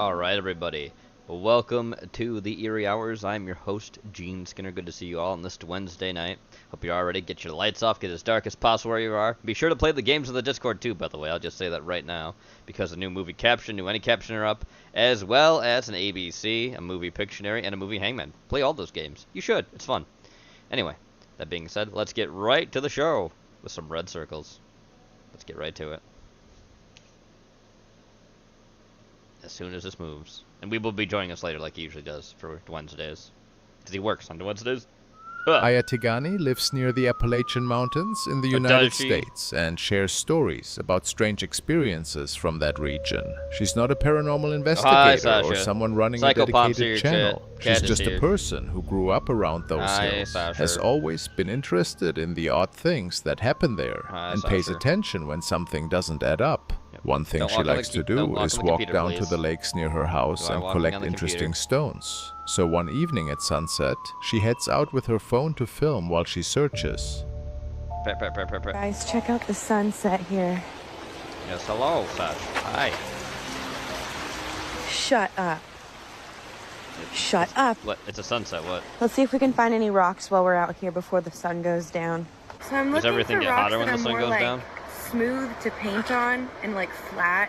Alright, everybody. Welcome to the Eerie Hours. I'm your host, Gene Skinner. Good to see you all on this Dwensday night. Hope you're all ready. Get your lights off. Get as dark as possible where you are. Be sure to play the games in the Discord, too, by the way. I'll just say that right now. Because a new movie caption, new any caption are up. As well as an ABC, a movie Pictionary, and a movie Hangman. Play all those games. You should. It's fun. Anyway, that being said, let's get right to the show. With some red circles. Let's get right to it. As soon as this moves. And we will be joining us later like he usually does for Wednesdays. Because he works on Wednesdays. Aya Tigani lives near the Appalachian Mountains in the United States and shares stories about strange experiences from that region. She's not a paranormal investigator or someone running a dedicated channel. She's just a person who grew up around those hills, has always been interested in the odd things that happen there, and pays attention when something doesn't add up. One thing she likes to do is walk down to the lakes near her house and collect interesting stones. So one evening at sunset, she heads out with her phone to film while she searches. Guys, check out the sunset here. Yes, hello, Sash. Hi. Shut up. Shut up. What? It's a sunset, what? Let's see if we can find any rocks while we're out here before the sun goes down. So I'm looking Does everything for get rocks hotter when that the sun are more goes like down? smooth to paint on and like flat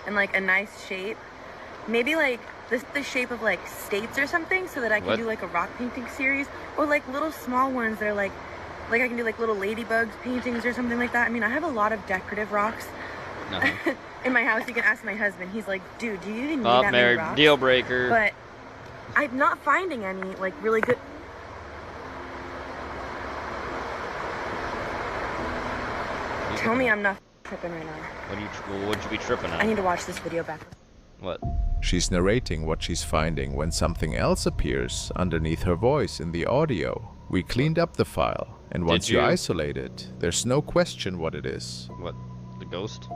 and like a nice shape. Maybe like the shape of like states or something, so that I can do like a rock painting series, or like little small ones that are like I can do like little ladybugs paintings or something like that. I mean, I have a lot of decorative rocks in my house. You can ask my husband. He's like, dude, do you even need that many rocks? Deal breaker. But I'm not finding any like really good. Tell me I'm not tripping right now. What would you be tripping on? I need to watch this video back. What? She's narrating what she's finding when something else appears underneath her voice in the audio. We cleaned up the file, and once you isolate it, there's no question what it is. What? The ghost?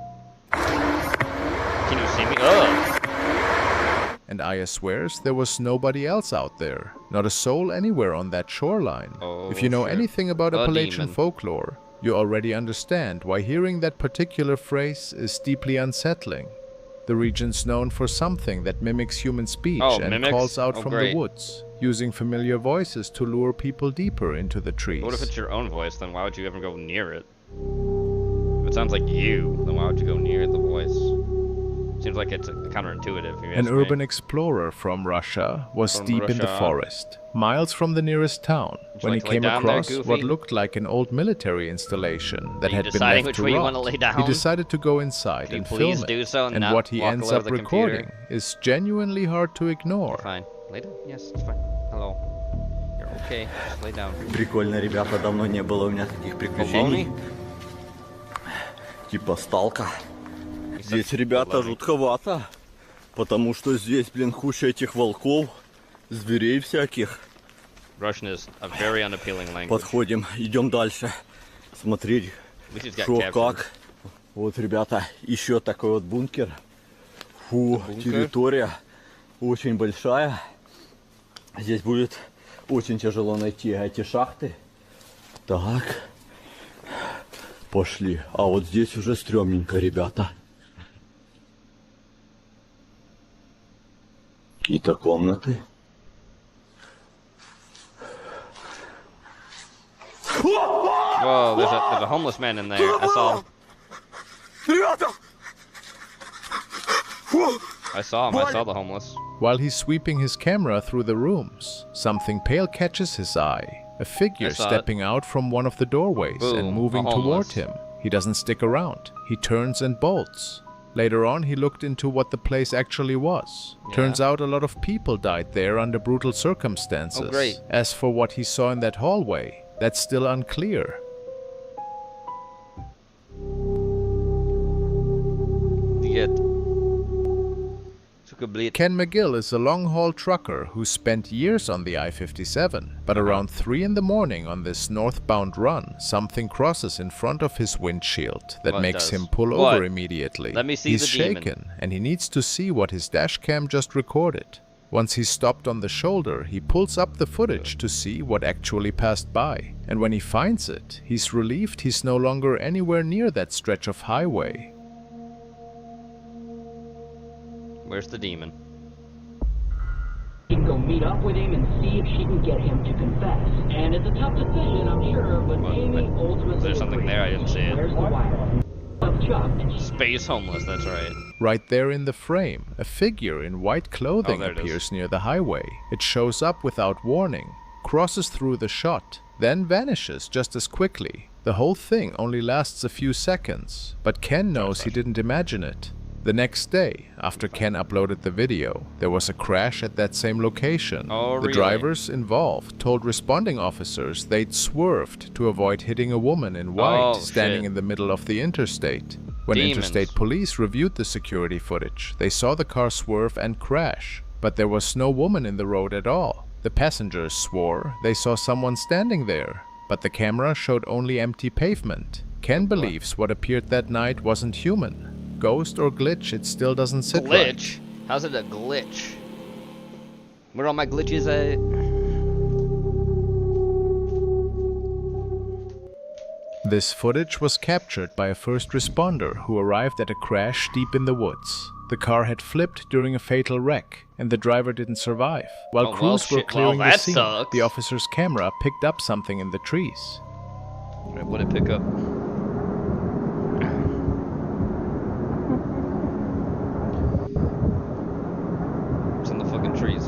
Can you see me? Oh! And Aya swears there was nobody else out there. Not a soul anywhere on that shoreline. Oh, if you know anything about Appalachian demon. folklore, you already understand why hearing that particular phrase is deeply unsettling. The region's known for something that mimics human speech and calls out from the woods, using familiar voices to lure people deeper into the trees. What if it's your own voice? Then why would you ever go near it? If it sounds like you, then why would you go near the voice? Seems like it's counterintuitive. An urban explorer from Russia was deep in the forest, miles from the nearest town, when he came across what looked like an old military installation that had been left to rot. He decided to go inside and film it, and what he ends up recording is genuinely hard to ignore. Fine. Lay down? Yes, it's fine. Hello. You're okay. Just lay down. Прикольно, ребята, давно не было у меня таких приключений. Типа сталка. Здесь, ребята, жутковато, потому что здесь, блин, куча этих волков, зверей всяких. Russian is a very unappealing language. Подходим, идем дальше, смотреть, что как. Вот, ребята, еще такой вот бункер. Фу, территория очень большая. Здесь будет очень тяжело найти эти шахты. Так, пошли. А вот здесь уже стрёмненько, ребята. Какие-то комнаты. Whoa, there's a homeless man in there. I saw him. I saw him. I saw the homeless. While he's sweeping his camera through the rooms, something pale catches his eye. A figure stepping out from one of the doorways and moving toward him. He doesn't stick around. He turns and bolts. Later on, he looked into what the place actually was. Turns out a lot of people died there under brutal circumstances. Oh, great. As for what he saw in that hallway, that's still unclear. Ken McGill is a long-haul trucker who spent years on the I-57, but around 3 in the morning on this northbound run, something crosses in front of his windshield that makes him pull over immediately. Let me see He's the shaken, demon. and he needs to see what his dash cam just recorded. Once he's stopped on the shoulder, he pulls up the footage to see what actually passed by. And when he finds it, he's relieved he's no longer anywhere near that stretch of highway. Where's the demon? She can go meet up with him and see if she can get him to confess. And it's a tough decision, I'm sure, but Amy ultimately... There's something there, I didn't see it. Where's the wire? Space homeless, that's right. Right there in the frame, a figure in white clothing appears near the highway. It shows up without warning, crosses through the shot, then vanishes just as quickly. The whole thing only lasts a few seconds, but Ken knows he didn't imagine it. The next day, after Ken uploaded the video, there was a crash at that same location. Oh, really? The drivers involved told responding officers they'd swerved to avoid hitting a woman in white standing in the middle of the interstate. When interstate police reviewed the security footage, they saw the car swerve and crash, but there was no woman in the road at all. The passengers swore they saw someone standing there, but the camera showed only empty pavement. Ken believes what appeared that night wasn't human. Ghost or glitch, it still doesn't sit right. Glitch? How's it a glitch? Where are all my glitches at? This footage was captured by a first responder who arrived at a crash deep in the woods. The car had flipped during a fatal wreck, and the driver didn't survive. While crews were clearing the scene, the officer's camera picked up something in the trees. What did it pick up? It's in the fucking trees.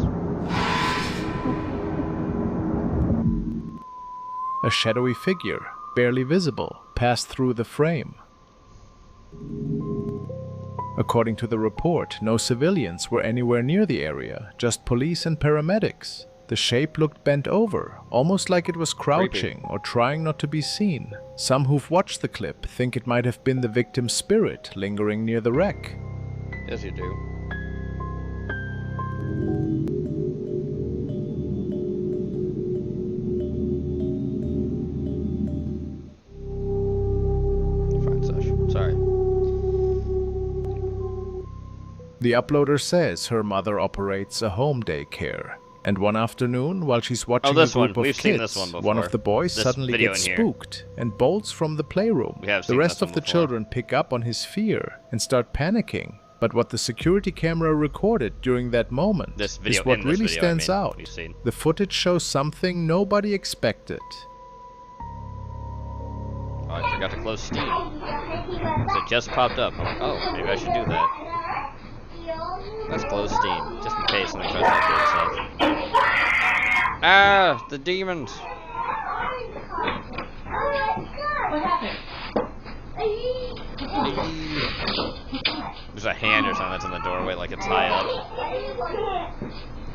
A shadowy figure, barely visible, passed through the frame. According to the report, no civilians were anywhere near the area, just police and paramedics. The shape looked bent over, almost like it was crouching or trying not to be seen. Some who've watched the clip think it might have been the victim's spirit lingering near the wreck. Yes, you do. The uploader says her mother operates a home daycare, and one afternoon, while she's watching a group of kids, one of the boys suddenly gets spooked and bolts from the playroom. The rest of the children pick up on his fear and start panicking, but what the security camera recorded during that moment is what really stands out. The footage shows something nobody expected. Oh, I forgot to close Steam. So it just popped up. I'm like, oh, maybe I should do that. Let's close Steam, just in case something tries to update itself. Ah, the demons! There's a hand or something that's in the doorway, like it's high up.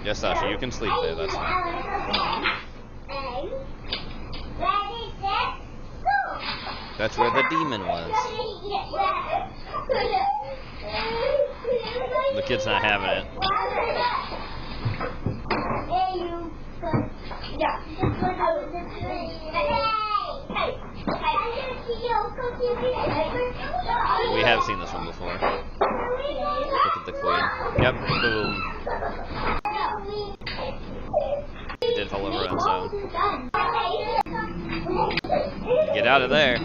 Yes, Sasha, you can sleep there, that's fine. That's where the demon was. The kid's not having it. We have seen this one before. Look at the queen. Yep, boom. It did fall over on its own. Get out of there.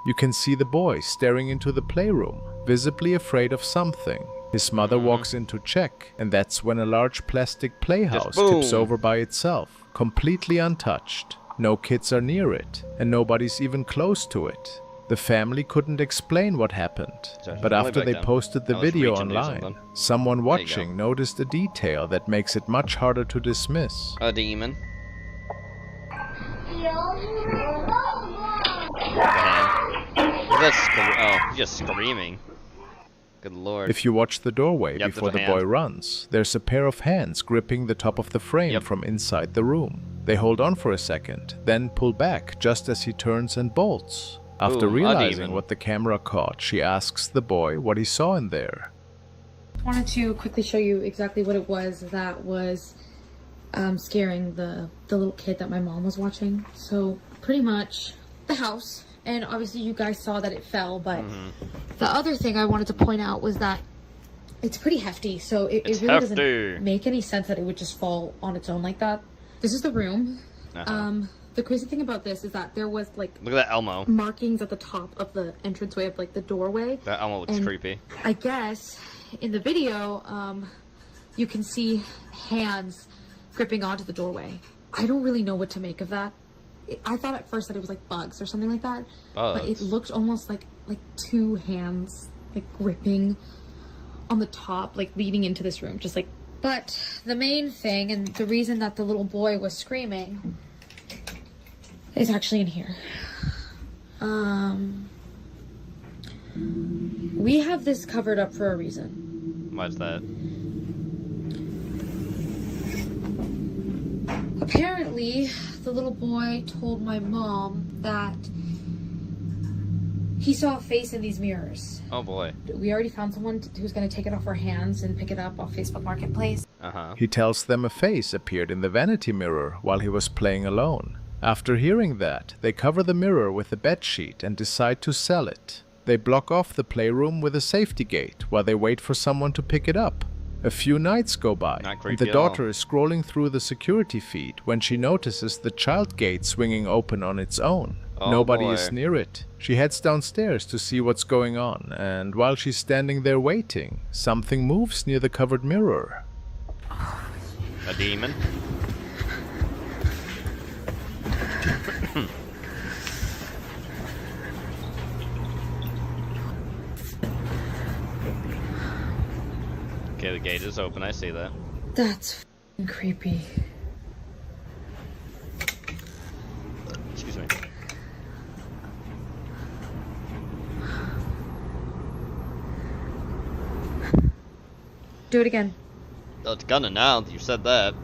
You can see the boy staring into the playroom, visibly afraid of something. His mother walks in to check, and that's when a large plastic playhouse tips over by itself, completely untouched. No kids are near it, and nobody's even close to it. The family couldn't explain what happened, but after they posted the video online, someone watching noticed a detail that makes it much harder to dismiss. A demon. He's just screaming. Good lord. If you watch the doorway before the boy runs, there's a pair of hands gripping the top of the frame from inside the room. They hold on for a second, then pull back just as he turns and bolts. After realizing what the camera caught, she asks the boy what he saw in there. I wanted to quickly show you exactly what it was that was scaring the little kid that my mom was watching. So pretty much the house, and obviously you guys saw that it fell, but the other thing I wanted to point out was that it's pretty hefty, so it really doesn't make any sense that it would just fall on its own like that. This is the room. The crazy thing about this is that there was like, look at that Elmo markings at the top of the entranceway of like the doorway. That Elmo looks creepy. I guess in the video, you can see hands gripping onto the doorway. I don't really know what to make of that. I thought at first that it was like bugs or something like that, but it looked almost like two hands like gripping on the top, like leading into this room, just like. But the main thing, and the reason that the little boy was screaming, is actually in here. We have this covered up for a reason. Why's that? Apparently, the little boy told my mom that he saw a face in these mirrors. Oh boy. We already found someone who's going to take it off our hands and pick it up off Facebook Marketplace. He tells them a face appeared in the vanity mirror while he was playing alone. After hearing that, they cover the mirror with a bedsheet and decide to sell it. They block off the playroom with a safety gate while they wait for someone to pick it up. A few nights go by, and the daughter is scrolling through the security feed when she notices the child gate swinging open on its own. Nobody is near it. She heads downstairs to see what's going on, and while she's standing there waiting, something moves near the covered mirror. A demon? Okay, the gate is open, I see that. That's f***ing creepy. Excuse me. Do it again. Oh, it's gonna now that you said that.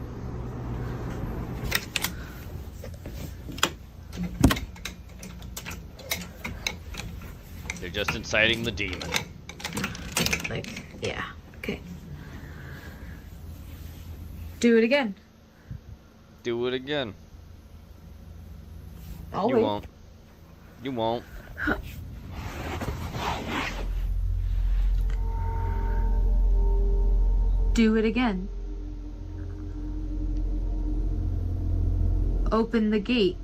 You're just inciting the demon. Like, yeah, okay. Do it again. Do it again. I'll You wait. won't. You won't. Do it again. Open the gate.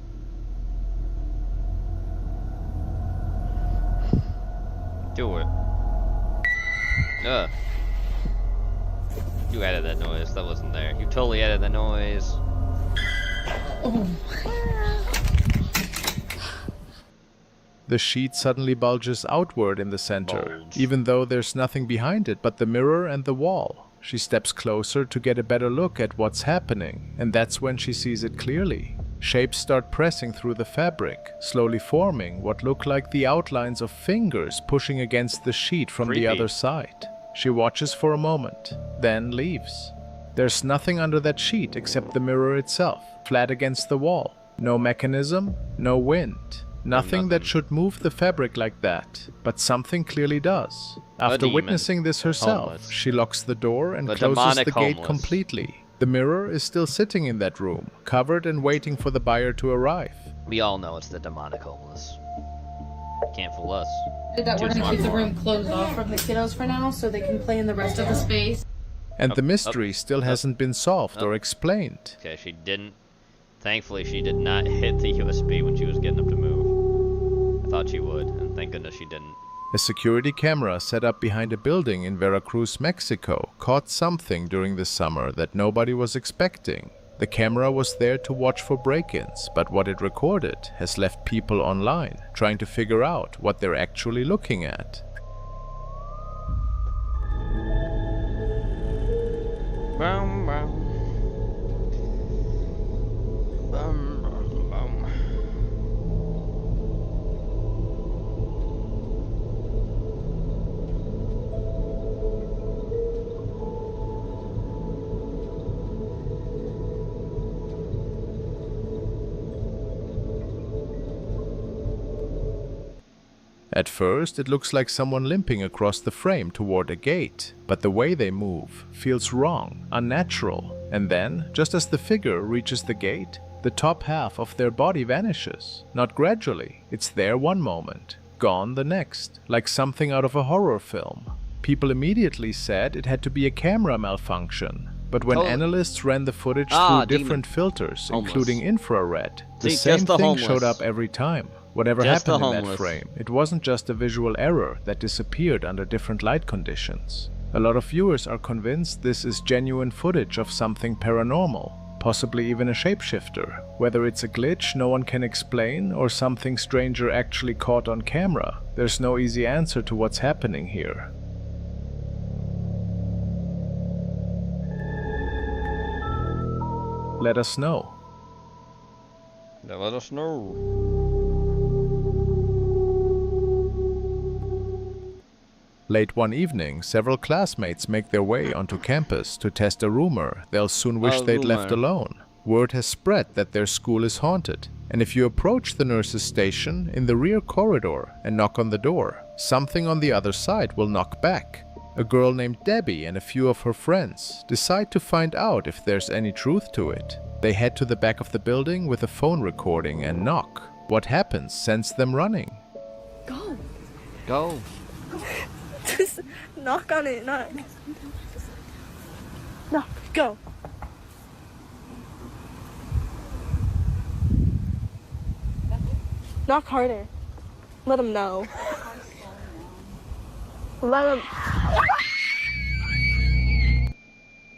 Do it. You added that noise. That wasn't there. You totally added that noise. Oh. The sheet suddenly bulges outward in the center, even though there's nothing behind it but the mirror and the wall. She steps closer to get a better look at what's happening, and that's when she sees it clearly. Shapes start pressing through the fabric, slowly forming what look like the outlines of fingers pushing against the sheet from the other side. She watches for a moment, then leaves. There's nothing under that sheet except the mirror itself, flat against the wall. No mechanism, no wind. Nothing that should move the fabric like that, but something clearly does. After witnessing this herself, she locks the door and closes the gate completely. The mirror is still sitting in that room, covered and waiting for the buyer to arrive. We all know it's the demonic homeless. Can't fool us. That we're gonna keep the room closed off from the kiddos for now, so they can play in the rest of the space. And the mystery still hasn't been solved or explained. Okay, she didn't. Thankfully, she did not hit the USB when she was getting up to move. I thought she would, and thank goodness she didn't. A security camera set up behind a building in Veracruz, Mexico, caught something during the summer that nobody was expecting. The camera was there to watch for break-ins, but what it recorded has left people online, trying to figure out what they're actually looking at. Bum, bum. Bum, bum, bum. At first, it looks like someone limping across the frame toward a gate, but the way they move feels wrong, unnatural. And then, just as the figure reaches the gate, the top half of their body vanishes. Not gradually, it's there one moment, gone the next, like something out of a horror film. People immediately said it had to be a camera malfunction, but when analysts ran the footage through different filters, including infrared, the same thing showed up every time. Whatever happened in that frame, it wasn't just a visual error that disappeared under different light conditions. A lot of viewers are convinced this is genuine footage of something paranormal, possibly even a shapeshifter. Whether it's a glitch no one can explain or something stranger actually caught on camera, there's no easy answer to what's happening here. Let us know. Let us know. Late one evening, several classmates make their way onto campus to test a rumor they'll soon wish they'd left alone. Word has spread that their school is haunted, and if you approach the nurse's station in the rear corridor and knock on the door, something on the other side will knock back. A girl named Debbie and a few of her friends decide to find out if there's any truth to it. They head to the back of the building with a phone recording and knock. What happens sends them running. Go. Go. Just knock on it, knock. Knock, go. Knock harder. Let them know. Let them.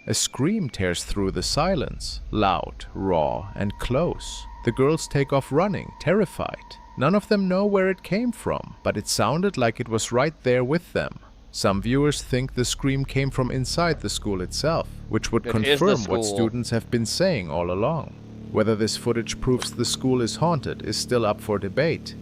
A scream tears through the silence, loud, raw, and close. The girls take off running, terrified. None of them know where it came from, but it sounded like it was right there with them. Some viewers think the scream came from inside the school itself, which would confirm what students have been saying all along. Whether this footage proves the school is haunted is still up for debate.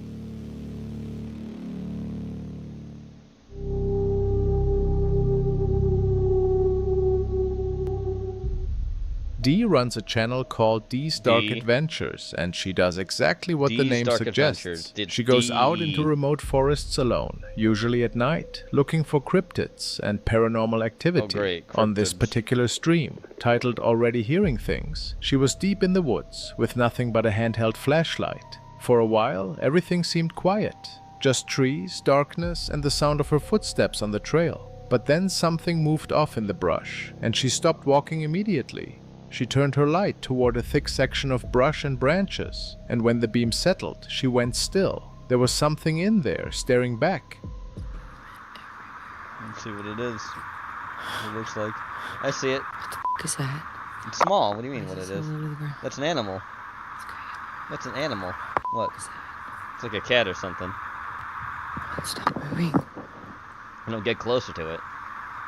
Dee runs a channel called Dee's Dark Adventures, and she does exactly what the name suggests. She goes out into remote forests alone, usually at night, looking for cryptids and paranormal activity. On this particular stream, titled Already Hearing Things, she was deep in the woods, with nothing but a handheld flashlight. For a while, everything seemed quiet, just trees, darkness, and the sound of her footsteps on the trail. But then something moved off in the brush, and she stopped walking immediately. She turned her light toward a thick section of brush and branches, and when the beam settled, she went still. There was something in there, staring back. Let's see what it is. What it looks like. I see it. What the f*** is that? It's small. What do you mean what it is? That's an animal. That's an animal. What? It's like a cat or something. Stop moving. Don't get closer to it.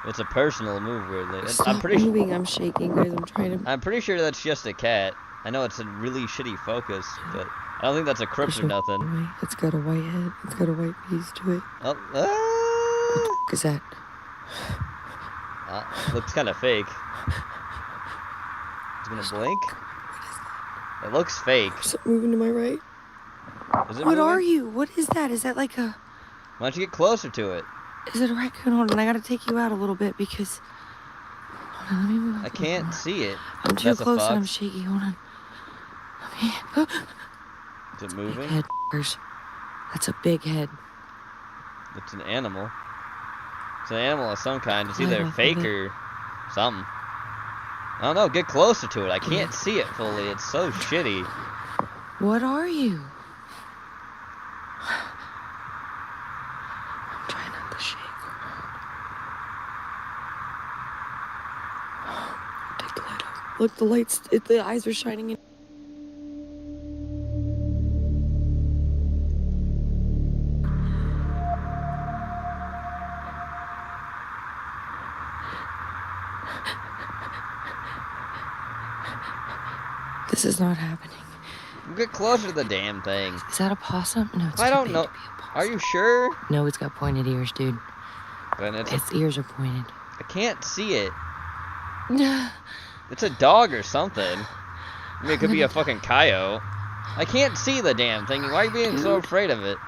It's a personal move where they. Stop moving. I'm shaking, guys. I'm trying to. I'm pretty sure that's just a cat. I know it's a really shitty focus, but I don't think that's a crypt or nothing. It's got a white head. It's got a white piece to it. Oh, What the f*** is that? Looks kind of fake. It's gonna blink. What is that? It looks fake. Something moving to my right. Is it what moving? are you? What is that? Is that like a... Why don't you get closer to it? Is it a raccoon? Hold on, I gotta take you out a little bit because... Hold on, let me move. I can't see it. I'm too close and I'm shaky. Hold on. Is it moving? Big head, that's a big head. It's an animal. It's an animal of some kind. It's either fake or something. I don't know. Get closer to it. I can't see it fully. It's so shitty. What are you? I'm trying not to shake. Take the light off. Look, the lights, the eyes are shining in. This is not happening. Get closer to the damn thing. Is that a possum? No, it's I don't know. Are you sure? No, it's got pointed ears, dude. Then its ears are pointed. I can't see it. It's a dog or something. I mean, it could be a fucking coyote. I can't see the damn thing. Why are you being so afraid of it?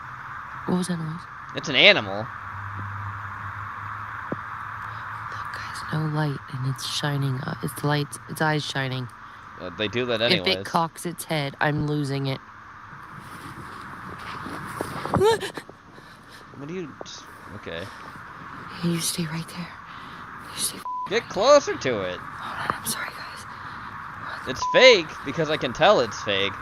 What was that noise? It's an animal. Look, guys, no light, and it's shining. Its lights, its eyes shining. They do that anyways. If it cocks its head, I'm losing it. What do you... Okay. Hey, you stay right there. You stay... Get closer to it. Hold on, I'm sorry, guys. It's fake, because I can tell it's fake.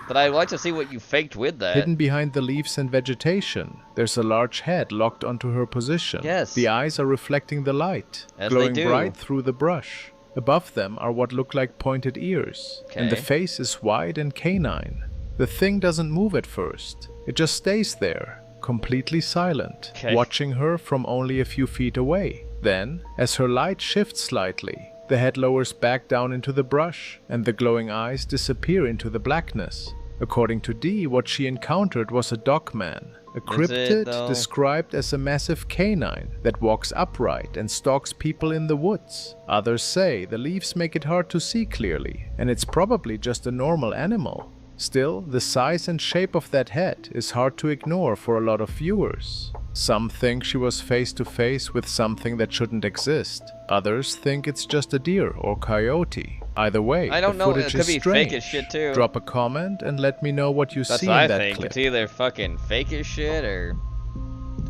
But I'd like to see what you faked with that. Hidden behind the leaves and vegetation, there's a large head locked onto her position. Yes. The eyes are reflecting the light, As glowing they do. bright through the brush. Above them are what look like pointed ears, and the face is wide and canine. The thing doesn't move at first. It just stays there, completely silent, watching her from only a few feet away. Then, as her light shifts slightly, the head lowers back down into the brush, and the glowing eyes disappear into the blackness. According to Dee, what she encountered was a dogman, a cryptid described as a massive canine that walks upright and stalks people in the woods. Others say the leaves make it hard to see clearly, and it's probably just a normal animal. Still, the size and shape of that head is hard to ignore for a lot of viewers. Some think she was face to face with something that shouldn't exist. Others think it's just a deer or coyote. Either way, I don't the know. footage It could is be strange. fake as shit too. Drop a comment and let me know what you That's see what in that I think. clip. It's either fucking fake as shit or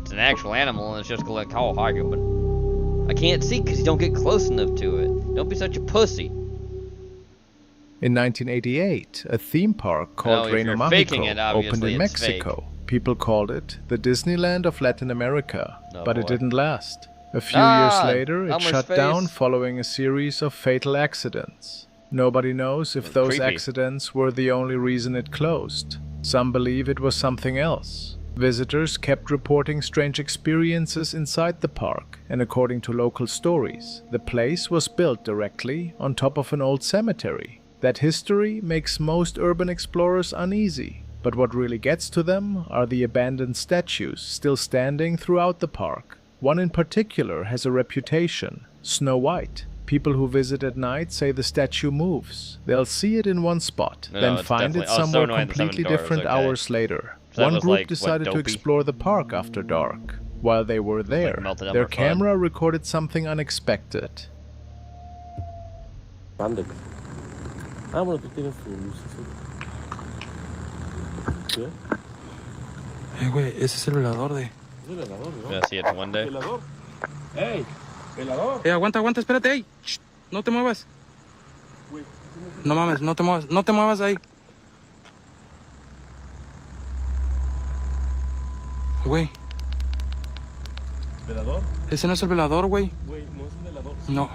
it's an actual animal and it's just like how hard you. But I can't see because you don't get close enough to it. Don't be such a pussy. In 1988, a theme park called Reino Mágico opened in Mexico. People called it the Disneyland of Latin America, but it didn't last. A few years later, it shut down following a series of fatal accidents. Nobody knows if those accidents were the only reason it closed. Some believe it was something else. Visitors kept reporting strange experiences inside the park, and according to local stories, the place was built directly on top of an old cemetery. That history makes most urban explorers uneasy, but what really gets to them are the abandoned statues still standing throughout the park. One in particular has a reputation, Snow White. People who visit at night say the statue moves. They'll see it in one spot, then find it somewhere completely different hours later. So one group decided to explore the park after dark. While they were there, their camera recorded something unexpected. Güey, ese es el velador de... Yeah, see it one day. ¡Ey! ¡Velador! Aguanta, espérate, ey. No te muevas. No mames, no te muevas ahí. Güey. ¿Velador? Ese no es el velador, güey. Güey, no es un velador. No.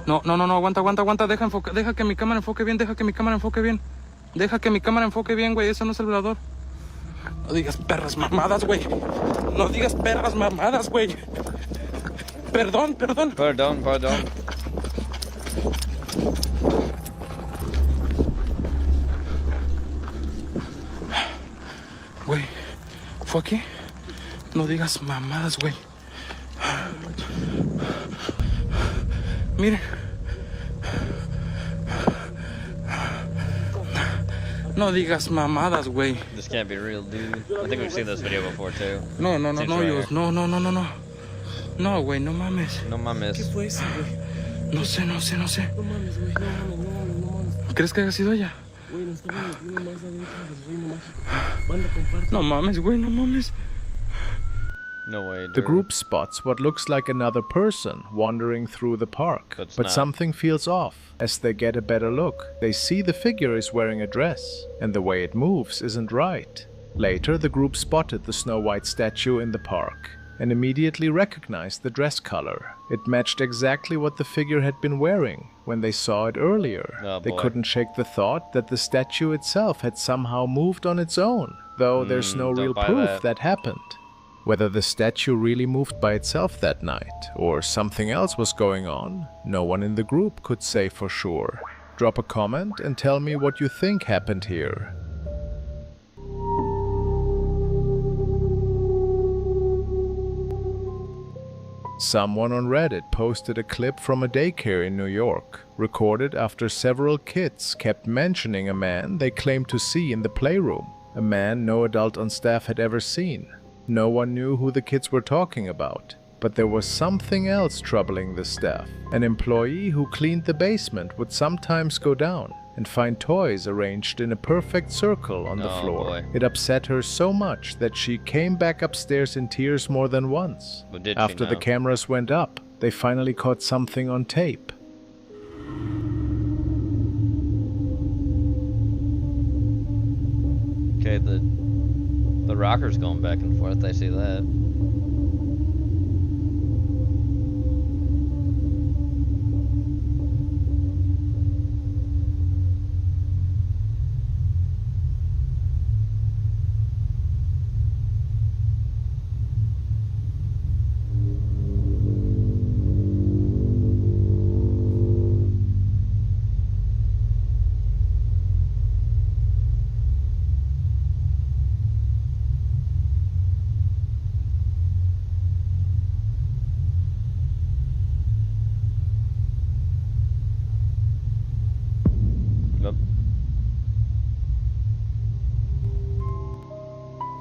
No, aguanta. Deja que mi cámara enfoque bien, Deja que mi cámara enfoque bien, güey. Eso no es el velador. No digas perras mamadas, güey. Perdón. Güey, ¿fue aquí? No digas mamadas, güey. Mire. No digas mamadas, güey. This can't be real, dude. I think we've seen this video before too. No, No, güey, no mames. No mames. ¿Qué fue eso, güey? No sé. No mames, güey. No mames. ¿Crees que haya sido ella? Güey, nos estamos metiendo más adentro del Reino Mágico. Banda, comparte. No mames, güey, no mames. No way, dude. The group spots what looks like another person wandering through the park, but something feels off. As they get a better look, they see the figure is wearing a dress, and the way it moves isn't right. Later, the group spotted the Snow White statue in the park, and immediately recognized the dress color. It matched exactly what the figure had been wearing when they saw it earlier. They couldn't shake the thought that the statue itself had somehow moved on its own, though there's no real proof that happened. Whether the statue really moved by itself that night, or something else was going on, no one in the group could say for sure. Drop a comment and tell me what you think happened here. Someone on Reddit posted a clip from a daycare in New York, recorded after several kids kept mentioning a man they claimed to see in the playroom, a man no adult on staff had ever seen. No one knew who the kids were talking about, but there was something else troubling the staff. An employee who cleaned the basement would sometimes go down and find toys arranged in a perfect circle on the floor. It upset her so much that she came back upstairs in tears more than once. After the cameras went up, they finally caught something on tape. Okay, the rocker's going back and forth. I see that.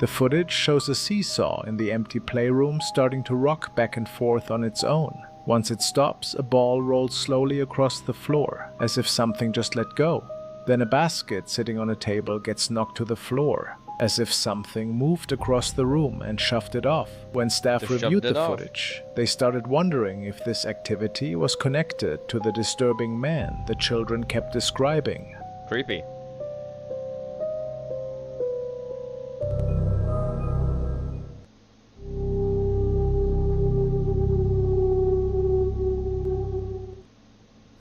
The footage shows a seesaw in the empty playroom starting to rock back and forth on its own. Once it stops, a ball rolls slowly across the floor, as if something just let go. Then a basket sitting on a table gets knocked to the floor, as if something moved across the room and shoved it off. When staff reviewed the footage, they started wondering if this activity was connected to the disturbing man the children kept describing. Creepy.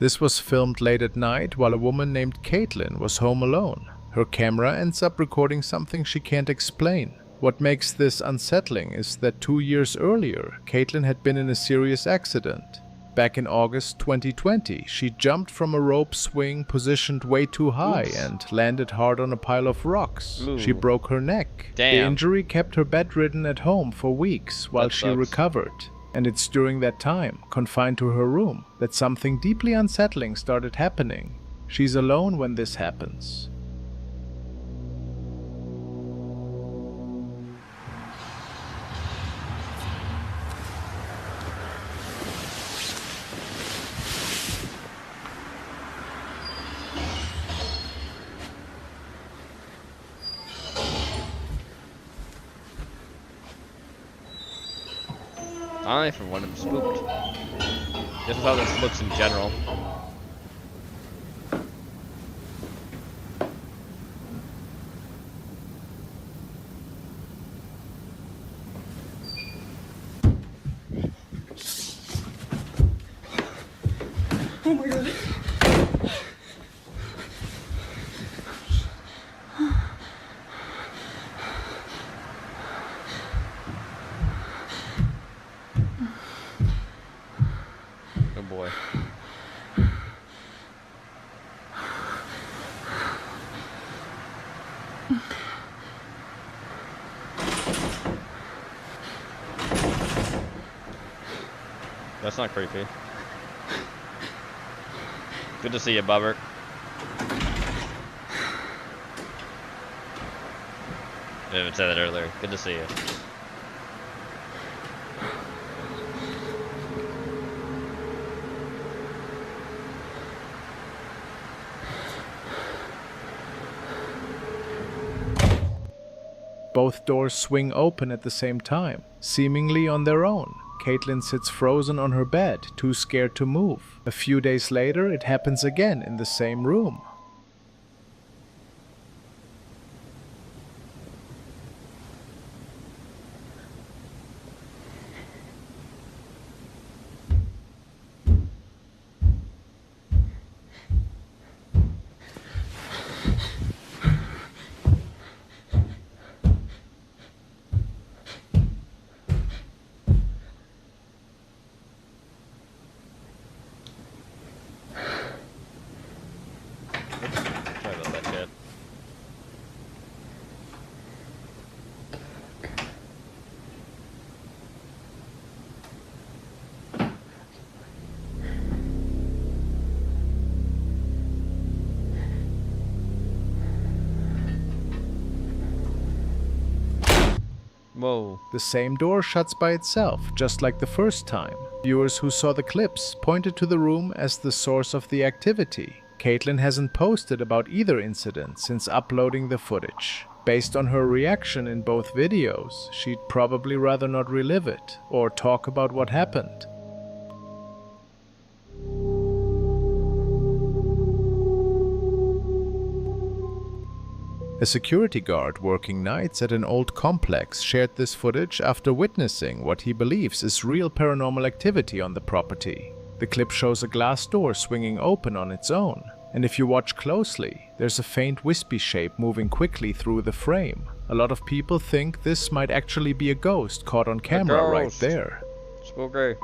This was filmed late at night while a woman named Caitlin was home alone. Her camera ends up recording something she can't explain. What makes this unsettling is that 2 years earlier, Caitlin had been in a serious accident. Back in August 2020, she jumped from a rope swing positioned way too high and landed hard on a pile of rocks. Ooh. She broke her neck. Damn. The injury kept her bedridden at home for weeks while she recovered. And it's during that time, confined to her room, that something deeply unsettling started happening. She's alone when this happens. I for one am spooked. This is how this looks in general. Oh my god. Boy. That's not creepy. Good to see you, Bubber. I didn't say that earlier. Good to see you. Both doors swing open at the same time, seemingly on their own. Caitlin sits frozen on her bed, too scared to move. A few days later, it happens again in the same room. Sorry about that, kid. Whoa. The same door shuts by itself, just like the first time. Viewers who saw the clips pointed to the room as the source of the activity. Caitlin hasn't posted about either incident since uploading the footage. Based on her reaction in both videos, she'd probably rather not relive it or talk about what happened. A security guard working nights at an old complex shared this footage after witnessing what he believes is real paranormal activity on the property. The clip shows a glass door swinging open on its own, and if you watch closely, there's a faint wispy shape moving quickly through the frame. A lot of people think this might actually be a ghost caught on camera right there. Spooky.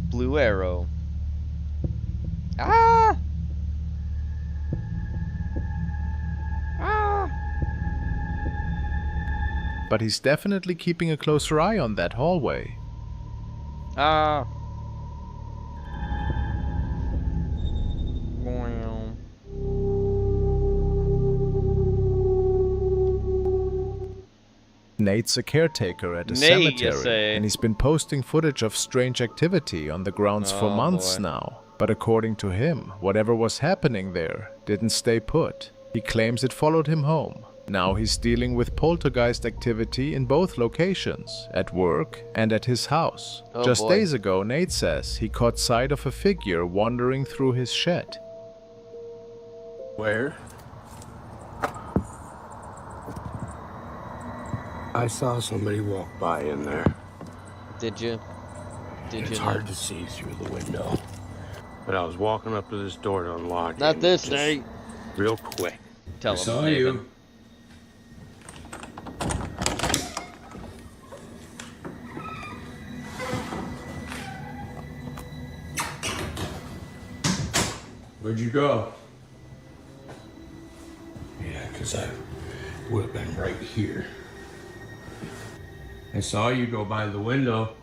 Blue arrow. Ah! Ah! But he's definitely keeping a closer eye on that hallway. Ah! Nate's a caretaker at a cemetery, and he's been posting footage of strange activity on the grounds for months now. But according to him, whatever was happening there didn't stay put. He claims it followed him home. Now he's dealing with poltergeist activity in both locations, at work and at his house. Just days ago, Nate says he caught sight of a figure wandering through his shed. Where? I saw somebody walk by in there. Did you? It's hard to see through the window. But I was walking up to this door to unlock it. Not this, Nate. Real quick. Tell him. I saw you. Where'd you go? Yeah, because I would have been right here. I saw you go by the window.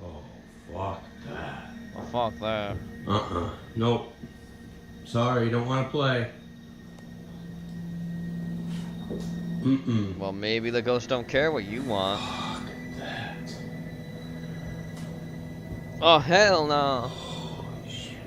Oh, fuck that. Oh, fuck that. Nope. Sorry, don't want to play. Well, maybe the ghosts don't care what you want. Fuck that. Oh, hell no. Holy shit.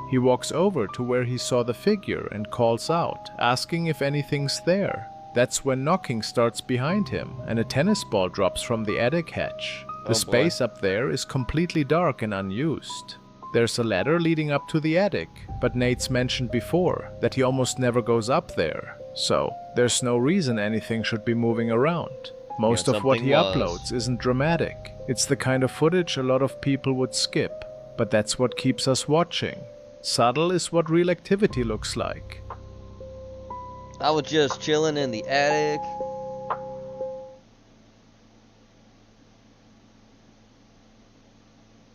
He walks over to where he saw the figure and calls out, asking if anything's there. That's when knocking starts behind him, and a tennis ball drops from the attic hatch. The space up there is completely dark and unused. There's a ladder leading up to the attic, but Nate's mentioned before that he almost never goes up there, so there's no reason anything should be moving around. Most of what he uploads isn't dramatic. It's the kind of footage a lot of people would skip, but that's what keeps us watching. Subtle is what real activity looks like. I was just chilling in the attic.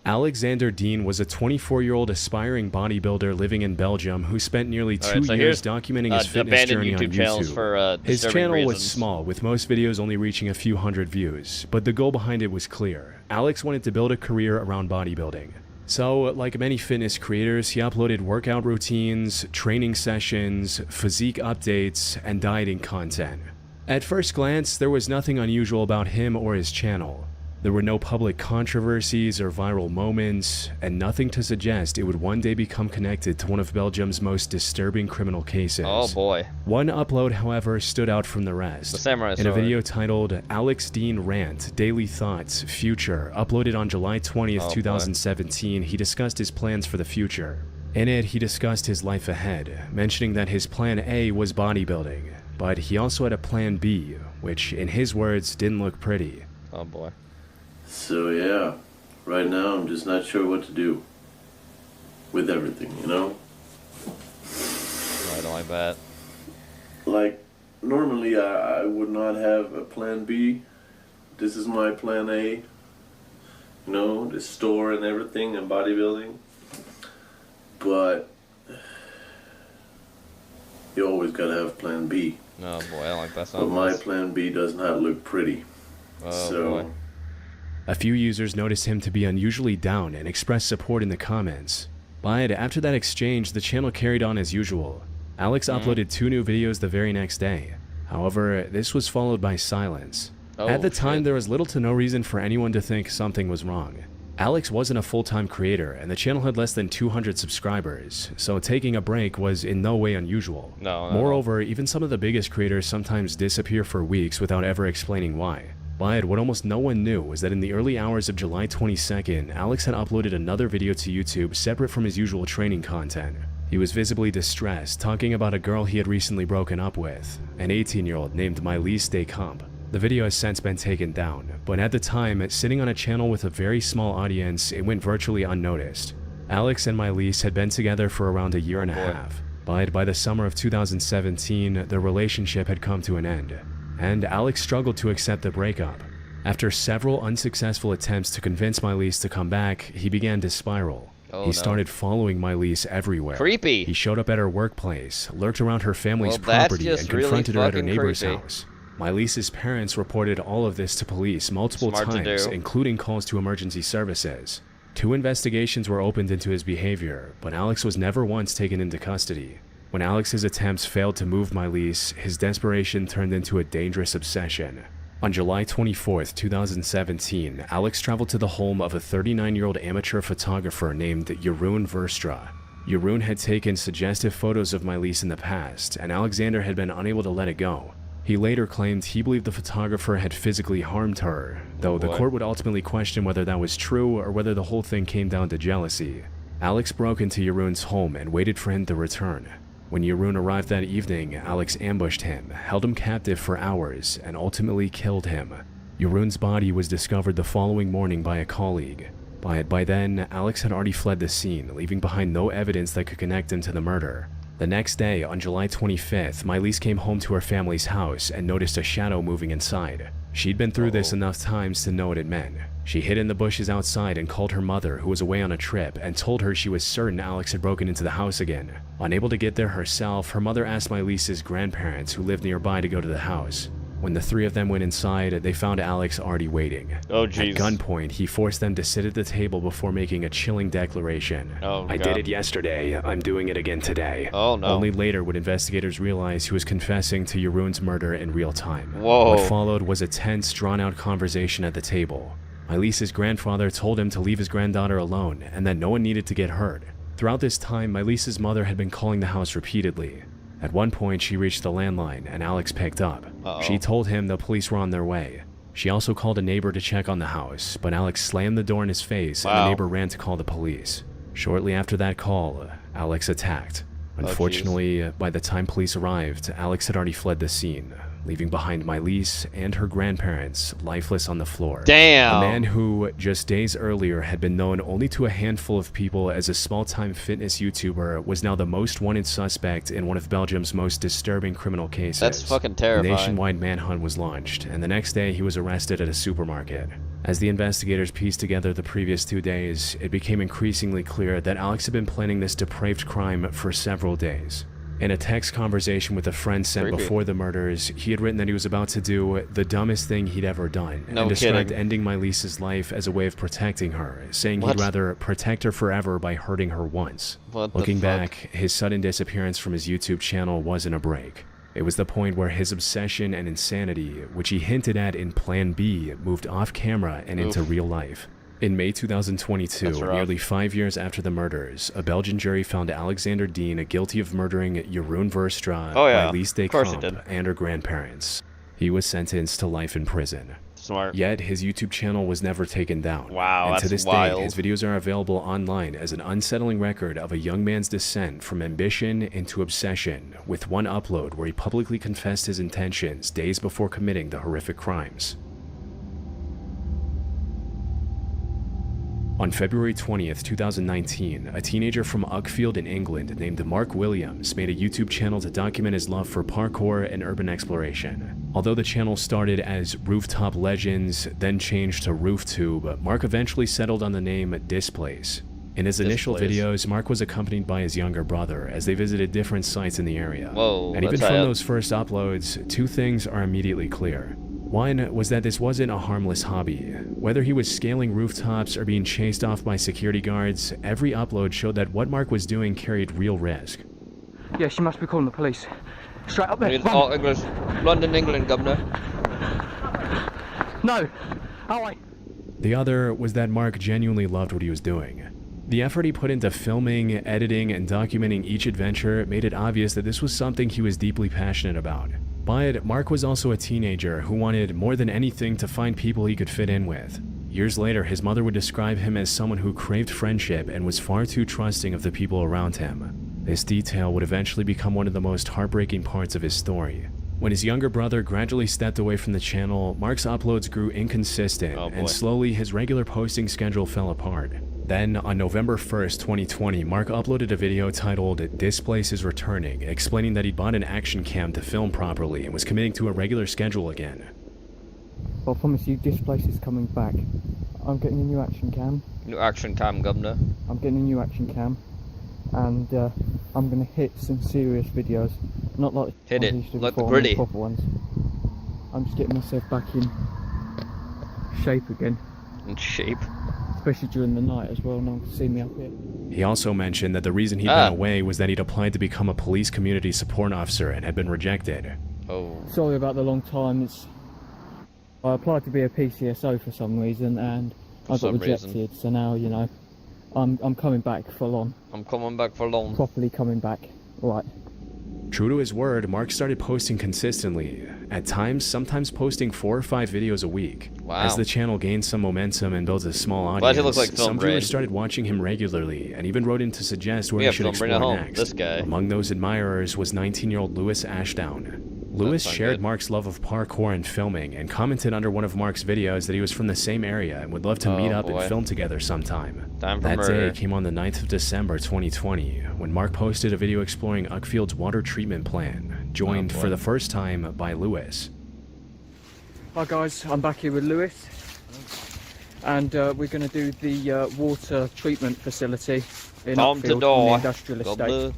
Alexander Dean was a 24-year-old aspiring bodybuilder living in Belgium who spent nearly 2 years documenting his fitness journey on YouTube. For, his channel reasons. was small, with most videos only reaching a few hundred views, but the goal behind it was clear. Alex wanted to build a career around bodybuilding. So, like many fitness creators, he uploaded workout routines, training sessions, physique updates, and dieting content. At first glance, there was nothing unusual about him or his channel. There were no public controversies or viral moments, and nothing to suggest it would one day become connected to one of Belgium's most disturbing criminal cases. Oh boy. One upload, however, stood out from the rest. The samurai sword. In a video titled Alex Dean Rant, Daily Thoughts, Future, uploaded on July 20th, 2017, he discussed his plans for the future. In it, he discussed his life ahead, mentioning that his plan A was bodybuilding, but he also had a plan B, which, in his words, didn't look pretty. Oh boy. So yeah, right now I'm just not sure what to do with everything, you know? I don't like that. Like, normally I would not have a plan B. This is my plan A. You know, the store and everything and bodybuilding. But you always gotta have plan B. Oh boy, I don't like that. But my plan B does not look pretty. Oh boy. A few users noticed him to be unusually down and expressed support in the comments. But after that exchange, the channel carried on as usual. Alex uploaded 2 new videos the very next day. However, this was followed by silence. At the time, there was little to no reason for anyone to think something was wrong. Alex wasn't a full-time creator, and the channel had less than 200 subscribers, so taking a break was in no way unusual. Moreover, even some of the biggest creators sometimes disappear for weeks without ever explaining why. But what almost no one knew was that in the early hours of July 22nd, Alex had uploaded another video to YouTube separate from his usual training content. He was visibly distressed, talking about a girl he had recently broken up with, an 18-year-old named Dwende. The video has since been taken down, but at the time, sitting on a channel with a very small audience, it went virtually unnoticed. Alex and Dwende had been together for around a year and a half, but by the summer of 2017, their relationship had come to an end, and Alex struggled to accept the breakup. After several unsuccessful attempts to convince Dwende to come back, he began to spiral. He started following Dwende everywhere. Creepy. He showed up at her workplace, lurked around her family's property, and confronted her at her neighbor's house. Dwende's parents reported all of this to police multiple times, including calls to emergency services. 2 investigations were opened into his behavior, but Alex was never once taken into custody. When Alex's attempts failed to move Dwende, his desperation turned into a dangerous obsession. On July 24, 2017, Alex traveled to the home of a 39-year-old amateur photographer named Jeroen Verstra. Jeroen had taken suggestive photos of Dwende in the past, and Alexander had been unable to let it go. He later claimed he believed the photographer had physically harmed her, though the court would ultimately question whether that was true or whether the whole thing came down to jealousy. Alex broke into Jeroen's home and waited for him to return. When Jeroen arrived that evening, Alex ambushed him, held him captive for hours, and ultimately killed him. Jeroen's body was discovered the following morning by a colleague. By then, Alex had already fled the scene, leaving behind no evidence that could connect him to the murder. The next day, on July 25th, Dwende came home to her family's house and noticed a shadow moving inside. She'd been through this enough times to know what it meant. She hid in the bushes outside and called her mother, who was away on a trip, and told her she was certain Alex had broken into the house again. Unable to get there herself, her mother asked Dwende's grandparents, who lived nearby, to go to the house. When the 3 of them went inside, they found Alex already waiting. Oh, jeez. At gunpoint, he forced them to sit at the table before making a chilling declaration. I did it yesterday. I'm doing it again today. Oh, no. Only later would investigators realize he was confessing to Jeroen's murder in real time. Whoa. What followed was a tense, drawn-out conversation at the table. Dwende's grandfather told him to leave his granddaughter alone and that no one needed to get hurt. Throughout this time, Dwende's mother had been calling the house repeatedly. At one point, she reached the landline, and Alex picked up. She told him the police were on their way. She also called a neighbor to check on the house, but Alex slammed the door in his face, and the neighbor ran to call the police. Shortly after that call, Alex attacked. Unfortunately, by the time police arrived, Alex had already fled the scene, leaving behind Dwende and her grandparents lifeless on the floor. Damn! A man who, just days earlier, had been known only to a handful of people as a small-time fitness YouTuber was now the most wanted suspect in one of Belgium's most disturbing criminal cases. That's fucking terrifying. A nationwide manhunt was launched, and the next day he was arrested at a supermarket. As the investigators pieced together the previous 2 days, it became increasingly clear that Alex had been planning this depraved crime for several days. In a text conversation with a friend sent before the murders, he had written that he was about to do the dumbest thing he'd ever done, and described ending Dwende's life as a way of protecting her, saying he'd rather protect her forever by hurting her once. Looking back, his sudden disappearance from his YouTube channel wasn't a break. It was the point where his obsession and insanity, which he hinted at in Plan B, moved off camera and into real life. In May 2022, nearly 5 years after the murders, a Belgian jury found Alexander Dean guilty of murdering Jeroen Verstra, Dwende, and her grandparents. He was sentenced to life in prison. Smart. Yet, his YouTube channel was never taken down. Wow, and to this wild. day, his videos are available online as an unsettling record of a young man's descent from ambition into obsession, with one upload where he publicly confessed his intentions days before committing the horrific crimes. On February 20th, 2019, a teenager from Uckfield in England named Mark Williams made a YouTube channel to document his love for parkour and urban exploration. Although the channel started as Rooftop Legends, then changed to RoofTube, Mark eventually settled on the name Displace. In his initial videos, Mark was accompanied by his younger brother as they visited different sites in the area. And even from those first uploads, 2 things are immediately clear. One was that this wasn't a harmless hobby. Whether he was scaling rooftops or being chased off by security guards, every upload showed that what Mark was doing carried real risk. Yeah, she must be calling the police. Straight up there. Oh, London, England, Governor. No. Oh, wait. The other was that Mark genuinely loved what he was doing. The effort he put into filming, editing, and documenting each adventure made it obvious that this was something he was deeply passionate about. But Mark was also a teenager who wanted more than anything to find people he could fit in with. Years later, his mother would describe him as someone who craved friendship and was far too trusting of the people around him. This detail would eventually become one of the most heartbreaking parts of his story. When his younger brother gradually stepped away from the channel, Mark's uploads grew inconsistent, and slowly his regular posting schedule fell apart. Then, on November 1st, 2020, Mark uploaded a video titled "This Place is Returning," explaining that he'd bought an action cam to film properly and was committing to a regular schedule again. I promise you, this place is coming back. I'm getting a new action cam. New action cam, Governor. I'm getting a new action cam, and I'm gonna hit some serious videos. Not like hit it, like the before, gritty proper ones. I'm just getting myself back in shape again. In shape? Especially during the night as well, no one can see me up here. He also mentioned that the reason he'd been away was that he'd applied to become a police community support officer and had been rejected. Oh. Sorry about the long time. I applied to be a PCSO for some reason and I got rejected, so now, you know, I'm coming back full on. I'm coming back full on. Properly coming back, right. True to his word, Mark started posting consistently, at times sometimes posting 4 or 5 videos a week. Wow. As the channel gained some momentum and built a small audience, why does he look like some viewers started watching him regularly and even wrote in to suggest where he should explore next. This guy. Among those admirers was 19-year-old Lewis Ashdown. Lewis shared Mark's love of parkour and filming and commented under one of Mark's videos that he was from the same area and would love to meet up and film together sometime. Time for that murder. day came on the 9th of December 2020 when Mark posted a video exploring Uckfield's water treatment plan, joined for the first time by Lewis. Hi guys, I'm back here with Lewis and we're going to do the water treatment facility in Uckfield, in the industrial estate.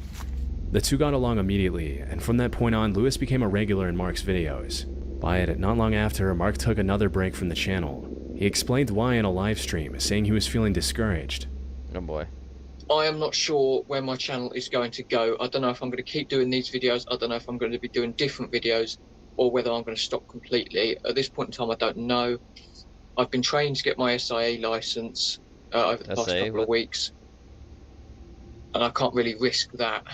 The two got along immediately, and from that point on, Lewis became a regular in Mark's videos. By it, not long after, Mark took another break from the channel. He explained why in a live stream, saying he was feeling discouraged. Oh boy. I am not sure where my channel is going to go. I don't know if I'm going to keep doing these videos. I don't know if I'm going to be doing different videos or whether I'm going to stop completely. At this point in time, I don't know. I've been trained to get my SIA license over the past couple of weeks, and I can't really risk that.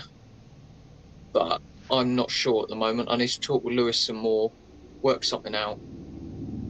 But I'm not sure at the moment. I need to talk with Lewis some more, work something out.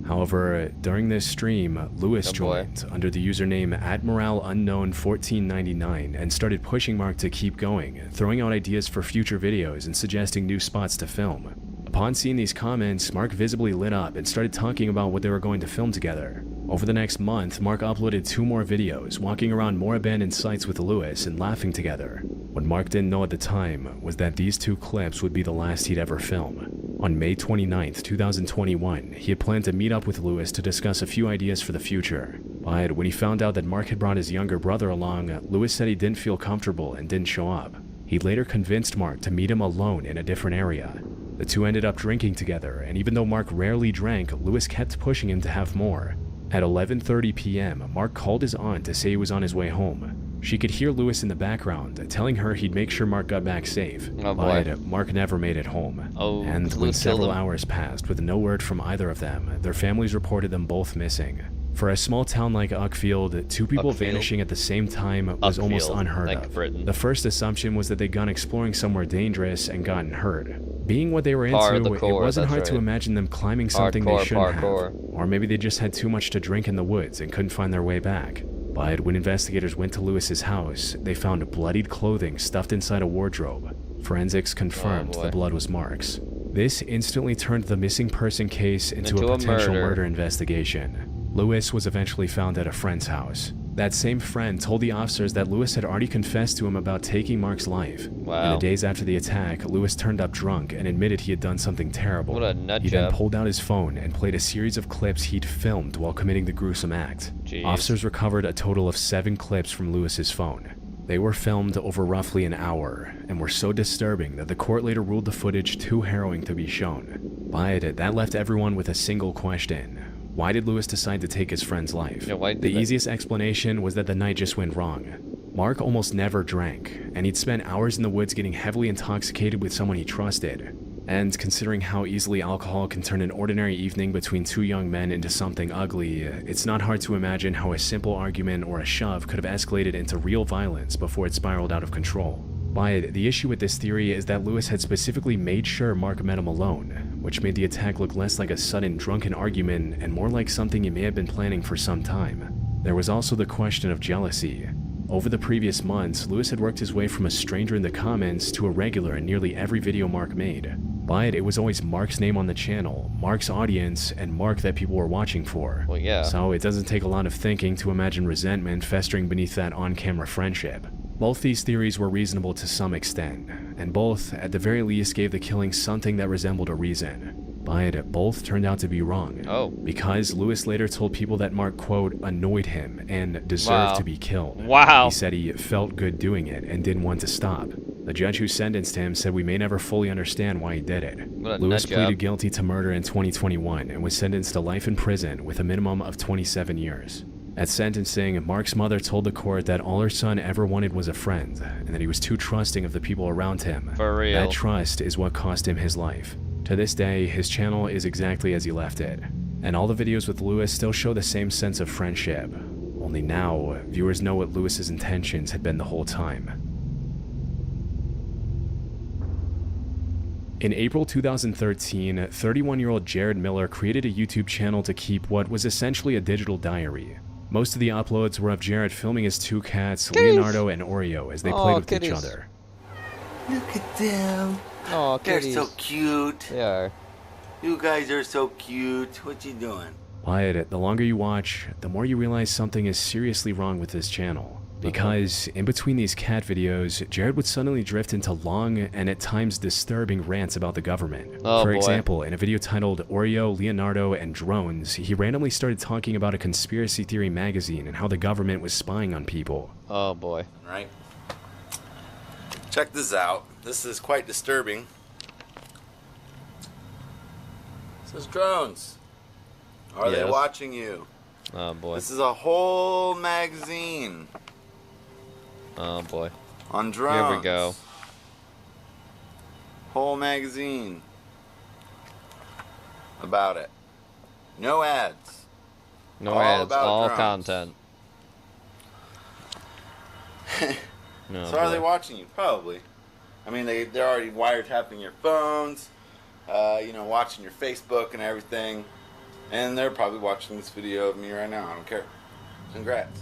However, during this stream, Lewis joined under the username AdmiralUnknown1499 and started pushing Mark to keep going, throwing out ideas for future videos and suggesting new spots to film. Upon seeing these comments, Mark visibly lit up and started talking about what they were going to film together. Over the next month, Mark uploaded 2 more videos, walking around more abandoned sites with Lewis and laughing together. What Mark didn't know at the time was that these 2 clips would be the last he'd ever film. On May 29th, 2021, he had planned to meet up with Lewis to discuss a few ideas for the future. But when he found out that Mark had brought his younger brother along, Lewis said he didn't feel comfortable and didn't show up. He later convinced Mark to meet him alone in a different area. The two ended up drinking together, and even though Mark rarely drank, Lewis kept pushing him to have more. At 11:30 p.m., Mark called his aunt to say he was on his way home. She could hear Lewis in the background, telling her he'd make sure Mark got back safe. But Mark never made it home. And when several hours passed with no word from either of them, their families reported them both missing. For a small town like Uckfield, 2 people vanishing at the same time was almost unheard of. The first assumption was that they'd gone exploring somewhere dangerous and gotten hurt. Being what they were into, it wasn't hard to imagine them climbing something they shouldn't have. Or maybe they just had too much to drink in the woods and couldn't find their way back. But when investigators went to Lewis's house, they found bloodied clothing stuffed inside a wardrobe. Forensics confirmed the blood was Mark's. This instantly turned the missing person case into a potential murder investigation. Lewis was eventually found at a friend's house. That same friend told the officers that Lewis had already confessed to him about taking Mark's life. In the days after the attack, Lewis turned up drunk and admitted he had done something terrible. What a nut He job. then pulled out his phone and played a series of clips he'd filmed while committing the gruesome act. Officers recovered a total of 7 clips from Lewis's phone. They were filmed over roughly an hour and were so disturbing that the court later ruled the footage too harrowing to be shown. But that left everyone with a single question. Why did Lewis decide to take his friend's life? The easiest explanation was that the night just went wrong. Mark almost never drank, and he'd spent hours in the woods getting heavily intoxicated with someone he trusted. And considering how easily alcohol can turn an ordinary evening between two young men into something ugly, it's not hard to imagine how a simple argument or a shove could have escalated into real violence before it spiraled out of control. But the issue with this theory is that Lewis had specifically made sure Mark met him alone, which made the attack look less like a sudden drunken argument and more like something he may have been planning for some time. There was also the question of jealousy. Over the previous months, Lewis had worked his way from a stranger in the comments to a regular in nearly every video Mark made. But it was always Mark's name on the channel, Mark's audience, and Mark that people were watching for. Well, yeah. So it doesn't take a lot of thinking to imagine resentment festering beneath that on-camera friendship. Both these theories were reasonable to some extent, and both, at the very least, gave the killing something that resembled a reason. But both turned out to be wrong. Oh. Because Lewis later told people that Mark, quote, annoyed him and deserved to be killed. Wow. He said he felt good doing it and didn't want to stop. The judge who sentenced him said we may never fully understand why he did it. Lewis pleaded guilty to murder in 2021 and was sentenced to life in prison with a minimum of 27 years. At sentencing, Mark's mother told the court that all her son ever wanted was a friend, and that he was too trusting of the people around him. For real. That trust is what cost him his life. To this day, his channel is exactly as he left it, and all the videos with Lewis still show the same sense of friendship. Only now, viewers know what Lewis's intentions had been the whole time. In April 2013, 31-year-old Jared Miller created a YouTube channel to keep what was essentially a digital diary. Most of the uploads were of Jared filming his two cats, Leonardo and Oreo, as they played with each other. Look at them. Oh, they're so cute. They are. You guys are so cute. What you doing? But the longer you watch, the more you realize something is seriously wrong with this channel. Because in between these cat videos, Jared would suddenly drift into long and at times disturbing rants about the government. For example, in a video titled Oreo, Leonardo, and Drones, he randomly started talking about a conspiracy theory magazine and how the government was spying on people. Oh boy. Right. Check this out. This is quite disturbing. This is Drones. Are they watching you? Oh boy. This is a whole magazine. Oh boy. On drones. Here we go. Whole magazine. About it. No ads. No ads. All content. No, so are they watching you? Probably. I mean, they're already wiretapping your phones, you know, watching your Facebook and everything. And they're probably watching this video of me right now. I don't care. Congrats.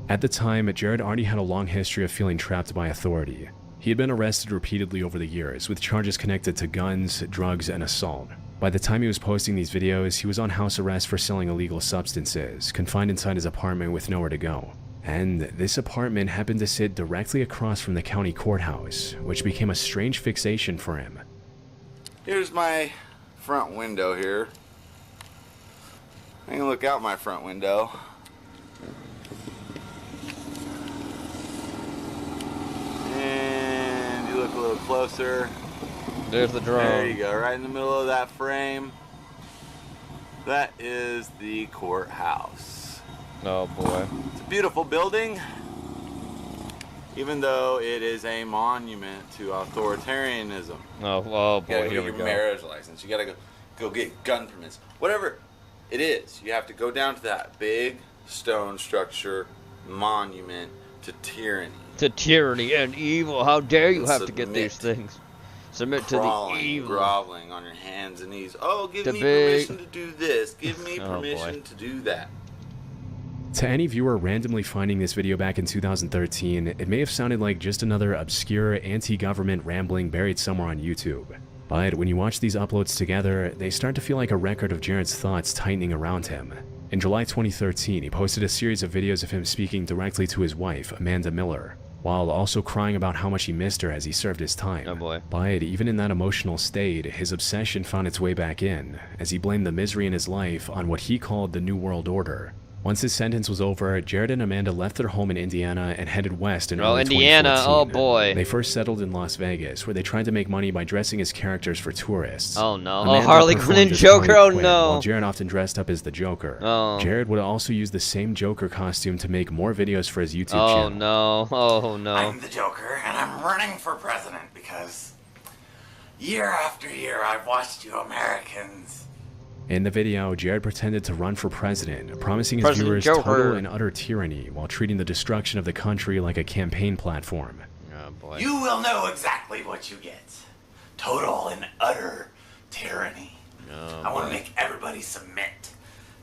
At the time, Jared already had a long history of feeling trapped by authority. He had been arrested repeatedly over the years, with charges connected to guns, drugs, and assault. By the time he was posting these videos, he was on house arrest for selling illegal substances, confined inside his apartment with nowhere to go. And this apartment happened to sit directly across from the county courthouse, which became a strange fixation for him. Here's my front window here. I can look out my front window. And you look a little closer. There's the drone. There you go, right in the middle of that frame. That is the courthouse. Oh boy. It's a beautiful building, even though it is a monument to authoritarianism. Oh boy, here we go. Marriage license. You gotta go get gun permits. Whatever it is, you have to go down to that big stone structure monument to tyranny. To tyranny and evil. How dare you have to get these things? Submit to the evil. Groveling on your hands and knees. Oh, give me permission to do this. Give me permission to do that. To any viewer randomly finding this video back in 2013, it may have sounded like just another obscure anti-government rambling buried somewhere on YouTube. But when you watch these uploads together, they start to feel like a record of Jared's thoughts tightening around him. In July 2013, he posted a series of videos of him speaking directly to his wife, Amanda Miller, while also crying about how much he missed her as he served his time. Oh boy. But even in that emotional state, his obsession found its way back in, as he blamed the misery in his life on what he called the New World Order. Once his sentence was over, Jared and Amanda left their home in Indiana and headed west in early 2014. Oh boy. They first settled in Las Vegas, where they tried to make money by dressing as characters for tourists. Oh no. Amanda Harley Quinn and Joker, oh no. While Jared often dressed up as the Joker. Oh. Jared would also use the same Joker costume to make more videos for his YouTube channel. Oh no. Oh no. I'm the Joker and I'm running for president because Year after year, I've watched you Americans. In the video, Jared pretended to run for president, promising his viewers total and utter tyranny while treating the destruction of the country like a campaign platform. Oh boy. You will know exactly what you get. Total and utter tyranny. Oh, I want to make everybody submit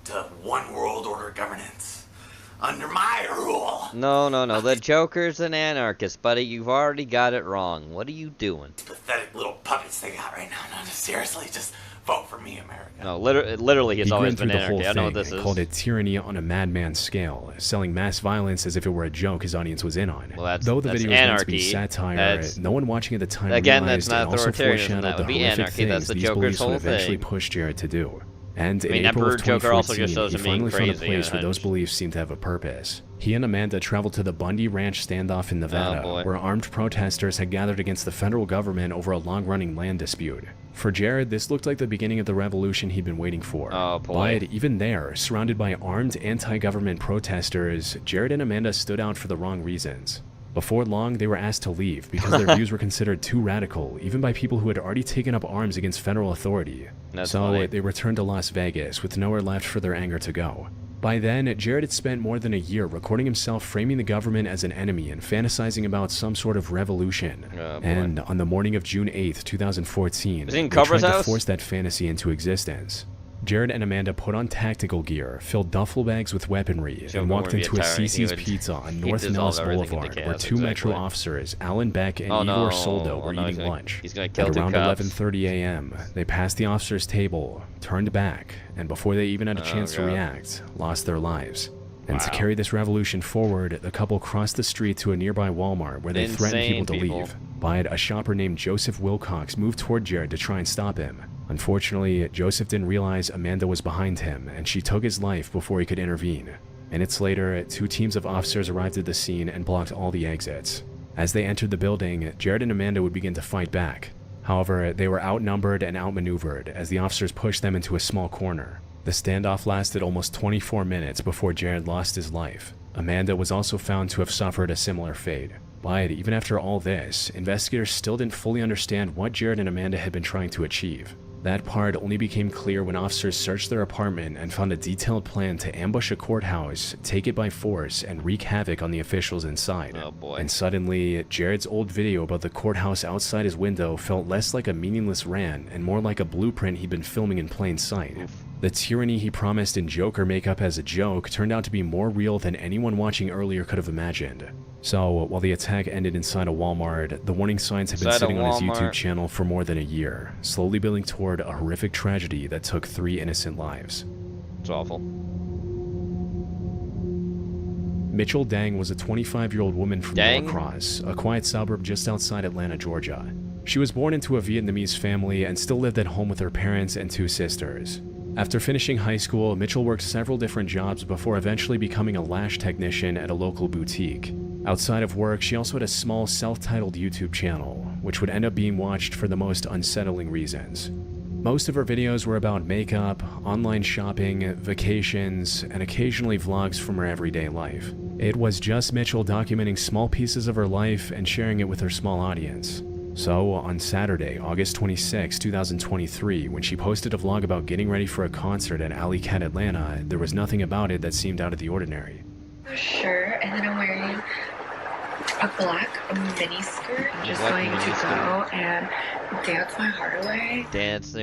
to one world order governance under my rule. No. The Joker's an anarchist, buddy. You've already got it wrong. What are you doing? Pathetic little puppets they got right now. No, seriously, just vote for me, America. No, literally, he's always been anarchy. I know what this is. He called it tyranny on a madman scale, selling mass violence as if it were a joke his audience was in on. Well, Though the video was meant to be satire, no one watching at the time realized it also foreshadowed the horrific things these beliefs would eventually push Jared to do. And in April of 2014, he finally found a place where those beliefs seemed to have a purpose. He and Amanda traveled to the Bundy Ranch standoff in Nevada, where armed protesters had gathered against the federal government over a long-running land dispute. For Jared, this looked like the beginning of the revolution he'd been waiting for. But even there, surrounded by armed anti-government protesters, Jared and Amanda stood out for the wrong reasons. Before long, they were asked to leave because their views were considered too radical, even by people who had already taken up arms against federal authority. They returned to Las Vegas with nowhere left for their anger to go. By then, Jared had spent more than a year recording himself framing the government as an enemy and fantasizing about some sort of revolution. And on the morning of June 8th, 2014, they tried to force that fantasy into existence. Jared and Amanda put on tactical gear, filled duffel bags with weaponry, and walked into a CC's Pizza on North Nellis Boulevard, where two Metro officers, Alan Beck and Igor Soldo, were eating lunch. At around 11:30 a.m., they passed the officer's table, turned back, and before they even had a chance to react, lost their lives. And to carry this revolution forward, the couple crossed the street to a nearby Walmart where they threatened people to leave. But a shopper named Joseph Wilcox moved toward Jared to try and stop him. Unfortunately, Joseph didn't realize Amanda was behind him, and she took his life before he could intervene. Minutes later, two teams of officers arrived at the scene and blocked all the exits. As they entered the building, Jared and Amanda would begin to fight back. However, they were outnumbered and outmaneuvered as the officers pushed them into a small corner. The standoff lasted almost 24 minutes before Jared lost his life. Amanda was also found to have suffered a similar fate. But even after all this, investigators still didn't fully understand what Jared and Amanda had been trying to achieve. That part only became clear when officers searched their apartment and found a detailed plan to ambush a courthouse, take it by force, and wreak havoc on the officials inside. And suddenly, Jared's old video about the courthouse outside his window felt less like a meaningless rant and more like a blueprint he'd been filming in plain sight. The tyranny he promised in Joker makeup as a joke turned out to be more real than anyone watching earlier could have imagined. So, while the attack ended inside a Walmart, the warning signs had been sitting on his YouTube channel for more than a year, slowly building toward a horrific tragedy that took 3 innocent lives. It's awful. Mitchell Dang was a 25-year-old woman from Norcross, a quiet suburb just outside Atlanta, Georgia. She was born into a Vietnamese family and still lived at home with her parents and 2 sisters. After finishing high school, Mitchell worked several different jobs before eventually becoming a lash technician at a local boutique. Outside of work, she also had a small self-titled YouTube channel, which would end up being watched for the most unsettling reasons. Most of her videos were about makeup, online shopping, vacations, and occasionally vlogs from her everyday life. It was just Mitchell documenting small pieces of her life and sharing it with her small audience. So, on Saturday, August 26, 2023, when she posted a vlog about getting ready for a concert at Alley Cat Atlanta, there was nothing about it that seemed out of the ordinary. Shirt, and then I'm wearing a black mini skirt. I'm just going to go and dance my heart away.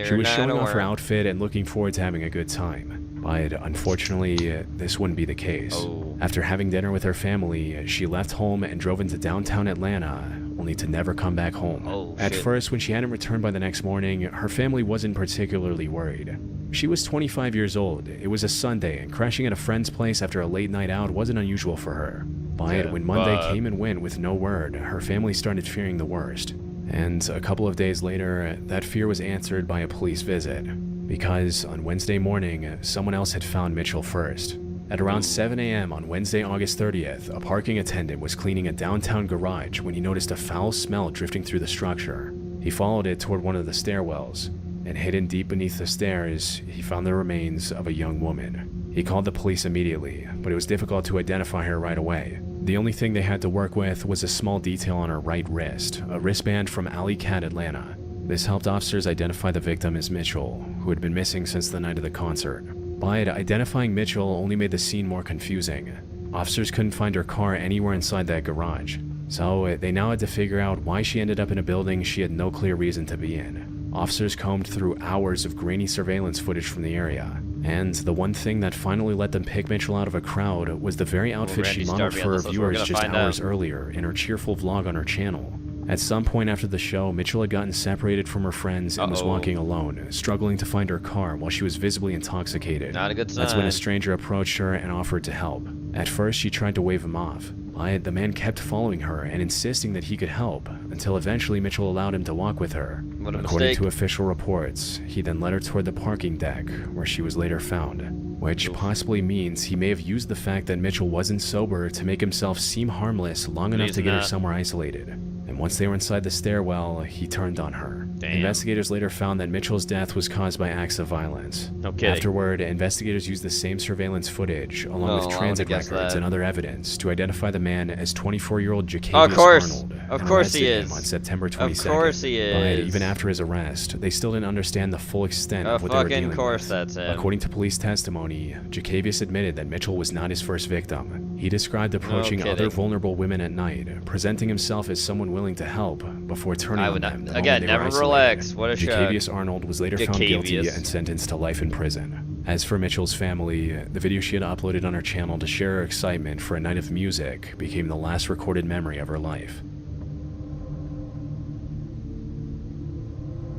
She was showing off her outfit and looking forward to having a good time. But unfortunately, this wouldn't be the case. After having dinner with her family, she left home and drove into downtown Atlanta, only to never come back home. At first, when she hadn't returned by the next morning, her family wasn't particularly worried. She was 25 years old, it was a Sunday, and crashing at a friend's place after a late night out wasn't unusual for her. But when Monday came and went with no word, her family started fearing the worst. And a couple of days later, that fear was answered by a police visit. Because on Wednesday morning, someone else had found Mitchell first. At around 7 a.m. on Wednesday, August 30th, a parking attendant was cleaning a downtown garage when he noticed a foul smell drifting through the structure. He followed it toward one of the stairwells, and hidden deep beneath the stairs, he found the remains of a young woman. He called the police immediately, but it was difficult to identify her right away. The only thing they had to work with was a small detail on her right wrist, a wristband from Alley Cat Atlanta. This helped officers identify the victim as Mitchell, who had been missing since the night of the concert. But identifying Mitchell only made the scene more confusing. Officers couldn't find her car anywhere inside that garage, so they now had to figure out why she ended up in a building she had no clear reason to be in. Officers combed through hours of grainy surveillance footage from the area, and the one thing that finally let them pick Mitchell out of a crowd was the very outfit she modeled for her viewers just hours earlier in her cheerful vlog on her channel. At some point after the show, Mitchell had gotten separated from her friends and was walking alone, struggling to find her car while she was visibly intoxicated. Not a good sign. That's when a stranger approached her and offered to help. At first, she tried to wave him off, but the man kept following her and insisting that he could help, until eventually Mitchell allowed him to walk with her. According to official reports, he then led her toward the parking deck, where she was later found, which possibly means he may have used the fact that Mitchell wasn't sober to make himself seem harmless long enough to get her somewhere isolated. And once they were inside the stairwell, he turned on her. Damn. Investigators later found that Mitchell's death was caused by acts of violence. No kidding. Afterward, investigators used the same surveillance footage, along with transit records and other evidence, to identify the man as 24-year-old Jacavius Arnold. Of course he is. Him on September 22nd. Of course he is. But even after his arrest, they still didn't understand the full extent of what they were dealing with. Of course that's him. According to police testimony, Jacavius admitted that Mitchell was not his first victim. He described approaching other vulnerable women at night, presenting himself as someone willing to help, before turning on them. Again, never relax. What a shock. Jacavius Arnold was later found guilty and sentenced to life in prison. As for Mitchell's family, the video she had uploaded on her channel to share her excitement for a night of music became the last recorded memory of her life.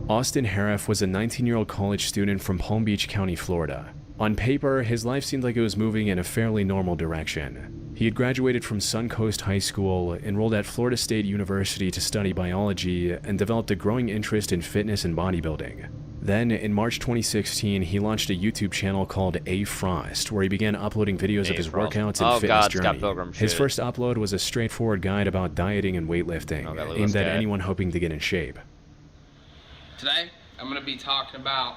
Austin Harif was a 19-year-old college student from Palm Beach County, Florida. On paper, his life seemed like it was moving in a fairly normal direction. He had graduated from Suncoast High School, enrolled at Florida State University to study biology, and developed a growing interest in fitness and bodybuilding. Then, in March 2016, he launched a YouTube channel called A Frost, where he began uploading videos of his workouts and fitness journey. His first upload was a straightforward guide about dieting and weightlifting, aimed at anyone hoping to get in shape. Today, I'm going to be talking about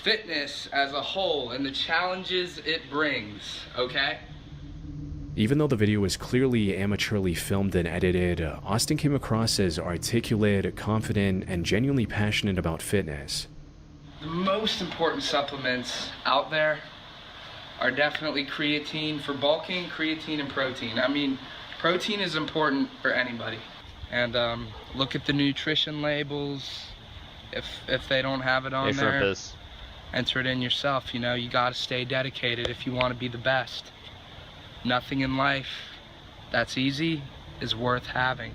fitness as a whole and the challenges it brings, okay? Even though the video was clearly amateurly filmed and edited, Austin came across as articulate, confident, and genuinely passionate about fitness. The most important supplements out there are definitely creatine for bulking, creatine and protein. I mean, protein is important for anybody. And look at the nutrition labels. If they don't have it on there, enter it in yourself. You know, you got to stay dedicated if you want to be the best. Nothing in life that's easy is worth having.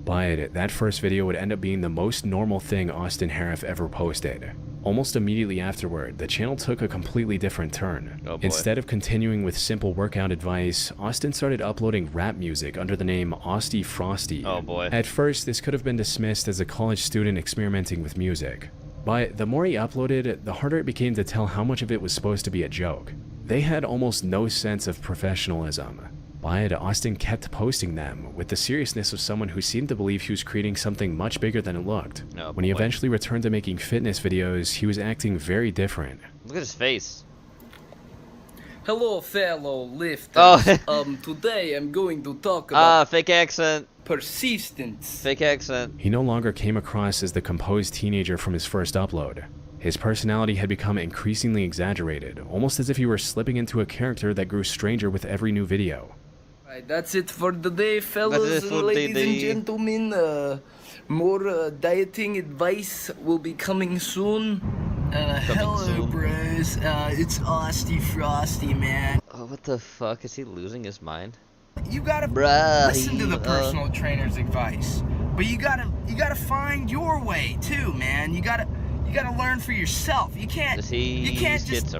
But that first video would end up being the most normal thing Austin Harif ever posted. Almost immediately afterward, the channel took a completely different turn. Instead of continuing with simple workout advice, Austin started uploading rap music under the name Austy Frosty. At first, this could have been dismissed as a college student experimenting with music. But the more he uploaded, the harder it became to tell how much of it was supposed to be a joke. They had almost no sense of professionalism. But Austin kept posting them with the seriousness of someone who seemed to believe he was creating something much bigger than it looked. When he eventually returned to making fitness videos, he was acting very different. Look at his face. Hello, fellow lifters. Today I'm going to talk about fake accent. Persistence. Fake accent. He no longer came across as the composed teenager from his first upload. His personality had become increasingly exaggerated, almost as if he were slipping into a character that grew stranger with every new video. Right, that's it for the day, fellas, ladies and gentlemen. More dieting advice will be coming soon. Hello, bros. It's Austy Frosty, man. Oh, what the fuck? Is he losing his mind? You gotta listen to the personal trainer's advice, but you gotta find your way too, man. You gotta learn for yourself. You can't just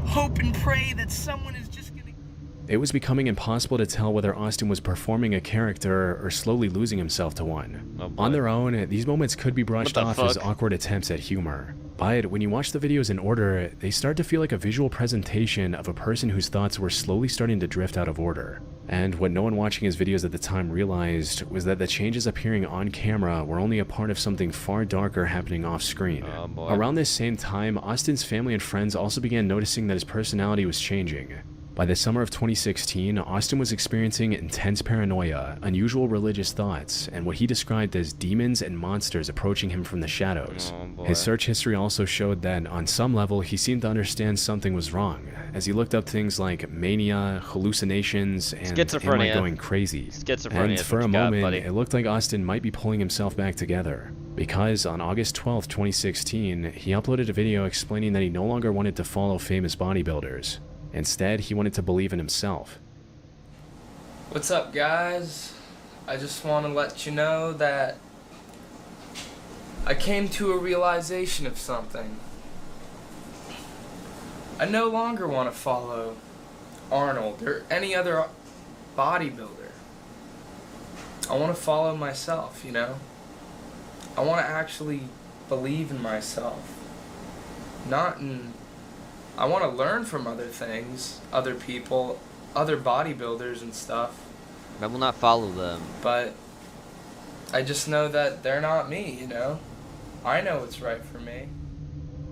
hope and pray that someone is just gonna... It was becoming impossible to tell whether Austin was performing a character or slowly losing himself to one. On their own, these moments could be brushed off as awkward attempts at humor. But when you watch the videos in order, they start to feel like a visual presentation of a person whose thoughts were slowly starting to drift out of order. And what no one watching his videos at the time realized was that the changes appearing on camera were only a part of something far darker happening off screen. Around this same time, Austin's family and friends also began noticing that his personality was changing. By the summer of 2016, Austin was experiencing intense paranoia, unusual religious thoughts, and what he described as demons and monsters approaching him from the shadows. His search history also showed that, on some level, he seemed to understand something was wrong, as he looked up things like mania, hallucinations, and am I going crazy? And for a moment, it looked like Austin might be pulling himself back together. Because on August 12, 2016, he uploaded a video explaining that he no longer wanted to follow famous bodybuilders. Instead, he wanted to believe in himself. What's up, guys? I just want to let you know that I came to a realization of something. I no longer want to follow Arnold or any other bodybuilder. I want to follow myself, you know? I want to actually believe in myself. I want to learn from other things, other people, other bodybuilders and stuff. I will not follow them. But I just know that they're not me, you know? I know what's right for me.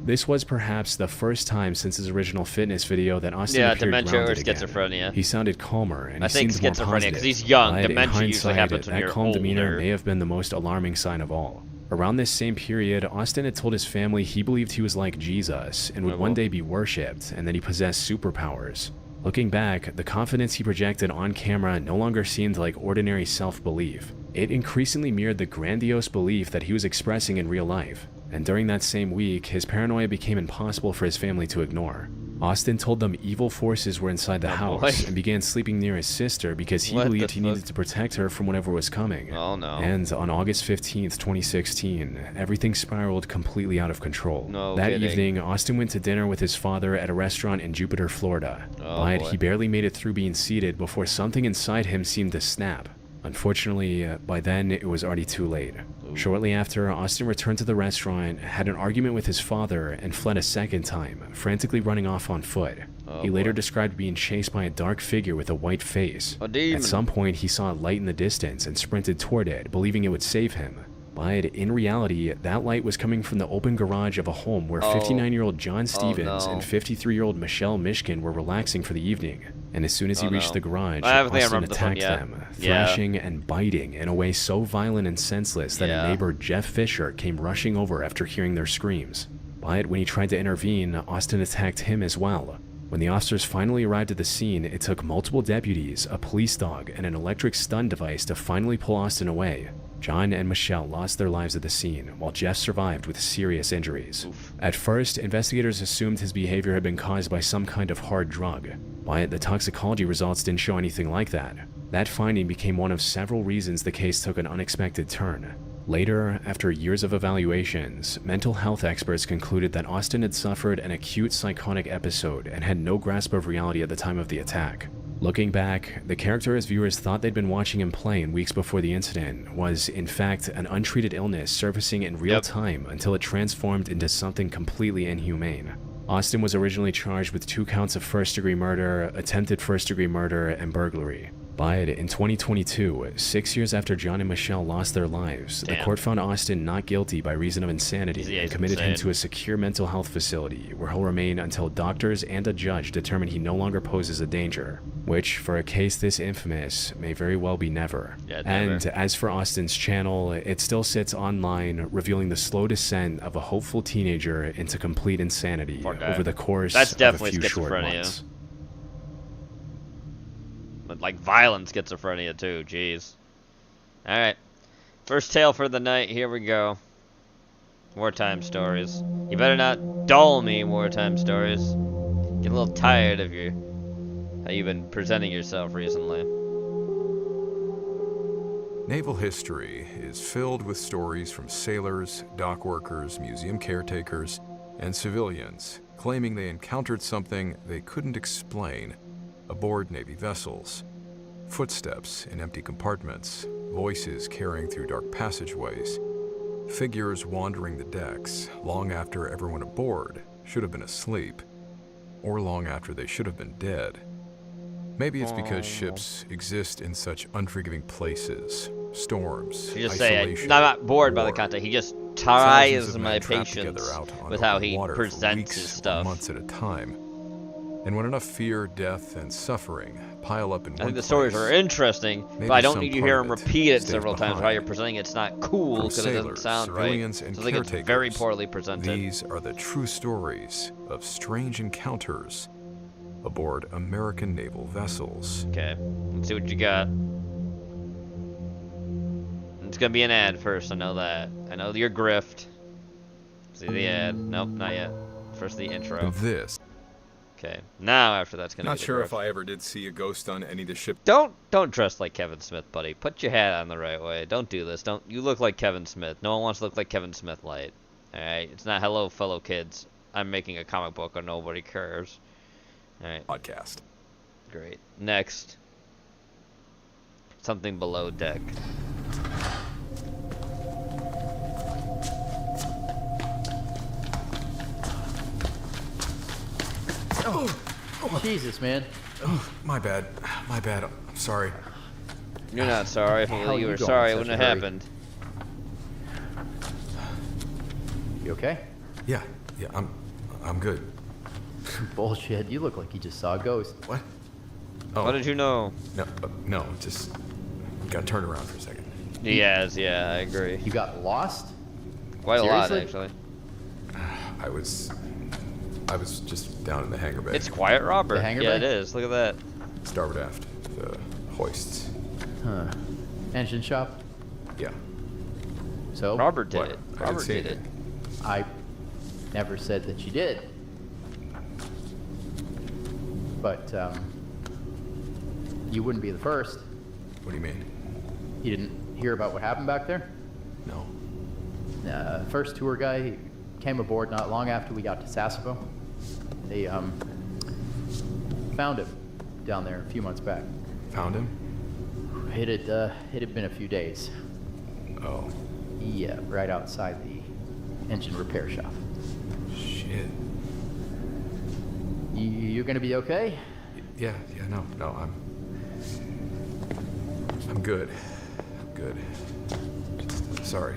This was perhaps the first time since his original fitness video that Austin appeared dementia or again. schizophrenia. He sounded calmer and I he seemed more positive. schizophrenia because he's young. But Dementia usually happens when that you're calm older. demeanor may have been the most alarming sign of all. Around this same period, Austin had told his family he believed he was like Jesus and would one day be worshipped, and that he possessed superpowers. Looking back, the confidence he projected on camera no longer seemed like ordinary self-belief. It increasingly mirrored the grandiose belief that he was expressing in real life. And during that same week, his paranoia became impossible for his family to ignore. Austin told them evil forces were inside the house and began sleeping near his sister because he believed he needed to protect her from whatever was coming. Oh no. And on August 15th, 2016, everything spiraled completely out of control. That evening, Austin went to dinner with his father at a restaurant in Jupiter, Florida. But he barely made it through being seated before something inside him seemed to snap. Unfortunately, by then it was already too late. Shortly after, Austin returned to the restaurant, had an argument with his father, and fled a second time, frantically running off on foot. He later described being chased by a dark figure with a white face. At some point, he saw a light in the distance and sprinted toward it, believing it would save him. But in reality, that light was coming from the open garage of a home where 59-year-old John Stevens and 53-year-old Michelle Mishkin were relaxing for the evening. And as soon as he reached the garage, Austin attacked them, thrashing and biting in a way so violent and senseless that a neighbor, Jeff Fisher, came rushing over after hearing their screams. But when he tried to intervene, Austin attacked him as well. When the officers finally arrived at the scene, it took multiple deputies, a police dog, and an electric stun device to finally pull Austin away. John and Michelle lost their lives at the scene, while Jeff survived with serious injuries. At first, investigators assumed his behavior had been caused by some kind of hard drug, but the toxicology results didn't show anything like that. That finding became one of several reasons the case took an unexpected turn. Later, after years of evaluations, mental health experts concluded that Austin had suffered an acute psychotic episode and had no grasp of reality at the time of the attack. Looking back, the character his viewers thought they'd been watching him play in weeks before the incident was, in fact, an untreated illness surfacing in real time until it transformed into something completely inhumane. Austin was originally charged with 2 counts of first-degree murder, attempted first-degree murder, and burglary. But in 2022, 6 years after John and Michelle lost their lives, the court found Austin not guilty by reason of insanity and committed him to a secure mental health facility where he'll remain until doctors and a judge determine he no longer poses a danger, which, for a case this infamous, may very well be never. And as for Austin's channel, it still sits online, revealing the slow descent of a hopeful teenager into complete insanity over the course of a few short months. Like violent schizophrenia too, jeez. Alright. First tale for the night, here we go. Wartime stories. You better not dull me, wartime stories. Get a little tired of how you've been presenting yourself recently. Naval history is filled with stories from sailors, dock workers, museum caretakers, and civilians claiming they encountered something they couldn't explain aboard Navy vessels. Footsteps in empty compartments, voices carrying through dark passageways, figures wandering the decks long after everyone aboard should have been asleep, or long after they should have been dead. Maybe it's because ships exist in such unforgiving places, storms, You just isolation, say, I'm not bored by the content, he just tries my patience with how he presents his stuff. Months at a time. And when enough fear, death, and suffering pile up in one place... I think the stories are interesting, but I don't need to hear him repeat it several times. How you're presenting it's not cool because it doesn't sound right. So I think it's very poorly presented. These are the true stories of strange encounters aboard American naval vessels. Okay, let's see what you got. It's gonna be an ad first, I know that. I know your grift. See the ad. Nope, not yet. First the intro. This. Okay, now after that's gonna be Not sure if I ever did see a ghost on any of the ship. Don't dress like Kevin Smith, buddy. Put your hat on the right way. Don't do this. You look like Kevin Smith. No one wants to look like Kevin Smith light. Alright? It's not hello fellow kids. I'm making a comic book and nobody cares. Alright. Podcast. Great. Next. Something below deck. Oh, Jesus, man. Oh, my bad. My bad. I'm sorry. You're not sorry. If you were sorry, it wouldn't have happened. You okay? Yeah, I'm good. Bullshit. You look like you just saw a ghost. What? Oh. How did you know? No, just gotta turn around for a second. Yes, yeah, I agree. You got lost? Quite a lot, actually. I was just down in the hangar bay. It's quiet, Robert. The hangar yeah, bay? It is. Look at that. Starboard aft, the hoists. Huh. Engine shop? Yeah. So? Robert did it. I Robert did it. I never said that you did. But, you wouldn't be the first. What do you mean? You didn't hear about what happened back there? No. First tour guy came aboard not long after we got to Sasebo. They, found him down there a few months back. Found him? It had been a few days. Oh. Yeah, right outside the engine repair shop. Shit. You're gonna be okay? Yeah, no, I'm good. I'm good. Sorry.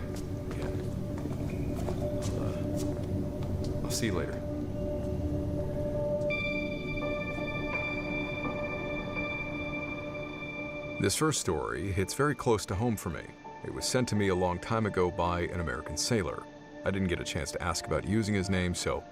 Yeah. I'll see you later. This first story hits very close to home for me. It was sent to me a long time ago by an American sailor. I didn't get a chance to ask about using his name, so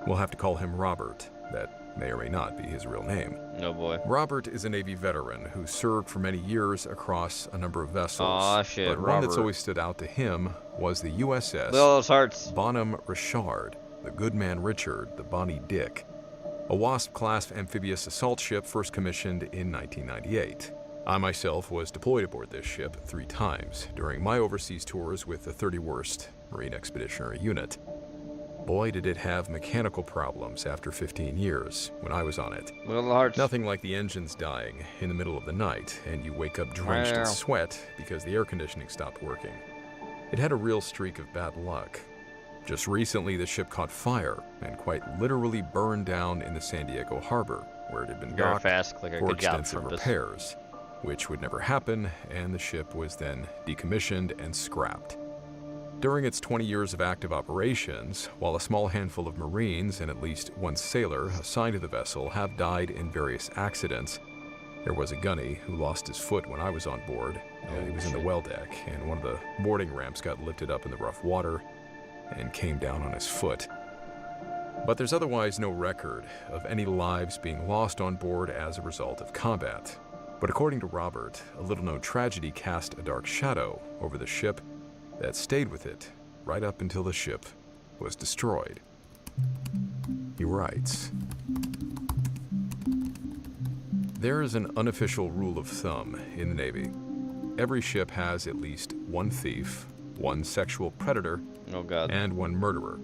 we'll have to call him Robert. That may or may not be his real name. Oh boy. Robert is a Navy veteran who served for many years across a number of vessels. Aw, shit, but Robert. one that's always stood out to him was the USS Look at all those hearts. Bonhomme Richard, the Goodman Richard, the Bonnie Dick, a Wasp-class amphibious assault ship first commissioned in 1998. I myself was deployed aboard this ship 3 times during my overseas tours with the 31st Marine Expeditionary Unit. Boy, did it have mechanical problems after 15 years when I was on it. Nothing like the engines dying in the middle of the night and you wake up drenched in sweat because the air conditioning stopped working. It had a real streak of bad luck. Just recently, the ship caught fire and quite literally burned down in the San Diego harbor, where it had been docked for extensive repairs, which would never happen, and the ship was then decommissioned and scrapped. During its 20 years of active operations, while a small handful of Marines and at least one sailor assigned to the vessel have died in various accidents, there was a gunny who lost his foot when I was on board. He was in the well deck, and one of the boarding ramps got lifted up in the rough water and came down on his foot. But there's otherwise no record of any lives being lost on board as a result of combat. But according to Robert, a little-known tragedy cast a dark shadow over the ship that stayed with it right up until the ship was destroyed. He writes, "There is an unofficial rule of thumb in the Navy. Every ship has at least one thief, one sexual predator, and one murderer.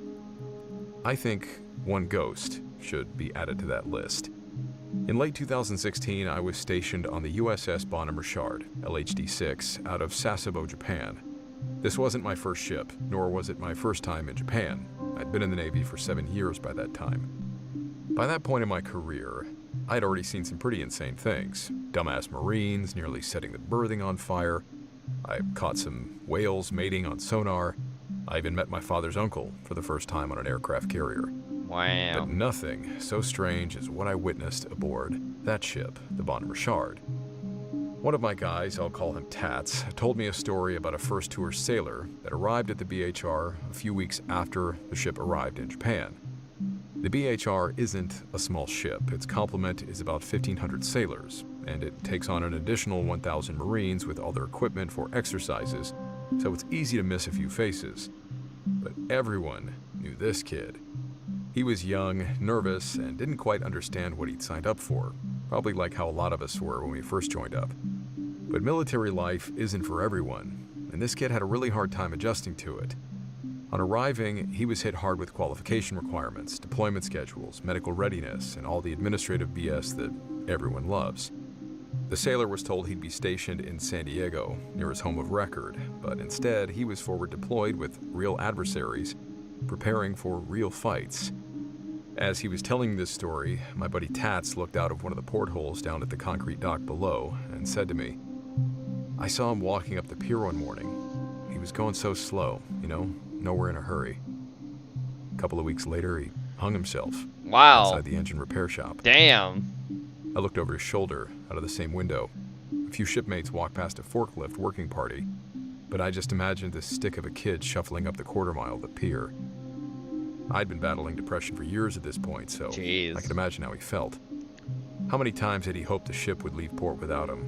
I think one ghost should be added to that list. In late 2016, I was stationed on the USS Bonhomme Richard, LHD-6, out of Sasebo, Japan. This wasn't my first ship, nor was it my first time in Japan. I'd been in the Navy for 7 years by that time. By that point in my career, I'd already seen some pretty insane things. Dumbass Marines nearly setting the berthing on fire. I caught some whales mating on sonar. I even met my father's uncle for the first time on an aircraft carrier. Wow. But nothing so strange as what I witnessed aboard that ship, the Bonhomme Richard. One of my guys, I'll call him Tats, told me a story about a first tour sailor that arrived at the BHR a few weeks after the ship arrived in Japan. The BHR isn't a small ship. Its complement is about 1,500 sailors, and it takes on an additional 1,000 Marines with all their equipment for exercises, so it's easy to miss a few faces. But everyone knew this kid. He was young, nervous, and didn't quite understand what he'd signed up for, probably like how a lot of us were when we first joined up. But military life isn't for everyone, and this kid had a really hard time adjusting to it. On arriving, he was hit hard with qualification requirements, deployment schedules, medical readiness, and all the administrative BS that everyone loves. The sailor was told he'd be stationed in San Diego, near his home of record, but instead he was forward deployed with real adversaries, preparing for real fights. As he was telling this story, my buddy Tats looked out of one of the portholes down at the concrete dock below and said to me, "I saw him walking up the pier one morning. He was going so slow, nowhere in a hurry. A couple of weeks later, he hung himself. Wow. Outside the engine repair shop." Damn. I looked over his shoulder out of the same window. A few shipmates walked past a forklift working party, but I just imagined this stick of a kid shuffling up the quarter mile of the pier. I'd been battling depression for years at this point, so I could imagine how he felt. How many times had he hoped the ship would leave port without him?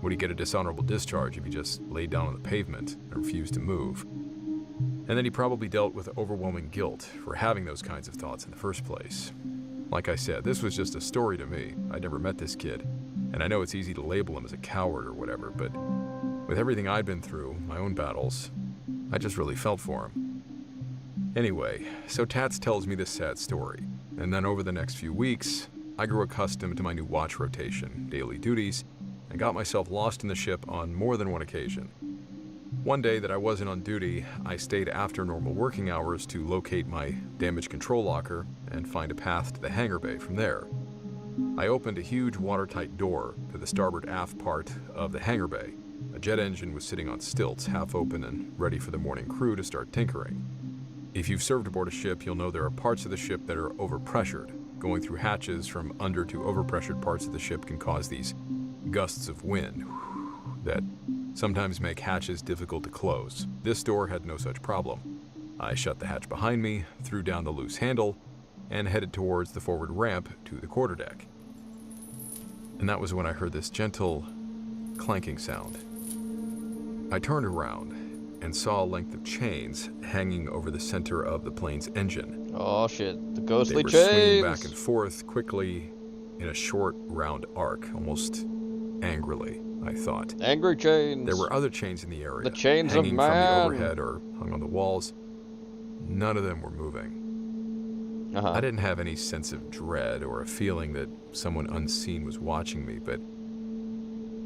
Would he get a dishonorable discharge if he just laid down on the pavement and refused to move? And then he probably dealt with overwhelming guilt for having those kinds of thoughts in the first place. Like I said, this was just a story to me. I'd never met this kid, and I know it's easy to label him as a coward or whatever, but with everything I'd been through, my own battles, I just really felt for him. Anyway, so Tats tells me this sad story, and then over the next few weeks, I grew accustomed to my new watch rotation, daily duties, and got myself lost in the ship on more than one occasion. One day that I wasn't on duty, I stayed after normal working hours to locate my damage control locker and find a path to the hangar bay from there. I opened a huge watertight door to the starboard aft part of the hangar bay. A jet engine was sitting on stilts, half open and ready for the morning crew to start tinkering. If you've served aboard a ship, you'll know there are parts of the ship that are overpressured. Going through hatches from under to overpressured parts of the ship can cause these gusts of wind that sometimes make hatches difficult to close. This door had no such problem. I shut the hatch behind me, threw down the loose handle, and headed towards the forward ramp to the quarterdeck. And that was when I heard this gentle clanking sound. I turned around and saw a length of chains hanging over the center of the plane's engine. Oh shit, the ghostly chains! They were swinging back and forth quickly in a short, round arc, almost angrily, I thought. Angry chains! There were other chains in the area, the chains hanging of man. From the overhead or hung on the walls. None of them were moving. I didn't have any sense of dread or a feeling that someone unseen was watching me, but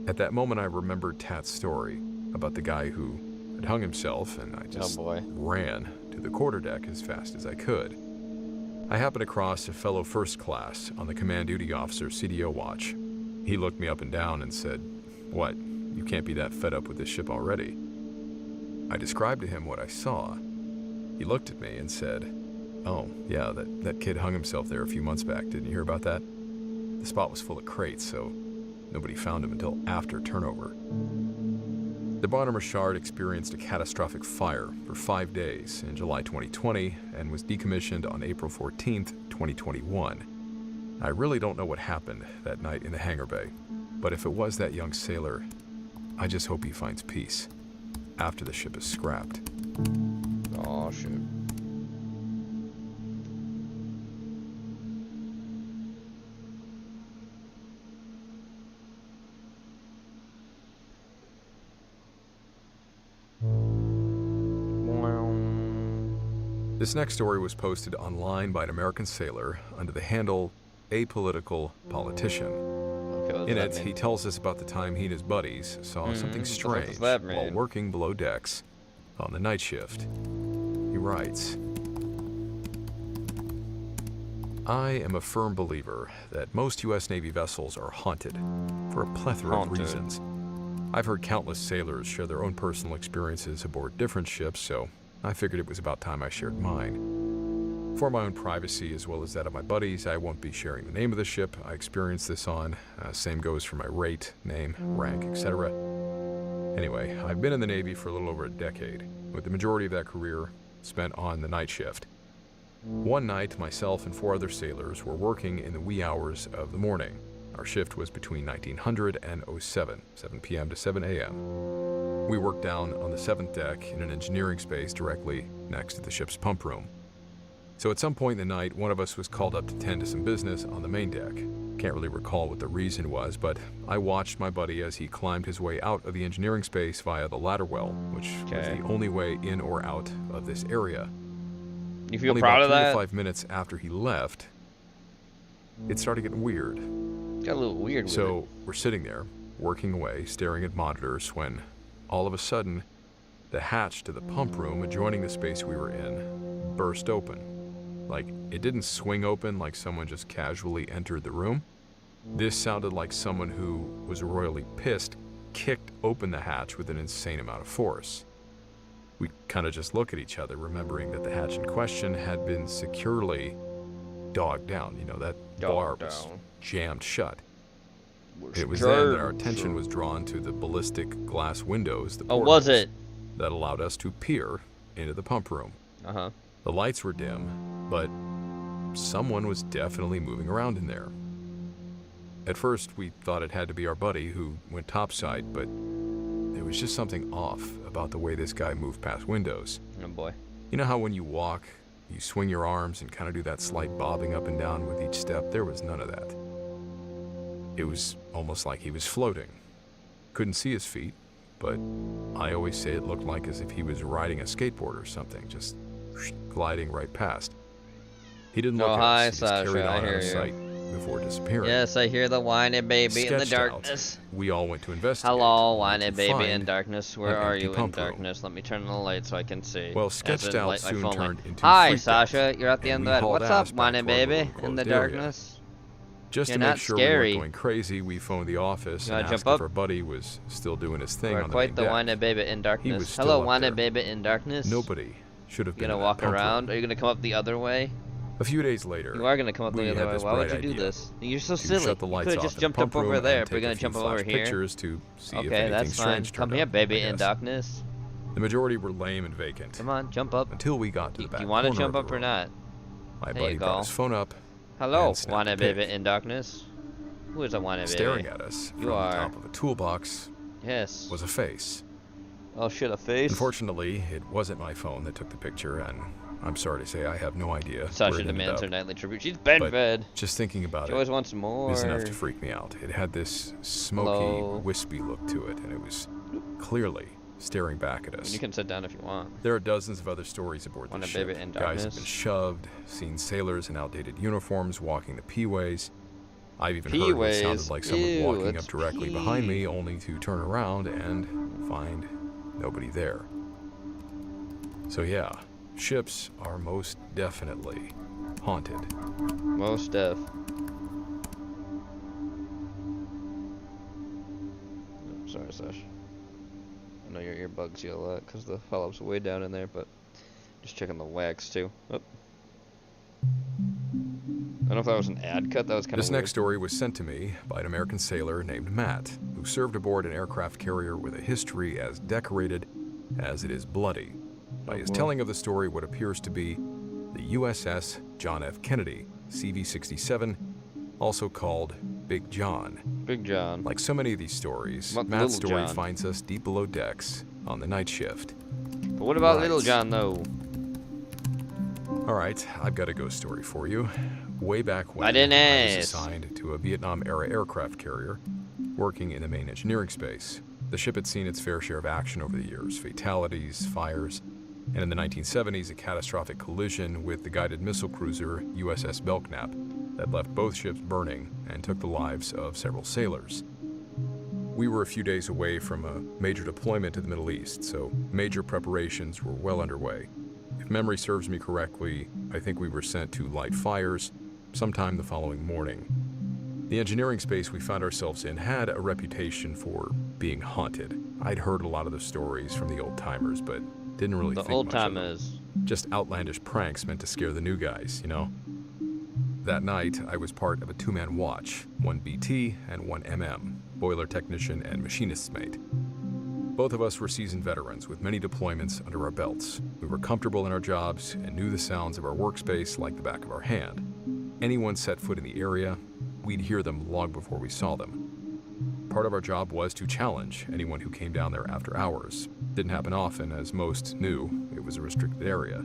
at that moment I remembered Tat's story about the guy who had hung himself, and I just ran to the quarterdeck as fast as I could. I happened across a fellow first class on the command duty officer's CDO watch. He looked me up and down and said, "What, you can't be that fed up with this ship already?" I described to him what I saw. He looked at me and said, "Oh, yeah, that kid hung himself there a few months back. Didn't you hear about that? The spot was full of crates, so nobody found him until after turnover." The Bonhomme Richard experienced a catastrophic fire for 5 days in July 2020 and was decommissioned on April 14th, 2021. I really don't know what happened that night in the hangar bay, but if it was that young sailor, I just hope he finds peace after the ship is scrapped. Oh shit. This next story was posted online by an American sailor under the handle Apolitical Politician. In it, he tells us about the time he and his buddies saw something strange while working below decks on the night shift. He writes, "I am a firm believer that most U.S. Navy vessels are haunted for a plethora of reasons. I've heard countless sailors share their own personal experiences aboard different ships, so I figured it was about time I shared mine. For my own privacy, as well as that of my buddies, I won't be sharing the name of the ship I experienced this on. Same goes for my rate, name, rank, etc. Anyway, I've been in the Navy for a little over a decade, with the majority of that career spent on the night shift. One night, myself and 4 other sailors were working in the wee hours of the morning. Our shift was between 1900 and 07, 7 p.m. to 7 a.m. We worked down on the 7th deck in an engineering space directly next to the ship's pump room. So at some point in the night, one of us was called up to tend to some business on the main deck. Can't really recall what the reason was, but I watched my buddy as he climbed his way out of the engineering space via the ladder well, which was the only way in or out of this area. You feel Only proud about of that? 3 to 5 minutes after he left, it started getting weird. Got a little weird with So we're sitting there, working away, staring at monitors, when all of a sudden, the hatch to the pump room adjoining the space we were in burst open. Like, it didn't swing open like someone just casually entered the room. This sounded like someone who was royally pissed kicked open the hatch with an insane amount of force. We kind of just look at each other, remembering that the hatch in question had been securely dogged down. You know, that bar was jammed shut. It was then that our attention was drawn to the ballistic glass windows, the portals, that allowed us to peer into the pump room. The lights were dim, but someone was definitely moving around in there. At first, we thought it had to be our buddy who went topside, but there was just something off about the way this guy moved past windows. Oh boy. You know how when you walk, you swing your arms and kind of do that slight bobbing up and down with each step? There was none of that. It was almost like he was floating. Couldn't see his feet, but I always say it looked like as if he was riding a skateboard or something, just gliding right past. He didn't look at us, he just carried on out of sight before disappearing. Yes, I hear the whiny baby in the Sketched darkness. out, we all went to investigate. Hello, whiny to baby find in darkness. Where an are empty you in pump room. darkness? Let me turn on the light so I can see. Well, sketched out soon turned into Hi, freaked Sasha. out, You're at the end and of that. we hauled What's up, ass whiny back toward the baby little in the closed area. darkness? Just You're to make not sure scary. we weren't going crazy, we phoned the office You and wanna asked jump if up? our buddy was still doing his thing We're on the quite main the deck. whiny baby in He darkness. was still Hello, up whiny there. baby in darkness. Nobody should have You been gonna in that walk pump room. around? Are you gonna come up the other way? A few days later, You are gonna come up we the had other way. this Why would bright you do idea this? You're so to silly. shut the You lights could have off just in the jumped pump up over room there. and But you're take gonna a few jump over flash here. pictures to see if Okay, anything that's fine. strange Come turned here, up, baby I in guess. darkness. The majority were lame and vacant. Come on, jump up. Until we got to the back Do you want to corner jump of the up or room. not? My There buddy you brought go. his phone up. Hello, and snapped whiny a pic. baby in darkness. Who is a whiny baby? Staring at us You from are. the top of a toolbox Yes. was a face. Oh shit, a face. Unfortunately, it wasn't my phone that took the picture, and I'm sorry to say I have no idea where Sasha it ended demands up. her nightly tribute. She's bed But fed. just thinking about She it always wants more. is enough to freak me out. It had this smoky, Hello. wispy look to it, and it was clearly staring back at us. You can sit down if you want. There are dozens of other stories aboard Want the a ship. baby in Guys have darkness? been shoved, seen sailors in outdated uniforms walking the P-ways. I've even heard what P-ways? sounded like someone Ew, walking it's up directly behind me, only to turn around and find nobody there. So yeah, ships are most definitely haunted. Most def. Oh, sorry, Sash. I know your earbuds you a lot because the follow-up's way down in there, but just checking the wax too. Oh. I don't know if that was an ad cut. That was kind of This weird. next story was sent to me by an American sailor named Matt, who served aboard an aircraft carrier with a history as decorated as it is bloody. By his telling of the story, what appears to be the USS John F. Kennedy, CV-67, also called Big John. Big John. Like so many of these stories, What Matt's Little story John? finds us deep below decks on the night shift. But what about Right. Little John, though? All right, I've got a ghost story for you. Way back when I didn't was ask. assigned to a Vietnam-era aircraft carrier, working in the main engineering space. The ship had seen its fair share of action over the years, fatalities, fires, and in the 1970s, a catastrophic collision with the guided missile cruiser USS Belknap that left both ships burning and took the lives of several sailors. We were a few days away from a major deployment to the Middle East, so major preparations were well underway. If memory serves me correctly, I think we were sent to light fires sometime the following morning. The engineering space we found ourselves in had a reputation for being haunted. I'd heard a lot of the stories from the old-timers, but Didn't really the think old much time of them. is Just outlandish pranks meant to scare the new guys, you know? That night, I was part of a two-man watch, one BT and one MM, boiler technician and machinist's mate. Both of us were seasoned veterans with many deployments under our belts. We were comfortable in our jobs and knew the sounds of our workspace like the back of our hand. Anyone set foot in the area, we'd hear them long before we saw them. Part of our job was to challenge anyone who came down there after hours. Didn't happen often, as most knew it was a restricted area.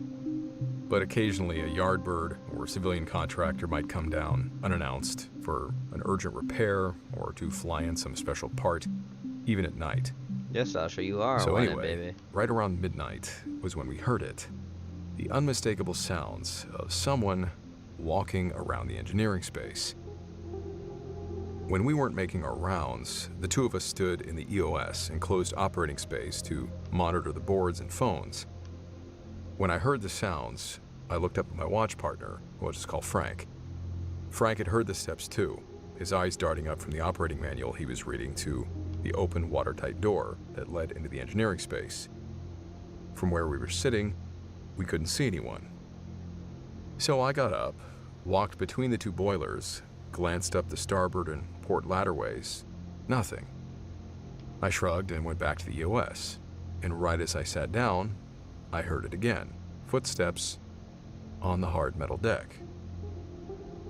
But occasionally a yardbird or civilian contractor might come down unannounced for an urgent repair or to fly in some special part, even at night. Yes, Sasha, you are So winning, anyway, baby. right around midnight was when we heard it. The unmistakable sounds of someone walking around the engineering space. When we weren't making our rounds, the two of us stood in the EOS, enclosed operating space, to monitor the boards and phones. When I heard the sounds, I looked up at my watch partner, who I'll just call Frank. Frank had heard the steps too, his eyes darting up from the operating manual he was reading to the open watertight door that led into the engineering space. From where we were sitting, we couldn't see anyone. So I got up, walked between the two boilers, glanced up the starboard and port ladderways. Nothing. I shrugged and went back to the EOS, and right as I sat down, I heard it again. Footsteps on the hard metal deck.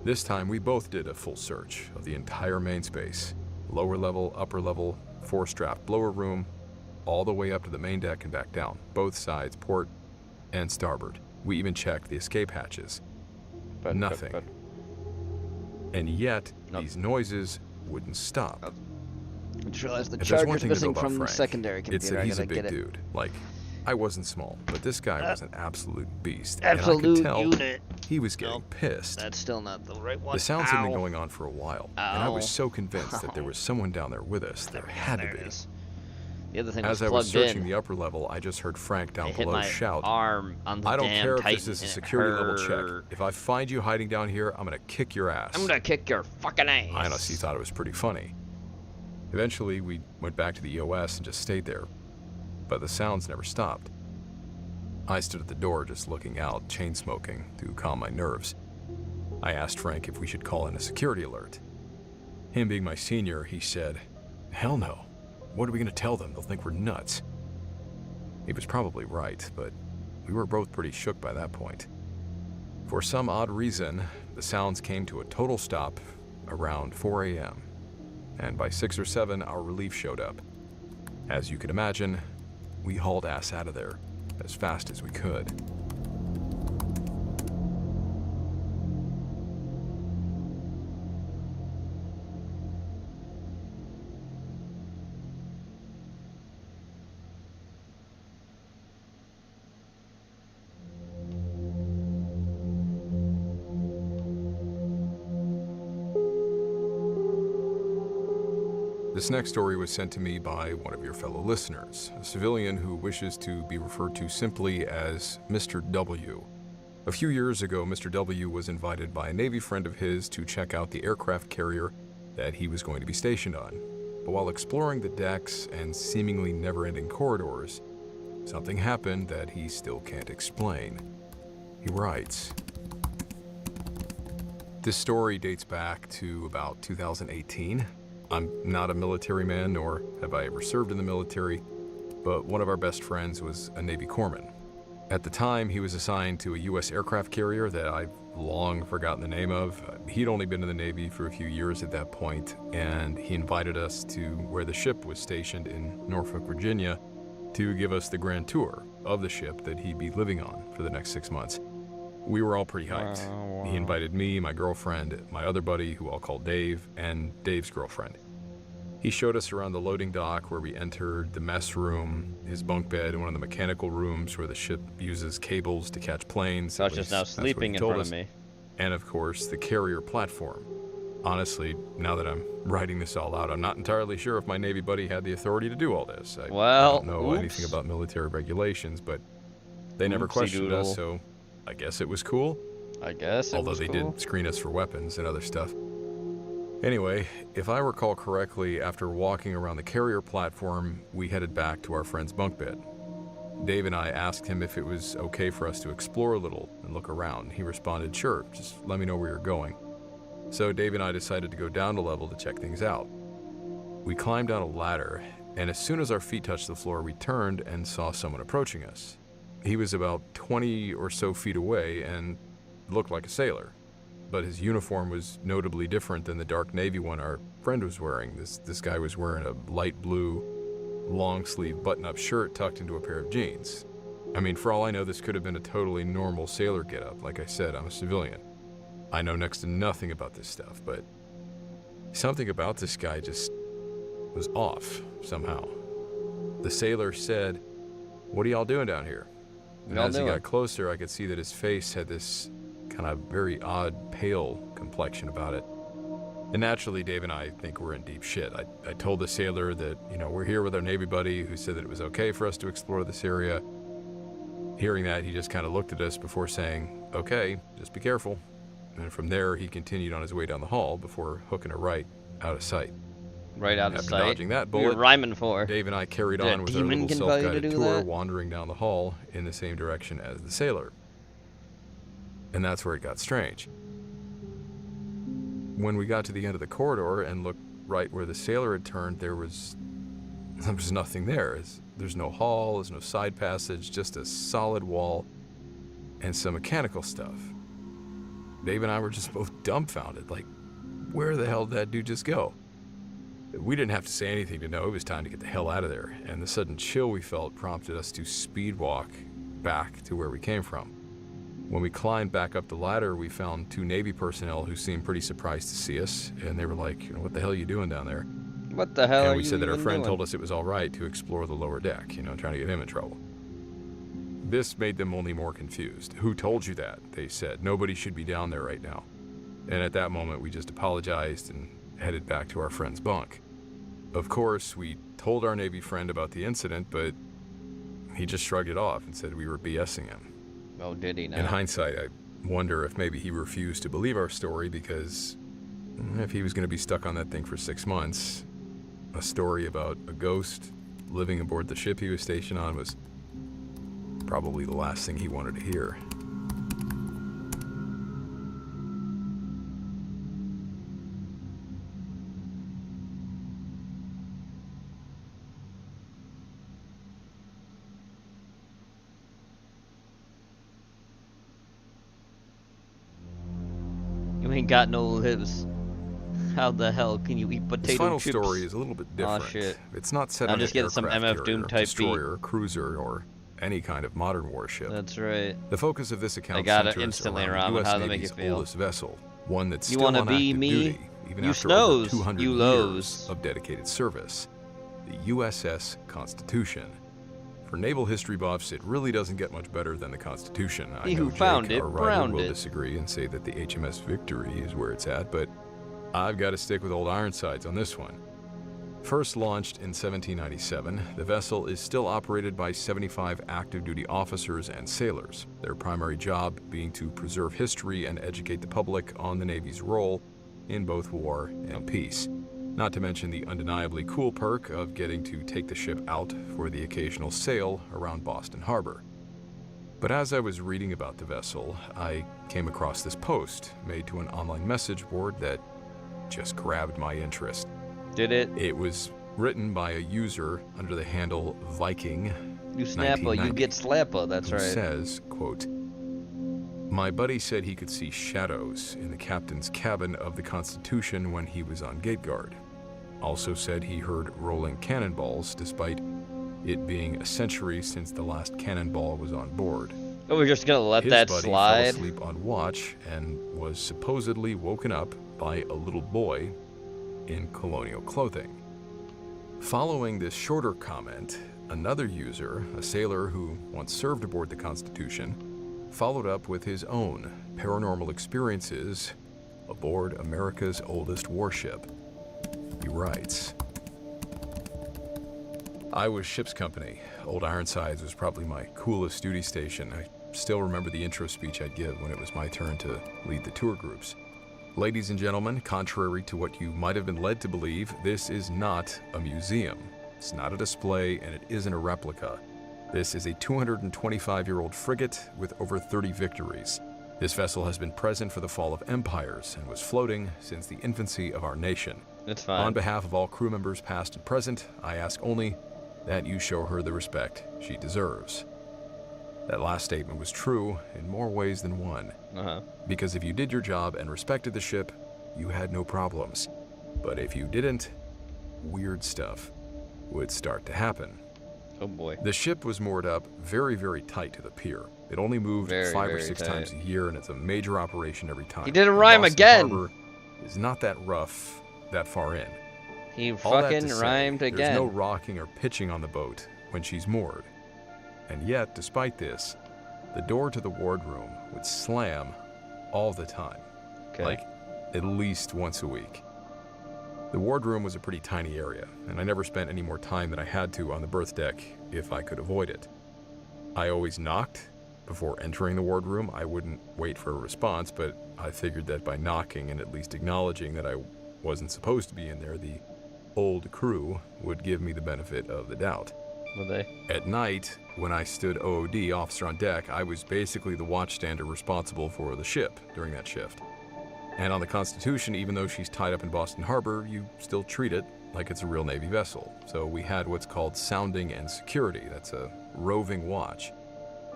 This time we both did a full search of the entire main space. Lower level, upper level, force draft blower room, all the way up to the main deck and back down. Both sides, port and starboard. We even checked the escape hatches. Nothing. And yet, these noises wouldn't stop. I just realized the If there's one charger's thing to know missing about from the Frank, secondary computer. it's that I he's a gotta big get it. dude. Like, I wasn't small, but this guy was an absolute beast. Absolute and I could tell unit. he was getting pissed. That's still not the right one. The sounds had been Ow. going on for a while, and I was so convinced that there was someone down there with us. There had to be. The other thing As I was was plugged searching in. the upper level, I just heard Frank down I hit below my shout, arm on the I don't damn care if Titan this is a and it security level hurt. check. If I find you hiding down here, I'm gonna kick your ass. I'm gonna kick your fucking ass. I honestly thought it was pretty funny. Eventually, we went back to the EOS and just stayed there, but the sounds never stopped. I stood at the door just looking out, chain smoking, to calm my nerves. I asked Frank if we should call in a security alert. Him being my senior, he said, "Hell no. What are we gonna tell them? They'll think we're nuts." He was probably right, but we were both pretty shook by that point. For some odd reason, the sounds came to a total stop around 4 a.m., and by 6 or 7, our relief showed up. As you can imagine, we hauled ass out of there as fast as we could. This next story was sent to me by one of your fellow listeners, a civilian who wishes to be referred to simply as Mr. W. A few years ago, Mr. W was invited by a Navy friend of his to check out the aircraft carrier that he was going to be stationed on. But while exploring the decks and seemingly never-ending corridors, something happened that he still can't explain. He writes, "This story dates back to about 2018. I'm not a military man, nor have I ever served in the military, but one of our best friends was a Navy corpsman. At the time, he was assigned to a U.S. aircraft carrier that I've long forgotten the name of. He'd only been in the Navy for a few years at that point, and he invited us to where the ship was stationed in Norfolk, Virginia, to give us the grand tour of the ship that he'd be living on for the next 6 months. We were all pretty hyped. He invited me, my girlfriend, my other buddy, who I'll call Dave, and Dave's girlfriend. He showed us around the loading dock where we entered, the mess room, his bunk bed, and one of the mechanical rooms where the ship uses cables to catch planes. Sasha's now sleeping in front of me. And of course, the carrier platform. Honestly, now that I'm writing this all out, I'm not entirely sure if my Navy buddy had the authority to do all this. I don't know anything about military regulations, but they never questioned us, so I guess it was cool. I guess it Although was they cool. did screen us for weapons and other stuff. Anyway, if I recall correctly, after walking around the carrier platform, we headed back to our friend's bunk bed. Dave and I asked him if it was okay for us to explore a little and look around. He responded, sure, just let me know where you're going. So Dave and I decided to go down a level to check things out. We climbed down a ladder, and as soon as our feet touched the floor, we turned and saw someone approaching us. He was about 20 or so feet away and looked like a sailor, but his uniform was notably different than the dark navy one our friend was wearing. This guy was wearing a light blue, long-sleeve button-up shirt tucked into a pair of jeans. I mean, for all I know, this could have been a totally normal sailor getup. Like I said, I'm a civilian. I know next to nothing about this stuff, but something about this guy just was off somehow. The sailor said, "What are y'all doing down here?" And as he got closer, I could see that his face had this kind of very odd, pale complexion about it. And naturally, Dave and I think we're in deep shit. I told the sailor that, we're here with our Navy buddy who said that it was okay for us to explore this area. Hearing that, he just kind of looked at us before saying, okay, just be careful. And from there, he continued on his way down the hall before hooking a right out of sight. Right out of sight? After dodging that bullet, you're rhyming for. Dave and I carried on with our little self-guided tour, wandering down the hall in the same direction as the sailor. And that's where it got strange. When we got to the end of the corridor and looked right where the sailor had turned, there was nothing there. There's no hall, there's no side passage, just a solid wall and some mechanical stuff. Dave and I were just both dumbfounded, like, where the hell did that dude just go? We didn't have to say anything to know it was time to get the hell out of there, and the sudden chill we felt prompted us to speed walk back to where we came from. When we climbed back up the ladder, we found two Navy personnel who seemed pretty surprised to see us, and they were like, what the hell are you doing down there? What the hell are you doing? And we said that our friend told us it was all right to explore the lower deck, trying to get him in trouble. This made them only more confused. Who told you that? They said. Nobody should be down there right now. And at that moment, we just apologized and headed back to our friend's bunk. Of course, we told our Navy friend about the incident, but he just shrugged it off and said we were BSing him. Oh, did he now? In hindsight, I wonder if maybe he refused to believe our story because if he was going to be stuck on that thing for 6 months, a story about a ghost living aboard the ship he was stationed on was probably the last thing he wanted to hear. You ain't got no lives. How the hell can you eat potato chips? This final chips? story is a little bit different. Oh, shit. It's not set I'm on just an getting some aircraft MF Doom carrier, type destroyer, cruiser, or any kind of modern warship. That's right. The focus of this account I got it centers instantly around around US how to make Navy's it feel. oldest vessel, one that's You still wanna on be active me? duty, even You after snows. over 200 You years lows. of dedicated service, the USS Constitution. For naval history buffs, it really doesn't get much better than the Constitution. I He know who found Jake, it, our writer, browned will it. disagree and say that the HMS Victory is where it's at, but I've got to stick with old Ironsides on this one. First launched in 1797, the vessel is still operated by 75 active duty officers and sailors, their primary job being to preserve history and educate the public on the Navy's role in both war and peace. Not to mention the undeniably cool perk of getting to take the ship out for the occasional sail around Boston Harbor. But as I was reading about the vessel, I came across this post made to an online message board that just grabbed my interest. Did it? It was written by a user under the handle Viking. You snapper, you get slapper, that's who right. Says, quote, "My buddy said he could see shadows in the captain's cabin of the Constitution when he was on gate guard. Also said he heard rolling cannonballs despite it being a century since the last cannonball was on board. Oh, we're just gonna let that His buddy slide? fell asleep on watch and was supposedly woken up by a little boy in colonial clothing." Following this shorter comment, another user, a sailor who once served aboard the Constitution, followed up with his own paranormal experiences aboard America's oldest warship. He writes, "I was ship's company. Old Ironsides was probably my coolest duty station. I still remember the intro speech I'd give when it was my turn to lead the tour groups. Ladies and gentlemen, contrary to what you might have been led to believe, this is not a museum. It's not a display, and it isn't a replica. This is a 225-year-old frigate with over 30 victories. This vessel has been present for the fall of empires and was floating since the infancy of our nation. That's fine. On behalf of all crew members past and present, I ask only that you show her the respect she deserves. That last statement was true in more ways than one. Because if you did your job and respected the ship, you had no problems. But if you didn't, weird stuff would start to happen. Oh boy. The ship was moored up very, very tight to the pier. It only moved five or six times a year, and it's a major operation every time. He didn't rhyme again. Harbor is not that rough that far in. He fucking rhymed again. There's no rocking or pitching on the boat when she's moored. And yet, despite this, the door to the wardroom would slam all the time. Like, at least once a week. The wardroom was a pretty tiny area, and I never spent any more time than I had to on the berth deck if I could avoid it. I always knocked before entering the wardroom. I wouldn't wait for a response, but I figured that by knocking and at least acknowledging that I wasn't supposed to be in there, the old crew would give me the benefit of the doubt. Will they? At night, when I stood OOD, officer on deck, I was basically the watchstander responsible for the ship during that shift. And on the Constitution, even though she's tied up in Boston Harbor, you still treat it like it's a real Navy vessel. So we had what's called sounding and security. That's a roving watch.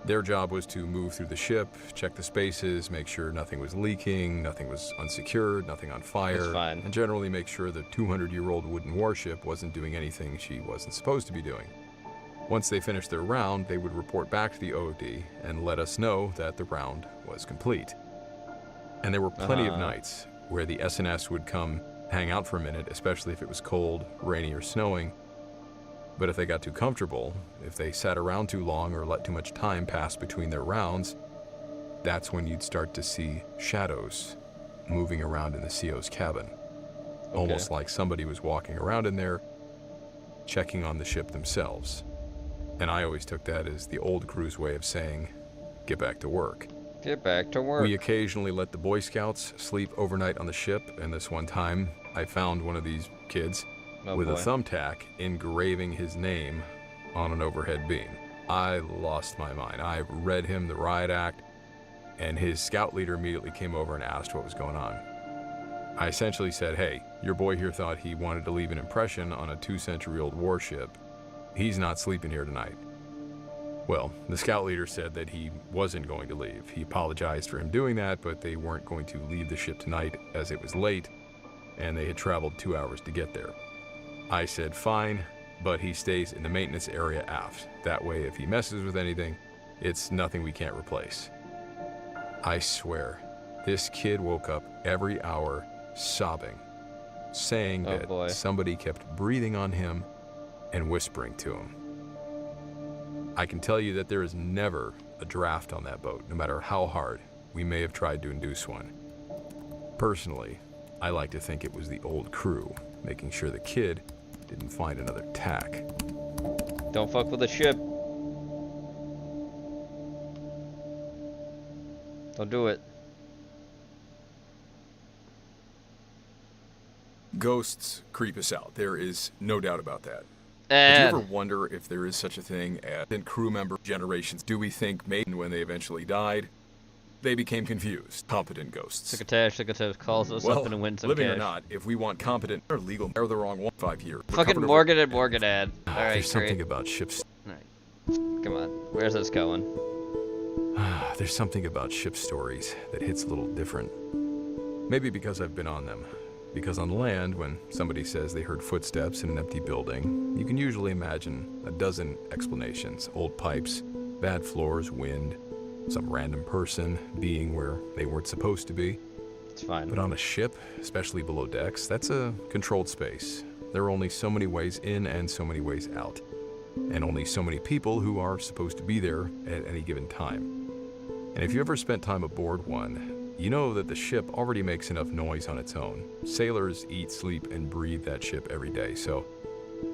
Their job was to move through the ship, check the spaces, make sure nothing was leaking, nothing was unsecured, nothing on fire, and generally make sure the 200-year-old wooden warship wasn't doing anything she wasn't supposed to be doing. Once they finished their round, they would report back to the OOD and let us know that the round was complete. And there were plenty of nights where the SNS would come hang out for a minute, especially if it was cold, rainy, or snowing. But if they got too comfortable, if they sat around too long or let too much time pass between their rounds, that's when you'd start to see shadows moving around in the CO's cabin. Almost like somebody was walking around in there, checking on the ship themselves. And I always took that as the old crew's way of saying, get back to work. Get back to work. We occasionally let the Boy Scouts sleep overnight on the ship, and this one time, I found one of these kids with a thumbtack engraving his name on an overhead beam. I lost my mind. I read him the riot act, and his scout leader immediately came over and asked what was going on. I essentially said, hey, your boy here thought he wanted to leave an impression on a 2-century-old warship. He's not sleeping here tonight. Well, the scout leader said that he wasn't going to leave. He apologized for him doing that, but they weren't going to leave the ship tonight as it was late, and they had traveled 2 hours to get there. I said, fine, but he stays in the maintenance area aft. That way, if he messes with anything, it's nothing we can't replace. I swear, this kid woke up every hour sobbing, saying that somebody kept breathing on him and whispering to him. I can tell you that there is never a draft on that boat, no matter how hard we may have tried to induce one. Personally, I like to think it was the old crew, making sure the kid didn't find another tack. Don't fuck with the ship. Don't do it. Ghosts creep us out. There is no doubt about that. Do you ever wonder if there is such a thing as in crew member generations? Do we think maybe when they eventually died, they became confused? Competent ghosts. Sickatesh calls us up and wins some living cash. or not, if we want competent or legal, they're the wrong one. 5 years. Fucking Morgan and Morgan ad. Alright, there's something about ships. Alright. Come on. Where's this going? There's something about ship stories that hits a little different. Maybe because I've been on them. Because on land, when somebody says they heard footsteps in an empty building, you can usually imagine a dozen explanations. Old pipes, bad floors, wind, some random person being where they weren't supposed to be. It's fine. But on a ship, especially below decks, that's a controlled space. There are only so many ways in and so many ways out. And only so many people who are supposed to be there at any given time. And if you ever spent time aboard one, you know that the ship already makes enough noise on its own. Sailors eat, sleep, and breathe that ship every day. So,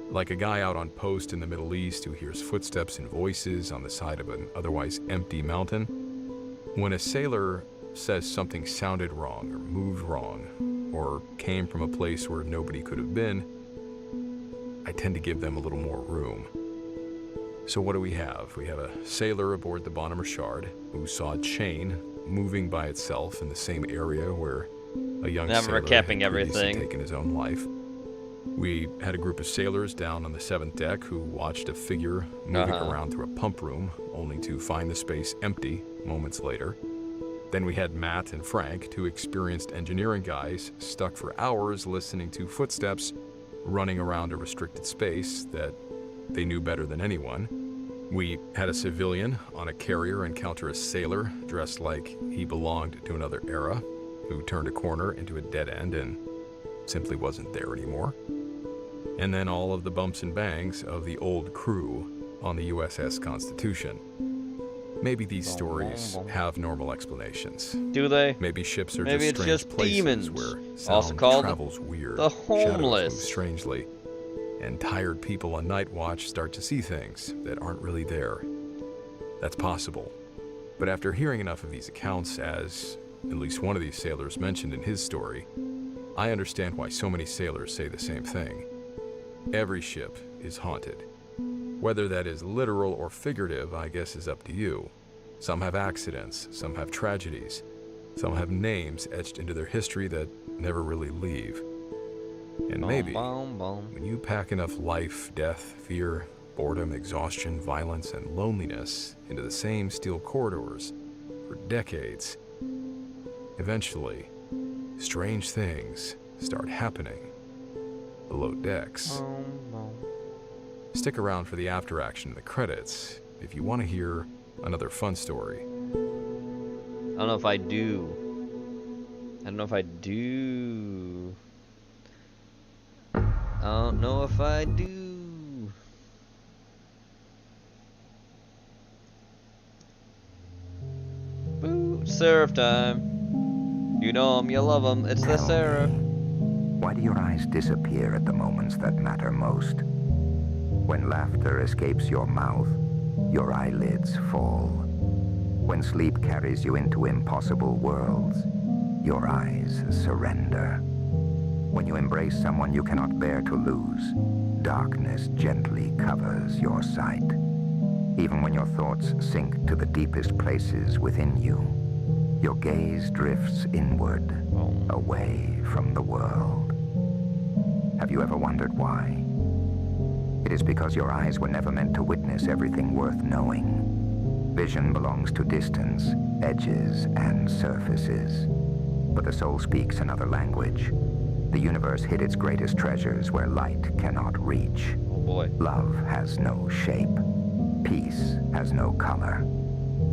like a guy out on post in the Middle East who hears footsteps and voices on the side of an otherwise empty mountain, when a sailor says something sounded wrong or moved wrong or came from a place where nobody could have been, I tend to give them a little more room. So what do we have? We have a sailor aboard the Bonhomme Richard who saw a chain moving by itself in the same area where a young sailor had previously taken his own life. We had a group of sailors down on the 7th deck who watched a figure moving around through a pump room, only to find the space empty moments later. Then we had Matt and Frank, two experienced engineering guys, stuck for hours listening to footsteps running around a restricted space that they knew better than anyone. We had a civilian on a carrier encounter a sailor dressed like he belonged to another era, who turned a corner into a dead end and simply wasn't there anymore. And then all of the bumps and bangs of the old crew on the USS Constitution. Maybe these stories have normal explanations. Do they? Maybe ships are Maybe just strange it's just places demons, where also sound called travels weird, the shadows homeless. move strangely, and tired people on night watch start to see things that aren't really there. That's possible. But after hearing enough of these accounts, as at least one of these sailors mentioned in his story, I understand why so many sailors say the same thing. Every ship is haunted. Whether that is literal or figurative, I guess is up to you. Some have accidents, some have tragedies, some have names etched into their history that never really leave. And maybe, when you pack enough life, death, fear, boredom, exhaustion, violence, and loneliness into the same steel corridors for decades, eventually, strange things start happening below decks. Stick around for the after action of the credits if you want to hear another fun story. I don't know if I do. I don't know if I do. I don't know if I do. Boo, Seraph time. You know 'em, you love 'em. It's the Seraph. Why do your eyes disappear at the moments that matter most? When laughter escapes your mouth, your eyelids fall. When sleep carries you into impossible worlds, your eyes surrender. When you embrace someone you cannot bear to lose, darkness gently covers your sight. Even when your thoughts sink to the deepest places within you, your gaze drifts inward, away from the world. Have you ever wondered why? It is because your eyes were never meant to witness everything worth knowing. Vision belongs to distance, edges, and surfaces. But the soul speaks another language. The universe hid its greatest treasures where light cannot reach. Oh boy. Love has no shape. Peace has no color.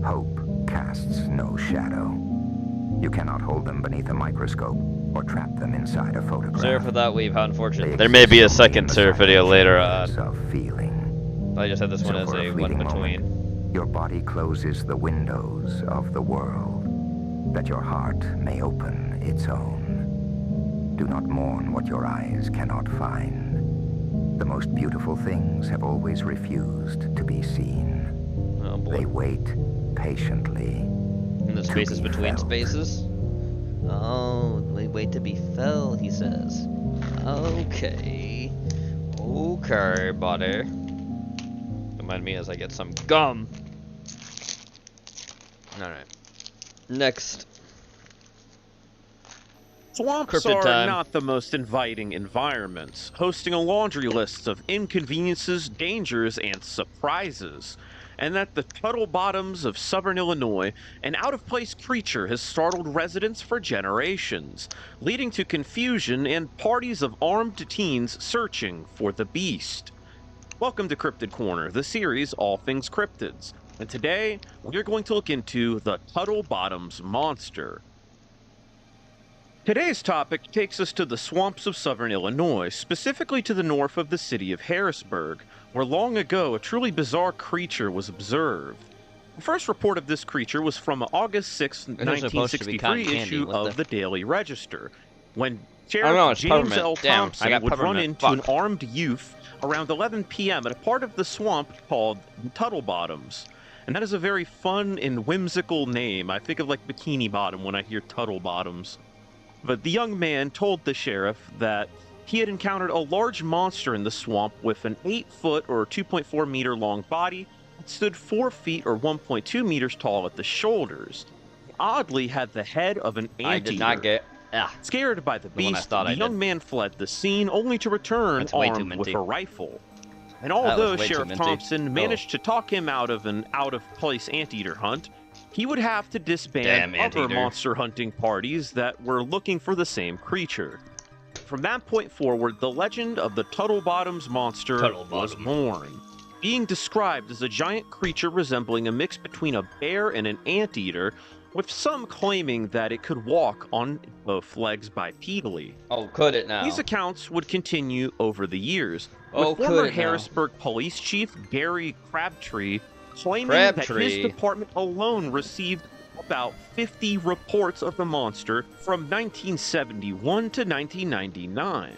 Hope casts no shadow. You cannot hold them beneath a microscope or trap them inside a photograph. Sorry for that weave, how unfortunate. There may be a second Seraph video later on. I just had this one as a one between. Your body closes the windows of the world, that your heart may open its own. Do not mourn what your eyes cannot find. The most beautiful things have always refused to be seen. Oh boy. They wait patiently. In the spaces between spaces? Oh, we wait to be fell, he says. Okay. Okay, buddy. Remind me as I get some gum. Alright. Next. Swamps Cryptid are time. not the most inviting environments, hosting a laundry list of inconveniences, dangers, and surprises. And at the Tuttle Bottoms of southern Illinois, an out-of-place creature has startled residents for generations, leading to confusion and parties of armed teens searching for the beast. Welcome to Cryptid Corner, the series All Things Cryptids, and today we're going to look into the Tuttle Bottoms monster. Today's topic takes us to the swamps of southern Illinois, specifically to the north of the city of Harrisburg, where long ago a truly bizarre creature was observed. The first report of this creature was from August 6, 1963 issue of the Daily Register, when Sheriff James L. Thompson would run into an armed youth around 11 p.m. at a part of the swamp called Tuttle Bottoms. And that is a very fun and whimsical name. I think of like Bikini Bottom when I hear Tuttle Bottoms. But the young man told the sheriff that he had encountered a large monster in the swamp with an 8-foot or 2.4 meter long body that stood 4 feet or 1.2 meters tall at the shoulders. It oddly had the head of an anteater. I did not get... Scared by the beast, the young man fled the scene only to return armed with a rifle. And although Sheriff Thompson managed to talk him out of an out-of-place anteater hunt, he would have to disband other monster hunting parties that were looking for the same creature. From that point forward, the legend of the Tuttlebottom's monster was born, being described as a giant creature resembling a mix between a bear and an anteater, with some claiming that it could walk on both legs bipedally. Oh, could it now? These accounts would continue over the years, with former Harrisburg Police Chief Gary Crabtree claiming that his department alone received about 50 reports of the monster from 1971 to 1999.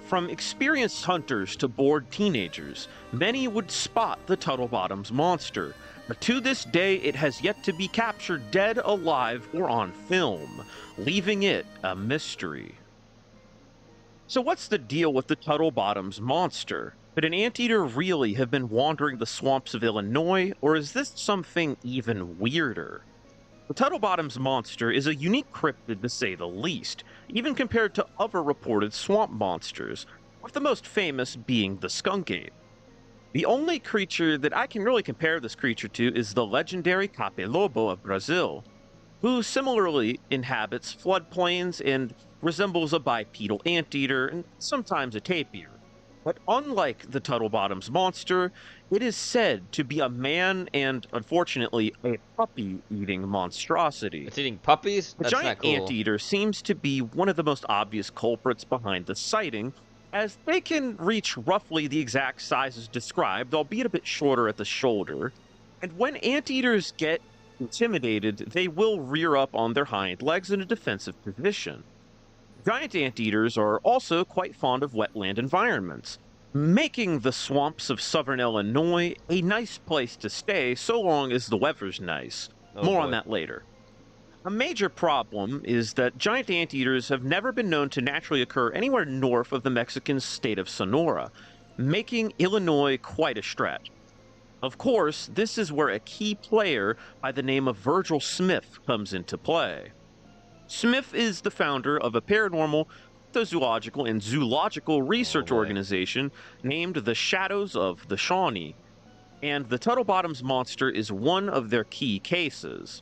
From experienced hunters to bored teenagers, many would spot the Tuttlebottom's monster, but to this day it has yet to be captured dead, alive, or on film, leaving it a mystery. So what's the deal with the Tuttlebottom's monster? Could an anteater really have been wandering the swamps of Illinois, or is this something even weirder? The Tuttlebottom's monster is a unique cryptid to say the least, even compared to other reported swamp monsters, with the most famous being the skunk ape. The only creature that I can really compare this creature to is the legendary Cape-lobo of Brazil, who similarly inhabits floodplains and resembles a bipedal anteater and sometimes a tapir. But unlike the Tuttlebottom's monster, it is said to be a man and, unfortunately, a puppy-eating monstrosity. It's eating puppies? The giant anteater seems to be one of the most obvious culprits behind the sighting, as they can reach roughly the exact sizes described, albeit a bit shorter at the shoulder. And when anteaters get intimidated, they will rear up on their hind legs in a defensive position. Giant anteaters are also quite fond of wetland environments, making the swamps of southern Illinois a nice place to stay so long as the weather's nice. More on that later. A major problem is that giant anteaters have never been known to naturally occur anywhere north of the Mexican state of Sonora, making Illinois quite a stretch. Of course, this is where a key player by the name of Virgil Smith comes into play. Smith is the founder of a paranormal, cryptozoological, and zoological research organization named the Shadows of the Shawnee, and the Tuttlebottom's monster is one of their key cases.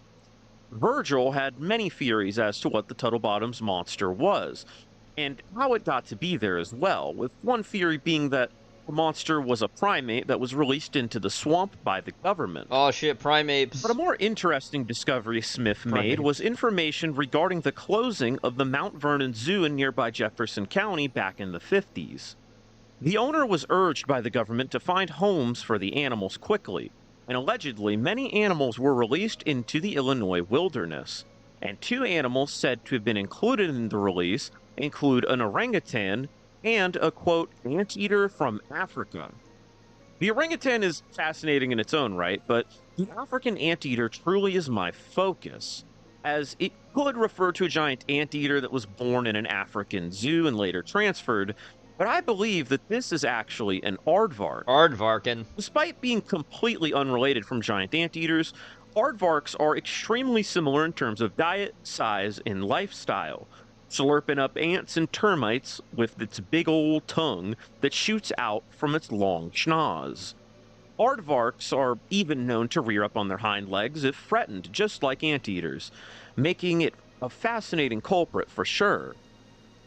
Virgil had many theories as to what the Tuttlebottom's monster was, and how it got to be there as well, with one theory being that the monster was a primate that was released into the swamp by the government. Oh shit, primates. But a more interesting discovery Smith made was information regarding the closing of the Mount Vernon Zoo in nearby Jefferson County back in the 50s. The owner was urged by the government to find homes for the animals quickly, and allegedly many animals were released into the Illinois wilderness, and 2 animals said to have been included in the release include an orangutan and a, quote, anteater from Africa. The orangutan is fascinating in its own right, but the African anteater truly is my focus, as it could refer to a giant anteater that was born in an African zoo and later transferred, but I believe that this is actually an aardvark. Aardvarken. Despite being completely unrelated from giant anteaters, aardvarks are extremely similar in terms of diet, size, and lifestyle, slurping up ants and termites with its big old tongue that shoots out from its long schnoz. Aardvarks are even known to rear up on their hind legs if threatened, just like anteaters, making it a fascinating culprit for sure.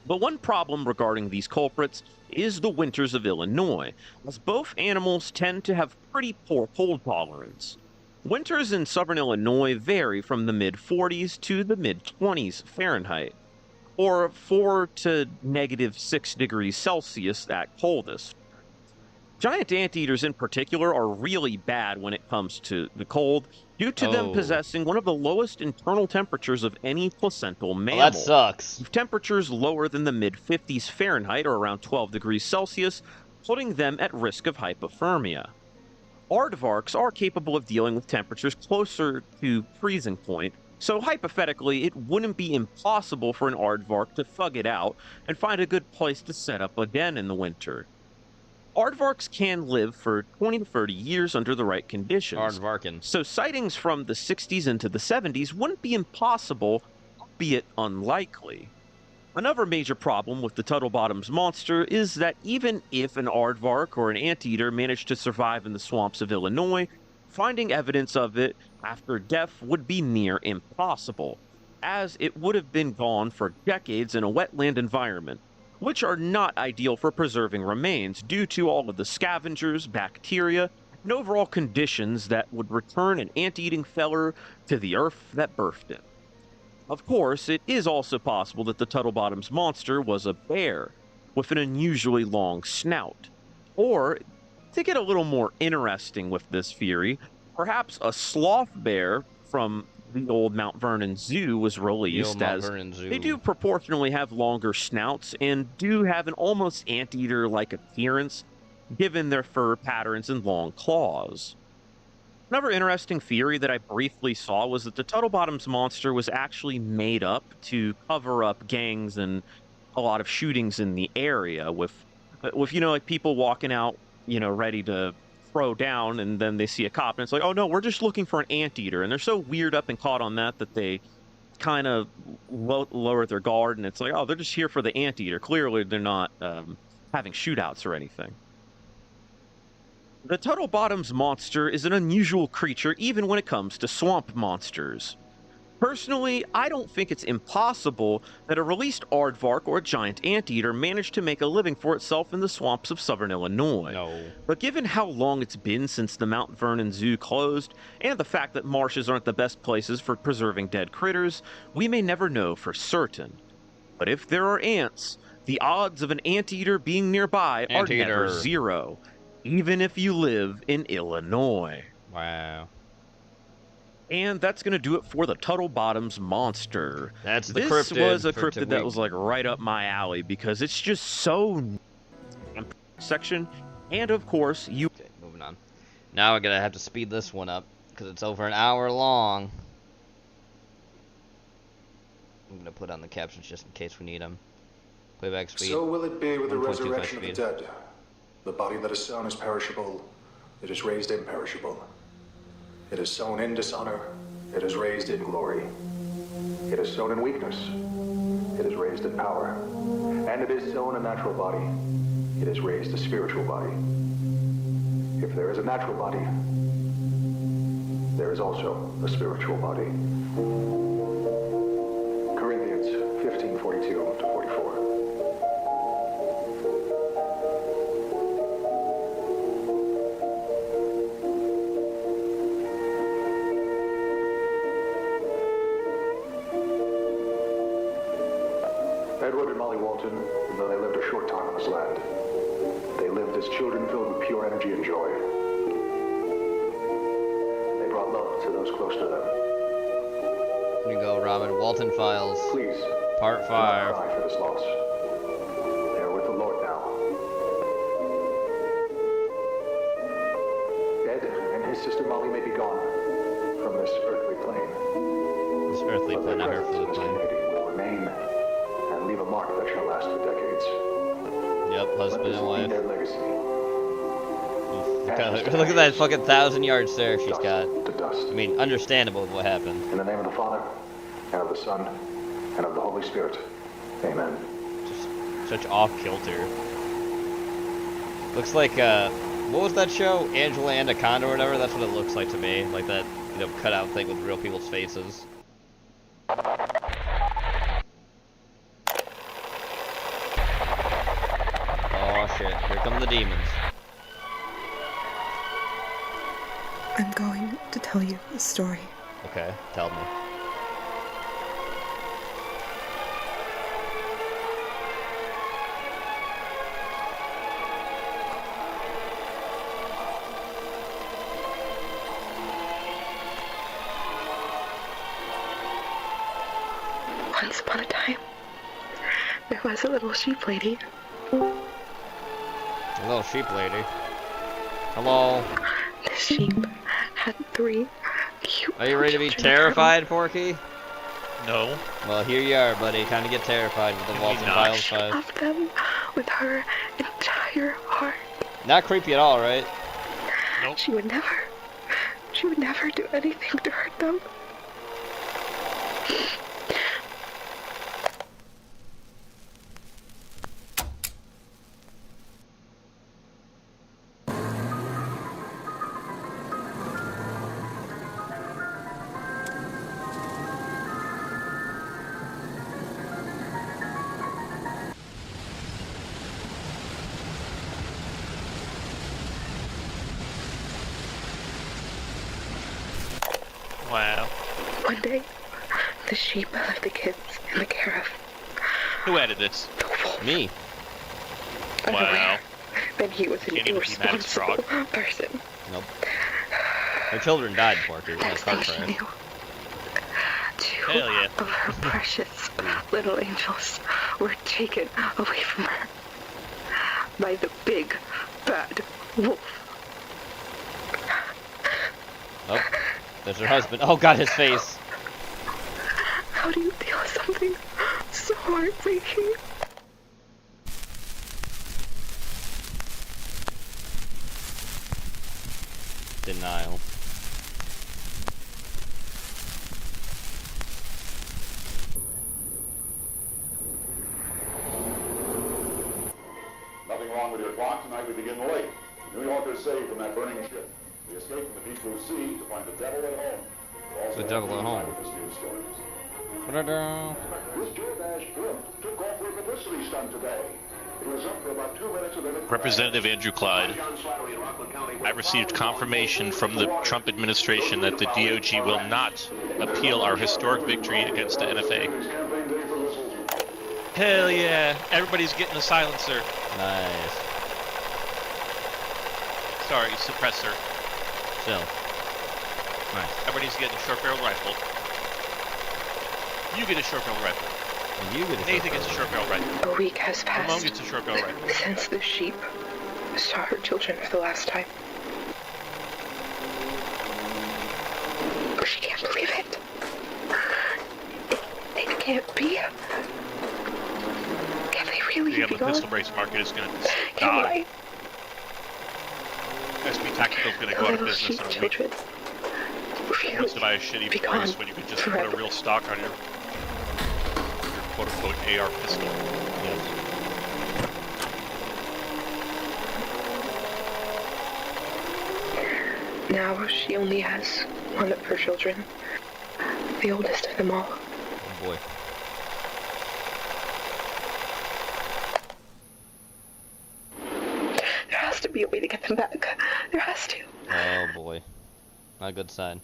But one problem regarding these culprits is the winters of Illinois, as both animals tend to have pretty poor cold tolerance. Winters in southern Illinois vary from the mid-40s to the mid-20s Fahrenheit, or 4 to -6 degrees Celsius at coldest. Giant anteaters in particular are really bad when it comes to the cold, due to them possessing one of the lowest internal temperatures of any placental mammal. Well, that sucks. With temperatures lower than the mid-50s Fahrenheit, or around 12 degrees Celsius, putting them at risk of hypothermia. Aardvarks are capable of dealing with temperatures closer to freezing point, So hypothetically, it wouldn't be impossible for an aardvark to thug it out and find a good place to set up a den in the winter. Aardvarks can live for 20 to 30 years under the right conditions. Aardvarkin. So sightings from the 60s into the 70s wouldn't be impossible, albeit unlikely. Another major problem with the Tuttlebottom's monster is that even if an aardvark or an anteater managed to survive in the swamps of Illinois, finding evidence of it after death would be near impossible, as it would have been gone for decades in a wetland environment, which are not ideal for preserving remains due to all of the scavengers, bacteria, and overall conditions that would return an ant-eating feller to the earth that birthed it. Of course, it is also possible that the Tuttlebottom's monster was a bear with an unusually long snout. Or, to get a little more interesting with this theory, perhaps a sloth bear from the old Mount Vernon Zoo was released, as they do proportionally have longer snouts and do have an almost anteater-like appearance given their fur patterns and long claws. Another interesting theory that I briefly saw was that the Tuttlebottom's monster was actually made up to cover up gangs and a lot of shootings in the area with like people walking out, ready to throw down, and then they see a cop and it's like, oh no, we're just looking for an anteater, and they're so weird up and caught on that they kind of lower their guard, and it's like, oh, they're just here for the anteater. Clearly they're not having shootouts or anything. The Tuttlebottom's monster is an unusual creature even when it comes to swamp monsters. Personally, I don't think it's impossible that a released aardvark or a giant anteater managed to make a living for itself in the swamps of southern Illinois. No. But given how long it's been since the Mount Vernon Zoo closed, and the fact that marshes aren't the best places for preserving dead critters, we may never know for certain. But if there are ants, the odds of an anteater being nearby are never zero, even if you live in Illinois. Wow. And that's going to do it for the Tuttlebottom's monster. That's the cryptid. This was a cryptid that week. was like right up my alley because it's just so section. And of course, Okay, moving on. Now we're gonna have to speed this one up because it's over an hour long. I'm gonna put on the captions just in case we need them. Playback speed. So will it be with the resurrection of the dead. The body that is sown is perishable. It is raised imperishable. It is sown in dishonor, it is raised in glory. It is sown in weakness, it is raised in power. And it is sown a natural body, it is raised a spiritual body. If there is a natural body, there is also a spiritual body. Corinthians 15:42-44. Edward and Molly Walton, though they lived a short time on this land, they lived as children filled with pure energy and joy. They brought love to those close to them. Here you go, Robin. Walton Files. Please, Part 5. do not cry for this loss. They are with the Lord now. Ed and his sister Molly may be gone from this earthly plane. This earthly plane, not earthly plane. Will remain and leave a mark that shall last for decades. Yep, husband and wife. Their legacy. Look at that fucking 1,000-yard stare she's got. To dust. I mean, understandable what happened. In the name of the Father, and of the Son, and of the Holy Spirit. Amen. Just such off-kilter. Looks like, what was that show? Angela Anaconda or whatever? That's what it looks like to me. Like that, cutout thing with real people's faces. Oh shit, here come the demons. I'm going to tell you a story. Okay, tell me. Once upon a time, there was a little sheep lady. A little sheep lady. Hello. The sheep had 3 Are you ready to be terrified, Porky? No. Well, here you are, buddy. Time to get terrified with the Walton Files She loved them with her entire heart. Not creepy at all, right? Nope. She would never do anything to hurt them. Wow. One day, the sheep left the kids in the care of. Who added this? Me. Wow. Then he was an irresponsible person. Nope. Her children died, Porky. Next thing she knew, two of her precious little angels were taken away from her by the big, bad wolf. Oh, there's her husband. Oh, God, his face. How do you deal with something so heartbreaking? Denial. Nothing wrong with your clock. Tonight we begin late. New Yorkers saved from that burning ship. We escaped from the deep blue sea to find the devil at home. The devil at home. This Jordash blimp took off for a publicity stunt today. It was up for about 2 minutes and then it Representative Andrew Clyde, I received confirmation from the Trump administration that the DOJ will not appeal our historic victory against the NFA. Hell yeah, everybody's getting a silencer. Nice. Sorry, suppressor. Still. Nice. Everybody's getting a short barrel rifle. You get a short barrel rifle. And you get a Nathan gets a short barrel rifle. A week has passed Ramon gets a short barrel rifle. since the sheep saw her children for the last time. She can't believe it. It can't be. Can they really Yeah, be the gone? pistol brace market is going to Can die. SB Tactical is going to go out of business in a week. Who wants to buy a shitty brace when you can just put a real stock on your quote-unquote AR pistol? Yes. Now she only has one of her children, the oldest of them all. Oh boy. There has to be a way to get them back. There has to. Oh boy. Not a good sign.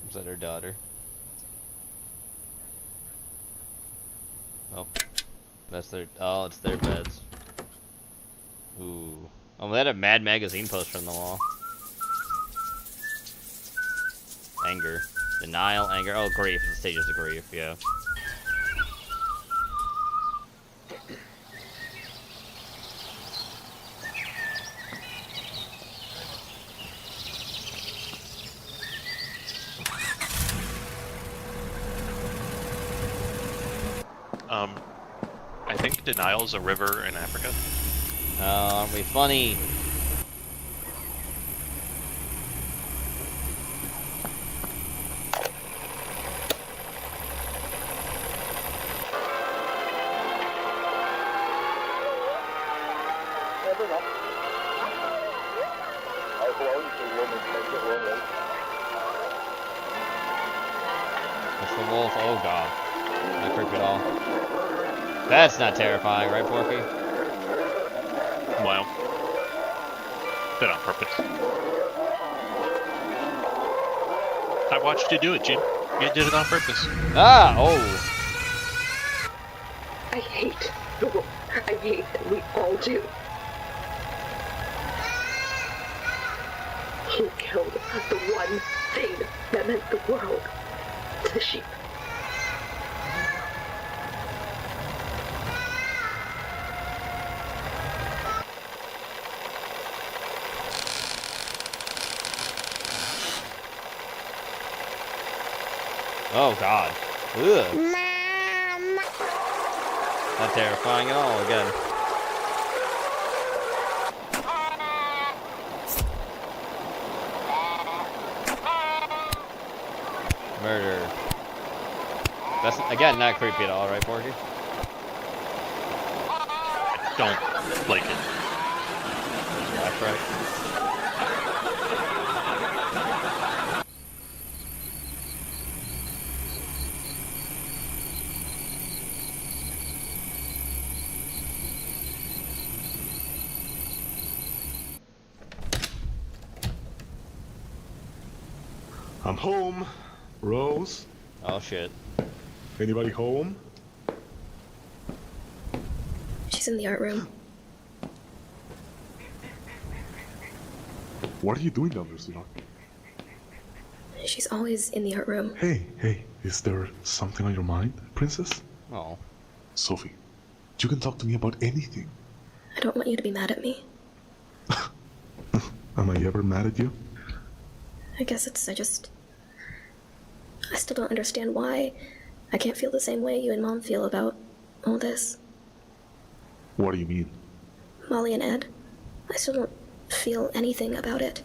Is that her daughter? Oh. That's their... Oh, it's their beds. Ooh. Oh, they had a Mad Magazine poster on the wall. Anger. Denial, anger. Oh, grief. The stages of grief, yeah. I think Denial is a river in Africa. Oh, aren't we funny? That's the wolf. Oh god. Not creepy at all. That's not terrifying, right, Porky? Wow. Did on purpose. I watched you do it, Jim. You did it on purpose. Ah! Oh! I hate the wolf. I hate that we all do. He killed the one thing that meant the world to the sheep. Oh God. Ugh. Not terrifying at all again. Murder. That's, again, not creepy at all, right, Porky? Don't like it. That's right. I'm home. Rose? Oh, shit. Anybody home? She's in the art room. What are you doing down there, sweetheart? She's always in the art room. Hey, is there something on your mind, princess? Oh. Sophie, you can talk to me about anything. I don't want you to be mad at me. Am I ever mad at you? I guess I still don't understand why I can't feel the same way you and Mom feel about all this. What do you mean? Molly and Ed, I still don't feel anything about it.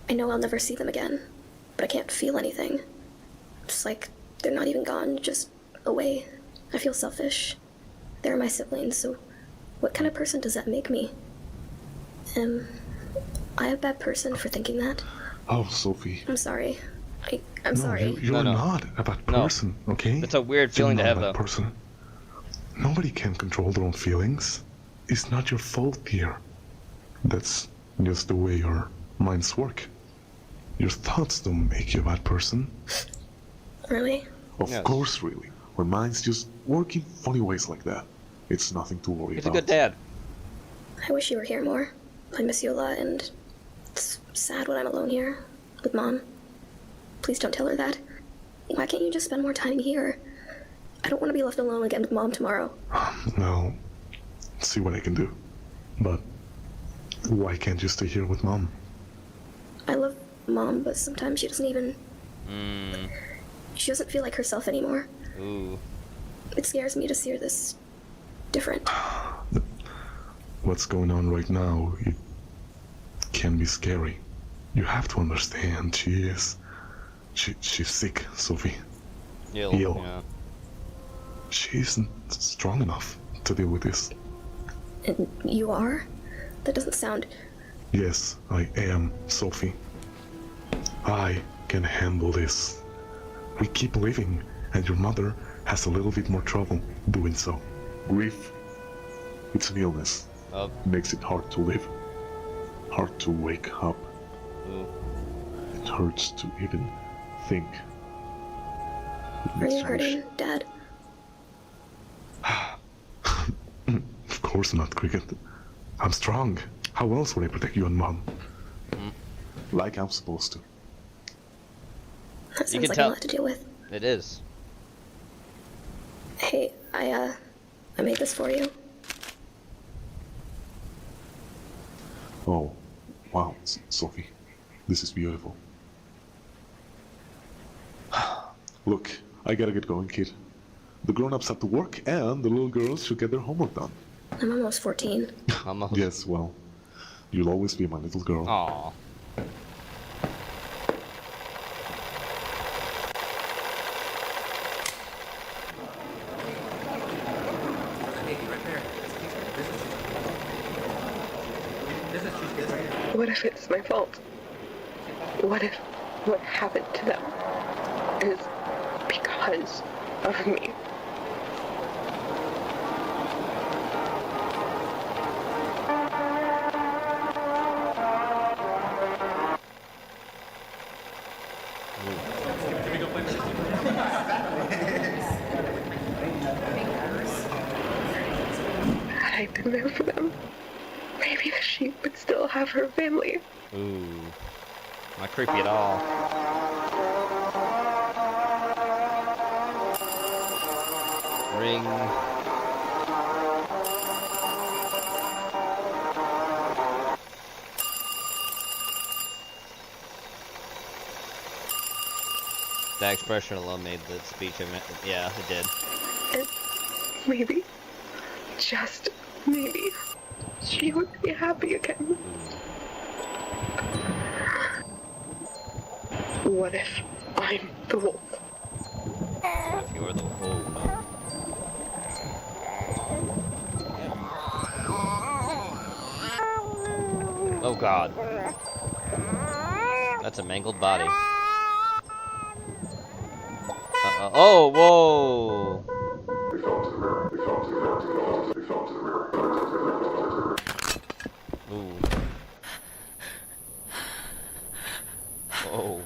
I know I'll never see them again, but I can't feel anything. It's like they're not even gone, just away. I feel selfish. They're my siblings, so what kind of person does that make me? Am I a bad person for thinking that? Oh, Sophie. I'm sorry. I'm sorry. You're not a bad person, okay? It's a weird feeling to have, though. Person. Nobody can control their own feelings. It's not your fault, dear. That's just the way your minds work. Your thoughts don't make you a bad person. Really? Of course, really. Our minds just work in funny ways like that. It's nothing to worry He's about. a good dad. I wish you were here more. I miss you a lot, and it's sad when I'm alone here with Mom. Please don't tell her that. Why can't you just spend more time here? I don't want to be left alone again with Mom tomorrow. No. See what I can do. But why can't you stay here with Mom? I love Mom, but sometimes she doesn't even... She doesn't feel like herself anymore. Ooh. It scares me to see her this different. What's going on right now, it can be scary. You have to understand, she's sick, Sophie. Ill. Yeah. She isn't strong enough to deal with this. And you are? That doesn't sound... Yes, I am, Sophie. I can handle this. We keep living, and your mother has a little bit more trouble doing so. Grief, it's an illness. Makes it hard to live. Hard to wake up. Ooh. It hurts to even think. Are you hurting, Dad? Of course not, Cricket. I'm strong. How else would I protect you and Mom? Like I'm supposed to. That sounds like a lot to deal with. It is. Hey, I made this for you. Oh, wow, Sophie. This is beautiful. Look, I gotta get going, kid. The grown-ups have to work, and the little girls should get their homework done. I'm almost 14. Yes, well, you'll always be my little girl. Aww. What if it's my fault? What if what happened to them is because of me? Had I been there for them, maybe the sheep would still have her family. Ooh. Not creepy at all. Ring. that expression alone made the speech. Yeah, it did. And maybe, just maybe, she would be happy again. What if I'm the wolf? If you're the wolf. Oh God. That's a mangled body. Oh, whoa! Ooh. Oh.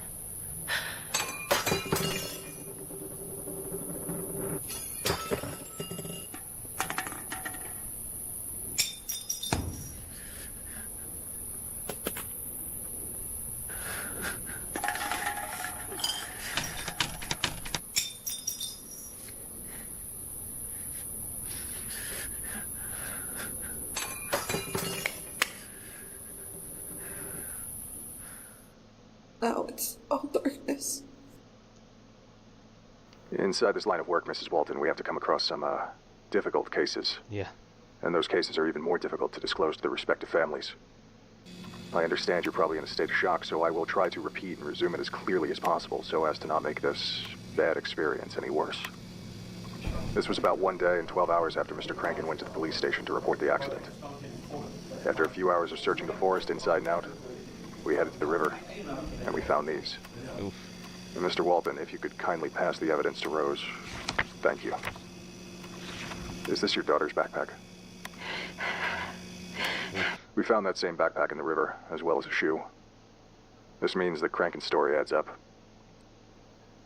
Now it's all darkness. Inside this line of work, Mrs. Walton, we have to come across some, difficult cases. Yeah. And those cases are even more difficult to disclose to the respective families. I understand you're probably in a state of shock, so I will try to repeat and resume it as clearly as possible so as to not make this bad experience any worse. This was about 1 day and 12 hours after Mr. Crankin went to the police station to report the accident. After a few hours of searching the forest inside and out, we headed to the river, and we found these. Oof. And Mr. Walton, if you could kindly pass the evidence to Rose, thank you. Is this your daughter's backpack? We found that same backpack in the river, as well as a shoe. This means that Crankin's story adds up.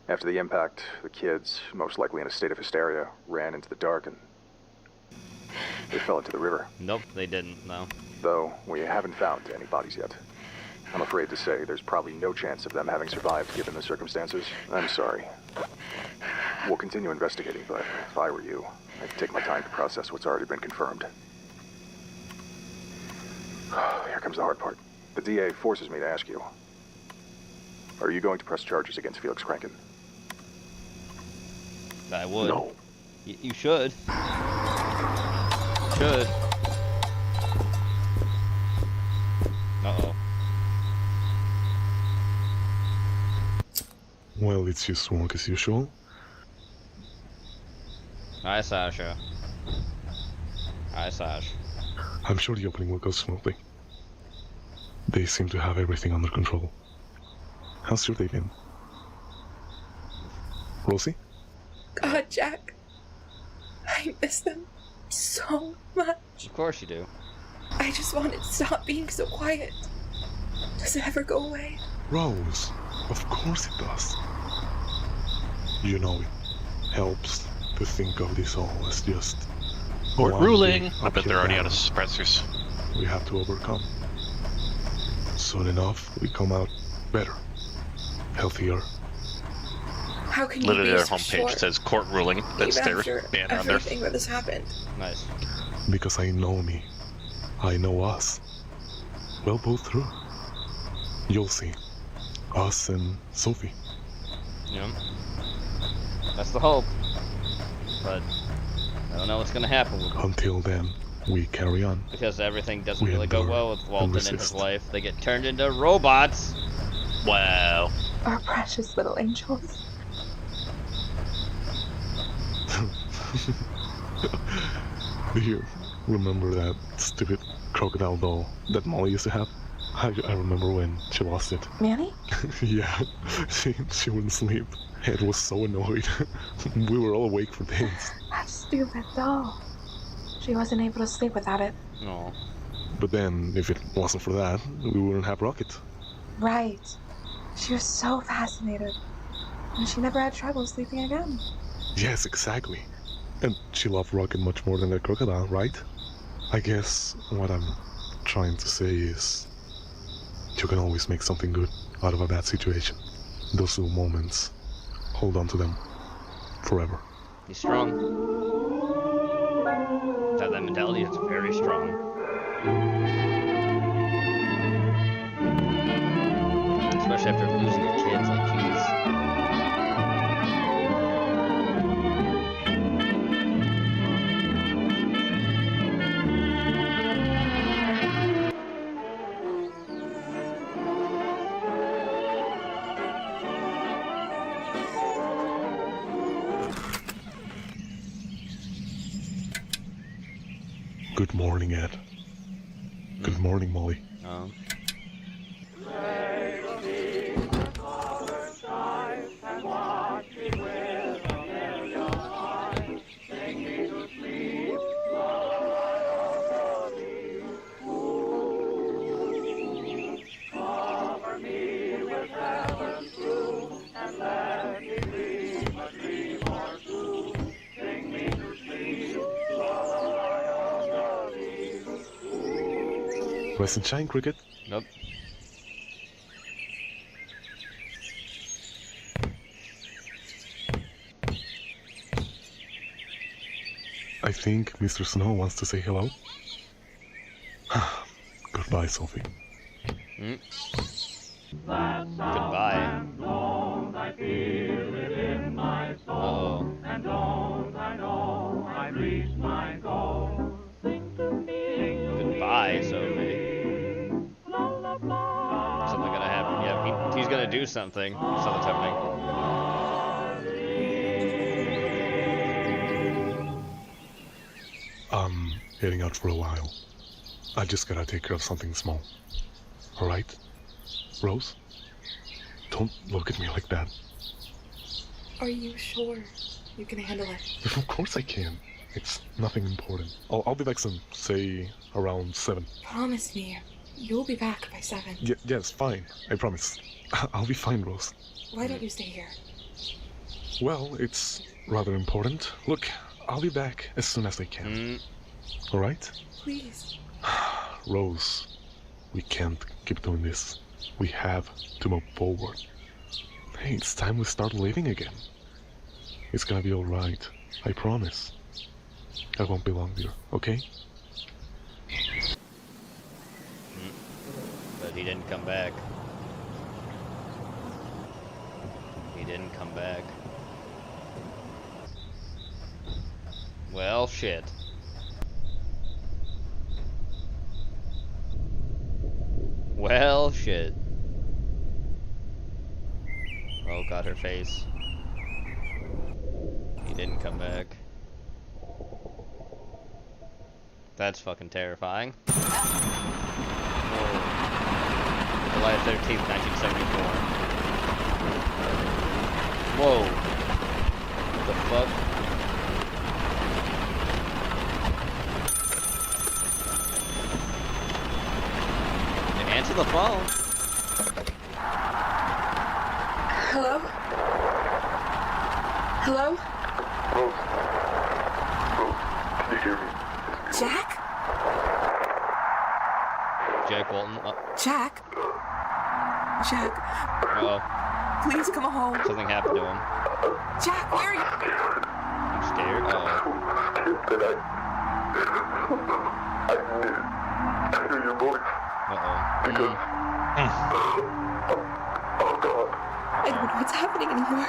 After the impact, the kids, most likely in a state of hysteria, ran into the dark and they fell into the river. Nope, they didn't, no. Though we haven't found any bodies yet. I'm afraid to say there's probably no chance of them having survived given the circumstances. I'm sorry. We'll continue investigating, but if I were you, I'd take my time to process what's already been confirmed. Here comes the hard part. The DA forces me to ask you. Are you going to press charges against Felix Crankin? I would. No. You should. Should. Uh-oh. Well, it's just work as usual. Hi, Sasha. Hi, Sash. I'm sure the opening will go smoothly. They seem to have everything under control. How's your day been? Rosie? God, Jack. I miss them so much. Of course you do. I just want it to stop being so quiet. Does it ever go away? Rose, of course it does. You know, it helps to think of this all as just... Court ruling! I bet they're already out of suppressors. We have to overcome. Soon enough, we come out better, healthier. How can you Literally be their so homepage sure? says court ruling. That's Even their after banner on there. everything that has happened. Nice. Because I know me. I know us. We'll pull through. You'll see. Us and Sophie. Yeah. That's the hope. But I don't know what's gonna happen with them. Until then, we carry on. Because everything doesn't We really go endure well with Walton and and his resist. life. They get turned into robots. Wow. Our precious little angels. Do you remember that stupid crocodile doll that Molly used to have? I remember when she lost it. Manny? Yeah, she wouldn't sleep. Ed was so annoyed. We were all awake for days. That stupid doll. She wasn't able to sleep without it. No. But then, if it wasn't for that, we wouldn't have Rocket. Right. She was so fascinated. And she never had trouble sleeping again. Yes, exactly. And she loved Rocket much more than that crocodile, right? I guess what I'm trying to say is you can always make something good out of a bad situation. Those little moments, hold on to them forever. He's strong. That mentality is very strong. Especially after losing your kids, like, jeez. Good morning, Ed. Good morning, Molly. Oh. Rise and shine, Cricket. Nope. I think Mr. Snow wants to say hello. Goodbye, Sophie. Goodbye. Uh-oh. Goodbye, Sophie. Something gonna happen. Yeah, he's gonna do something. Something's happening. I'm heading out for a while. I just gotta take care of something small. Alright? Rose? Don't look at me like that. Are you sure you can handle it? Of course I can. It's nothing important. I'll be back soon. Say around 7. Promise me you'll be back by 7. Yes, fine. I promise. I'll be fine, Rose. Why don't you stay here? Well, it's rather important. Look, I'll be back as soon as I can. Alright? Please. Rose, we can't keep doing this. We have to move forward. Hey, it's time we start living again. It's gonna be alright. I promise. I won't be long, dear, okay? But he didn't come back. He didn't come back. Well, shit. Well, shit. Oh, got her face. He didn't come back. That's fucking terrifying. Oh. July 13th, 1974. Whoa. What the fuck? Answer the phone. Hello? Hello? Rose. Rose, can you hear me? Jack? Jack Walton. Jack? Jack? Uh-oh. Please come home. Something happened to him. Jack, where are you? I'm scared. Uh-oh. I hear your voice. Uh-oh. Because... Oh, God. I don't know what's happening anymore.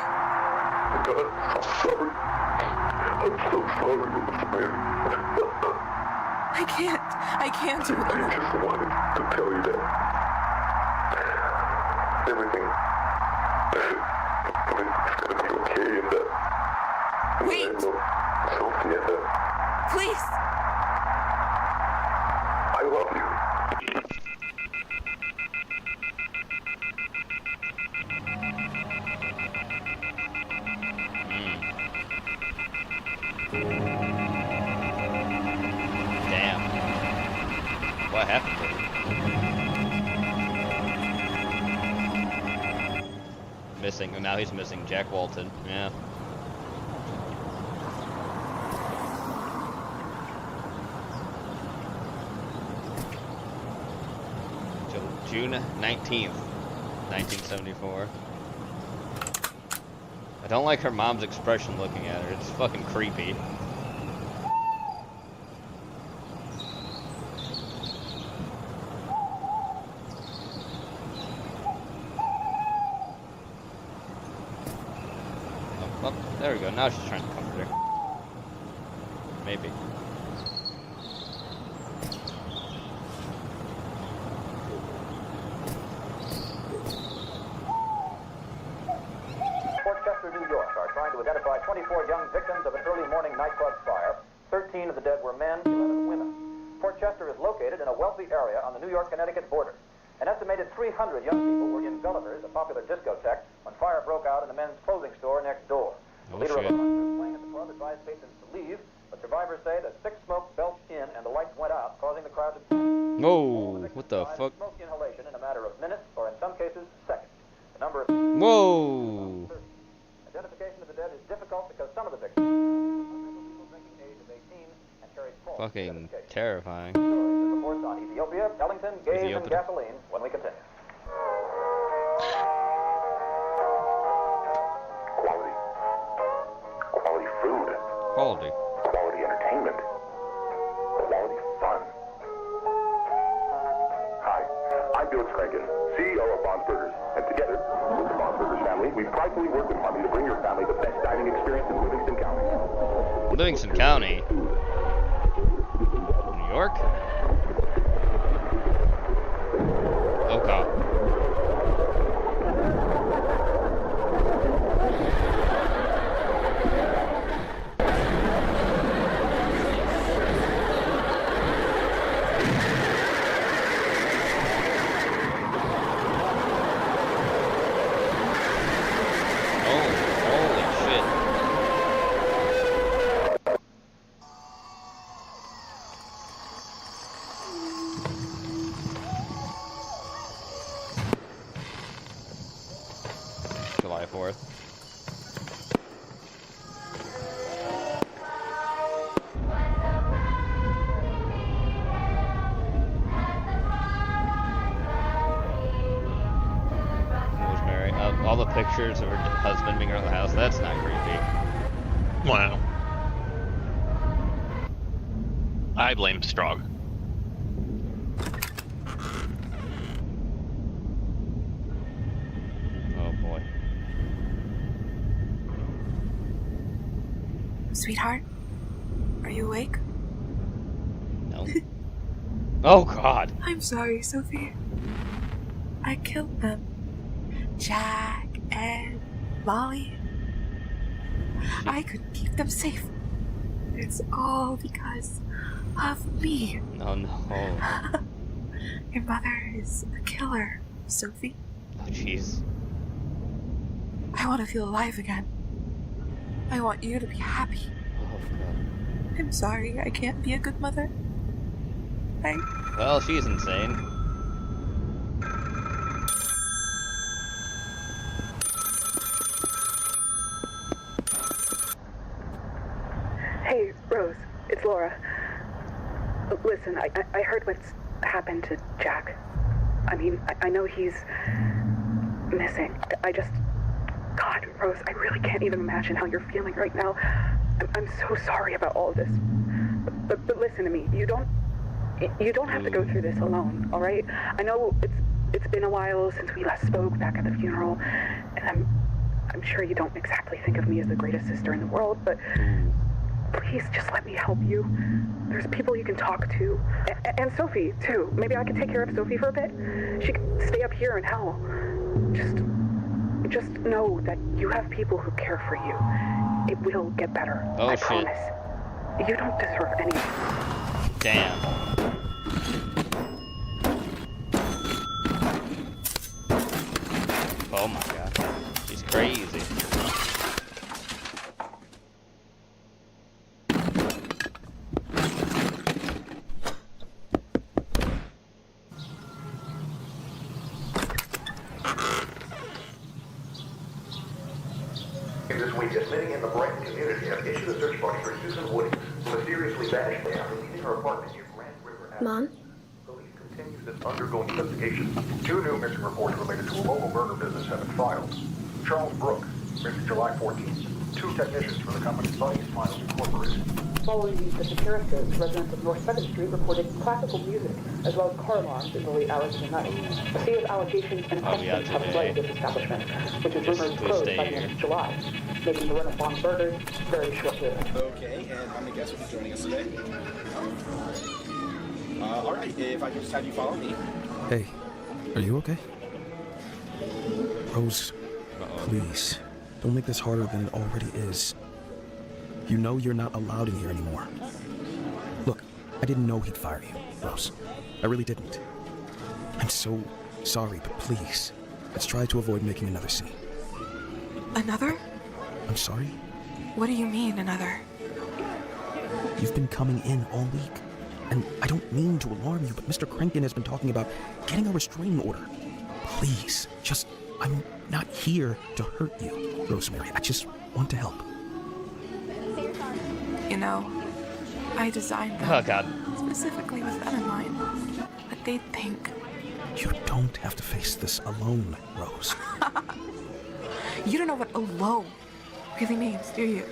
God, I'm sorry. I'm so sorry, Rosemary. I can't do it alone. I just wanted to tell you that everything is gonna be okay and that... Wait! Sophie and that... Please! I love you. Damn. What happened to him? Missing. Oh, now he's missing. Jack Walton. Yeah. June 19th, 1974. I don't like her mom's expression looking at her. It's fucking creepy. Oh, there we go. Now she's trying to comfort her. Maybe. New York are trying to identify 24 young victims of an early morning nightclub fire. 13 of the dead were men, 11 women. Port Chester is located in a wealthy area on the New York-Connecticut border. An estimated 300 young people were in Gulliver's, a popular discotheque, when fire broke out in the men's clothing store next door. The leader of the bunch playing at the club advised patrons to leave, but survivors say that thick smoke belched in and the lights went out, causing the crowd to... Whoa, what the fuck? Smoke inhalation in a matter of minutes, or in some cases, seconds. The number of... Whoa! Identification of the dead is difficult because some of the victims are drinking age of 18 and carried false. Fucking terrifying. Reports on Ethiopia, Ellington, Gaze, and gasoline when we continue. Quality food. Quality. Quality entertainment. Quality fun. Hi, I'm Felix Crankin, CEO of Bob's Burgers, and together with the Bob's Burgers family, we pridefully work with Harvey to bring your family the best dining experience in Livingston County. Livingston County? New York? Oh god. July 4th. Rosemary. All the pictures of her husband being around the house, that's not creepy. Wow. I blame Strog. Sweetheart, are you awake? No. Oh god. I'm sorry, Sophie. I killed them. Jack, Ed, Molly. I couldn't keep them safe. It's all because of me. No, no. Your mother is a killer, Sophie. Oh, jeez. I want to feel alive again. I want you to be happy. Oh, God. I'm sorry I can't be a good mother. Well, she's insane. Hey, Rose. It's Laura. Listen, I heard what's happened to Jack. I mean, I know he's missing. God, Rose, I really can't even imagine how you're feeling right now. I'm so sorry about all of this. But listen to me. You don't have to go through this alone, all right? I know it's been a while since we last spoke back at the funeral, and I'm sure you don't exactly think of me as the greatest sister in the world, but please just let me help you. There's people you can talk to. And Sophie, too. Maybe I could take care of Sophie for a bit. She could stay up here in hell. Just know that you have people who care for you. It will get better. Oh, I shit. promise. You don't deserve any. Damn. Oh my god. He's crazy. This week, admitting in the Brighton community have issued a search warrant for Susan Woody, who mysteriously vanished after leaving her apartment near Grand River Avenue. Mom? Police continue this undergoing investigation. 2 new missing reports related to a local burger business have been filed. Charles Brook, missing July 14th. 2 technicians for the company Buddy's Smiles Incorporated. Following these disappearances, residents of North 2nd Street reported classical music, as well as car alarms in the late hours of the night. A sea of allegations and questions have flooded this establishment, which is rumored to close by the end of July, making the run of Bob's Burgers very short-lived. Okay, and how many guests will be joining us today? Alright, if I can just have you follow me. Hey, are you okay? Rose, please, don't make this harder than it already is. You know you're not allowed in here anymore. Look, I didn't know he'd fire you, Rose. I really didn't. I'm so sorry, but please, let's try to avoid making another scene. Another? I'm sorry? What do you mean, another? You've been coming in all week. And I don't mean to alarm you, but Mr. Krenkin has been talking about getting a restraining order. Please, I'm not here to hurt you, Rosemary. I just want to help. You know, I designed them. Oh, God. Specifically with them in mind. But they'd think. You don't have to face this alone, Rose. You don't know what alone really means, do you?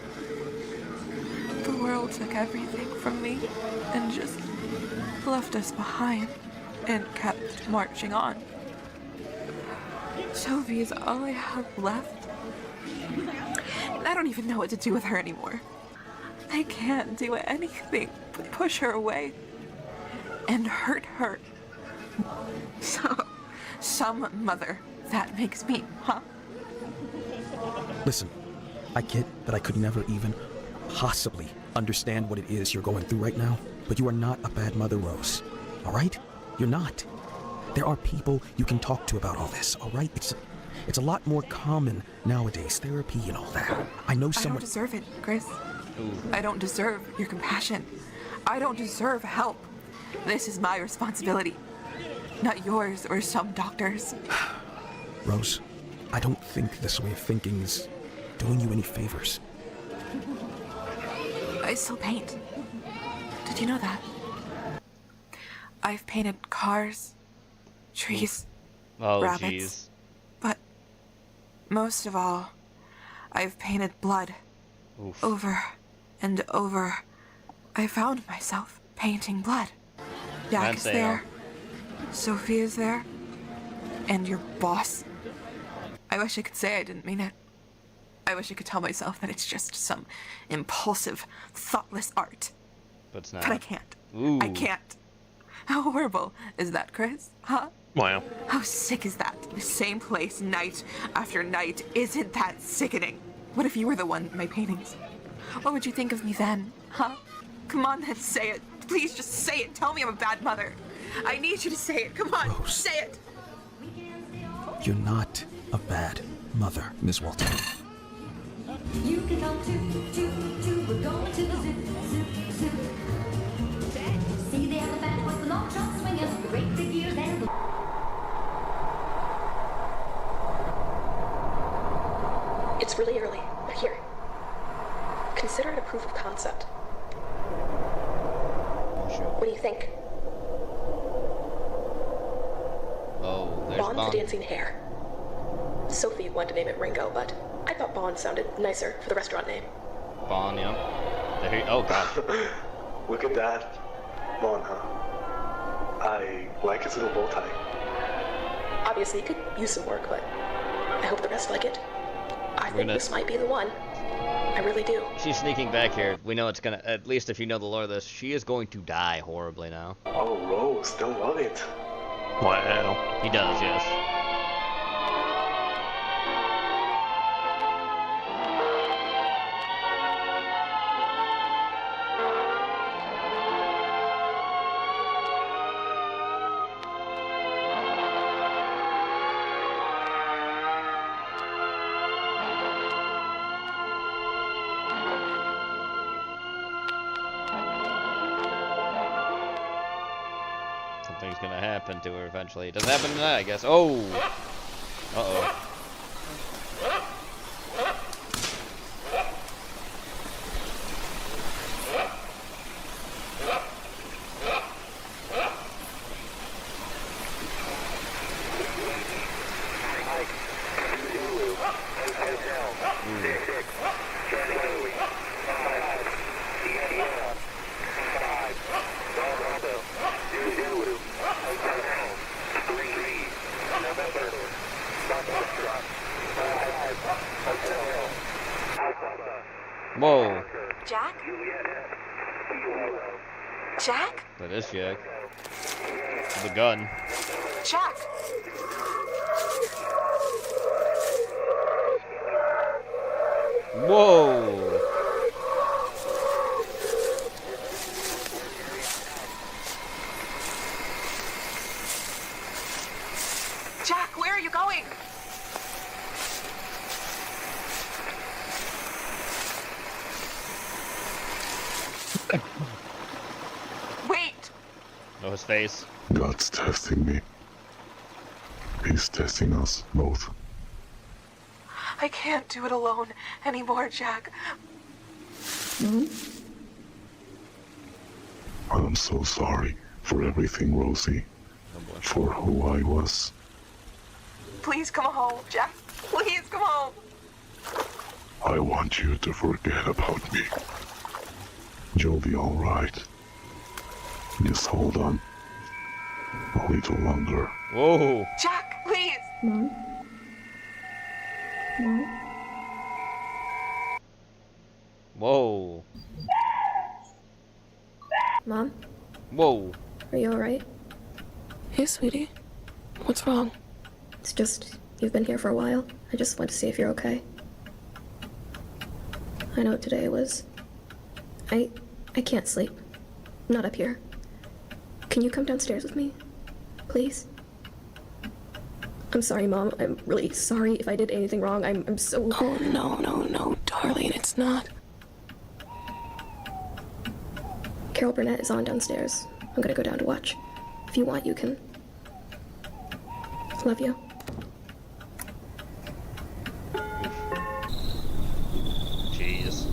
The world took everything from me and just left us behind and kept marching on. Sophie is all I have left. And I don't even know what to do with her anymore. I can't do anything but push her away and hurt her. So, some mother, that makes me, huh? Listen, I get that I could never even possibly understand what it is you're going through right now, but you are not a bad mother, Rose. All right? You're not. There are people you can talk to about all this, all right? It's a lot more common nowadays, therapy and all that. I know someone... I don't deserve it, Chris. I don't deserve your compassion. I don't deserve help. This is my responsibility, not yours or some doctors. Rose, I don't think this way of thinking is doing you any favors. I still paint. Did you know that? I've painted cars, trees, rabbits. Jeez. But most of all, I've painted blood. Oof. Over and over. I found myself painting blood. Jack is there. Sophie is there. And your boss. I wish I could say I didn't mean it. I wish I could tell myself that it's just some impulsive, thoughtless art. But it's not. But I can't. Ooh. I can't. How horrible is that, Chris? Huh? Wow. How sick is that? The same place, night after night. Isn't that sickening? What if you were the one in my paintings? What would you think of me then? Huh? Come on then, say it. Please just say it. Tell me I'm a bad mother. I need you to say it. Come on, Rose. say it. You're not a bad mother, Miss Walton. You can come to, we're going to the zoo. See the elephant with the long trunk swinging, great big ears and... It's really early, but here. Consider it a proof of concept. What do you think? Oh, there's Bond the dancing hare. Sophie wanted to name it Ringo, but I thought Bond sounded nicer for the restaurant name. Bond, yeah. Oh, God. Look at that. Bond, huh? I like his little bow tie. Obviously, it could use some work, but I hope the rest like it. I think this might be the one. I really do. She's sneaking back here. We know it's gonna, at least if you know the lore of this, she is going to die horribly now. Oh, Rose, they'll love it. Wow. He does, yes. Something's gonna happen to her eventually. It doesn't happen tonight, I guess. Oh! Uh-oh. Whoa. Jack? Jack? That is Jack. The gun. Jack! Whoa! Wait! Oh, his face. God's testing me. He's testing us both. I can't do it alone anymore, Jack. I'm so sorry for everything, Rosie. For who I was. Please come home, Jack. Please come home. I want you to forget about me. You'll be alright. Just hold on. A little longer. Whoa. Jack, please. Mom? Mom? Whoa. Mom? Whoa. Are you alright? Hey, sweetie. What's wrong? It's just, you've been here for a while. I just want to see if you're okay. I know today was... I can't sleep. Not up here. Can you come downstairs with me? Please? I'm sorry, Mom. I'm really sorry if I did anything wrong. I'm so... Oh, no, darling, it's not. Carol Burnett is on downstairs. I'm gonna go down to watch. If you want, you can. Love you. Jeez.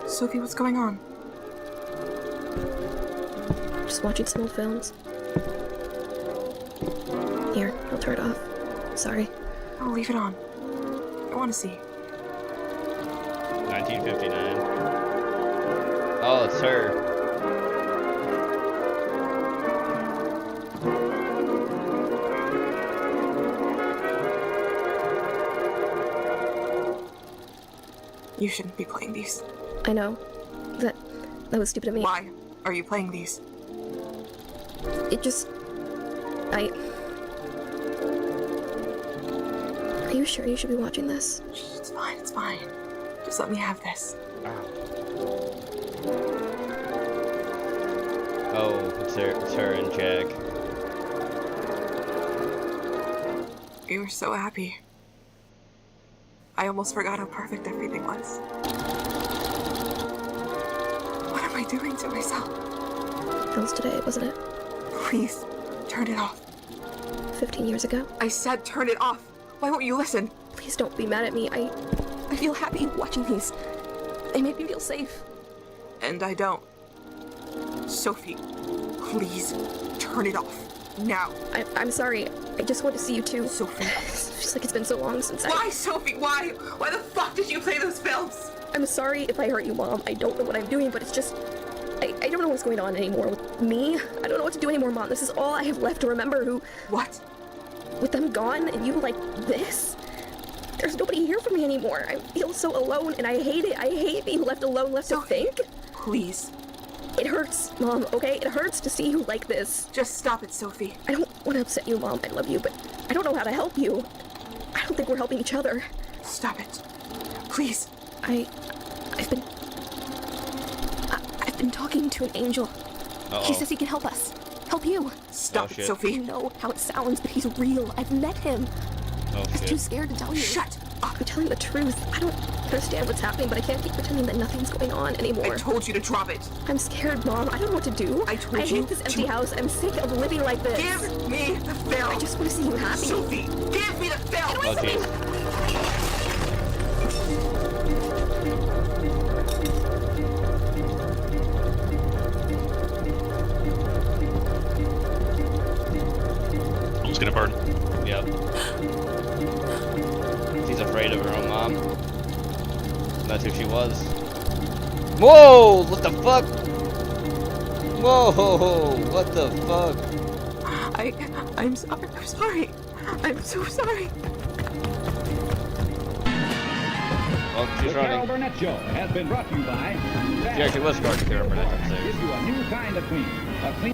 Sophie, what's going on? Just watching some old films. Here, I'll turn it off. Sorry. I'll leave it on. I want to see. 1959. Oh, it's her. You shouldn't be playing these. I know. That was stupid of me. Why are you playing these? It just... Are you sure you should be watching this? It's fine, it's fine. Just let me have this. Oh, it's her and Jack. You were so happy. I almost forgot how perfect everything was. What am I doing to myself? That was today, wasn't it? Please, turn it off. 15 years ago? I said turn it off. Why won't you listen? Please don't be mad at me. I feel happy watching these. They make me feel safe. And I don't. Sophie, please, turn it off. Now. I'm sorry. I just want to see you too. Sophie. It's just like it's been so long since Why, Sophie? Why? Why the fuck did you play those films? I'm sorry if I hurt you, Mom. I don't know what I'm doing, but it's just... I don't know what's going on anymore with me. I don't know what to do anymore, Mom. This is all I have left to remember who... What? With them gone and you like this? There's nobody here for me anymore. I feel so alone and I hate it. I hate being left alone, left to think. Please. It hurts, Mom, okay? It hurts to see you like this. Just stop it, Sophie. I don't want to upset you, Mom. I love you, but I don't know how to help you. I don't think we're helping each other. Stop it. Please. I've been talking to an angel. Uh-oh. He says he can help us. Help you. Stop it, Sophie. You know how it sounds, but he's real. I've met him. Oh, I'm too scared to tell you. Shut up. I'm telling the truth. I don't understand what's happening, but I can't keep pretending that nothing's going on anymore. I told you to drop it. I'm scared, Mom. I don't know what to do. I hate this empty house. I'm sick of living like this. Give me the film. I just want to see you happy. Sophie, give me the film. Oh, jeez. Who's gonna burn? Yep. She's afraid of her own mom. That's who she was. Whoa! What the fuck? Whoa! What the fuck? I'm sorry. I'm so sorry. Oh, she's running. Carol Burnett Show has been brought to you by... She actually was scarred to Carol Burnett, I'm saying. Gives you a new kind of queen. A queen...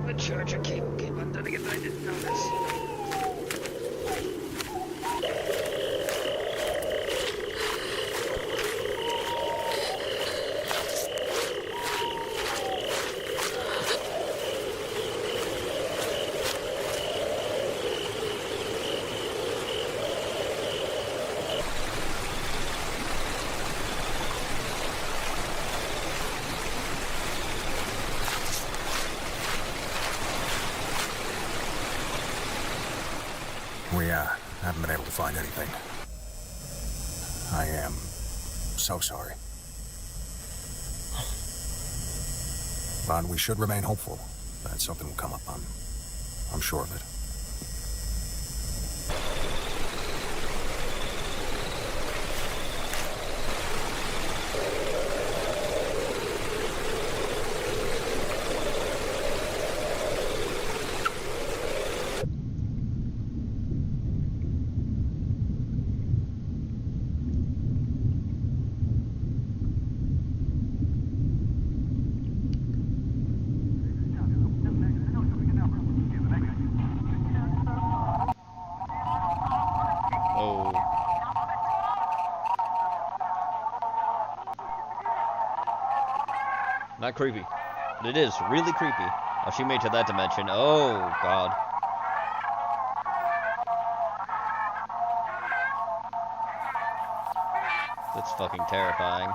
The charger cable came undone again, I didn't notice. We haven't been able to find anything. I am so sorry. But we should remain hopeful that something will come up. I'm sure of it. Not creepy, but it is really creepy. Oh, she made to that dimension. Oh, God. That's fucking terrifying.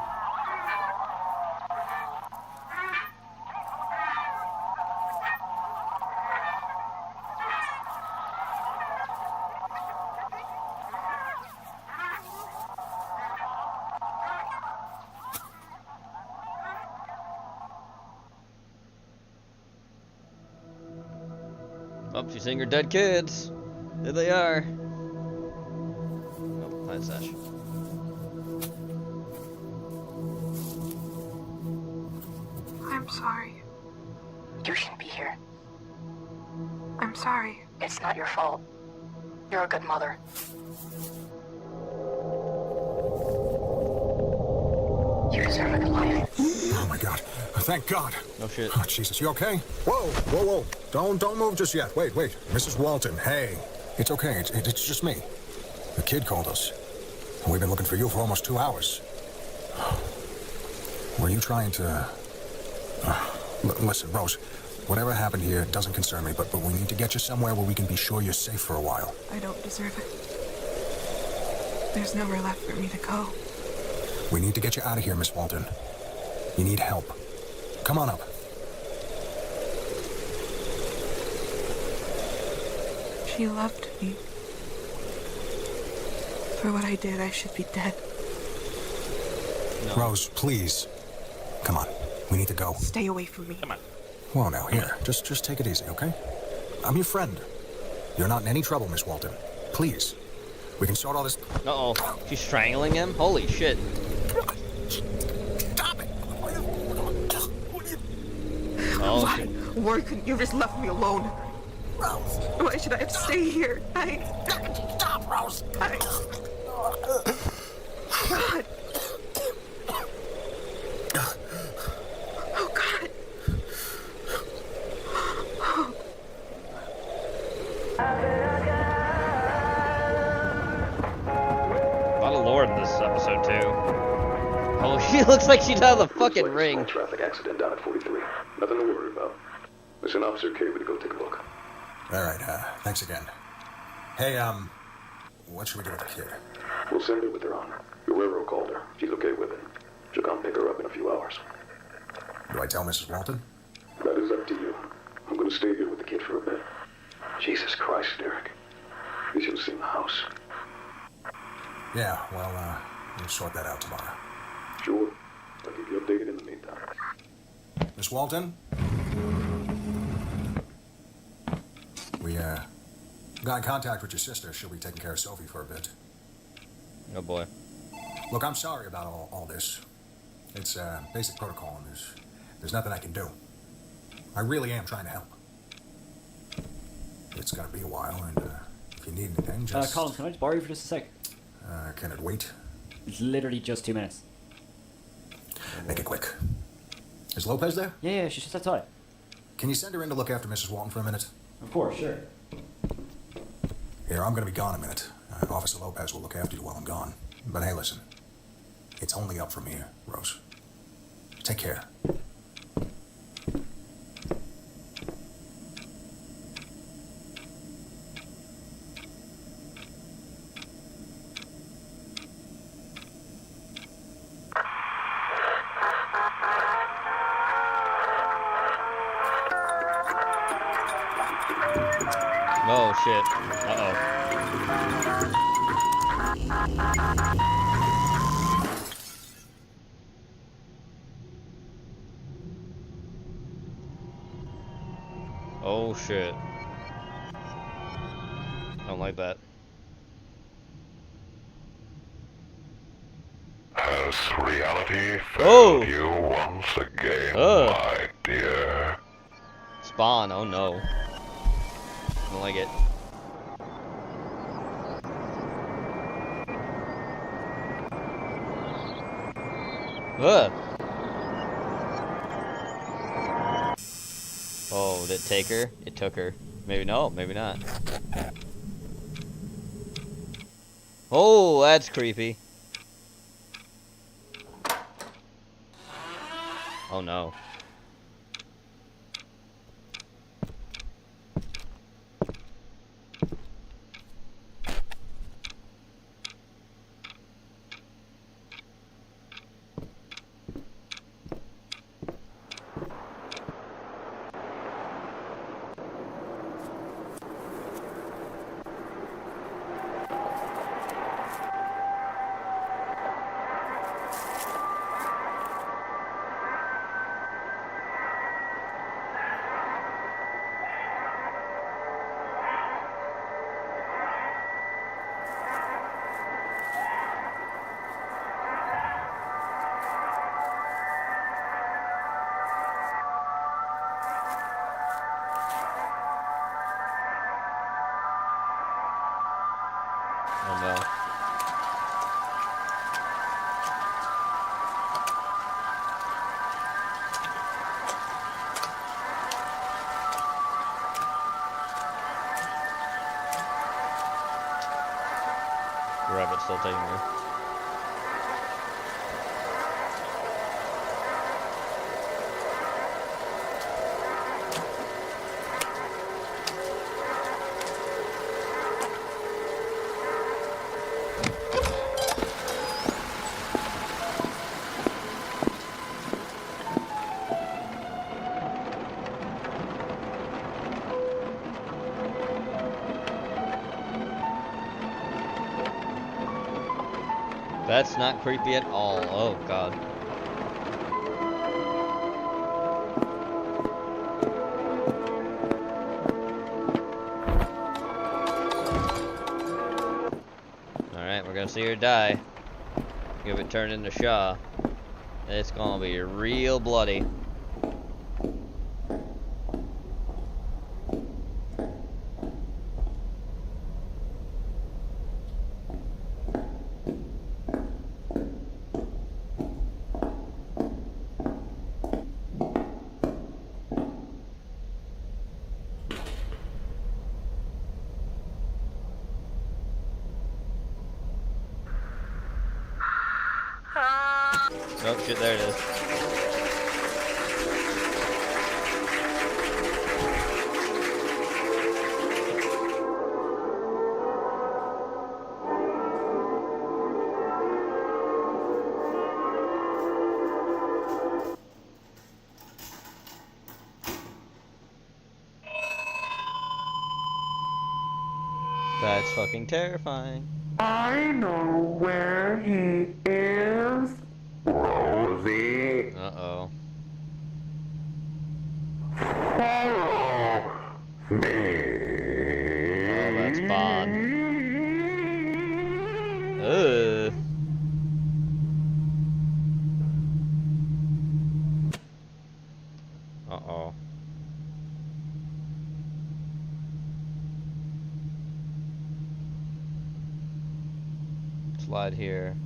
Oh, she's seeing her dead kids. There they are. Oh, hi, Sash. I'm sorry. You shouldn't be here. I'm sorry. It's not your fault. You're a good mother. You deserve a good life. Oh my God! Thank God! No shit. Oh Jesus, you okay? Whoa, whoa, whoa! Don't move just yet. Wait, Mrs. Walton. Hey, it's okay. It's just me. The kid called us. We've been looking for you for almost 2 hours. Were you trying to? Listen, Rose. Whatever happened here doesn't concern me, but we need to get you somewhere where we can be sure you're safe for a while. I don't deserve it. There's nowhere left for me to go. We need to get you out of here, Miss Walton. You need help. Come on up. She loved me. For what I did, I should be dead. No. Rose, please. Come on. We need to go. Stay away from me. Come on. Well, now, here. Just take it easy, okay? I'm your friend. You're not in any trouble, Miss Walton. Please. We can sort all this... Uh-oh. She's strangling him? Holy shit. Stop it! Oh, Why? shit. Why couldn't you just left me alone? Rose. Why should I have to stay here? Stop, Rose! God. Oh, God. A lot of lore in this episode, too. Oh, she looks like she's out of the fucking ring. Traffic accident down at 43. Nothing to worry about. Listen, Officer K, we to go take a look. All right, thanks again. Hey, what should we do with the kid? We'll send her with her on. Your railroad called her. She's okay with it. She'll come pick her up in a few hours. Do I tell Mrs. Walton? That is up to you. I'm going to stay here with the kid for a bit. Jesus Christ, Derek. You should have seen the house. Yeah, well, we'll sort that out tomorrow. Sure. I'll keep you updated in the meantime. Miss Walton? We, got in contact with your sister. She'll be taking care of Sophie for a bit. Oh boy. Look, I'm sorry about all this. It's, basic protocol, and there's nothing I can do. I really am trying to help. It's gonna be a while, and, if you need anything, just... Colin, can I just borrow you for just a sec? Can it wait? It's literally just 2 minutes. Make it quick. Is Lopez there? Yeah, she's just outside. Can you send her in to look after Mrs. Walton for a minute? Of course, sure. Here, I'm gonna be gone a minute. Officer Lopez will look after you while I'm gone. But hey, listen. It's only up from here, Rose. Take care. Oh shit. Uh-oh. Oh shit. Don't like that. Has reality failed you once again, my dear? Spawn, oh no. Don't like it. Ugh. Oh, did it take her? It took her. Maybe no, maybe not. Oh, that's creepy. Oh no. Oh no. The rabbit's still taking me. That's not creepy at all. Oh god. Alright, we're gonna see her die. Give it turned into Shaw. It's gonna be real bloody. Oh shit, there it is. That's fucking terrifying. I know where he is. Rosie. Uh-oh. Follow me. Oh, that's bad. Ugh. Uh-oh. Slide here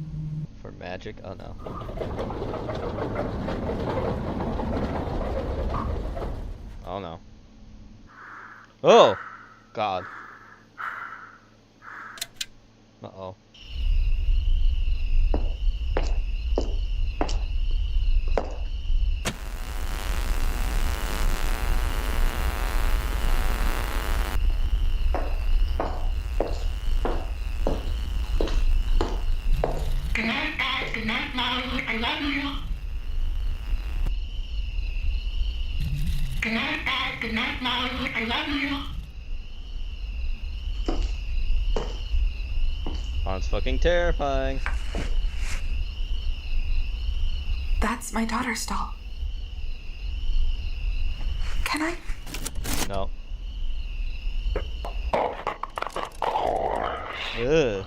for magic. Oh no. Oh no. Oh! God. Uh-oh. Good night, guys. Good night, Molly. I love you. Good night, guys. Good night, Molly. I love you. Oh, it's fucking terrifying. That's my daughter's doll. Can I? No. Ugh.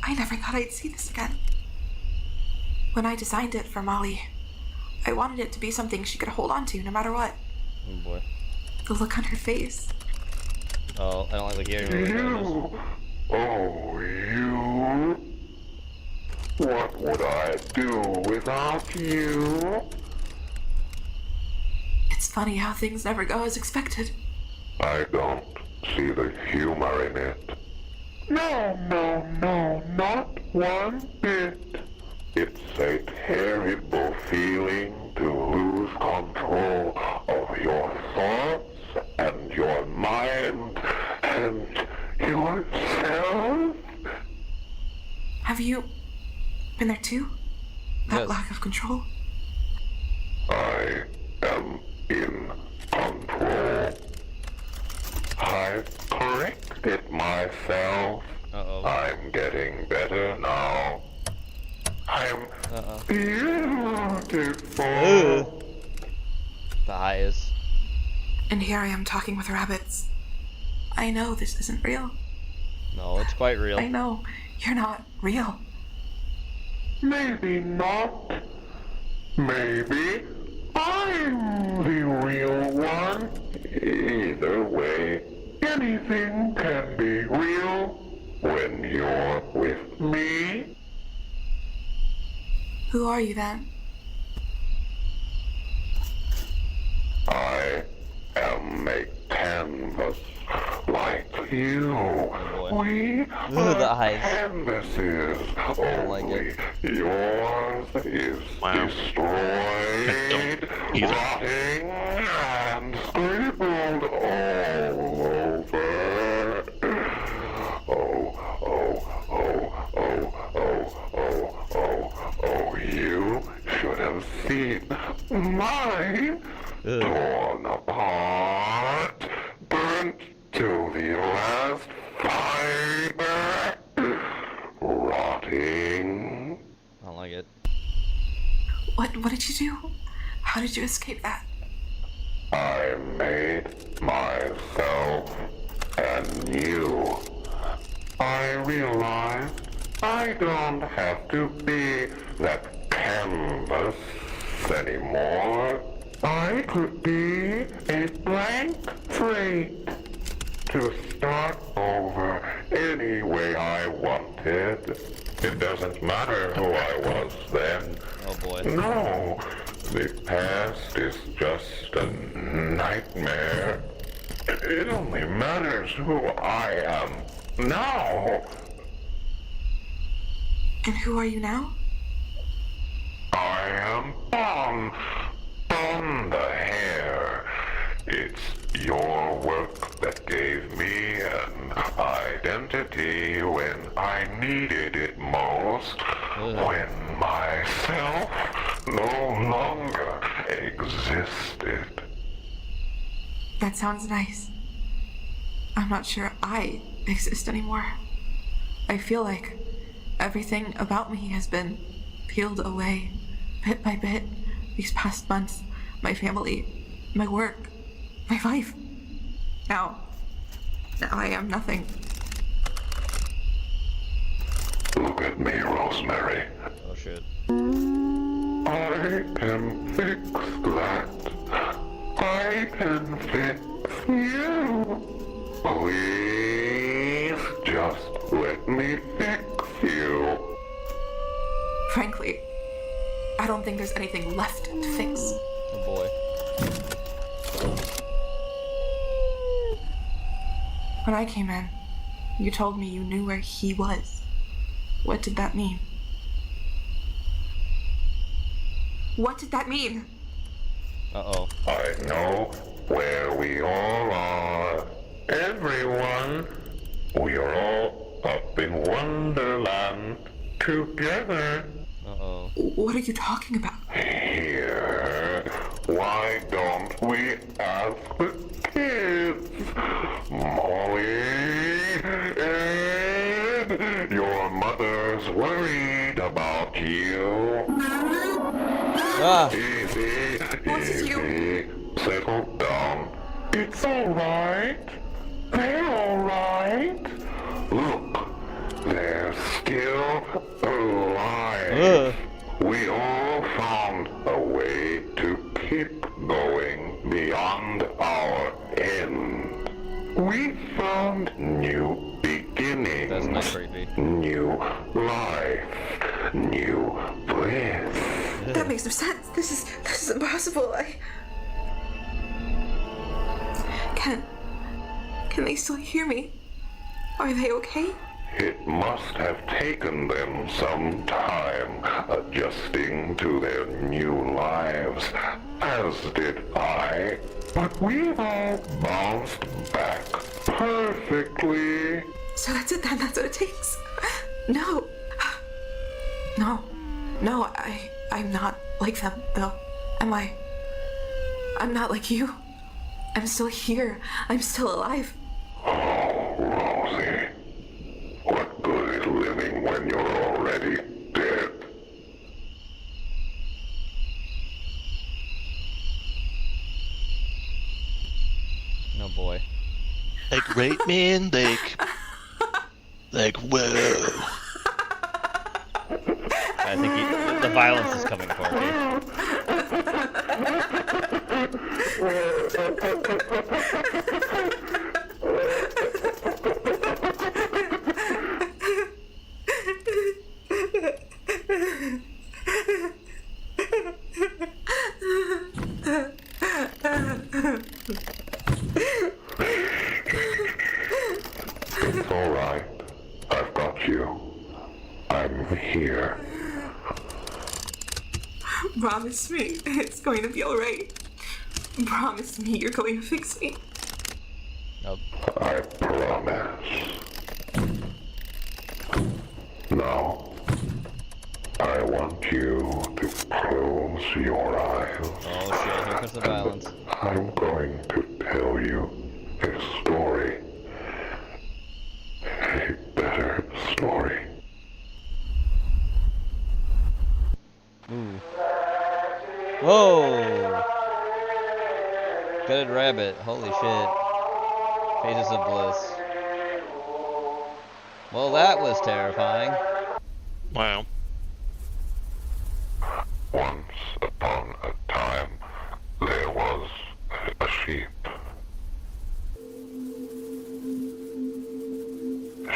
I never thought I'd see this again. When I designed it for Molly, I wanted it to be something she could hold on to no matter what. Oh boy. The look on her face. Oh, I don't like the gearing. You. Oh, you. What would I do without you? It's funny how things never go as expected. I don't see the humor in it. No, not one bit. It's a terrible feeling to lose control of your thoughts and your mind and yourself. Have you been there too? That Yes. lack of control? I am in control. I corrected myself. Uh-oh. I'm getting better now. I'm beautiful. Ugh. The eyes. And here I am talking with rabbits. I know this isn't real. No, it's quite real. I know you're not real. Maybe not. Maybe I'm the real one. Either way, anything can be real when you're with me. Who are you then? I am a canvas like you. We are the eyes. canvases. Only yours is destroyed, rotting, and scribbled all over. Oh, you should have seen mine. Torn apart, burnt to the last fiber, rotting. I don't like it. What did you do? How did you escape that? I made myself anew. I realized I don't have to be that canvas anymore. I could be a blank slate to start over any way I wanted. It doesn't matter who I was then. Oh boy. No, the past is just a nightmare. It only matters who I am now. And who are you now? I am Bon the Hare. It's your work that gave me an identity when I needed it most. When myself no longer existed. That sounds nice. I'm not sure I exist anymore. I feel like everything about me has been peeled away, bit by bit, these past months. My family, my work, my life. Now I am nothing. Look at me, Rosemary. Oh shit. I can fix that. I can fix you. Please, just let me fix you. Frankly, I don't think there's anything left to fix. Oh boy. When I came in, you told me you knew where he was. What did that mean? What did that mean? Uh-oh. I know where we all are. Everyone. We are all up in Wonderland together. Uh-oh. What are you talking about? Here. Why don't we ask the kids? Molly, Ed, your mother's worried about you. Easy, easy. Settle down. It's alright. They're alright. Look, they're still alive. We all found a way to keep going beyond our end. We found new beginnings. That's not creepy. New life. New bliss. That makes no sense. This is impossible. Can they still hear me? Are they okay? It must have taken them some time adjusting to their new lives, as did I. But we've all bounced back perfectly. So that's it then, that's what it takes. No, I'm not like them, though. Am I? I'm not like you. I'm still here. I'm still alive. Oh, Rosie. What good is living when you're already dead? Oh boy. Like rape me and like whoa. I think the violence is coming for me. It's all right. I've got you. I'm here. Promise me it's going to be alright. Promise me you're going to fix me. Nope. I promise. Now, I want you to close your eyes. Oh shit, here comes the violence. I'm going to tell you a story. A better story. Ooh. Whoa! Gutted rabbit. Holy shit. Phases of bliss. Well, that was terrifying. Wow. Once upon a time, there was a sheep.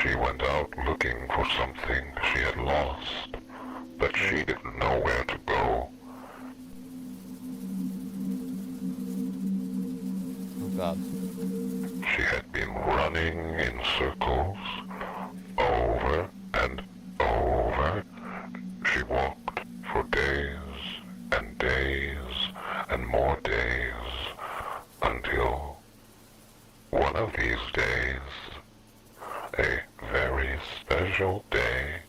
She went out looking for something she had lost, but she didn't know where to go. Oh god. She had been running in circles, over and over. She walked for days and days and more days, until One of these days, a very special day,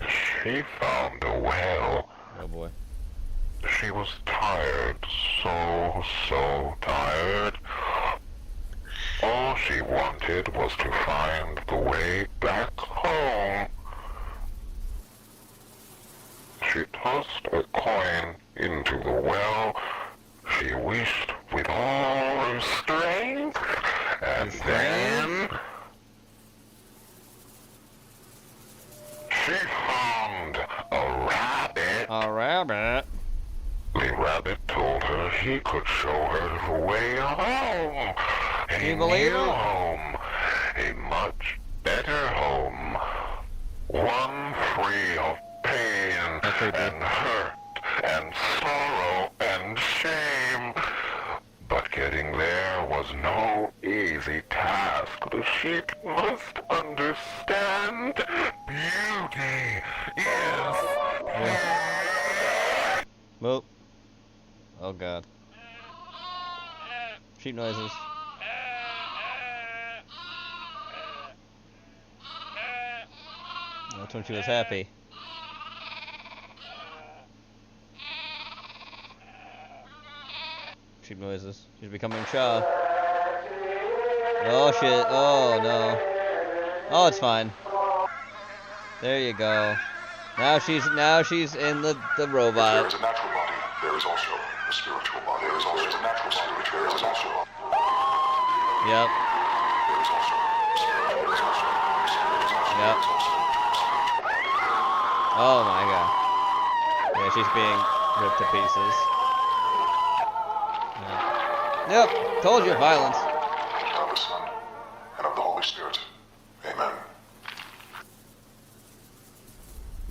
she found a whale. Oh boy. She was tired, so tired. All she wanted was to find the way back home. She tossed a coin into the well. She wished with all her strength, and then she found a rabbit. A rabbit? The rabbit told her he could show her the way home. Can you believe new it? home. A much better home. One free of pain and hurt and sorrow and shame. But getting there was no easy task. The sheep must understand. Beauty is Well. Oh god. Sheep noises. That's when she was happy. Sheep noises. She's becoming shy. Oh shit. Oh no. Oh, it's fine. There you go. Now she's in the robot. There is a natural body. There is also a spiritual body. There is also a natural body. There is also a... Yep. There is also a spiritual. There is also a spiritual. Yep. Oh my god. Yeah, she's being ripped to pieces. Yeah. Yep. Told you, violence. Of the Son and of the Holy Spirit. Amen.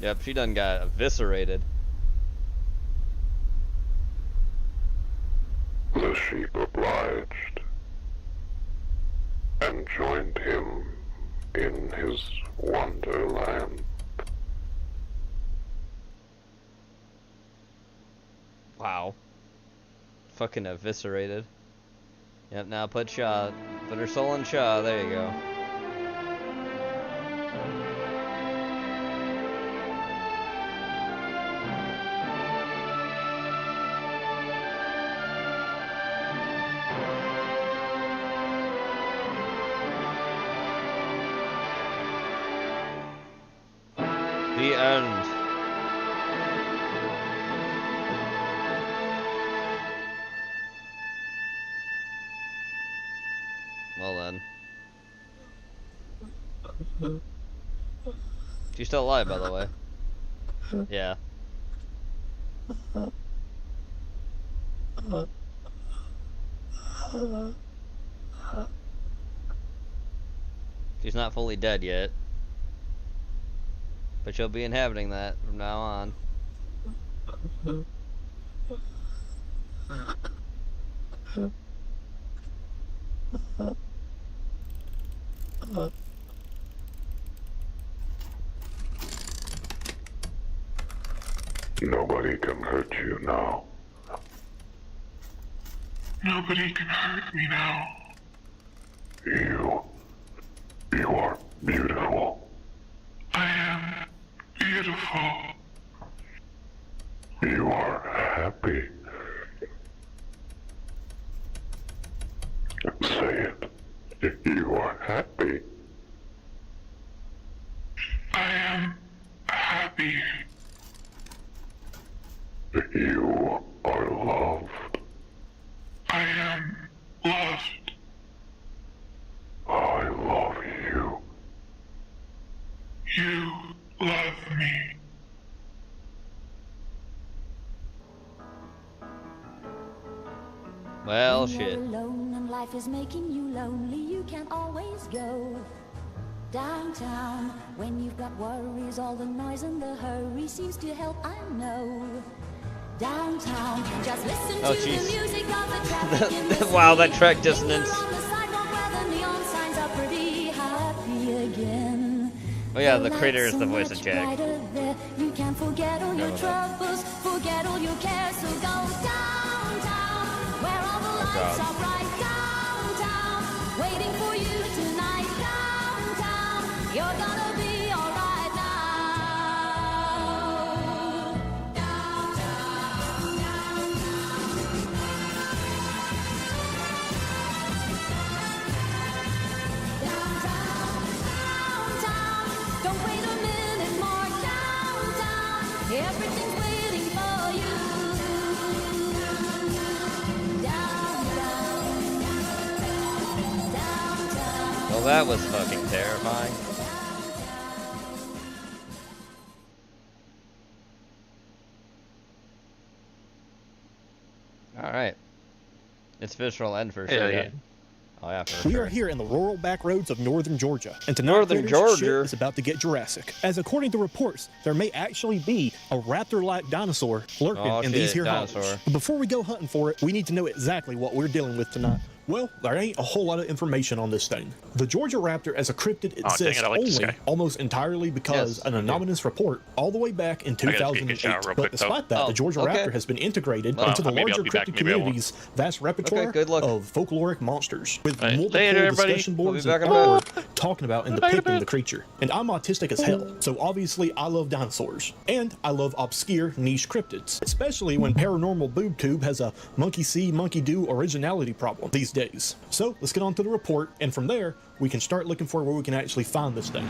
Yep, she done got eviscerated. The sheep obliged and joined him in his wonderland. Wow. Fucking eviscerated. Yep, now put her soul in Shaw, there you go. The end. Well then. She's still alive, by the way. Yeah. She's not fully dead yet. But she'll be inhabiting that from now on. Nobody can hurt you now. Nobody can hurt me now. You are beautiful. I am beautiful. You are happy. Say it. You are happy. I am happy. You are loved. I am loved. I love you. You love me. Well, When shit. you're alone and life is making you lonely, you can always go downtown. When you've got worries, all the noise and the hurry seems to help, I know. Downtown, just listen Oh, to the jeez. music of the traffic in the Wow, that city. track dissonance. On the sidewalk where the neon signs are pretty happy again. Oh yeah, the creator is the voice of Much Jack. brighter there. You can forget all your troubles, forget all your cares. So go downtown, where all the you tonight. Downtown, you're gonna be alright now. Downtown, downtown, don't wait a minute more. Downtown, everything's waiting for you. Well, that was fucking terrifying. Alright. It's visceral end for sure. Yeah. Oh yeah, for We sure. are here in the rural back roads of northern Georgia, and tonight Northern critters, Georgia shit is about to get Jurassic. As according to reports, there may actually be a raptor-like dinosaur lurking in these here hollows. But before we go hunting for it, we need to know exactly what we're dealing with tonight. Well, there ain't a whole lot of information on this thing. The Georgia raptor as a cryptid exists only almost entirely because an anonymous report all the way back in 2008. But despite that, the Georgia raptor has been integrated into the larger cryptid community's vast repertoire of folkloric monsters, with multiple discussion boards and artwork talking about and depicting the creature. And I'm autistic as hell, so obviously I love dinosaurs. And I love obscure niche cryptids, especially when Paranormal BoobTube has a monkey see, monkey do originality problem these days. So let's get on to the report, and from there we can start looking for where we can actually find this thing.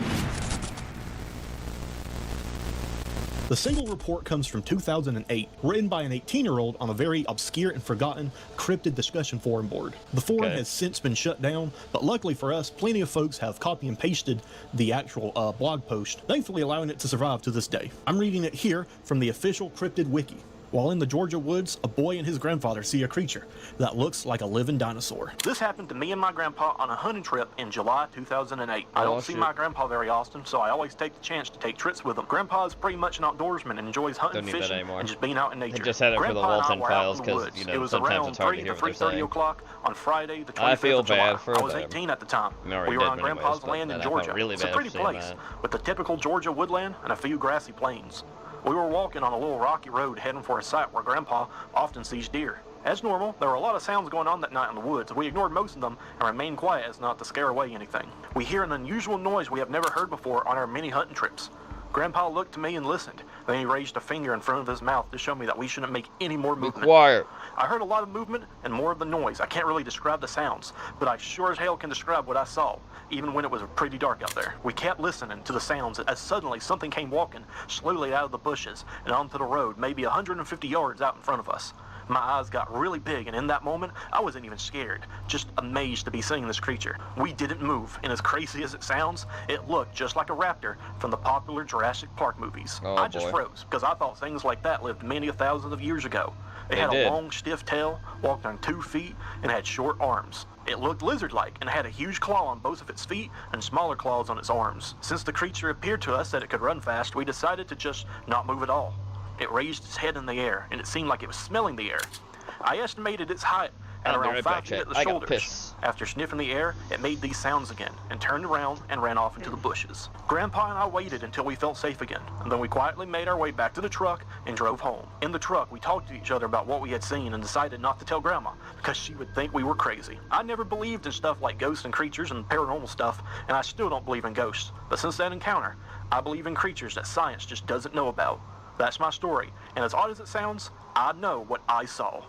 The single report comes from 2008, written by an 18-year-old on a very obscure and forgotten cryptid discussion forum board. The forum has since been shut down, but luckily for us, plenty of folks have copy and pasted the actual blog post, thankfully allowing it to survive to this day. I'm reading it here from the official cryptid wiki. While in the Georgia woods, a boy and his grandfather see a creature that looks like a living dinosaur. This happened to me and my grandpa on a hunting trip in July 2008. I don't see my grandpa very often, so I always take the chance to take trips with him. Grandpa is pretty much an outdoorsman and enjoys hunting, fishing, and just being out in nature. I just had it for the Walton files because, you know, sometimes it's hard to hear what they're saying. O'clock on Friday, the 25th I feel of July. bad for I was them. 18 at the time. I'm already We were dead on anyways, Grandpa's but land in I felt Georgia. really It's a bad pretty for saying place, that. with the typical Georgia woodland and a few grassy plains. We were walking on a little rocky road heading for a site where Grandpa often sees deer. As normal, there were a lot of sounds going on that night in the woods. We ignored most of them and remained quiet as not to scare away anything. We hear an unusual noise we have never heard before on our many hunting trips. Grandpa looked to me and listened. Then he raised a finger in front of his mouth to show me that we shouldn't make any more movement. Be quiet. I heard a lot of movement and more of the noise. I can't really describe the sounds, but I sure as hell can describe what I saw, even when it was pretty dark out there. We kept listening to the sounds as suddenly something came walking slowly out of the bushes and onto the road, maybe 150 yards out in front of us. My eyes got really big, and in that moment, I wasn't even scared, just amazed to be seeing this creature. We didn't move, and as crazy as it sounds, it looked just like a raptor from the popular Jurassic Park movies. I just froze, because I thought things like that lived many thousands of years ago. It had a long, stiff tail, walked on 2 feet, and had short arms. It looked lizard-like and had a huge claw on both of its feet and smaller claws on its arms. Since the creature appeared to us that it could run fast, we decided to just not move at all. It raised its head in the air, and it seemed like it was smelling the air. I estimated its height at around 5 feet at the shoulders. After sniffing the air, it made these sounds again, and turned around and ran off into the bushes. Grandpa and I waited until we felt safe again, and then we quietly made our way back to the truck and drove home. In the truck, we talked to each other about what we had seen and decided not to tell Grandma, because she would think we were crazy. I never believed in stuff like ghosts and creatures and paranormal stuff, and I still don't believe in ghosts. But since that encounter, I believe in creatures that science just doesn't know about. That's my story, and as odd as it sounds, I know what I saw.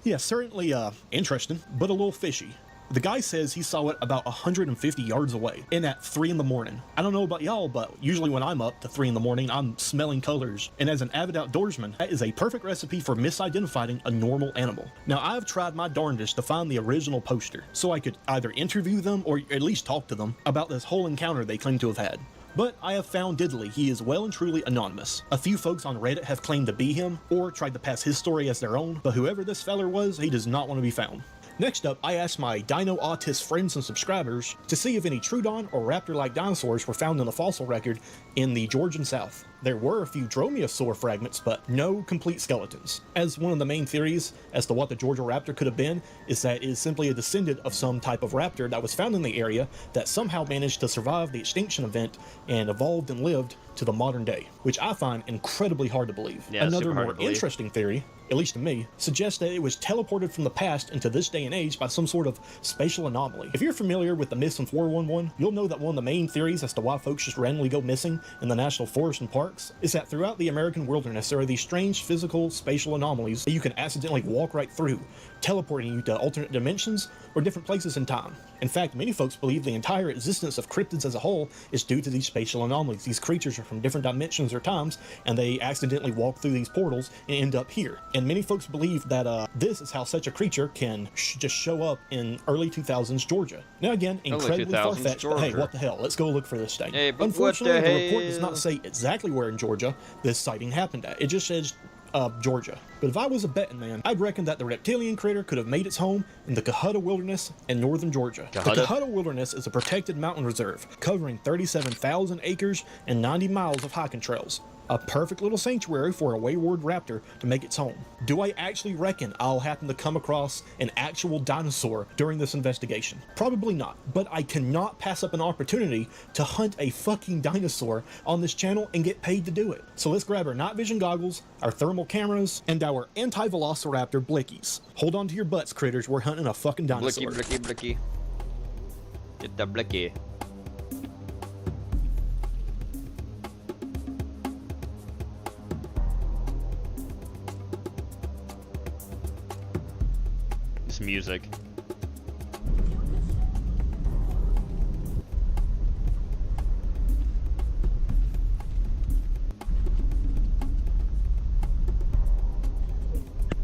Yeah, certainly interesting, but a little fishy. The guy says he saw it about 150 yards away, and at 3 in the morning. I don't know about y'all, but usually when I'm up to 3 in the morning, I'm smelling colors. And as an avid outdoorsman, that is a perfect recipe for misidentifying a normal animal. Now, I've tried my darndest to find the original poster, so I could either interview them or at least talk to them about this whole encounter they claim to have had. But I have found diddly he is well and truly anonymous. A few folks on Reddit have claimed to be him, or tried to pass his story as their own, but whoever this feller was, he does not want to be found. Next up, I asked my dino autist friends and subscribers to see if any Troodon or raptor-like dinosaurs were found in the fossil record in the Georgian South. There were a few dromaeosaur fragments, but no complete skeletons. As one of the main theories as to what the Georgia raptor could have been is that it is simply a descendant of some type of raptor that was found in the area that somehow managed to survive the extinction event and evolved and lived to the modern day, which I find incredibly hard to believe. Yeah, another super hard more to believe. interesting theory at least to me, suggests that it was teleported from the past into this day and age by some sort of spatial anomaly. If you're familiar with the myths in 411, you'll know that one of the main theories as to why folks just randomly go missing in the national forests and parks is that throughout the American wilderness there are these strange physical spatial anomalies that you can accidentally walk right through, teleporting you to alternate dimensions or different places in time. In fact, many folks believe the entire existence of cryptids as a whole is due to these spatial anomalies. These creatures are from different dimensions or times, and they accidentally walk through these portals and end up here. And many folks believe that this is how such a creature can just show up in early 2000s Georgia. Now again, incredibly far-fetched, but hey, what the hell? Let's go look for this thing. Hey, but unfortunately, what the report does hell? not say exactly where in Georgia this sighting happened at. It just says Georgia. But if I was a betting man, I'd reckon that the reptilian critter could have made its home in the Cohutta Wilderness in northern Georgia. The Cohutta Wilderness is a protected mountain reserve covering 37,000 acres and 90 miles of hiking trails. A perfect little sanctuary for a wayward raptor to make its home. Do I actually reckon I'll happen to come across an actual dinosaur during this investigation? Probably not, but I cannot pass up an opportunity to hunt a fucking dinosaur on this channel and get paid to do it. So let's grab our night vision goggles, our thermal cameras, and our anti-velociraptor blickies. Hold on to your butts, critters, we're hunting a fucking dinosaur. Blicky. Get the blicky. Music.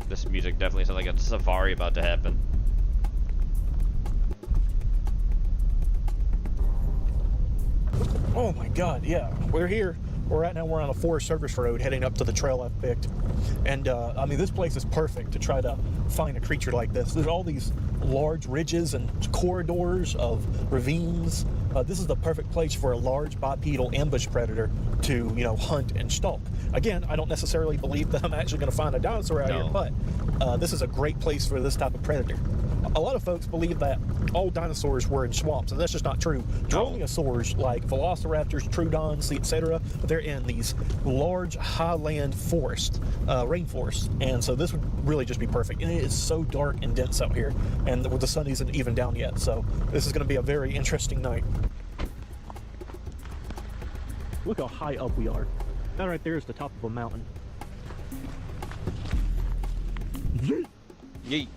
This music definitely sounds like a safari about to happen. Oh my god, yeah, we're here. Right now we're on a Forest Service road heading up to the trail I've picked. And I mean, this place is perfect to try to find a creature like this. There's all these large ridges and corridors of ravines. This is the perfect place for a large bipedal ambush predator to, hunt and stalk. Again, I don't necessarily believe that I'm actually going to find a dinosaur out here, but this is a great place for this type of predator. A lot of folks believe that all dinosaurs were in swamps, and that's just not true. Dromaeosaurs, like velociraptors, troodons, etc., they're in these large highland forests, rainforests, and so this would really just be perfect. And it is so dark and dense out here, and the sun isn't even down yet, so this is going to be a very interesting night. Look how high up we are. That right there is the top of a mountain. Yeet! Yeet.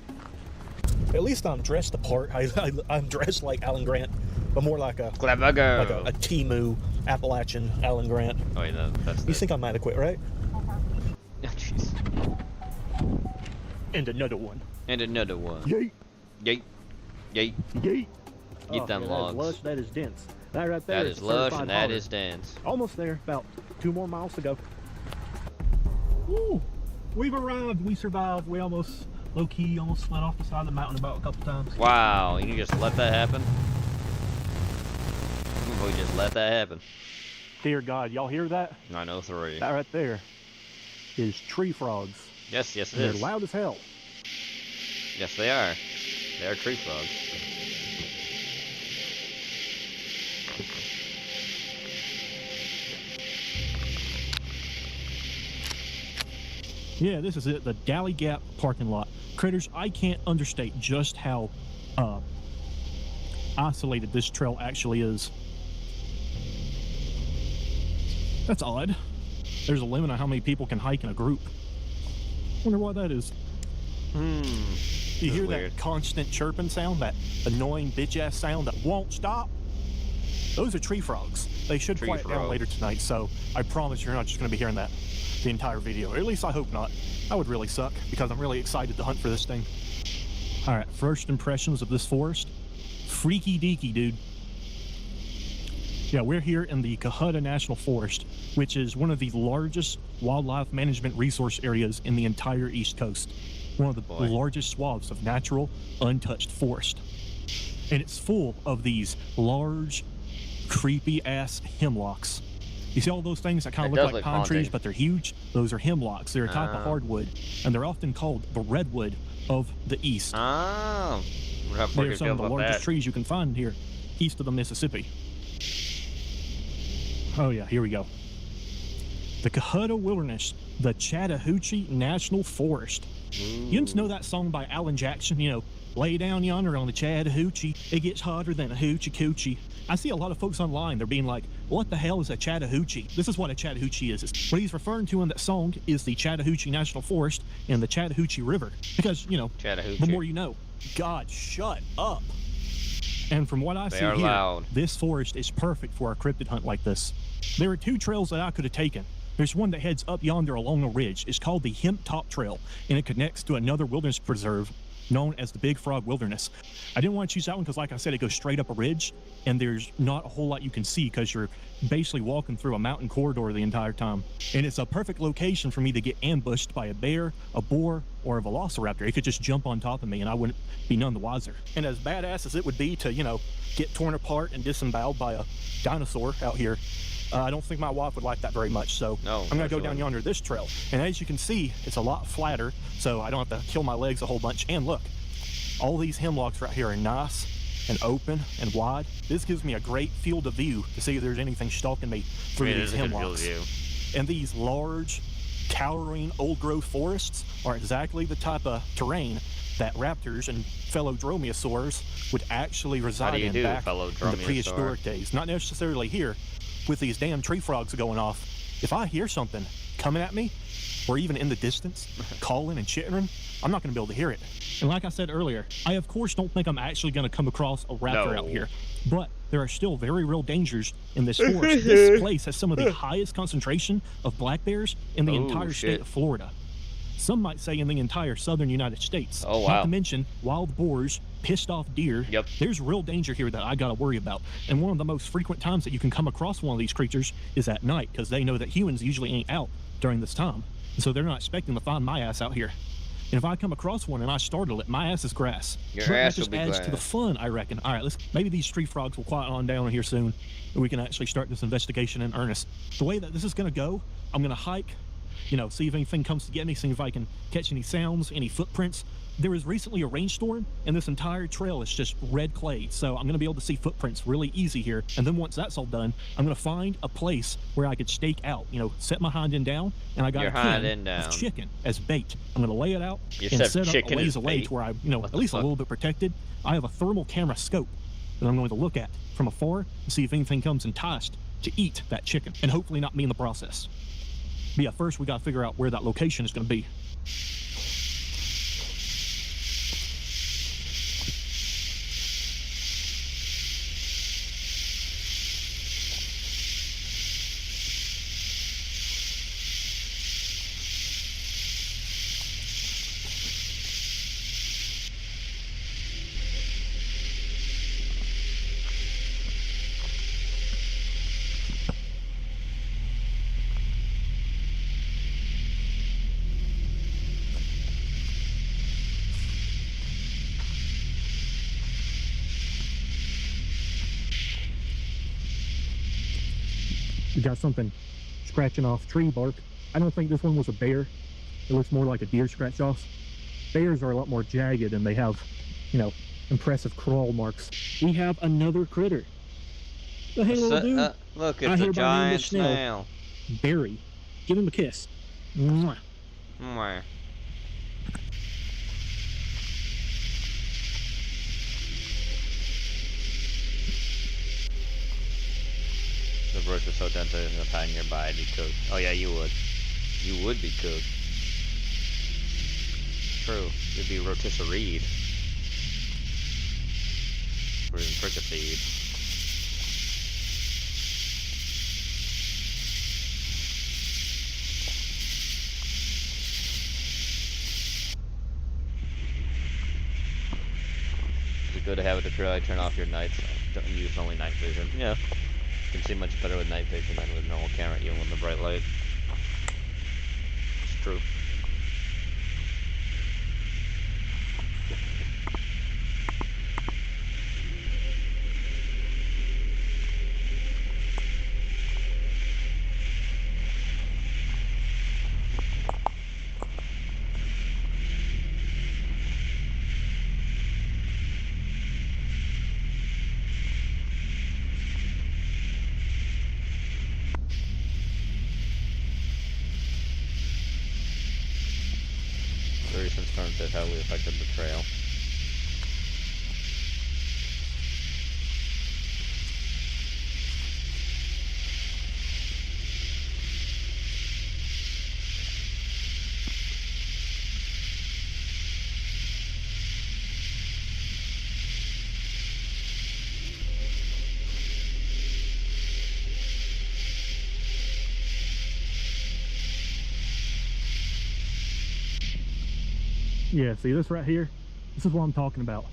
At least I'm dressed the part. I'm dressed like Alan Grant, but more like a Timu Appalachian Alan Grant. Oh, yeah, that's. You think I'm adequate, right? Jeez. And another one. And another one. Yeet. Yeet. Yeet. Yeet. Get them logs. That is lush, that is dense. That right there. That is lush and that is dense. Almost there. About 2 more miles to go. Woo! We've arrived. We survived. We almost, low-key, almost slid off the side of the mountain about a couple times. Wow, you can just let that happen? We just let that happen. Dear God, y'all hear that? 903. That right there is tree frogs. Yes, it is. They're loud as hell. Yes, they are. They are tree frogs. Yeah, this is it, the Galley Gap parking lot. Critters, I can't understate just how isolated this trail actually is. That's odd. There's a limit on how many people can hike in a group. Wonder why that is. You hear that constant chirping sound, that annoying bitch-ass sound that won't stop? Those are tree frogs. They should quiet down later tonight, so I promise you're not just going to be hearing that the entire video. Or at least I hope not. That would really suck, because I'm really excited to hunt for this thing. Alright, first impressions of this forest. Freaky deaky, dude. Yeah, we're here in the Cohutta National Forest, which is one of the largest wildlife management resource areas in the entire East Coast. One of the largest swaths of natural, untouched forest. And it's full of these large, creepy-ass hemlocks. You see all those things that kind of look like pine trees, but they're huge? Those are hemlocks. They're a type of hardwood, and they're often called the redwood of the East. They're some of the largest trees you can find here, east of the Mississippi. Oh yeah, here we go. The Cohutta Wilderness the Chattahoochee National Forest. You know that song by Alan Jackson, you know, lay down yonder on the Chattahoochee, it gets hotter than a hoochie coochie. I see a lot of folks online, they're being like, what the hell is a Chattahoochee? This is what a Chattahoochee is. What he's referring to in that song is the Chattahoochee National Forest and the Chattahoochee River. Because, you know, the more you know. God, shut up. And from what I see here, loud. This forest is perfect for a cryptid hunt like this. There are 2 trails that I could have taken. There's one that heads up yonder along a ridge. It's called the Hemp Top Trail, and it connects to another wilderness preserve known as the Big Frog Wilderness. I didn't want to choose that one because, like I said, it goes straight up a ridge, and there's not a whole lot you can see because you're basically walking through a mountain corridor the entire time. And it's a perfect location for me to get ambushed by a bear, a boar, or a velociraptor. It could just jump on top of me, and I wouldn't be none the wiser. And as badass as it would be to, you know, get torn apart and disemboweled by a dinosaur out here, I don't think my wife would like that very much, so I'm going to go down yonder this trail. And as you can see, it's a lot flatter, so I don't have to kill my legs a whole bunch. And look, all these hemlocks right here are nice and open and wide. This gives me a great field of view to see if there's anything stalking me through these hemlocks. And these large, towering, old-growth forests are exactly the type of terrain that raptors and fellow dromaeosaurs would actually reside in back in the prehistoric days. Not necessarily here, with these damn tree frogs going off. If I hear something coming at me, or even in the distance, calling and chittering, I'm not going to be able to hear it. And like I said earlier, I of course don't think I'm actually going to come across a raptor out here, but there are still very real dangers in this forest. This place has some of the highest concentration of black bears in the entire state of Florida. Some might say in the entire southern United States. Oh, wow. Not to mention wild boars, pissed off deer. Yep. There's real danger here that I gotta worry about. And one of the most frequent times that you can come across one of these creatures is at night, because they know that humans usually ain't out during this time. And so they're not expecting to find my ass out here. And if I come across one and I startle it, my ass is grass. Your but ass that just will be adds grass. to the fun, I reckon. All right, maybe these tree frogs will quiet on down here soon, and we can actually start this investigation in earnest. The way that this is gonna go, I'm gonna hike, you know, see if anything comes to get me, see if I can catch any sounds, any footprints. There was recently a rainstorm, and this entire trail is just red clay, so I'm going to be able to see footprints really easy here. And then once that's all done, I'm going to find a place where I could stake out, you know, set my hind end down, and I got a can of chicken as bait. I'm going to lay it out and set up a ways away to where I, you know, at least a little bit protected. I have a thermal camera scope that I'm going to look at from afar and see if anything comes enticed to eat that chicken, and hopefully not me in the process. But yeah, first we got to figure out where that location is going to be. We got something scratching off tree bark. I don't think this one was a bear. It looks more like a deer scratch off. Bears are a lot more jagged and they have, you know, impressive crawl marks. We have another critter. The hey little dude. Look, it's a giant snail. Barry. Give him a kiss. Mwah. Mwah. The brush is so dense in the pie nearby to be cooked. Oh yeah, you would. You would be cooked. True. You'd be rotisserie. Or even fricasseed. Is it good to have it to try turn off your nights? Don't use only night vision. Yeah. You can see much better with night vision than with normal camera, even with the bright light. It's true. confirms it heavily affected the trail. Yeah, see this right here? This is what I'm talking about.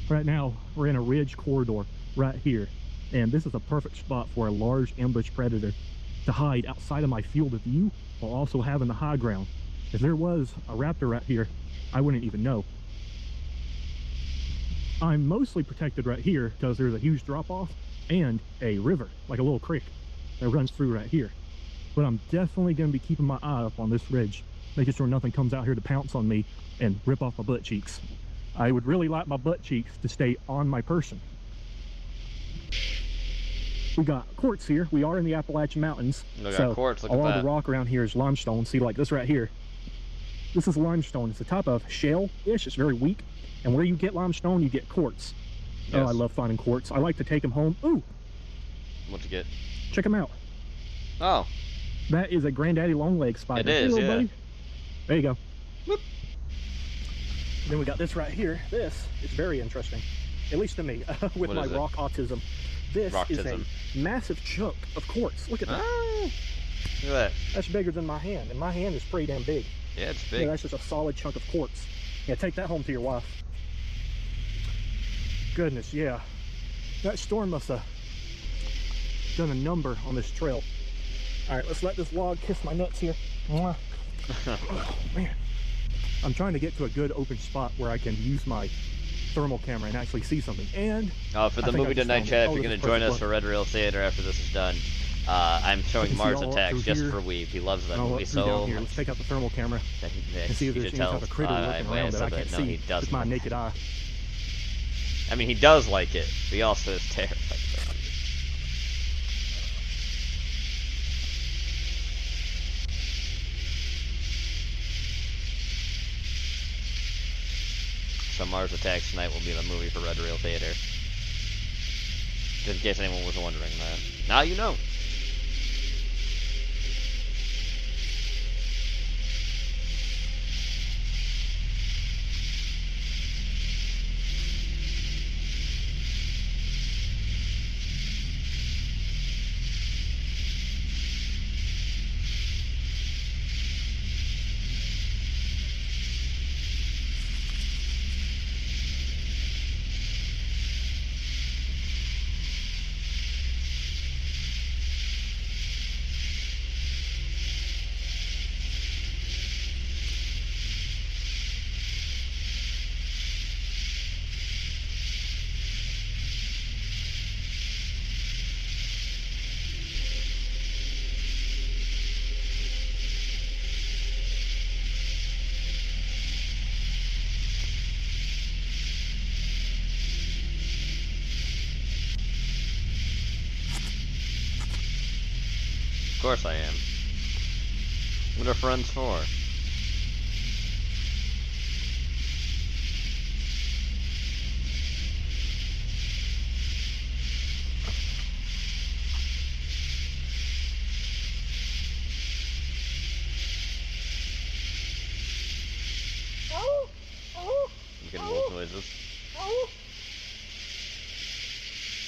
Right now, we're in a ridge corridor right here. And this is a perfect spot for a large ambush predator to hide outside of my field of view while also having the high ground. If there was a raptor right here, I wouldn't even know. I'm mostly protected right here because there's a huge drop-off and a river, like a little creek that runs through right here. But I'm definitely going to be keeping my eye up on this ridge, making sure nothing comes out here to pounce on me and rip off my butt cheeks. I would really like my butt cheeks to stay on my person. We got quartz here. We are in the Appalachian Mountains. So quartz, look at that. A lot of the rock around here is limestone. See, like this right here. This is limestone. It's a type of shell-ish. It's very weak. And where you get limestone, you get quartz. Yes. Oh, I love finding quartz. I like to take them home. Ooh! What'd you get? Check them out. Oh. That is a granddaddy longleg spider. It is, hey, yeah. Buddy. There you go. Whoop. Then we got this right here. This is very interesting, at least to me, with my rock autism. This is a massive chunk of quartz. Look at that. Ah, look at that. That's bigger than my hand, and my hand is pretty damn big. Yeah, it's big. Yeah, that's just a solid chunk of quartz. Yeah, take that home to your wife. Goodness, yeah. That storm must have done a number on this trail. All right, let's let this log kiss my nuts here. Mwah. Oh, man. I'm trying to get to a good open spot where I can use my thermal camera and actually see something. And for the movie tonight, chat, if you're going to join us for Red Rail Theater after this is done, I'm showing Mars Attacks just for Weeb. He loves that movie so much. Let's take out the thermal camera and see if there's any type of critter looking around that I can see with my naked eye. I mean, he does like it, but he also is terrified. So Mars Attacks tonight will be the movie for Red Rail Theater. Just in case anyone was wondering that. Now you know. Of course I am. What are friends for? I'm getting wolf noises.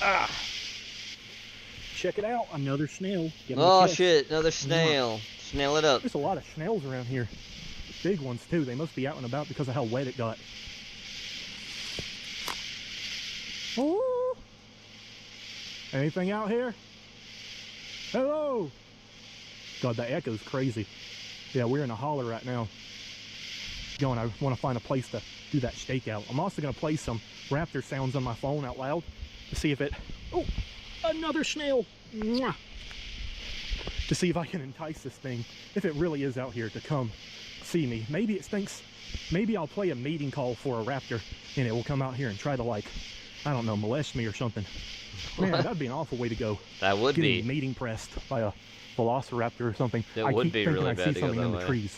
Ah! Check it out, another snail. Oh shit, another snail. Snail it up. There's a lot of snails around here. Big ones too. They must be out and about because of how wet it got. Oh! Anything out here? Hello! God, that echo's crazy. Yeah, we're in a holler right now. I want to find a place to do that stakeout. I'm also going to play some raptor sounds on my phone out loud to see if it... Oh! Another snail! Mwah! To see if I can entice this thing, if it really is out here, to come see me. Maybe it thinks, maybe I'll play a mating call for a raptor and it will come out here and try to, like, I don't know, molest me or something. Man, that'd be an awful way to go. That would be. Mating pressed by a velociraptor or something. That would be really bad to go that way. In the trees.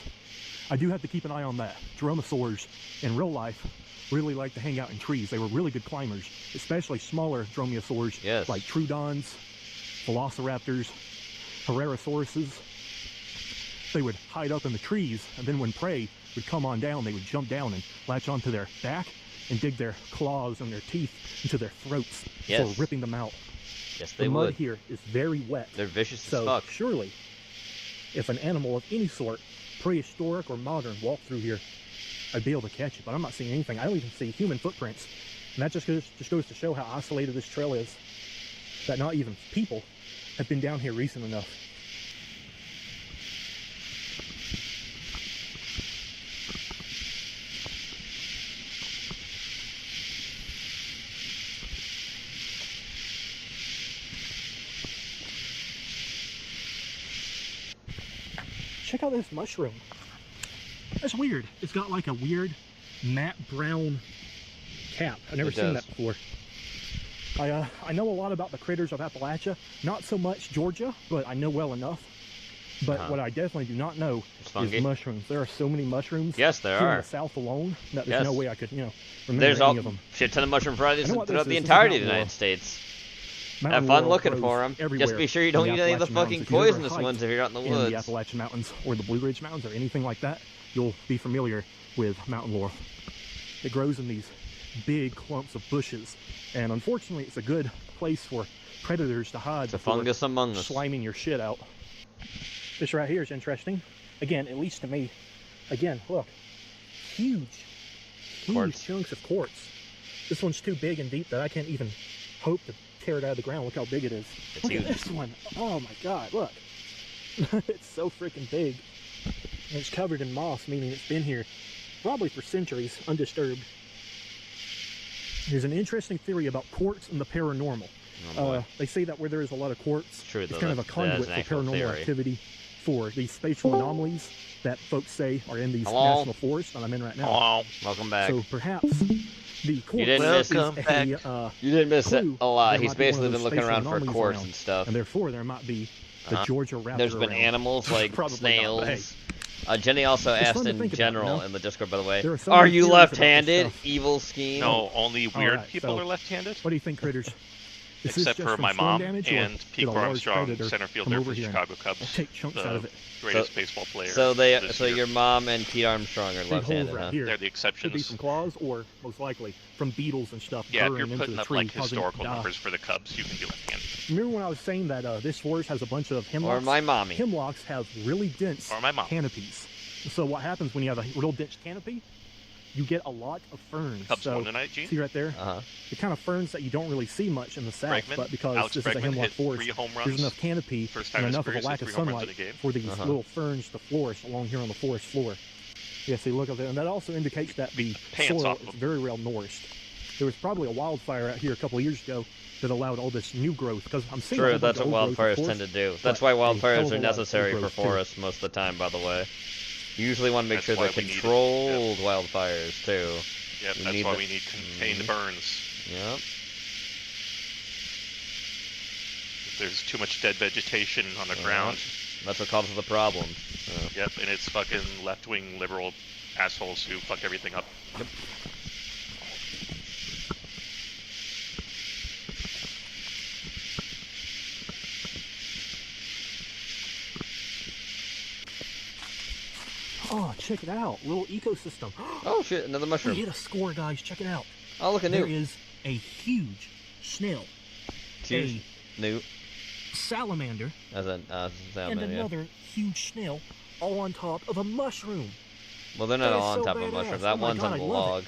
I do have to keep an eye on that. Dromaeosaurs in real life really like to hang out in trees. They were really good climbers, especially smaller dromaeosaurs like Troodons, Velociraptors, Herrerasauruses. They would hide up in the trees, and then when prey would come on down, they would jump down and latch onto their back and dig their claws and their teeth into their throats before ripping them out. Yes, they the would. mud here is very wet. They're vicious as fuck. Surely, if an animal of any sort, prehistoric or modern, walked through here, I'd be able to catch it. But I'm not seeing anything. I don't even see human footprints, and that just goes to show how isolated this trail is. That not even people have been down here recent enough. Check out this mushroom. That's weird. It's got like a weird matte brown cap. I've never seen that before. I know a lot about the critters of Appalachia. Not so much Georgia, but I know well enough. But what I definitely do not know is mushrooms. There are so many mushrooms. Yes, there here are. in the South alone that there's no way I could, remember There's any of them. Shit ton of mushroom varieties I know what throughout this the is. This is entirety of the mountain United States. Mountain Have fun laurel looking grows for them. everywhere Just be sure you in don't the eat any of the Appalachian fucking Mountains. If you've ever poisonous hiked ones if you're out in the in woods. the Appalachian Mountains or the Blue Ridge Mountains or anything like that, you'll be familiar with mountain laurel. It grows in these big clumps of bushes, and unfortunately it's a good place for predators to hide. It's a fungus among us. Sliming your shit out. This right here is interesting. Again, at least to me. Again, look. Huge chunks of quartz. This one's too big and deep that I can't even hope to tear it out of the ground. Look how big it is. Look at this one. Oh my god, look. It's so freaking big. And it's covered in moss, meaning it's been here probably for centuries, undisturbed. There's an interesting theory about quartz and the paranormal. They say that where there is a lot of quartz, it's kind of a conduit for paranormal activity for these spatial anomalies that folks say are in these national forests that I'm in right now. Hello. Welcome back. So perhaps the quartz You didn't miss You didn't miss it a lot. He's basically been looking around for quartz and stuff. And therefore there might be the Georgia raptor. There's been animals like snails. Jenny also asked in general in the Discord, by the way, are you left-handed? Evil scheme? No, only weird people are left-handed. What do you think, critters? Except for my mom and Pete Armstrong, center fielder for Chicago Cubs, the greatest baseball player. So your mom and Pete Armstrong are left-handed, huh? They're the exceptions. Could be from claws, or most likely from beetles and stuff. Yeah, if you're putting up like historical numbers for the Cubs, you can be left-handed. Remember when I was saying that this forest has a bunch of hemlocks? Or my mommy. Hemlocks have really dense canopies. So what happens when you have a real dense canopy? You get a lot of ferns. Cubs won tonight, Gene? See right there? The kind of ferns that you don't really see much in the South, but because this is a hemlock forest, there's enough canopy and enough of a lack of sunlight for these little ferns to flourish along here on the forest floor. Yeah, see, look up there. And that also indicates that the soil is very well nourished. There was probably a wildfire out here a couple of years ago that allowed all this new growth, because I'm seeing True, that's what wildfires tend to do. That's why wildfires are necessary for forests most of the time, by the way. You usually want to make sure they're controlled wildfires, too. Yep, that's why we need contained burns. Yep. If there's too much dead vegetation on the ground. That's what causes the problem. Yep, and it's fucking left-wing liberal assholes who fuck everything up. Yep. Oh, check it out. Little ecosystem. Oh, shit. Another mushroom. We hit a score, guys. Check it out. Oh, look at There is a huge snail. Huge. Newt. Salamander. As a salamander, and another huge snail all on top of a mushroom. Well, they're not all on top of a mushroom. That one's on the log.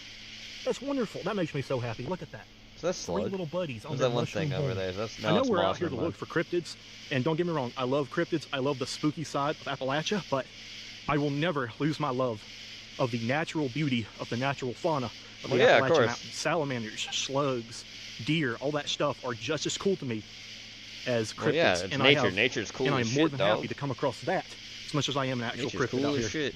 That's wonderful. That makes me so happy. Look at that. So that's slug. 3 little buddies on There's that that one mushroom thing over home. there. That's, I know we're out here to look for cryptids, and don't get me wrong, I love cryptids. I love the spooky side of Appalachia, but I will never lose my love of the natural beauty of the natural fauna of the Appalachian Mountains. Salamanders, slugs, deer, all that stuff are just as cool to me as cryptids. Well, yeah, it's nature. Nature's cool and as I'm shit, more than dog. happy to come across that as much as I am an actual cryptid out here. Shit.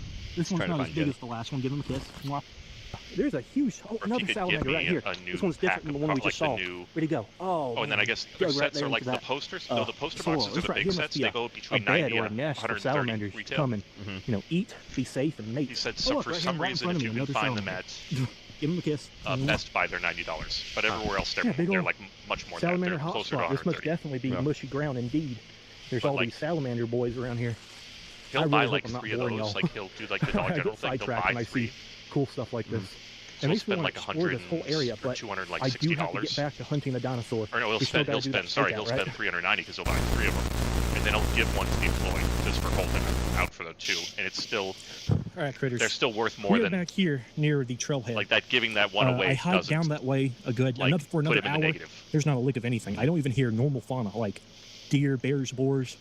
This one's not as big as the last one. Give him a kiss. Mwah. There's a huge, another salamander right here. This one's different than the one we just saw. Where'd he go? Oh, and then I guess their sets are like the posters. No, the poster boxes are the big sets. They go between 90 and 130 retail. Come and, eat, be safe, and mate. He said, so for some reason, if you can find them at give him a kiss. Best Buy, they're $90, but everywhere else they're like much more than that. They're closer to 130. This must definitely be mushy ground indeed. There's But, all like, these salamander boys around here. He'll I buy really like hope I'm not 3 of boring those. y'all. Like he'll do like the Dollar I General get thing. He'll sidetracked buy when I 3. see cool stuff like this. So And he'll I spend want like to explore this whole area, but $200, I do have to get back to hunting the dinosaur. Or no, he'll We still spend. gotta He'll do that spend. Sorry, stakeout, he'll right? spend 390 because he'll buy 3 of them, and then he'll give one to the employee just for holding out for the 2, and it's still. All right, critters. They're still worth more We're than back here near the trailhead. like that. Giving that one away I hiked doesn't. down that way for like, another put him in the hour. negative. There's not a lick of anything. I don't even hear normal fauna like deer, bears, boars.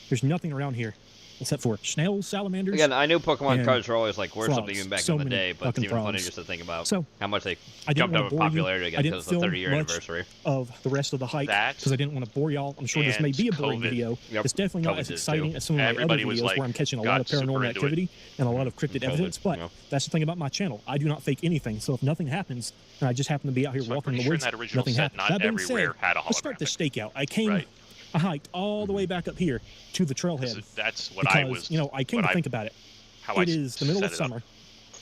There's nothing around here except for snails, salamanders. Again, I knew Pokemon and cards were always like worth frogs. something even back So in the many day, but it's fucking even funny frogs. just to think about So, how much they I didn't jumped want up to in bore popularity you. again I because didn't of the film 30-year much anniversary. of the rest of the hike That because I didn't want to bore y'all. I'm sure this may and be a boring COVID. video. Yep. It's definitely not COVID as did, exciting too. as some of my Everybody other was videos like, where I'm catching a lot got of super paranormal into it. activity and a lot of cryptid COVID, evidence. But yeah. that's the thing about my channel. I do not fake anything. So if nothing happens and I just happen to be out here So I'm walking in pretty the sure in woods, that original nothing set, happens. not That being every said, rare had a let's start the holographic. stakeout. I hiked all the way back up here to the trailhead. That's what because, I was. I came to think about it. How It is the middle of set it up. summer.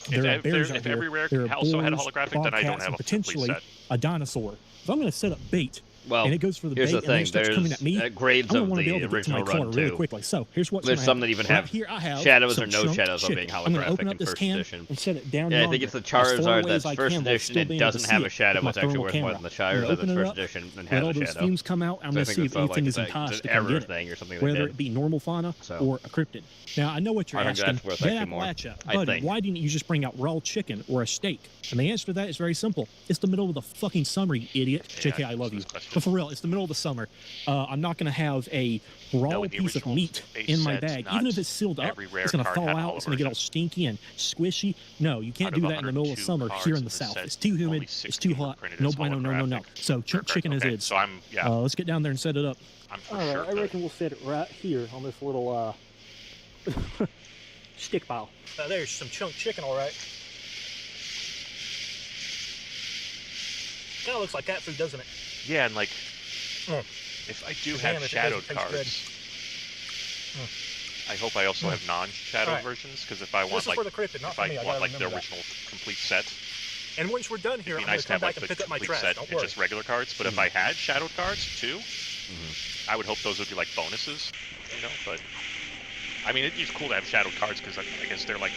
If There are ev- bears if out here. every rare There are also had a boars, holographic, then I don't bobcats, have and a complete potentially set. a dinosaur. If I'm going to set up bait, Well, and it goes for the here's bait, the and then thing. it starts coming at me, grades I'm of gonna want to be the able to get to my original corner run really too. quickly. So here's what's There's gonna some happen. that even Right have here I have shadows some or no chunk shadows of chicken. being I'm gonna holographic open up in this first can edition. and set it down Yeah, I yonder think it's the as far Charizard away as that's I first can while edition still and being able to doesn't see have a it shadow. with my It's actually thermal worth more camera. than the I'm gonna Charizard that's open it first up, edition and let has all a those shadow. fumes come out. I'm So I gonna think see if it's not like anything is it's enticed an to come error get thing it, or something they whether did. it be normal fauna So. or a cryptid. Now I know what you're I think asking. that's worth Get actually more. Appalachia, I buddy, think. why didn't you just bring out raw chicken or a steak? And the answer to that is very simple. It's the middle of the fucking summer, you idiot. JK, I love you. But for real, it's the middle of the summer. I'm not going to have a raw No, in the piece of original meat base in my sets, bag. not Even if it's sealed up, every rare it's going to card thaw had a out. It's going to get all stinky and squishy. No, you can't Out of do that in the middle of 102 summer cards here in in the the south. set, It's too humid. only It's 16 too hot. printed No as bueno, no, no, no. holographic. So chicken is Okay, it. so I'm Let's get down there and set it up. I'm for All right, sure I reckon we'll set it right here on this little stick pile. Now there's some chunk chicken, all right. Kind of looks like cat food, doesn't it? Yeah, and like, Mm. if I do Damn, have it shadowed doesn't taste good. cards, I hope I also have non-shadowed Alright. versions, because if I This want is like, for the cryptid, not if for I me, I want gotta like the remember that. original complete set, And once we're done here, it'd I'm be nice going to to have come like back the and pick up my complete trash. set Don't and worry. just regular cards. But if I had shadowed cards too, I would hope those would be like bonuses, you know. But I mean, it's cool to have shadowed cards because I guess they're like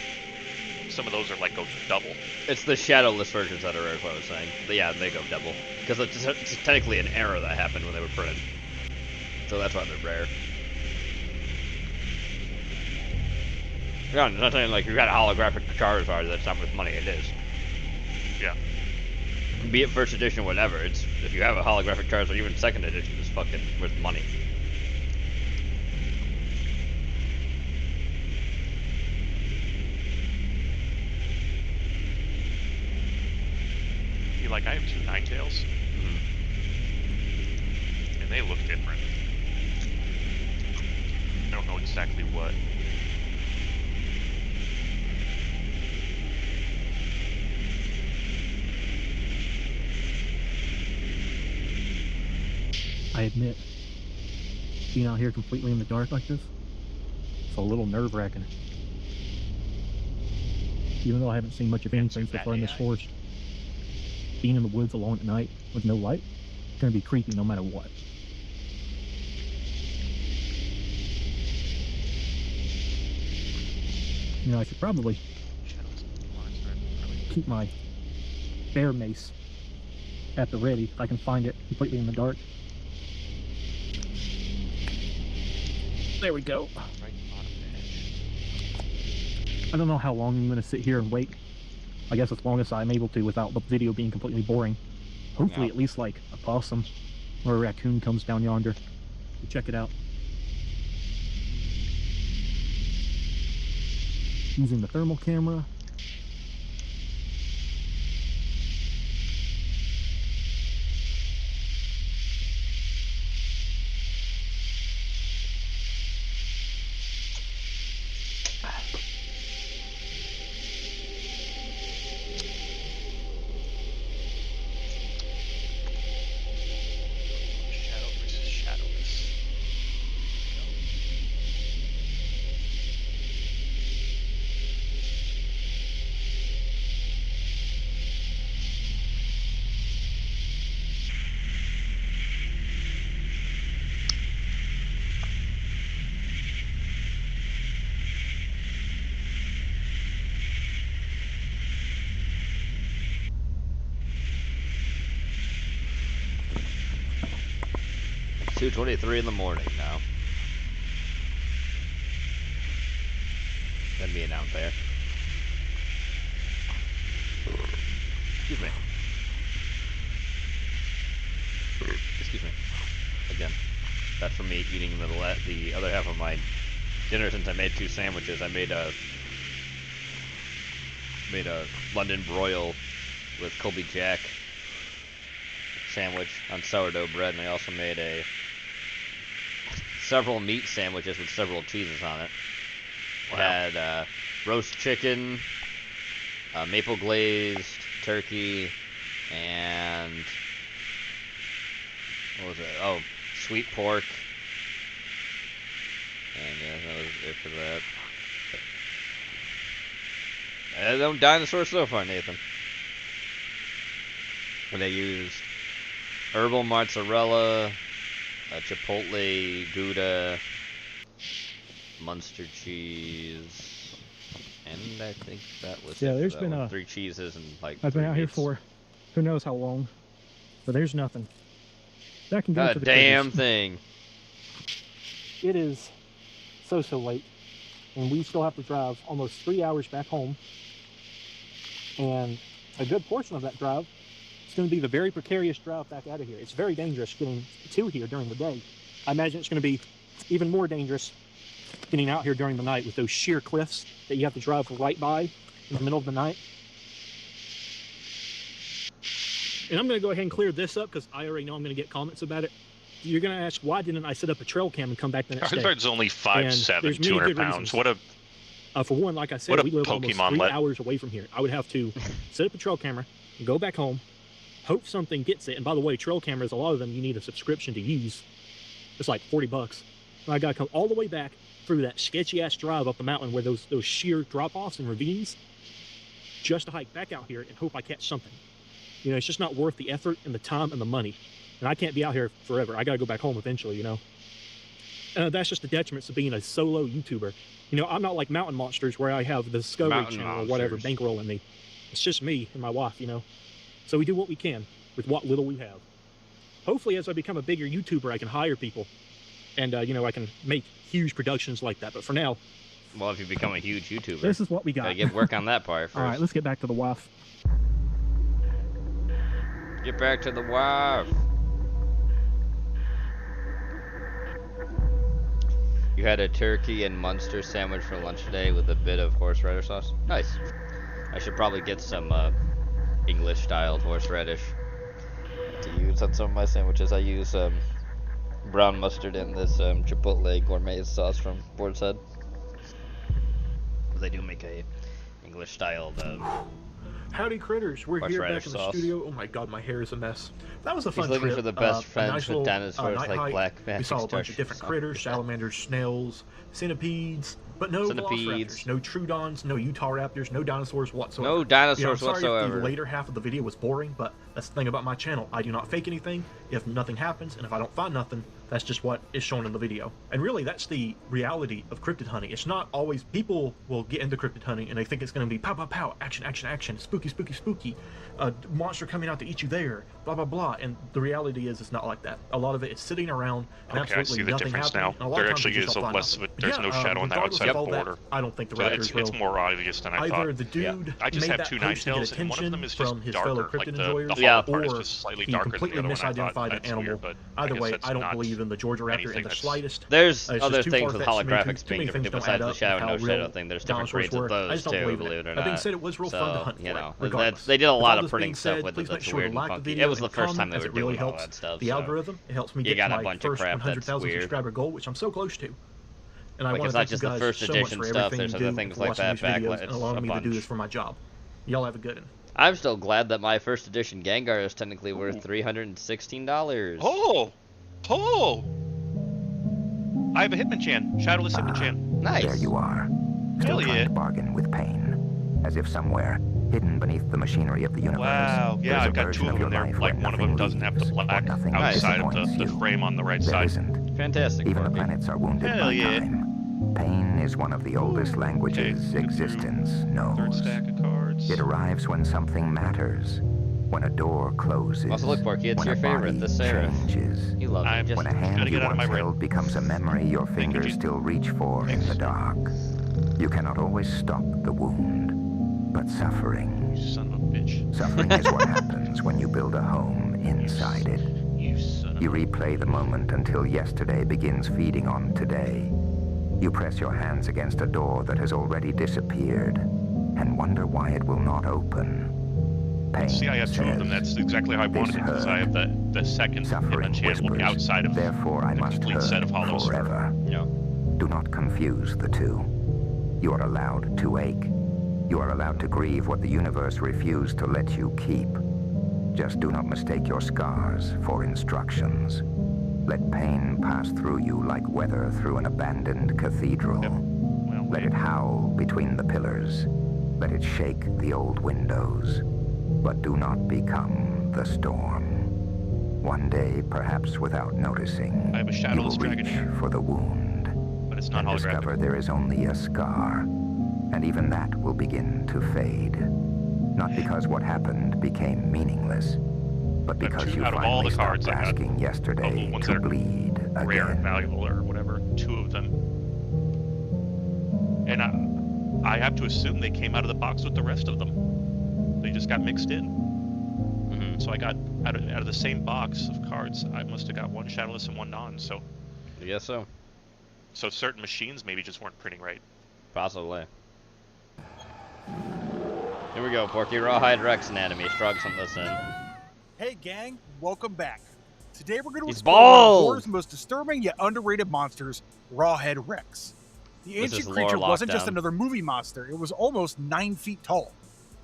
some of those are like go double. It's the shadowless versions that are rare, is what I was saying. But yeah, they go double. Because it's technically an error that happened when they were printed. So that's why they're rare. Yeah, I'm not saying like you got a holographic Charizard that's not worth money. It is. Yeah. Be it first edition or whatever, it's if you have a holographic Charizard, even second edition, it's fucking worth money. Be like, I have 2 Ninetales, and they look different. I don't know exactly what. I admit, being out here completely in the dark like this, it's a little nerve-wracking. Even though I haven't seen much of anything so far in this forest, being in the woods alone at night with no light, it's going to be creepy no matter what. You know, I should probably keep my bear mace at the ready if I can find it completely in the dark. There we go. I don't know how long I'm going to sit here and wait. I guess as long as I'm able to without the video being completely boring. Hopefully at least like a possum or a raccoon comes down yonder. Check it out. Using the thermal camera. Shadow versus shadowless. 2:23 in the morning now. Let me announce there. Excuse me. Excuse me. Again. That's for me eating the other half of my dinner. Since I made 2 sandwiches, I made a London broil with Colby Jack sandwich on sourdough bread, and I also made several meat sandwiches with several cheeses on it. Wow. It had roast chicken, maple glazed turkey, and what was it? Oh, sweet pork. And yeah, that was it for that. No dinosaurs so far, Nathan. And they used herbal mozzarella, chipotle Gouda, Munster cheese, and I think that was yeah. it. There's been 3 cheeses and like. I've been out here meats. for who knows how long, but there's nothing. That can go God to the damn critters. thing. It is so late, and we still have to drive almost 3 hours back home. And a good portion of that drive is going to be the very precarious drive back out of here. It's very dangerous getting to here during the day. I imagine it's going to be even more dangerous getting out here during the night with those sheer cliffs that you have to drive right by in the middle of the night. And I'm going to go ahead and clear this up because I already know I'm going to get comments about it. You're going to ask, why didn't I set up a trail cam and come back the next day? Heartbird's only 5'7", 200 pounds. What a for one, like I said, we live almost 3 let. hours away from here. I would have to set up a trail camera, go back home, hope something gets it. And by the way, trail cameras, a lot of them you need a subscription to use. It's like $40. And I got to come all the way back through that sketchy-ass drive up the mountain where those sheer drop-offs and ravines just to hike back out here and hope I catch something. You know, it's just not worth the effort and the time and the money. And I can't be out here forever. I got to go back home eventually, you know. That's just the detriments of being a solo YouTuber. You know, I'm not like Mountain Monsters where I have the Discovery Channel or whatever bankrolling me. It's just me and my wife, you know. So we do what we can with what little we have. Hopefully, as I become a bigger YouTuber, I can hire people. And, you know, I can make huge productions like that. But for now... Well, if you become a huge YouTuber... This is what we got. Gotta get work on that part first. All right, let's get back to the wife. Get back to the wife. You had a turkey and Munster sandwich for lunch today with a bit of horseradish sauce. Nice. I should probably get some English-styled horseradish to use on some of my sandwiches. I use brown mustard in this Chipotle gourmet sauce from Boar's Head. They do make a English-styled Howdy critters, we're here back in the sauce. studio. Oh my god, my hair is a mess. That was a fun He's looking trip. for the best friends nice with little, dinosaurs night like hike. black We saw a bunch of different critters, salamanders, snails, centipedes, but no velociraptors, no Troodons, no Utah raptors, no dinosaurs whatsoever. No dinosaurs you know, I'm sorry whatsoever. If the later half of the video was boring, but that's the thing about my channel. I do not fake anything. If nothing happens, and if I don't find nothing, that's just what is shown in the video. And really, that's the reality of cryptid hunting. It's not always... People will get into cryptid hunting, and they think it's going to be pow, pow, pow, action, action, action, spooky, spooky, spooky, monster coming out to eat you there, blah, blah, blah. And the reality is, it's not like that. A lot of it is sitting around, and okay, I see the difference now. There actually is less of it. There's no shadow on the outside border. That, I don't think the so raptors will. It's more obvious than I thought. Either the dude I just made have that 2 post to get ninetales, and one of them is just from his fellow darker. cryptid Like enjoyers, the hollow part is or just slightly he darker than the completely other one. I thought misidentified an that's animal. weird, but Either way, that's I don't not believe in the Georgia raptor anything in the that's slightest. There's It's other just too things with far-fetched to me. holographics Too being many things different don't besides add the up shadow with and how no shadow real thing. There's different dinosaurs grades of were. I those just don't too, believe believe it or That not. being said, it was real fun to hunt you for, know, regardless. they did a With lot all of this printing being stuff said, with it please make that's sure weird to and like the funky. video It was and the first time comment, they as were it really doing all helps that stuff. the so algorithm. It helps me you get got to a my bunch of first crap that's 100,000 weird. subscriber goal, which I'm so close to. And I Like, want it's to not thank you just the guys first so much edition for stuff, everything there's you other do things for like watching that these back. videos and It's allowing a me to do bunch. this for my job. Y'all have a good one. I'm still glad that my first edition Gengar is technically worth $316. Oh! Oh! I have a Hitmonchan. Shadowless Hitmonchan. Nice. There you are. Still trying to bargain with pain. As if somewhere, hidden beneath the machinery of the universe. Wow, yeah, I've got 2 of them in there. Like, one of them doesn't have the black outside of the frame on the right side. Fantastic. Even the planets are wounded by time. Pain is one of the oldest languages existence knows. Third stack of cards. It arrives when something matters. When a door closes. Also, look, Porky, it's when your a favorite, body the Sarah. changes. You love it. When a hand you once held becomes a memory your fingers still reach for in the dark. You cannot always stop the wound, but suffering. You son of a bitch. Suffering is what happens when you build a home inside it. You replay the moment until yesterday begins feeding on today. You press your hands against a door that has already disappeared and wonder why it will not open. Pain See, I have two of them. That's exactly how I wanted it, because I have the second hidden channel outside of Therefore, I must complete set of hollows. forever. Do not confuse the two. You are allowed to ache. You are allowed to grieve what the universe refused to let you keep. Just do not mistake your scars for instructions. Let pain pass through you like weather through an abandoned cathedral. Let it howl between the pillars. Let it shake the old windows. But do not become the storm. One day, perhaps without noticing, I have a shadowless you will dragon reach here, for the wound, but it's not and holographic. discover there is only a scar, and even that will begin to fade. Not because what happened became meaningless, but because you out of all finally the cards stopped I got, asking yesterday to bleed rare and again. valuable or whatever, two of them. And I have to assume they came out of the box with the rest of them. They just got mixed in. So I got, out of the same box of cards, I must have got one shadowless and one non, so... I guess so. So certain machines maybe just weren't printing right. Possibly. Here we go, Porky. Rawhide Rex Anatomy. Strug some this in. Hey gang, welcome back. Today we're going to He's explore one of bald! the world's most disturbing yet underrated monsters, Rawhead Rex. The This is ancient lore creature wasn't just lockdown. another movie monster, it was almost 9 feet tall.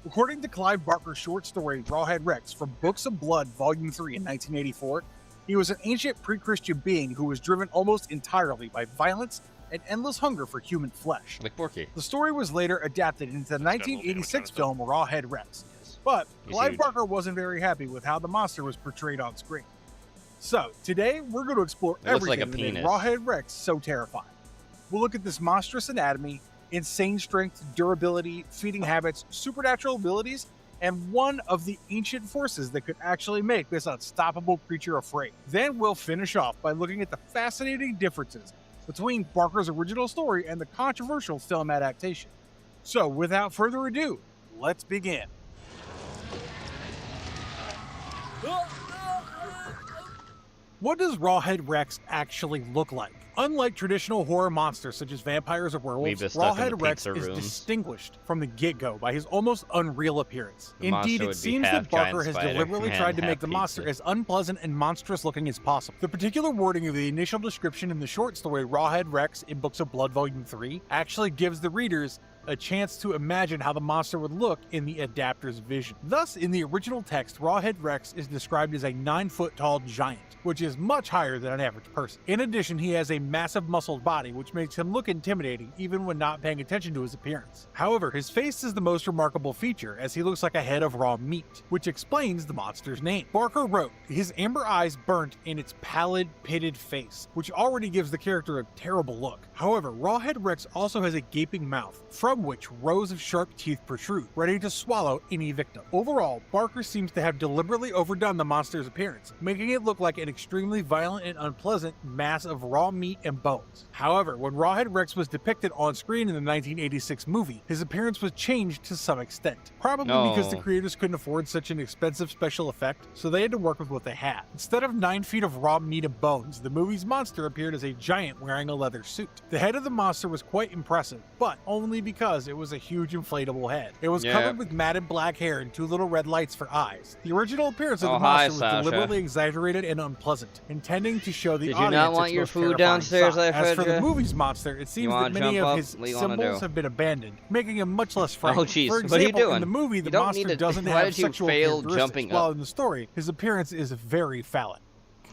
According to Clive Barker's short story Rawhead Rex from Books of Blood Volume 3 in 1984, he was an ancient pre-Christian being who was driven almost entirely by violence and endless hunger for human flesh. Like Porky. The story was later adapted into the 1986 film Rawhead Rex, but He's Clive huge. Barker wasn't very happy with how the monster was portrayed on screen. So, today we're going to explore It looks like everything a that made penis. Rawhead Rex so terrifying. We'll look at this monstrous anatomy, insane strength, durability, feeding habits, supernatural abilities, and one of the ancient forces that could actually make this unstoppable creature afraid. Then we'll finish off by looking at the fascinating differences between Barker's original story and the controversial film adaptation. So, without further ado, let's begin. What does Rawhead Rex actually look like? Unlike traditional horror monsters such as vampires or werewolves, We've stuck in the Rawhead Rex pizza is rooms. distinguished from the get-go by his almost unreal appearance. The monster Indeed, it would be seems half that Barker giant has spider deliberately and tried to half make the monster pizza. as unpleasant and monstrous looking as possible. The particular wording of the initial description in the short story Rawhead Rex in Books of Blood Volume 3 actually gives the readers a chance to imagine how the monster would look in the adapter's vision. Thus, in the original text, Rawhead Rex is described as a 9-foot-tall giant, which is much higher than an average person. In addition, he has a massive muscled body, which makes him look intimidating even when not paying attention to his appearance. However, his face is the most remarkable feature, as he looks like a head of raw meat, which explains the monster's name. Barker wrote, "His amber eyes burnt in its pallid, pitted face, which already gives the character a terrible look. However, Rawhead Rex also has a gaping mouth, from which rows of sharp teeth protrude, ready to swallow any victim." Overall, Barker seems to have deliberately overdone the monster's appearance, making it look like an extremely violent and unpleasant mass of raw meat and bones. However, when Rawhead Rex was depicted on screen in the 1986 movie, his appearance was changed to some extent. Probably because the No. creators couldn't afford such an expensive special effect, so they had to work with what they had. Instead of 9 feet of raw meat and bones, the movie's monster appeared as a giant wearing a leather suit. The head of the monster was quite impressive, but only because it was a huge inflatable head. It was covered with matted black hair and 2 little red lights for eyes. The original appearance of Oh, the hi, monster was Sasha. deliberately exaggerated and unpleasant, intending to show the Did you not audience want its your most food terrifying downstairs, side. I As fed for the ya? movie's monster, it seems that wanna many jump of up? his What do you wanna symbols do? have been abandoned, making him much less frightening. Oh, jeez. For What are you example, in doing? the movie, You the don't monster need to- doesn't why have did you sexual fail characteristics, jumping while up? in the story, his appearance is very phallic.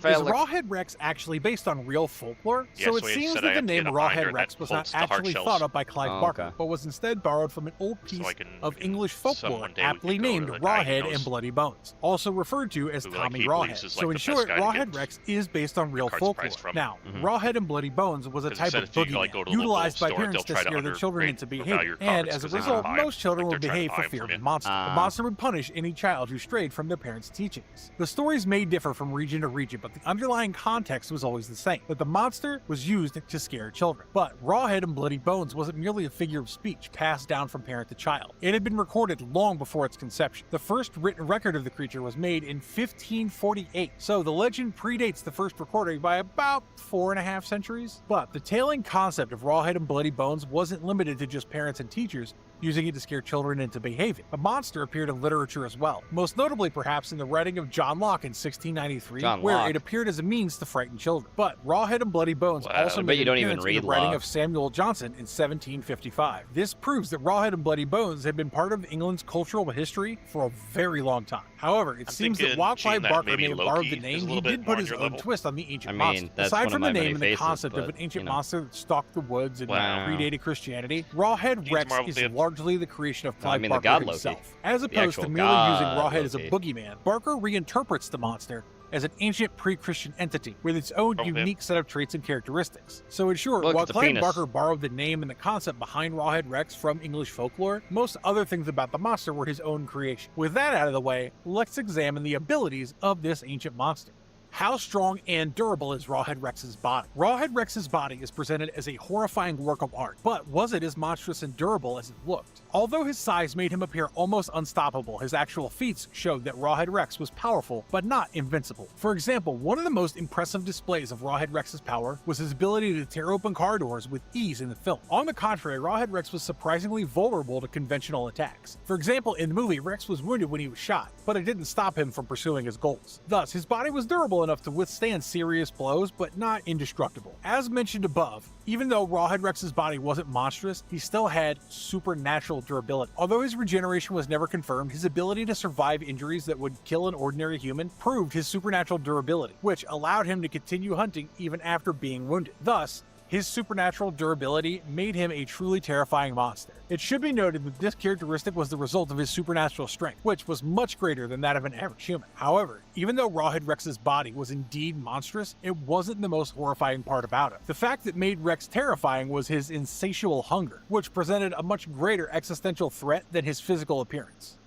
Is Rawhead Rex actually based on real folklore? Yeah, so so it he seems said that I the have to name get a Rawhead binder Rex that was holds not the hard actually shells. thought up by Clive Oh, Barker, okay. but was instead borrowed from an old piece of English folklore one day we aptly can go to named the guy who Rawhead knows and Bloody Bones, also referred to as who, Tommy he Rawhead. believes is, So the in best short, guy to Rawhead get Rex is based on real cards folklore. priced from. Now, Mhm. Rawhead and Bloody Bones was a 'Cause type of essentially you, boogeyman go to the local utilized by store, parents they'll to try to scare their children underrate into or value behavior, your and cards as a 'cause they result, buy 'em most children like would they're trying to behave buy for 'em fear from of the you. monster. The monster would punish any child who strayed from their parents' teachings. The stories may differ from region to region, but the underlying context was always the same, that the monster was used to scare children. But Rawhead and Bloody Bones wasn't merely a figure of speech passed down from parent to child. It had been recorded long before its conception. The first written record of the creature was made in 1548, so the legend predates the first recording by about 4.5 centuries. But the tailing concept of Rawhead and Bloody Bones wasn't limited to just parents and teachers using it to scare children into behaving. The monster appeared in literature as well, most notably perhaps in the writing of John Locke in 1693, where Locke. it appeared as a means to frighten children. But Rawhead and Bloody Bones Wow, also I bet made you an don't even appearance in read the writing Locke. of Samuel Johnson in 1755. This proves that Rawhead and Bloody Bones had been part of England's cultural history for a very long time. However, it seems that thinking, while Gene, Clive that Barker maybe may have borrowed Loki the is a name, he little bit did more put on his your own level. twist on the ancient I mean, monster. that's Aside one of from my the name many and the faces, concept of but, an ancient you know. monster that stalked the woods and Wow. predated Christianity, Rawhead Gene's Rex Marvel is fan. largely the creation of I Clive mean, the Barker god Loki. himself. As The opposed to actual merely using god Rawhead as a Loki. boogeyman, Barker reinterprets the monster as an ancient pre-Christian entity with its own unique set of traits and characteristics. So in short, Look, while it's a Clive penis. Barker borrowed the name and the concept behind Rawhead Rex from English folklore, most other things about the monster were his own creation. With that out of the way, let's examine the abilities of this ancient monster. How strong and durable is Rawhead Rex's body? Rawhead Rex's body is presented as a horrifying work of art, but was it as monstrous and durable as it looked? Although his size made him appear almost unstoppable, his actual feats showed that Rawhead Rex was powerful, but not invincible. For example, one of the most impressive displays of Rawhead Rex's power was his ability to tear open car doors with ease in the film. On the contrary, Rawhead Rex was surprisingly vulnerable to conventional attacks. For example, in the movie, Rex was wounded when he was shot, but it didn't stop him from pursuing his goals. Thus, his body was durable enough to withstand serious blows, but not indestructible. As mentioned above, even though Rawhead Rex's body wasn't monstrous, he still had supernatural durability. Although his regeneration was never confirmed, his ability to survive injuries that would kill an ordinary human proved his supernatural durability, which allowed him to continue hunting even after being wounded. Thus, his supernatural durability made him a truly terrifying monster. It should be noted that this characteristic was the result of his supernatural strength, which was much greater than that of an average human. However, even though Rawhead Rex's body was indeed monstrous, it wasn't the most horrifying part about it. The fact that made Rex terrifying was his insatiable hunger, which presented a much greater existential threat than his physical appearance.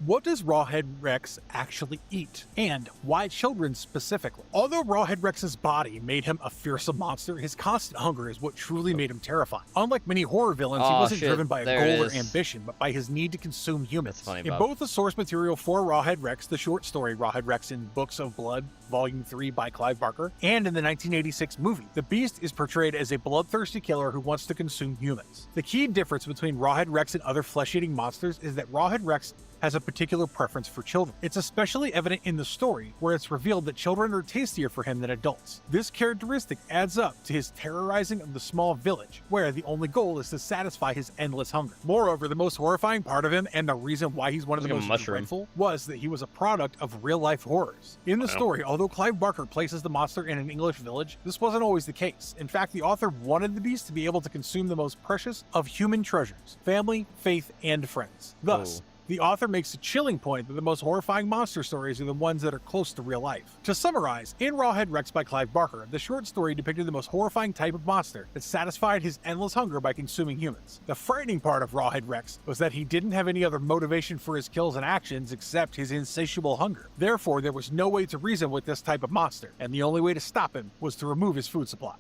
What does Rawhead Rex actually eat? And why children specifically? Although Rawhead Rex's body made him a fearsome monster, his constant hunger is what truly made him terrifying. Unlike many horror villains, he wasn't driven by a goal or ambition, but by his need to consume humans. funny, In Bob. both the source material for Rawhead Rex, the short story Rawhead Rex in Books of Blood, Volume 3 by Clive Barker, and in the 1986 movie, the beast is portrayed as a bloodthirsty killer who wants to consume humans. The key difference between Rawhead Rex and other flesh-eating monsters is that Rawhead Rex has a particular preference for children. It's especially evident in the story, where it's revealed that children are tastier for him than adults. This characteristic adds up to his terrorizing of the small village, where the only goal is to satisfy his endless hunger. Moreover, the most horrifying part of him, and the reason why he's one of the Like a most mushroom. dreadful, was that he was a product of real-life horrors. In the story, although Clive Barker places the monster in an English village, this wasn't always the case. In fact, the author wanted the beast to be able to consume the most precious of human treasures: family, faith, and friends. Thus, the author makes a chilling point that the most horrifying monster stories are the ones that are close to real life. To summarize, in Rawhead Rex by Clive Barker, the short story depicted the most horrifying type of monster that satisfied his endless hunger by consuming humans. The frightening part of Rawhead Rex was that he didn't have any other motivation for his kills and actions except his insatiable hunger. Therefore, there was no way to reason with this type of monster, and the only way to stop him was to remove his food supply.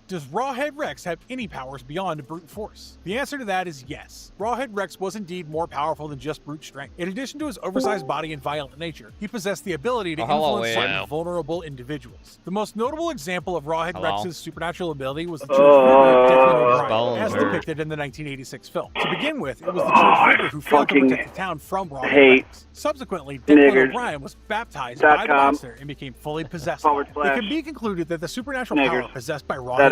Does Rawhead Rex have any powers beyond brute force? The answer to that is yes. Rawhead Rex was indeed more powerful than just brute strength. In addition to his oversized body and violent nature, he possessed the ability to influence certain vulnerable individuals. The most notable example of Rawhead Rex's supernatural ability was the church figure of Declan O'Brien, as depicted in the 1986 film. To begin with, it was the church figure who failed to protect the town from Rawhead Rex. Subsequently, Declan O'Brien was baptized by the monster and became fully possessed by it. It can be concluded that the supernatural power possessed by Rawhead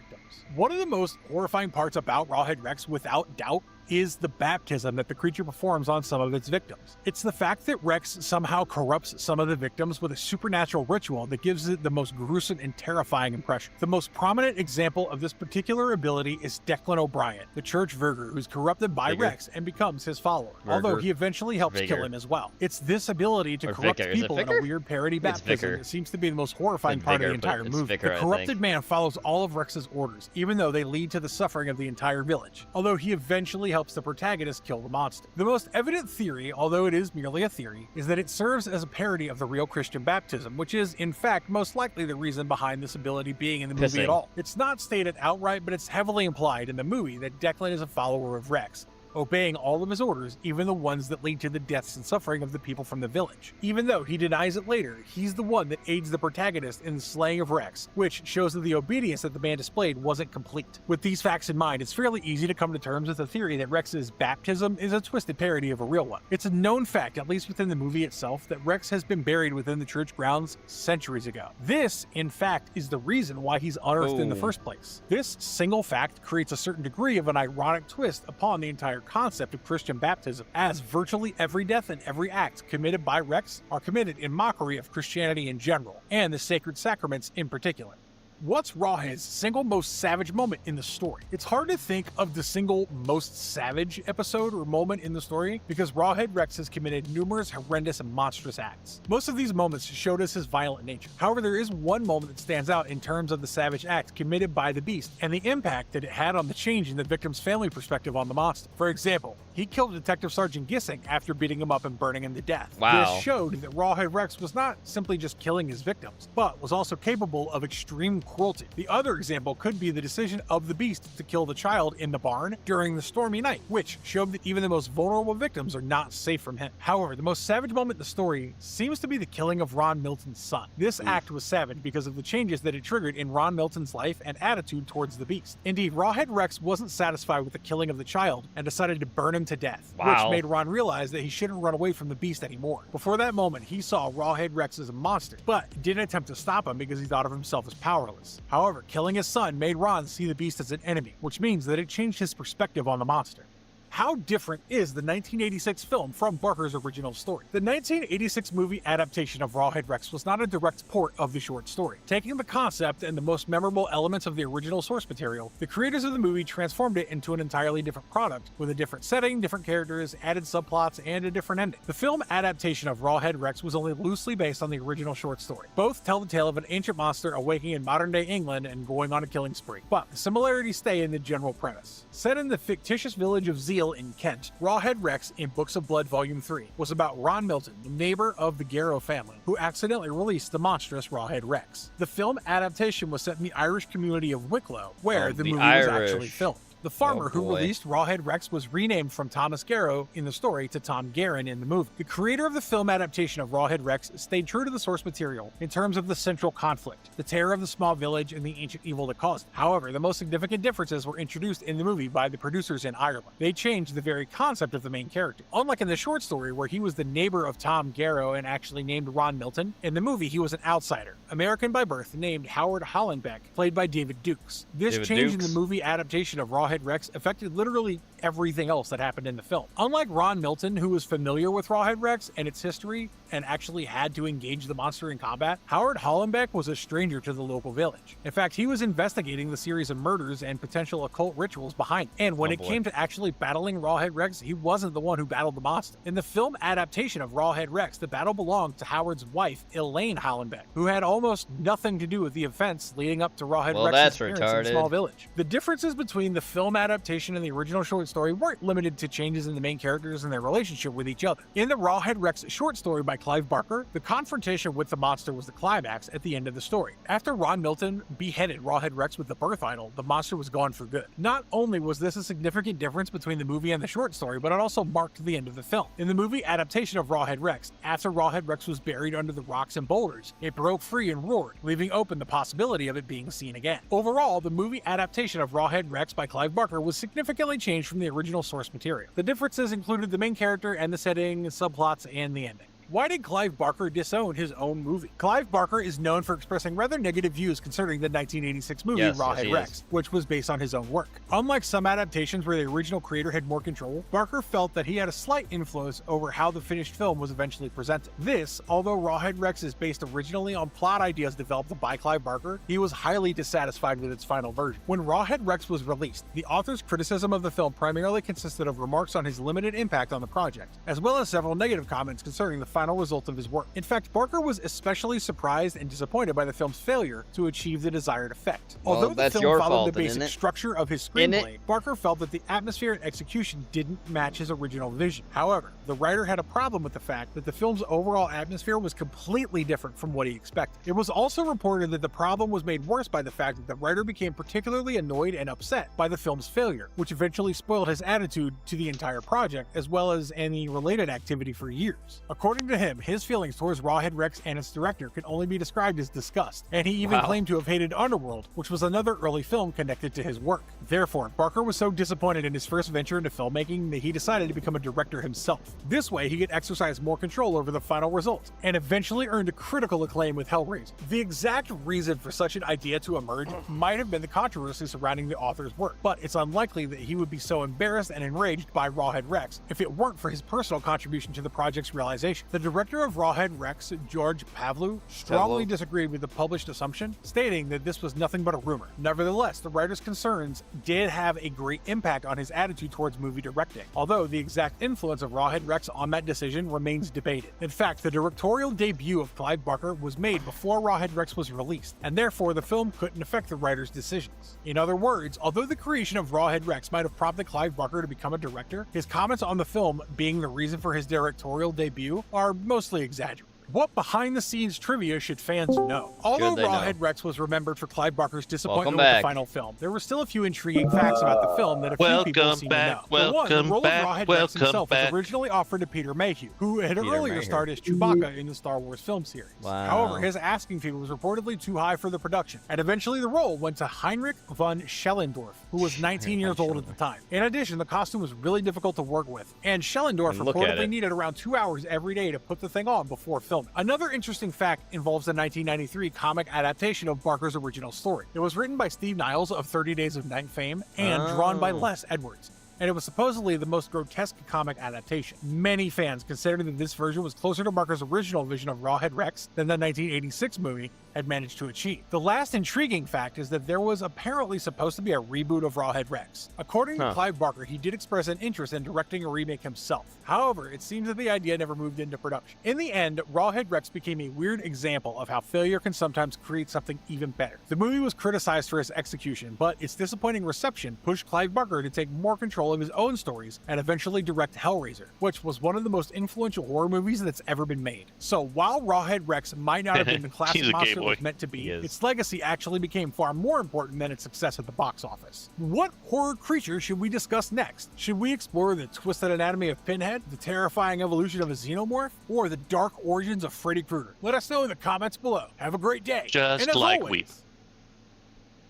victims. One of the most horrifying parts about Rawhead Rex, without doubt, is the baptism that the creature performs on some of its victims. It's the fact that Rex somehow corrupts some of the victims with a supernatural ritual that gives it the most gruesome and terrifying impression. The most prominent example of this particular ability is Declan O'Brien, the church verger who's corrupted by Rex and becomes his follower, although he eventually helps kill him as well. It's this ability to corrupt people in a weird parody baptism that seems to be the most horrifying part of the entire movie. The corrupted man follows all of Rex's orders, even though they lead to the suffering of the entire village, although he eventually helps the protagonist kill the monster. The most evident theory, although it is merely a theory, is that it serves as a parody of the real Christian baptism, which is, in fact, most likely the reason behind this ability being in the movie at all. It's not stated outright, but it's heavily implied in the movie that Declan is a follower of Rex, obeying all of his orders, even the ones that lead to the deaths and suffering of the people from the village. Even though he denies it later, he's the one that aids the protagonist in the slaying of Rex, which shows that the obedience that the man displayed wasn't complete. With these facts in mind, it's fairly easy to come to terms with the theory that Rex's baptism is a twisted parody of a real one. It's a known fact, at least within the movie itself, that Rex has been buried within the church grounds centuries ago. This, in fact, is the reason why he's unearthed in the first place. This single fact creates a certain degree of an ironic twist upon the entire concept of Christian baptism, as virtually every death and every act committed by Rex are committed in mockery of Christianity in general, and the sacred sacraments in particular. What's Rawhead's single most savage moment in the story? It's hard to think of the single most savage episode or moment in the story because Rawhead Rex has committed numerous horrendous and monstrous acts. Most of these moments showed us his violent nature. However, there is one moment that stands out in terms of the savage act committed by the beast and the impact that it had on the change in the victim's family perspective on the monster. For example, he killed Detective Sergeant Gissing after beating him up and burning him to death. Wow. This showed that Rawhead Rex was not simply just killing his victims, but was also capable of extreme cruelty. The other example could be the decision of the beast to kill the child in the barn during the stormy night, which showed that even the most vulnerable victims are not safe from him. However, the most savage moment in the story seems to be the killing of Ron Milton's son. This act was savage because of the changes that it triggered in Ron Milton's life and attitude towards the beast. Indeed, Rawhead Rex wasn't satisfied with the killing of the child and decided to burn him to death, which made Ron realize that he shouldn't run away from the beast anymore. Before that moment, he saw Rawhead Rex as a monster, but didn't attempt to stop him because he thought of himself as powerless. However, killing his son made Ron see the beast as an enemy, which means that it changed his perspective on the monster. How different is the 1986 film from Barker's original story? The 1986 movie adaptation of Rawhead Rex was not a direct port of the short story. Taking the concept and the most memorable elements of the original source material, the creators of the movie transformed it into an entirely different product, with a different setting, different characters, added subplots, and a different ending. The film adaptation of Rawhead Rex was only loosely based on the original short story. Both tell the tale of an ancient monster awaking in modern-day England and going on a killing spree, but the similarities stay in the general premise. Set in the fictitious village of Zeal in Kent, Rawhead Rex in Books of Blood Volume 3 was about Ron Milton, the neighbor of the Garrow family, who accidentally released the monstrous Rawhead Rex. The film adaptation was set in the Irish community of Wicklow, where the movie was actually filmed. The farmer who released Rawhead Rex was renamed from Thomas Garrow in the story to Tom Guerin in the movie. The creator of the film adaptation of Rawhead Rex stayed true to the source material in terms of the central conflict, the terror of the small village and the ancient evil that caused it. However, the most significant differences were introduced in the movie by the producers in Ireland. They changed the very concept of the main character. Unlike in the short story where he was the neighbor of Tom Garrow and actually named Ron Milton, in the movie he was an outsider, American by birth, named Howard Hollenbeck, played by David Dukes. This change in the movie adaptation of Rawhead Rex affected literally everything else that happened in the film. Unlike Ron Milton, who was familiar with Rawhead Rex and its history and actually had to engage the monster in combat, Howard Hollenbeck was a stranger to the local village. In fact, he was investigating the series of murders and potential occult rituals behind it. And when it came to actually battling Rawhead Rex, he wasn't the one who battled the monster. In the film adaptation of Rawhead Rex, the battle belonged to Howard's wife, Elaine Hollenbeck, who had almost nothing to do with the events leading up to Rawhead Rex's appearance in the small village. The differences between the film adaptation and the original short story weren't limited to changes in the main characters and their relationship with each other. In the Rawhead Rex short story by Clive Barker, the confrontation with the monster was the climax at the end of the story. After Ron Milton beheaded Rawhead Rex with the birth idol, the monster was gone for good. Not only was this a significant difference between the movie and the short story, but it also marked the end of the film. In the movie adaptation of Rawhead Rex, after Rawhead Rex was buried under the rocks and boulders, it broke free and roared, leaving open the possibility of it being seen again. Overall, the movie adaptation of Rawhead Rex by Clive Barker was significantly changed from the original source material. The differences included the main character and the setting, subplots, and the ending. Why did Clive Barker disown his own movie? Clive Barker is known for expressing rather negative views concerning the 1986 movie Rawhead Rex, which was based on his own work. Unlike some adaptations where the original creator had more control, Barker felt that he had a slight influence over how the finished film was eventually presented. This, although Rawhead Rex is based originally on plot ideas developed by Clive Barker, he was highly dissatisfied with its final version. When Rawhead Rex was released, the author's criticism of the film primarily consisted of remarks on his limited impact on the project, as well as several negative comments concerning the final result of his work. In fact, Barker was especially surprised and disappointed by the film's failure to achieve the desired effect. Although the film followed the basic structure of his screenplay, Barker felt that the atmosphere and execution didn't match his original vision. However, the writer had a problem with the fact that the film's overall atmosphere was completely different from what he expected. It was also reported that the problem was made worse by the fact that the writer became particularly annoyed and upset by the film's failure, which eventually spoiled his attitude to the entire project, as well as any related activity for years. According to him, his feelings towards Rawhead Rex and its director could only be described as disgust, and he even claimed to have hated Underworld, which was another early film connected to his work. Therefore, Barker was so disappointed in his first venture into filmmaking that he decided to become a director himself. This way, he could exercise more control over the final result, and eventually earned a critical acclaim with Hellraiser. The exact reason for such an idea to emerge might have been the controversy surrounding the author's work, but it's unlikely that he would be so embarrassed and enraged by Rawhead Rex if it weren't for his personal contribution to the project's realization. The director of Rawhead Rex, George Pavlou, strongly disagreed with the published assumption, stating that this was nothing but a rumor. Nevertheless, the writer's concerns did have a great impact on his attitude towards movie directing, although the exact influence of Rawhead Rex on that decision remains debated. In fact, the directorial debut of Clive Barker was made before Rawhead Rex was released, and therefore the film couldn't affect the writer's decisions. In other words, although the creation of Rawhead Rex might have prompted Clive Barker to become a director, his comments on the film being the reason for his directorial debut are mostly exaggerated. What behind-the-scenes trivia should fans know? Although Rawhead Rex was remembered for Clive Barker's disappointment with the final film, there were still a few intriguing facts about the film that a few people seem to know. For one, the role of Rawhead Rex himself was originally offered to Peter Mayhew, who had earlier starred as Chewbacca in the Star Wars film series. However, his asking fee was reportedly too high for the production, and eventually the role went to Heinrich von Schellendorf, who was 19 years old at the time. In addition, the costume was really difficult to work with, and Schellendorf reportedly needed around 2 hours every day to put the thing on before filming. Another interesting fact involves the 1993 comic adaptation of Barker's original story. It was written by Steve Niles of 30 Days of Night fame and drawn by Les Edwards, and it was supposedly the most grotesque comic adaptation. Many fans considered that this version was closer to Barker's original vision of Rawhead Rex than the 1986 movie had managed to achieve. The last intriguing fact is that there was apparently supposed to be a reboot of Rawhead Rex. According to Clive Barker, he did express an interest in directing a remake himself. However, it seems that the idea never moved into production. In the end, Rawhead Rex became a weird example of how failure can sometimes create something even better. The movie was criticized for its execution, but its disappointing reception pushed Clive Barker to take more control of his own stories and eventually direct Hellraiser, which was one of the most influential horror movies that's ever been made. So while Rawhead Rex might not have been the classic monster it was meant to be, its legacy actually became far more important than its success at the box office. What horror creature should we discuss next? Should we explore the twisted anatomy of Pinhead, the terrifying evolution of a xenomorph, or the dark origins of Freddy Krueger? Let us know in the comments below. Have a great day. Just and as like always,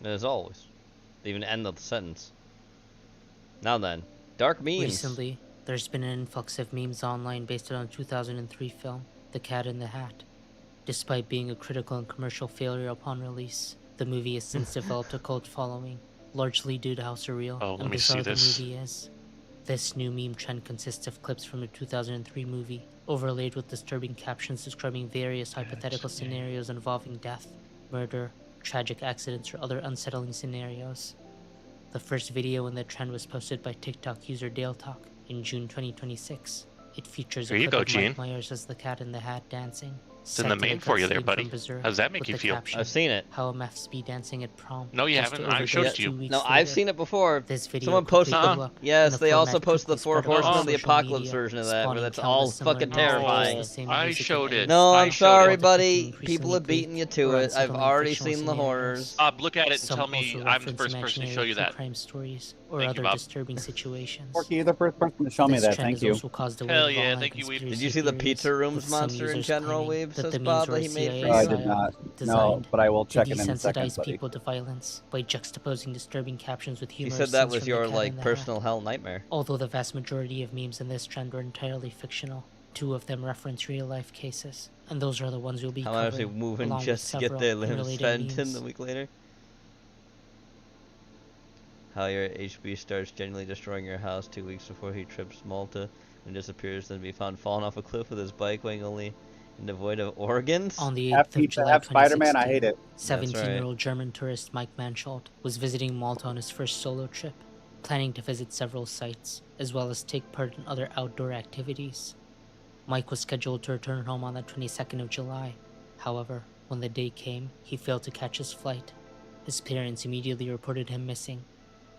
As always. They even end the sentence. Now then, dark memes. Recently, there's been an influx of memes online based on a 2003 film, The Cat in the Hat. Despite being a critical and commercial failure upon release, the movie has since developed a cult following, largely due to how surreal and bizarre the movie is. This new meme trend consists of clips from the 2003 movie, overlaid with disturbing captions describing various hypothetical scenarios involving death, murder, tragic accidents, or other unsettling scenarios. The first video in the trend was posted by TikTok user DaleTalk in June 2026. It features a clip of Mike Myers as the Cat in the Hat dancing. It's in the main for you there, buddy. How's that make you feel? I've seen it. How MFs be dancing at prom. No, you haven't. I showed it to you. No, I've seen it before. Someone posted yes, they also posted the Four Horsemen of the Apocalypse version of that, where that's all fucking terrifying. I showed it. No, I'm sorry, buddy. People have beaten you to it. I've already seen the horrors. Look at it and tell me I'm the first person to show you that. Crime stories or other disturbing situations. Porky, you're the first person to show me that. Thank you. Hell yeah, thank you, Weeb. Did you see the Pizza Rooms monster in general, Weeb? Says Bob that he made. I did not. No, but I will check it in a second, desensitize people to violence by juxtaposing disturbing captions with humor. You said that was your personal hell nightmare. Although the vast majority of memes in this trend were entirely fictional, 2 of them reference real-life cases, and those are the ones we'll be How much they covering, moving along with just to get several their limbs unrelated spent memes. in the week later? How your HB starts genuinely destroying your house 2 weeks before he trips Malta and disappears, then be found falling off a cliff with his bike weighing only and devoid of organs? On the Half 8th of pizza, July half Spider-Man, I 2016, hate it. 17-year-old German tourist Mike Mansholt was visiting Malta on his first solo trip, planning to visit several sites, as well as take part in other outdoor activities. Mike was scheduled to return home on the 22nd of July. However, when the day came, he failed to catch his flight. His parents immediately reported him missing.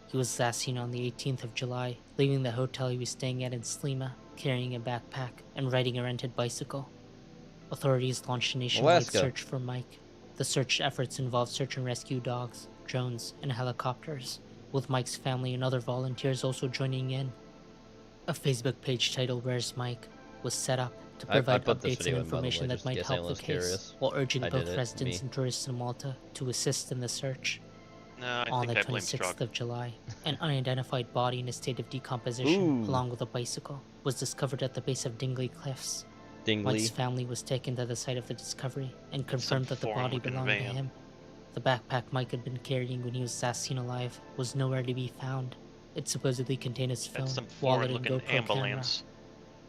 He was last seen on the 18th of July, leaving the hotel he was staying at in Slima, carrying a backpack and riding a rented bicycle. Authorities launched a nationwide Alaska. search for Mike. The search efforts involved search and rescue dogs, drones, and helicopters, with Mike's family and other volunteers also joining in. A Facebook page titled Where's Mike was set up to provide put this updates video and in, by the way, information that just in might case help anyone the was case, curious. while urging I did both it, residents me. and tourists in Malta to assist in the search. No, I On the think I blame 26th Strog. of July, an unidentified body in a state of decomposition, Ooh. along with a bicycle, was discovered at the base of Dingley Cliffs. Dingley. Mike's family was taken to the site of the discovery and confirmed that the body foreign-looking belonged to van. him. The backpack Mike had been carrying when he was last seen alive was nowhere to be found. It supposedly contained his phone, That's some wallet, and foreign-looking GoPro camera. ambulance.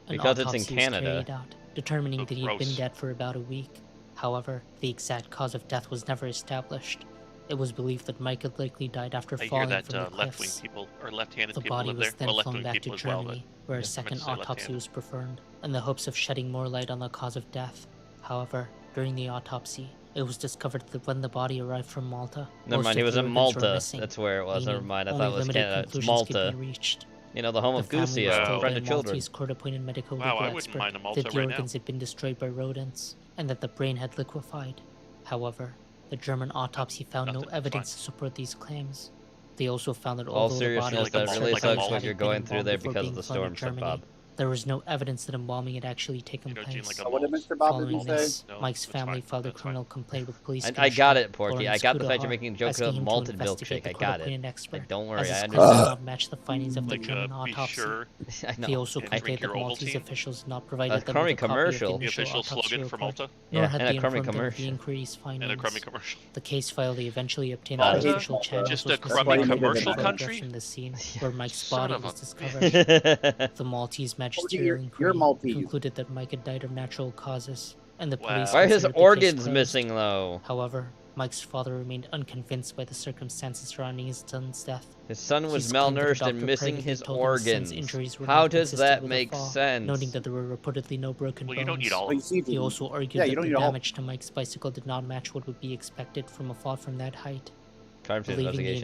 An Because it's in autopsy was Canada. carried out, determining Oh, that he had been gross. dead for about a week. However, the exact cause of death was never established. It was believed that Mike had likely died after I hear falling that from the left-wing cliffs. people or left-handed The people body live was there. then Well, flown left-wing back to people as well, but Germany, where a I second meant to say autopsy left-handed. was performed, in the hopes of shedding more light on the cause of death. However, during the autopsy, it was discovered that when the body arrived from Malta, Never most mind, he of was the in organs were Malta. missing, That's where it was. Never meaning mind. I only thought it was limited Canada. It's conclusions could Malta. be reached. You know, the home The of family was Goosey, told friend by of a children. Maltese court-appointed medical Wow, I legal wouldn't expert mind a Malta that the right now. organs had been destroyed by rodents, and that the brain had liquefied. However, the German autopsy found no Nothing, evidence fine. to support these claims. They also found that All although the body seriousness, had been that really certified sucks as what having you're been going through embalmed there before because being of the flown to storm, said Germany, Bob. there was no evidence that embalming had actually taken You know, Gene, place. like a What did mold. Mr. Bob Following say? this, No, Mike's that's family fine. filed a That's criminal complaint with police I got it, Commissioner Porky. I Lawrence got the fact Kudahar, you're making a joke asking about him to malted investigate milkshake. the I got it. court-appointed expert, Like, don't worry, as his I claims did understand. not match the findings of the Like, German be autopsy. sure I know. He also and complained drink that your Maltese Ovaltine. officials had not A provided them crummy with a copy commercial. of The the initial official autopsy slogan for report, Malta. nor Yeah, had and they a crummy informed them of the commercial. inquiry's findings. And a crummy commercial. The case file they eventually obtained I on hate official Malta. channels Just was a That's why crummy he made it commercial a photographs country? from the scene where Mike's Son body of was a discovered. That's The Maltese magisterial You're inquiry Maltese. concluded that Mike had died of natural causes, and the Wow. police Why are his considered the case organs closed. missing, though? However, Mike's father remained unconvinced by the circumstances surrounding his son's death. His son was He's claimed that a malnourished and doctor missing privately his told him his son's organs. injuries were How not does consistent that with a make fall, sense? noting that there were reportedly no broken Well, bones. you don't need all Well, of you them. see, He also argued yeah, you that don't the need a whole. damage to Mike's bicycle did not match what would be expected from a fall from that height. Crime scene Believing the investigation.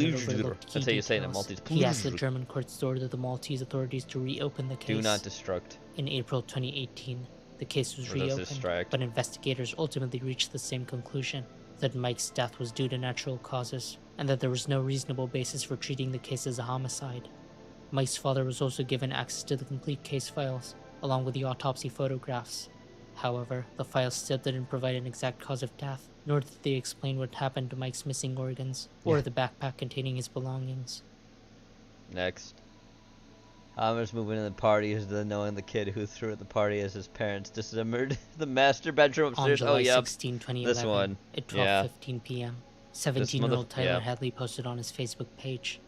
investigation had overlooked key That's how you say it in details, Maltese. he asked the German courts to order the Maltese authorities to reopen the case. Do not destruct. In April 2018, the case was Or does this reopened, strike? but investigators ultimately reached the same conclusion, that Mike's death was due to natural causes, and that there was no reasonable basis for treating the case as a homicide. Mike's father was also given access to the complete case files, along with the autopsy photographs. However, the files still didn't provide an exact cause of death, nor did they explain what happened to Mike's missing organs, or the backpack containing his belongings. Next. Homer's moving in the party is the knowing the kid who threw at the party as his parents dismembered the master bedroom On upstairs. July Oh, yep. 16, 2011, This one. at Yeah. 12:15 p.m., 17-year-old Tyler yeah. Hadley posted on his Facebook page,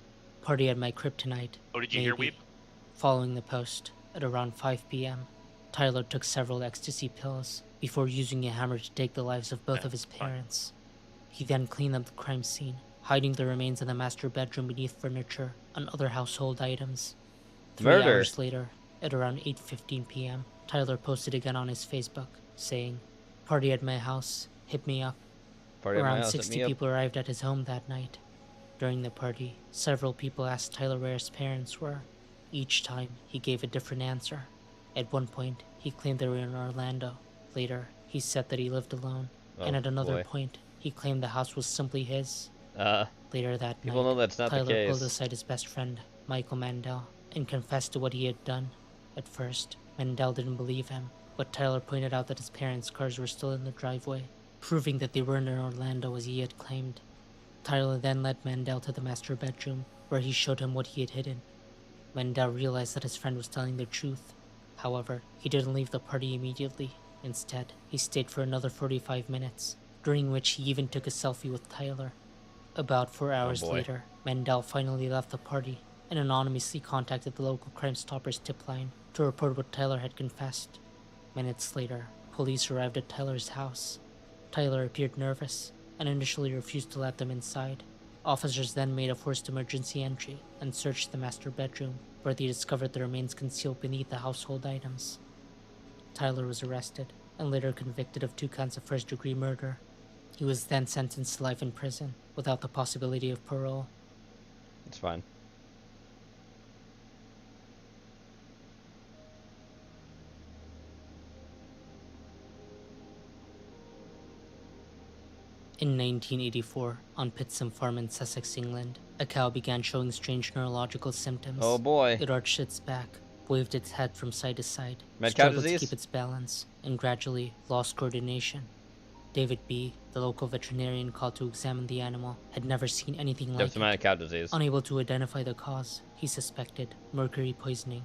"Party at my crib tonight." Oh, did you hear, maybe." Weep? Following the post, at around 5 p.m., Tyler took several ecstasy pills before using a hammer to take the lives of both of his parents. He then cleaned up the crime scene, hiding the remains in the master bedroom beneath furniture and other household items. 3 Murder. hours later, at around 8:15 p.m., Tyler posted again on his Facebook, saying, "Party at my house, hit me up." Party at my Around house, hit 60 me up. people arrived at his home that night. During the party, several people asked Tyler where his parents were. Each time, he gave a different answer. At one point, he claimed they were in Orlando. Later, he said that he lived alone. And Oh, at another boy. point, he claimed the house was simply his. Later that people night, know that's not the Tyler pulled case. aside his best friend, Michael Mandel, and confessed to what he had done. At first, Mandel didn't believe him, but Tyler pointed out that his parents' cars were still in the driveway, proving that they weren't in Orlando as he had claimed. Tyler then led Mandel to the master bedroom, where he showed him what he had hidden. Mandel realized that his friend was telling the truth. However, he didn't leave the party immediately. Instead, he stayed for another 45 minutes, during which he even took a selfie with Tyler. About 4 hours later, Mendel finally left the party and anonymously contacted the local Crime Stoppers tip line to report what Tyler had confessed. Minutes later, police arrived at Tyler's house. Tyler appeared nervous and initially refused to let them inside. Officers then made a forced emergency entry and searched the master bedroom, where they discovered the remains concealed beneath the household items. Tyler was arrested and later convicted of 2 counts of first-degree murder. He was then sentenced to life in prison without the possibility of parole. It's fine. In 1984, on Pittsam Farm in Sussex, England, a cow began showing strange neurological symptoms. Oh boy. It arched its back, waved its head from side to side, Mad cow struggled to disease? keep its balance, and gradually lost coordination. David B., the local veterinarian called to examine the animal, had never seen anything like It's mad cow disease. Unable to identify the cause, he suspected mercury poisoning.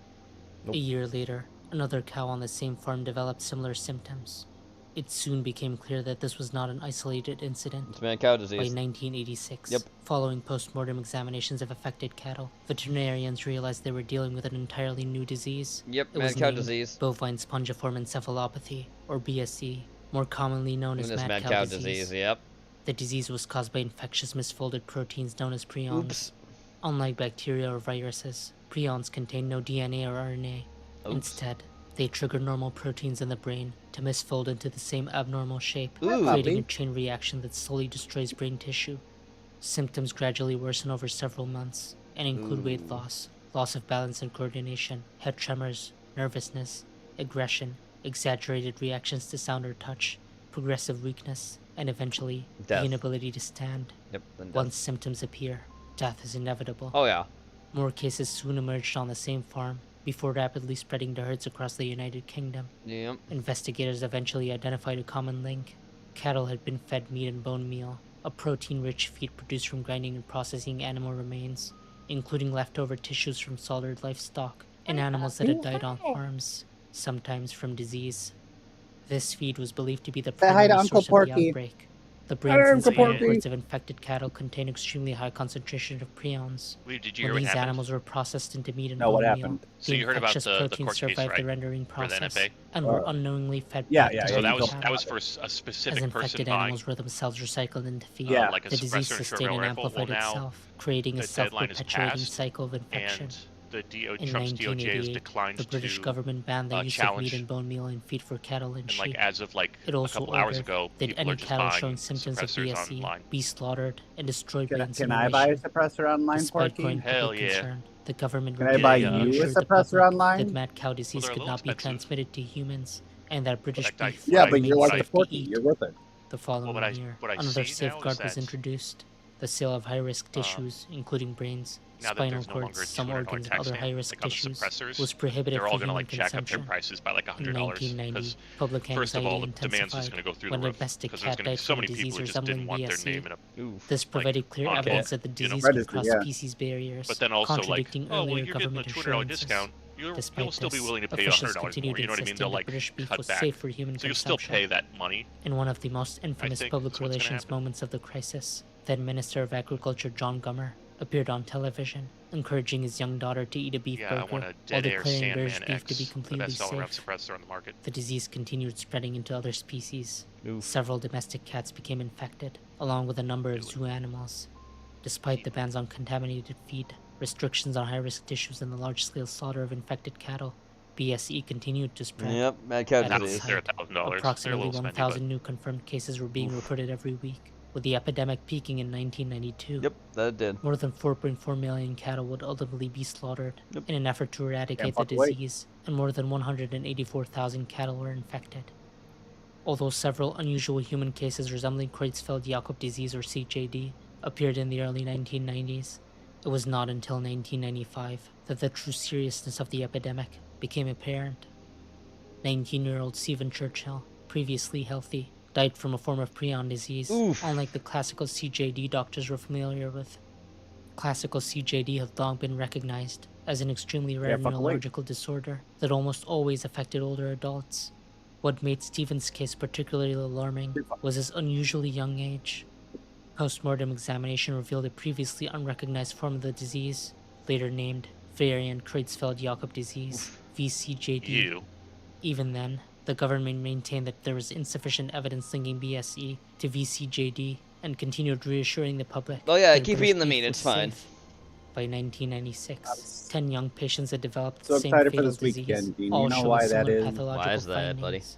Nope. A year later, another cow on the same farm developed similar symptoms. It soon became clear that this was not an isolated incident. It's mad cow disease. By 1986, Yep. following post-mortem examinations of affected cattle, veterinarians realized they were dealing with an entirely new disease. Yep, It mad was cow named disease. bovine spongiform encephalopathy, or BSE, more commonly known as This mad cow disease. Yep. The disease was caused by infectious misfolded proteins known as prions. Oops. Unlike bacteria or viruses, prions contain no DNA or RNA. Oops. Instead, they trigger normal proteins in the brain to misfold into the same abnormal shape, Ooh. creating a chain reaction that slowly destroys brain tissue. Symptoms gradually worsen over several months and include weight loss, loss of balance and coordination, head tremors, nervousness, aggression, exaggerated reactions to sound or touch, progressive weakness, and eventually Death. the inability to stand. Yep. Then death. Once symptoms appear, death is inevitable. Oh yeah. More cases soon emerged on the same farm, before rapidly spreading to herds across the United Kingdom. Yep. Investigators eventually identified a common link. Cattle had been fed meat and bone meal, a protein-rich feed produced from grinding and processing animal remains, including leftover tissues from slaughtered livestock and animals that had died on farms, sometimes from disease. This feed was believed to be the Say hi primary to Uncle source of the Porky. outbreak. The brains and Uncle spinal Porky. cords of infected cattle contain extremely high concentration of prions. Wait, did you hear When what these happened? animals were processed into meat and No, what bone meal, happened? So the you heard about infectious the proteins court case, survived right? the rendering For the process NFA? and were unknowingly fed Yeah, back yeah, to yeah, the So you that cattle. was for a As specific person infected buying animals were themselves recycled into feed, Yeah. like a the disease suppressor and sustained and rifle. amplified Well, now itself, creating a the deadline is self-perpetuating passed, cycle of infection. and the In Trump's DOJ has 1988, declined the British to government banned the use of challenge. meat and bone meal in feed for cattle and And sheep. like as of like It a also couple hours ordered ago, that people any are just cattle buying showing symptoms of suppressors BSE online. be slaughtered and destroyed Can, within can I buy a simulation. suppressor online, Despite Porky? growing Hell public yeah. concern, the government Can I buy Yeah, repeatedly you a assured the suppressor public online? that mad cow disease they're a could little not be expensive. transmitted to humans, and that British Like that- beef Yeah, Right, but you're remains like the safe to Porky. eat. You're with it. The following what I- year, what I another see now is safeguard was that, introduced: the sale of high-risk tissues, including brains, now that spinal there's no longer cords, some $200 organs, and tax other stamp, high-risk like on the tissues, suppressors, was prohibited they're all for going to human like jack up their consumption. prices by like In $100 1990, because public first of anxiety all, the demand's just intensified going to go through when the a roof domestic because there's cat going to be died so from a many people disease who just resembling didn't want their BSE. name in a This provided clear on evidence it, that the you know? disease could Registry, cross yeah. species barriers, But then also like, contradicting oh well, earlier you're getting a government $200 assurances. discount. You'll Despite still be this, willing to pay officials $100 more. continued You know what I mean? They'll insisting like that British beef cut was back. safe for human So you'll still consumption. pay that money. In one of the most infamous think public is what's gonna relations happen. moments of the crisis, then Minister of Agriculture John Gummer appeared on television, encouraging his young daughter to eat a beef Yeah, I burger want a while dead air declaring British Sandman beef to be X, the completely best all-around safe. suppressor on the market. The disease continued spreading into other species. Oof. Several domestic cats became infected, along with a number of zoo animals. Despite the bans on contaminated feed, restrictions on high-risk tissues, and the large-scale slaughter of infected cattle, BSE continued to spread. Yep, mad cow At its disease. They're height, $1,000. They're a approximately little spendy, 1,000 new confirmed cases were being reported every week, with the epidemic peaking in 1992. Yep, that did. More than 4.4 million cattle would ultimately be slaughtered in an effort to eradicate the fuck away. disease, and more than 184,000 cattle were infected. Although several unusual human cases resembling Creutzfeldt-Jakob disease or CJD appeared in the early 1990s, it was not until 1995 that the true seriousness of the epidemic became apparent. 19-year-old Stephen Churchill, previously healthy, died from a form of prion disease, Oof. unlike the classical CJD doctors were familiar with. Classical CJD had long been recognized as an extremely rare neurological disorder that almost always affected older adults. What made Stephen's case particularly alarming was his unusually young age. Post-mortem examination revealed a previously unrecognized form of the disease, later named variant Creutzfeldt-Jakob disease, VCJD. Ew. Even then, the government maintained that there was insufficient evidence linking BSE to VCJD and continued reassuring the public. Oh yeah, that keep British eating the beef meat, was it's fine. safe. By 1996, 10 young patients had developed So the same excited for fatal this disease, weekend, Dean. all You know showing why that similar is? pathological Why is that, buddy? findings.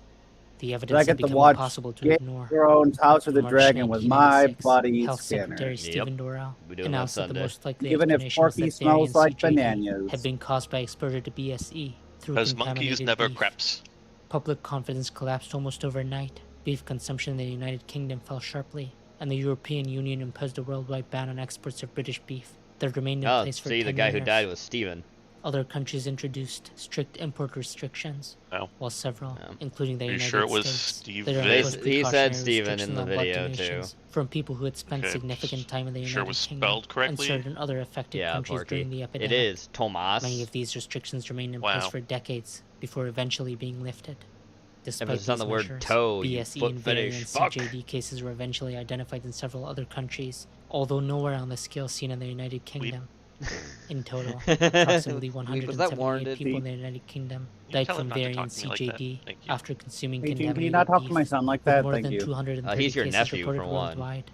The I evidence get had to become watch impossible to Game ignore. of Thrones House of the On March Dragon with my 1996, buddy Health Skinner. Secretary Stephen Dorrell We do it on announced that the Sunday. most likely Even if explanation was Porky that smells variant like CJD bananas. had been caused by exposure to BSE through Because contaminated monkeys never beef. creps. Public confidence collapsed almost overnight. Beef consumption in the United Kingdom fell sharply, and the European Union imposed a worldwide ban on exports of British beef that remained in Oh, place for see, 10 the guy who years. died was Steven. Other countries introduced strict import restrictions, Oh. while several, including the Are you United sure it was States, Steven? later They- imposed he said precautionary Steven in restrictions the on blood video, donations too. from people who had spent Okay. significant time in the Sure it United was Kingdom spelled correctly? and certain other affected Yeah, countries Porky. during the epidemic. It is Tomas. Many of these restrictions remained in Wow. place for decades before eventually being lifted. Despite it's on these the word measures, toe, you BSE foot and fetish variant fuck. CJD cases were eventually identified in several other countries, although nowhere on the scale seen in the United Kingdom. In total, approximately Was that 178 warranted? people in the United Kingdom You died tell from him not to variant talk to me like that. CJD Thank you. after consuming Hey, Gene, can you contaminated not talk to beef, my son like with that? more Thank than you. 230 He's your cases nephew, reported for one. worldwide.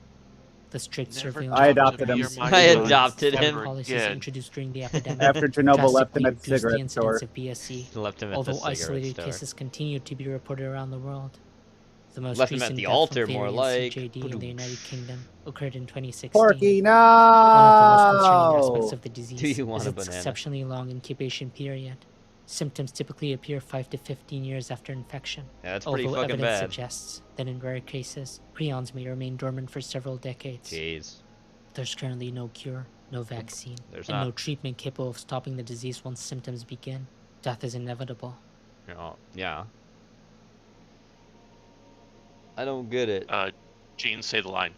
The strict Never surveillance I adopted him. I adopted him. policies again. introduced during the epidemic After Chernobyl left him drastically at reduced cigarette the incidence store. of BSE, Left him at the although cigarette isolated store. cases continued to be reported around the world. The most Left him at recent the death altar, from more variant like. CJD in the United Kingdom occurred in 2016. Porky, no! One of the most concerning aspects of the disease Do you want is a its banana? exceptionally long incubation period. Symptoms typically appear 5 to 15 years after infection, Yeah, that's pretty although fucking evidence bad. suggests that in rare cases, prions may remain dormant for several decades. Jeez. There's currently no cure, no vaccine, There's and not. no treatment capable of stopping the disease once symptoms begin. Death is inevitable. Oh, yeah. I don't get it. Gene, say the line.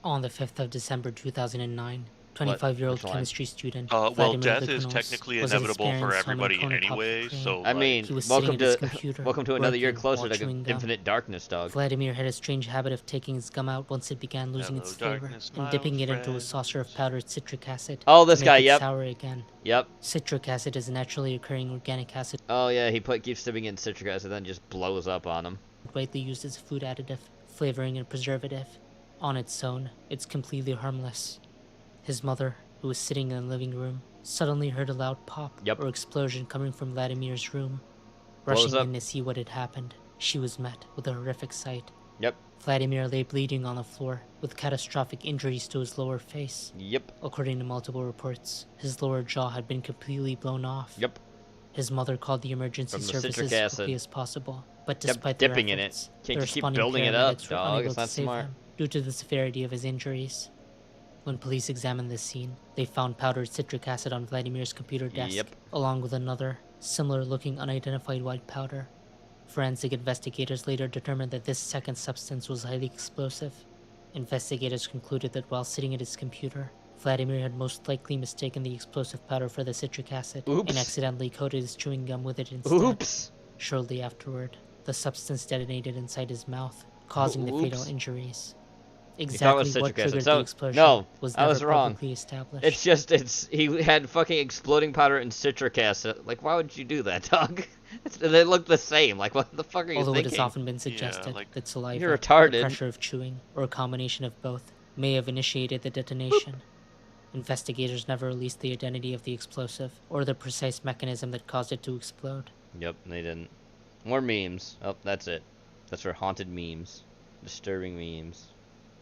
On the 5th of December 2009, 25-year-old Which line? chemistry student Well, Vladimir death is Likunos technically was at inevitable for Experience everybody Home in Coney anyway, Park, so I mean, He was welcome sitting at his to computer, welcome to another year working closer while to chewing gum. infinite darkness, dog. Vladimir had a strange habit of taking his gum out once it began losing Hello, its flavor darkness, and my dipping old it into a friend. saucer of powdered citric acid Oh, this to guy, make it yep. sour again. Yep. Citric acid is a naturally occurring organic acid Oh yeah, he keeps dipping in citric acid, then just blows up on him. widely used as a food additive, flavoring, and preservative. On its own, it's completely harmless. His mother, who was sitting in the living room, suddenly heard a loud pop or explosion coming from Vladimir's room. Blows Rushing up. in to see what had happened, she was met with a horrific sight. Yep. Vladimir lay bleeding on the floor, with catastrophic injuries to his lower face. Yep. According to multiple reports, his lower jaw had been completely blown off. Yep. His mother called the emergency From the services citric as quickly acid. as possible, but Kept despite their dipping in it. efforts, Can't the just keep responding building it up, paramedics were dog. unable It's to not save smart. him due to the severity of his injuries. When police examined the scene, they found powdered citric acid on Vladimir's computer desk, Yep. along with another, similar-looking unidentified white powder. Forensic investigators later determined that this second substance was highly explosive. Investigators concluded that while sitting at his computer, Vladimir had most likely mistaken the explosive powder for the citric acid Oops. and accidentally coated his chewing gum with it instead. Oops. Shortly afterward, the substance detonated inside his mouth, causing the fatal Oops. injuries. You thought it Exactly was what citric acid. triggered So, the explosion no, was I never was wrong. publicly established. It's just, he had fucking exploding powder and citric acid. Like, why would you do that, dog? They look the same. Like, what the fuck are you Although thinking? it has often been suggested that saliva, You're retarded. the pressure of chewing, or a combination of both, may have initiated the detonation. Investigators never released the identity of the explosive, or the precise mechanism that caused it to explode. Yep, they didn't. More memes. Oh, that's it. That's for haunted memes. Disturbing memes.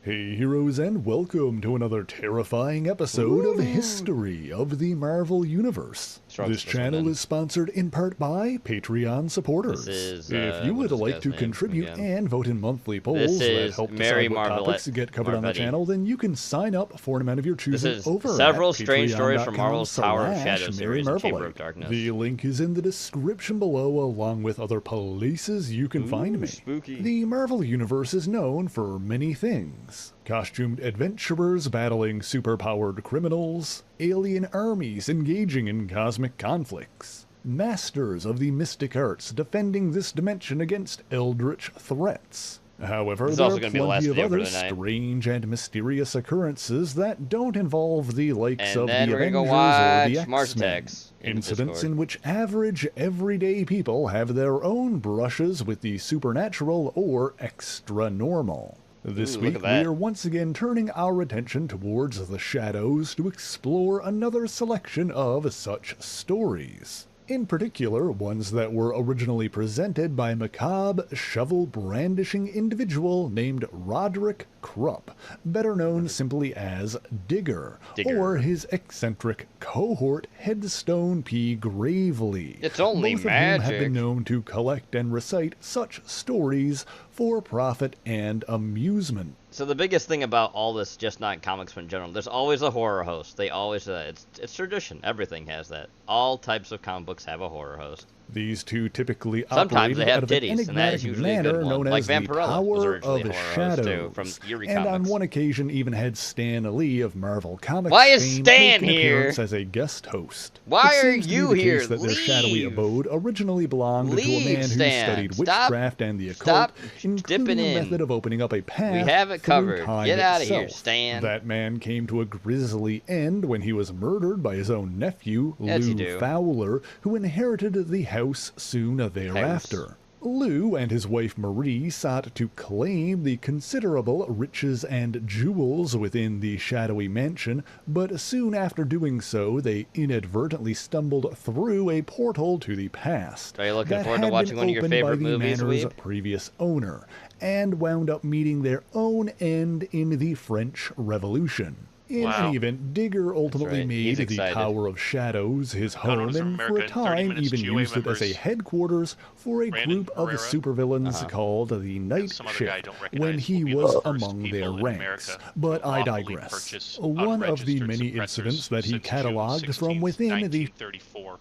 Hey heroes, and welcome to another terrifying episode of History of the Marvel Universe. This channel is sponsored in part by Patreon supporters. This is, if you would what's this like guy's to name contribute again? and vote in monthly polls This that is help Mary decide what topics Marvelette- get covered on the Marvetti. channel, then you can sign up for an amount of your This choosing is over several at strange stories from Marvel's Tower of patreon.com/Mary Shadow series and Chamber of Marvelette. Darkness. The link is in the description below, along with other places you can find me. spooky. The Marvel Universe is known for many things. costumed adventurers battling superpowered criminals, alien armies engaging in cosmic conflicts, masters of the mystic arts defending this dimension against eldritch threats. However, It's there also are gonna be the plenty last of video for other tonight. strange and mysterious occurrences that don't involve the likes And of then the we're gonna Avengers go or the watch Mars X-Men. Attacks in Incidents Discord. in which average, everyday people have their own brushes with the supernatural or extra-normal. This Ooh, look week, at that. we are once again turning our attention towards the shadows to explore another selection of such stories. In particular, ones that were originally presented by a macabre, shovel-brandishing individual named Roderick Krupp, better known simply as Digger, or his eccentric cohort Headstone P. Gravely, It's only both of whom have magic. been known to collect and recite such stories for profit and amusement. So the biggest thing about all this, just not comics in general, there's always a horror host. They always, it's tradition. Everything has that. All types of comic books have a horror host. These two typically Sometimes they operated have out of an titties, and that is enigmatic usually a manner good one. known Like as the Vampirella was Tower originally of a horror host, Shadows, too, from Eerie and on Comics. one occasion even had Stan Lee of Marvel Comics Why is fame Stan make an here? appearance as a guest host. Why It are seems to be you the here? case that their shadowy Leave. abode originally belonged to a Leave, man who Stan. studied Stop- witchcraft and the occult, stop including dipping a in. method of opening up a path have it through covered. time Get outta here, itself. Stan. That man came to a grisly end when he was murdered by his own nephew, Yes, you Lou do. Fowler, who inherited the house soon thereafter. Lou and his wife Marie sought to claim the considerable riches and jewels within the shadowy mansion, but soon after doing so, they inadvertently stumbled through a portal to the past. Are you looking that forward to had watching been one of your opened by favorite the movies, manor's Weeb? previous owner, and wound up meeting their own end in the French Revolution. In Wow. any event, Digger ultimately right. made He's the excited. Tower of Shadows his home, Photos of and for a America in 30 time minutes, even GOA used it as a members headquarters for a Brandon group of Herrera, supervillains called the Night some other guy I Shift, don't recognize when will he be the was first among their people in ranks. America But to I lawfully digress. purchase One of the unregistered many suppressors incidents that he since June cataloged from 16th, within the 1934.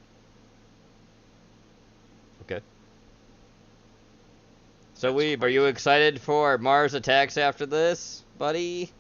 Okay. So Weeb, are you excited for Mars Attacks after this, buddy?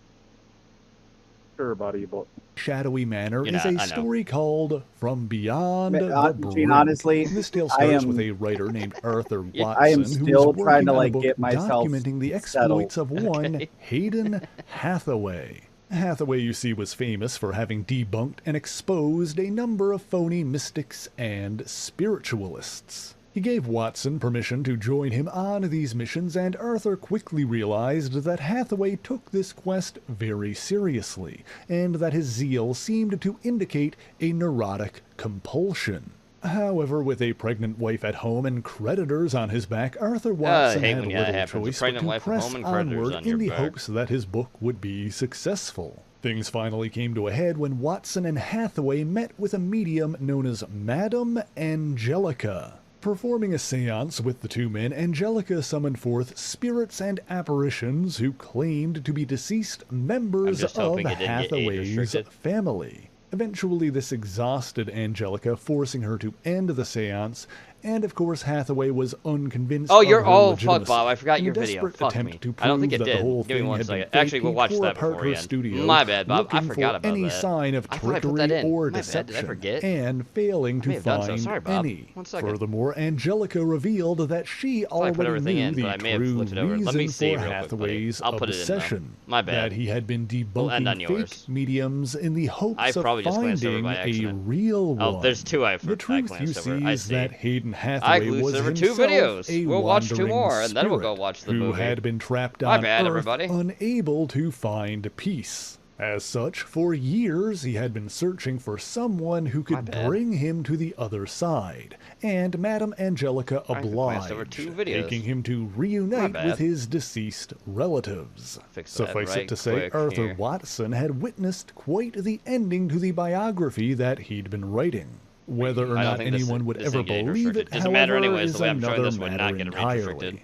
Sure, buddy, but shadowy manor You're is not, I a know. story called From Beyond the Gene, Brink. honestly, This tale I starts am- with a writer named Arthur Watson I am who still was trying working to, on a like, book get myself documenting the exploits of one Hayden Hathaway. Hathaway, you see, was famous for having debunked and exposed a number of phony mystics and spiritualists. He gave Watson permission to join him on these missions, and Arthur quickly realized that Hathaway took this quest very seriously, and that his zeal seemed to indicate a neurotic compulsion. However, with a pregnant wife at home and creditors on his back, Arthur Watson hate had when that little happens. A choice but pregnant to wife at press home and creditors onward on your in the back. hopes that his book would be successful. Things finally came to a head when Watson and Hathaway met with a medium known as Madame Angelica. Performing a seance with the two men, Angelica summoned forth spirits and apparitions who claimed to be deceased members just of hoping it didn't get age Hathaway's restricted. family. Eventually, this exhausted Angelica, forcing her to end the seance, and of course Hathaway was unconvinced Oh, of you're her oh fuck, legitimacy. Bob! I forgot In your a video. desperate Fuck attempt me. to I don't think prove it that the did. whole Give me thing one had been second. fake, Actually, we'll he watch tore that apart before her we end. studio, My bad, Bob. I looking forgot for about any that. sign of I thought I put that trickery in. or My bad. Did I deception, forget? and failing I to may have done so. find Sorry, Bob. any. 1 second. Furthermore, Angelica revealed that she I put already everything knew in, the but I may have true flipped it over. Let me reason see for real quick, buddy. Hathaway's I'll put it in, though. obsession. My bad. That he had been We'll end on debunking yours. fake mediums in the hopes I of probably just glanced over finding by a accident. real one. Oh, there's two I The truth you glanced over. see I is see. that Hayden I Hathaway glanced was over two himself videos. a We'll watch two wandering more, and then we'll go spirit watch the who movie. had been trapped My on bad, Earth, everybody. unable to find peace. As such, for years he had been searching for someone who could bad. bring him to the other side, and Madame Angelica I glanced over obliged, two videos. taking him to My reunite bad. with his deceased relatives. Fix that Suffice right it to say, quick Arthur here. Watson had witnessed quite the ending to the biography that he'd been writing. Whether or I don't not think this- anyone would this ever ain't getting believe it, restricted. Doesn't matter however, anyways, is the way I'm showing another this would not matter get age entirely. restricted.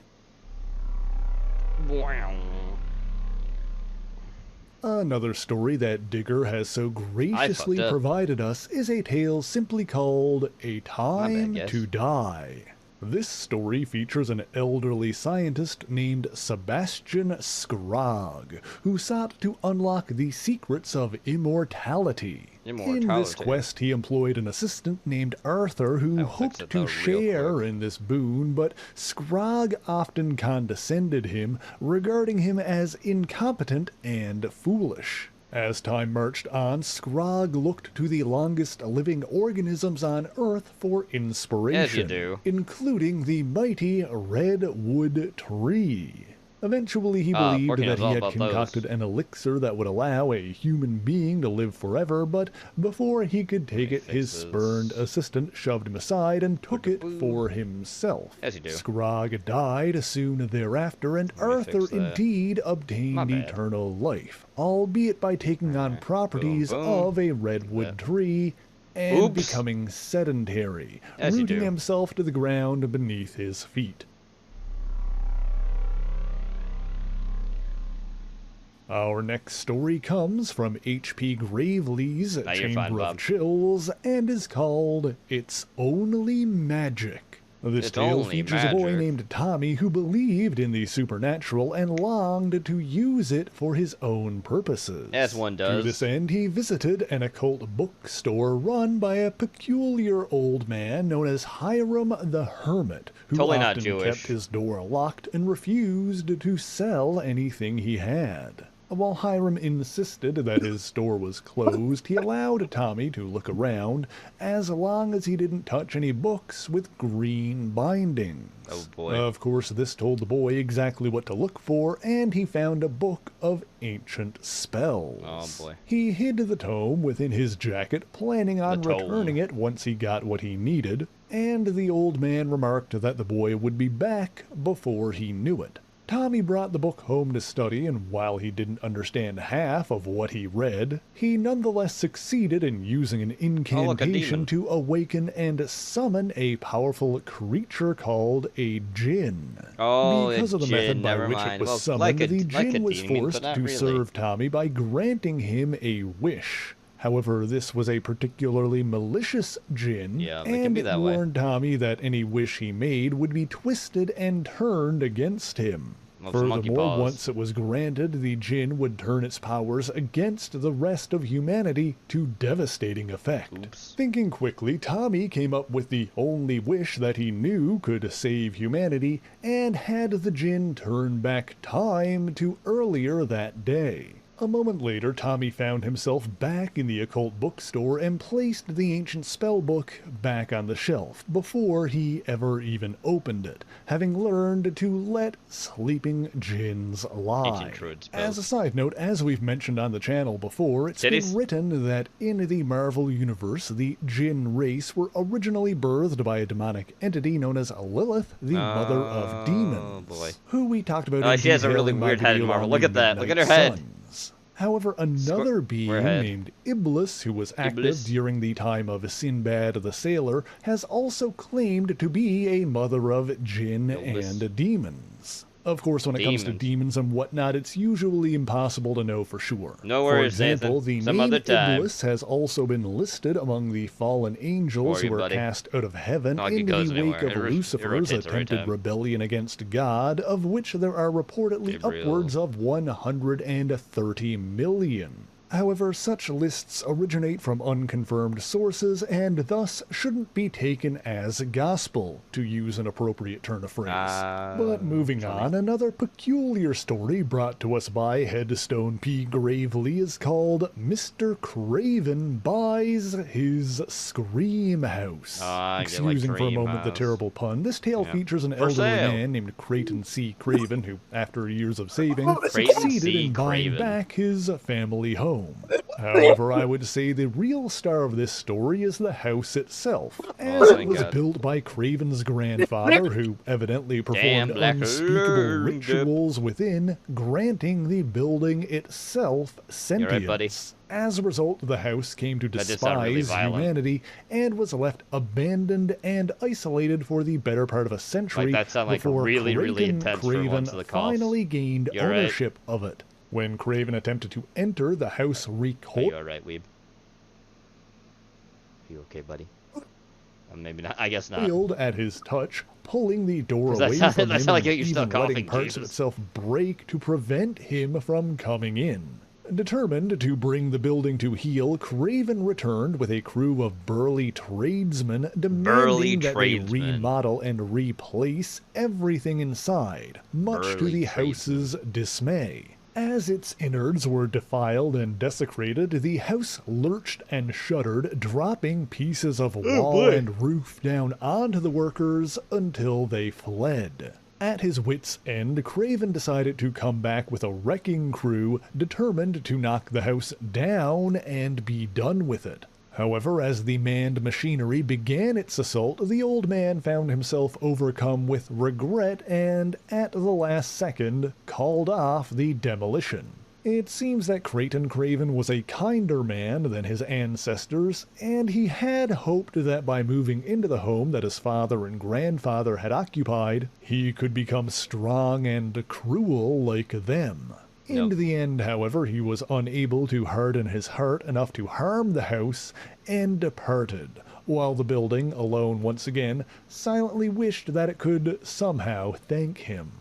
Another story that Digger has so graciously fucked up. provided us is a tale simply called A Time guess. to Die. This story features an elderly scientist named Sebastian Scrogg, who sought to unlock the secrets of immortality. In this quest, he employed an assistant named Arthur who hoped to share in this boon, but Scrogg often condescended him, regarding him as incompetent and foolish. As time marched on, Scrogg looked to the longest living organisms on Earth for inspiration, including the mighty redwood tree. Eventually, he believed that he had concocted an elixir that would allow a human being to live forever, but before he could take it, his spurned assistant shoved him aside and took it for himself. Scrogg died soon thereafter, and Arthur indeed obtained eternal life, albeit by taking on properties of a redwood tree and becoming sedentary, rooting himself to the ground beneath his feet. Our next story comes from H.P. Gravely's Chamber of Chills and is called It's Only Magic. This tale features a boy named Tommy who believed in the supernatural and longed to use it for his own purposes. As one does. To this end, he visited an occult bookstore run by a peculiar old man known as Hiram the Hermit, who often kept his door locked and refused to sell anything he had. While Hiram insisted that his store was closed, he allowed Tommy to look around, as long as he didn't touch any books with green bindings. Oh boy. Of course, this told the boy exactly what to look for, and he found a book of ancient spells. Oh boy. He hid the tome within his jacket, planning on returning it once he got what he needed, and the old man remarked that the boy would be back before he knew it. Tommy brought the book home to study, and while he didn't understand half of what he read, he nonetheless succeeded in using an incantation to awaken and summon a powerful creature called a djinn. Because of the method by which it was summoned, the djinn was forced to serve Tommy by granting him a wish. However, this was a particularly malicious djinn, and it warned Tommy that any wish he made would be twisted and turned against him. Furthermore, once it was granted, the djinn would turn its powers against the rest of humanity to devastating effect. Thinking quickly, Tommy came up with the only wish that he knew could save humanity, and had the djinn turn back time to earlier that day. A moment later, Tommy found himself back in the occult bookstore and placed the ancient spellbook back on the shelf before he ever even opened it, having learned to let sleeping djinns lie. As a side note, as we've mentioned on the channel before, it's been written that in the Marvel Universe, the djinn race were originally birthed by a demonic entity known as Lilith, the mother of demons, who we talked about in she has a really weird head in Marvel. Look at that. Look at her head. However, another being named Iblis, who was active during the time of Sinbad the Sailor, has also claimed to be a mother of jinn and demons. Of course, when it comes to demons and whatnot, it's usually impossible to know for sure. No worries, for example, the Some name other time. Iblis has also been listed among the fallen angels who were cast out of heaven in the wake of Lucifer's attempted rebellion against God, of which there are reportedly upwards of 130 million. However, such lists originate from unconfirmed sources and thus shouldn't be taken as gospel, to use an appropriate turn of phrase. But moving on, another peculiar story brought to us by Headstone P. Gravely is called Mr. Craven Buys His Scream House. Excusing for a moment the terrible pun, this tale features an elderly man named Creighton C. Craven who, after years of saving, succeeded in buying back his family home. However, I would say the real star of this story is the house itself, as it was built by Craven's grandfather, who evidently performed unspeakable rituals within, granting the building itself sentience. As a result, the house came to despise humanity and was left abandoned and isolated for the better part of a century before Craven finally gained ownership of it. When Craven attempted to enter, the house recoiled. Are you alright, Weeb? You okay, buddy? Maybe not. I guess not. Failed at his touch, pulling the door Does that away sound- from that him sound like and you're still even letting coughing, parts of Jesus. itself break to prevent him from coming in. Determined to bring the building to heel, Craven returned with a crew of burly tradesmen demanding that they remodel and replace everything inside, much to the house's dismay. As its innards were defiled and desecrated, the house lurched and shuddered, dropping pieces of wall and roof down onto the workers until they fled. At his wits' end, Craven decided to come back with a wrecking crew, determined to knock the house down and be done with it. However, as the manned machinery began its assault, the old man found himself overcome with regret and, at the last second, called off the demolition. It seems that Creighton Craven was a kinder man than his ancestors, and he had hoped that by moving into the home that his father and grandfather had occupied, he could become strong and cruel like them. In the end, however, he was unable to harden his heart enough to harm the house and departed, while the building, alone once again, silently wished that it could somehow thank him.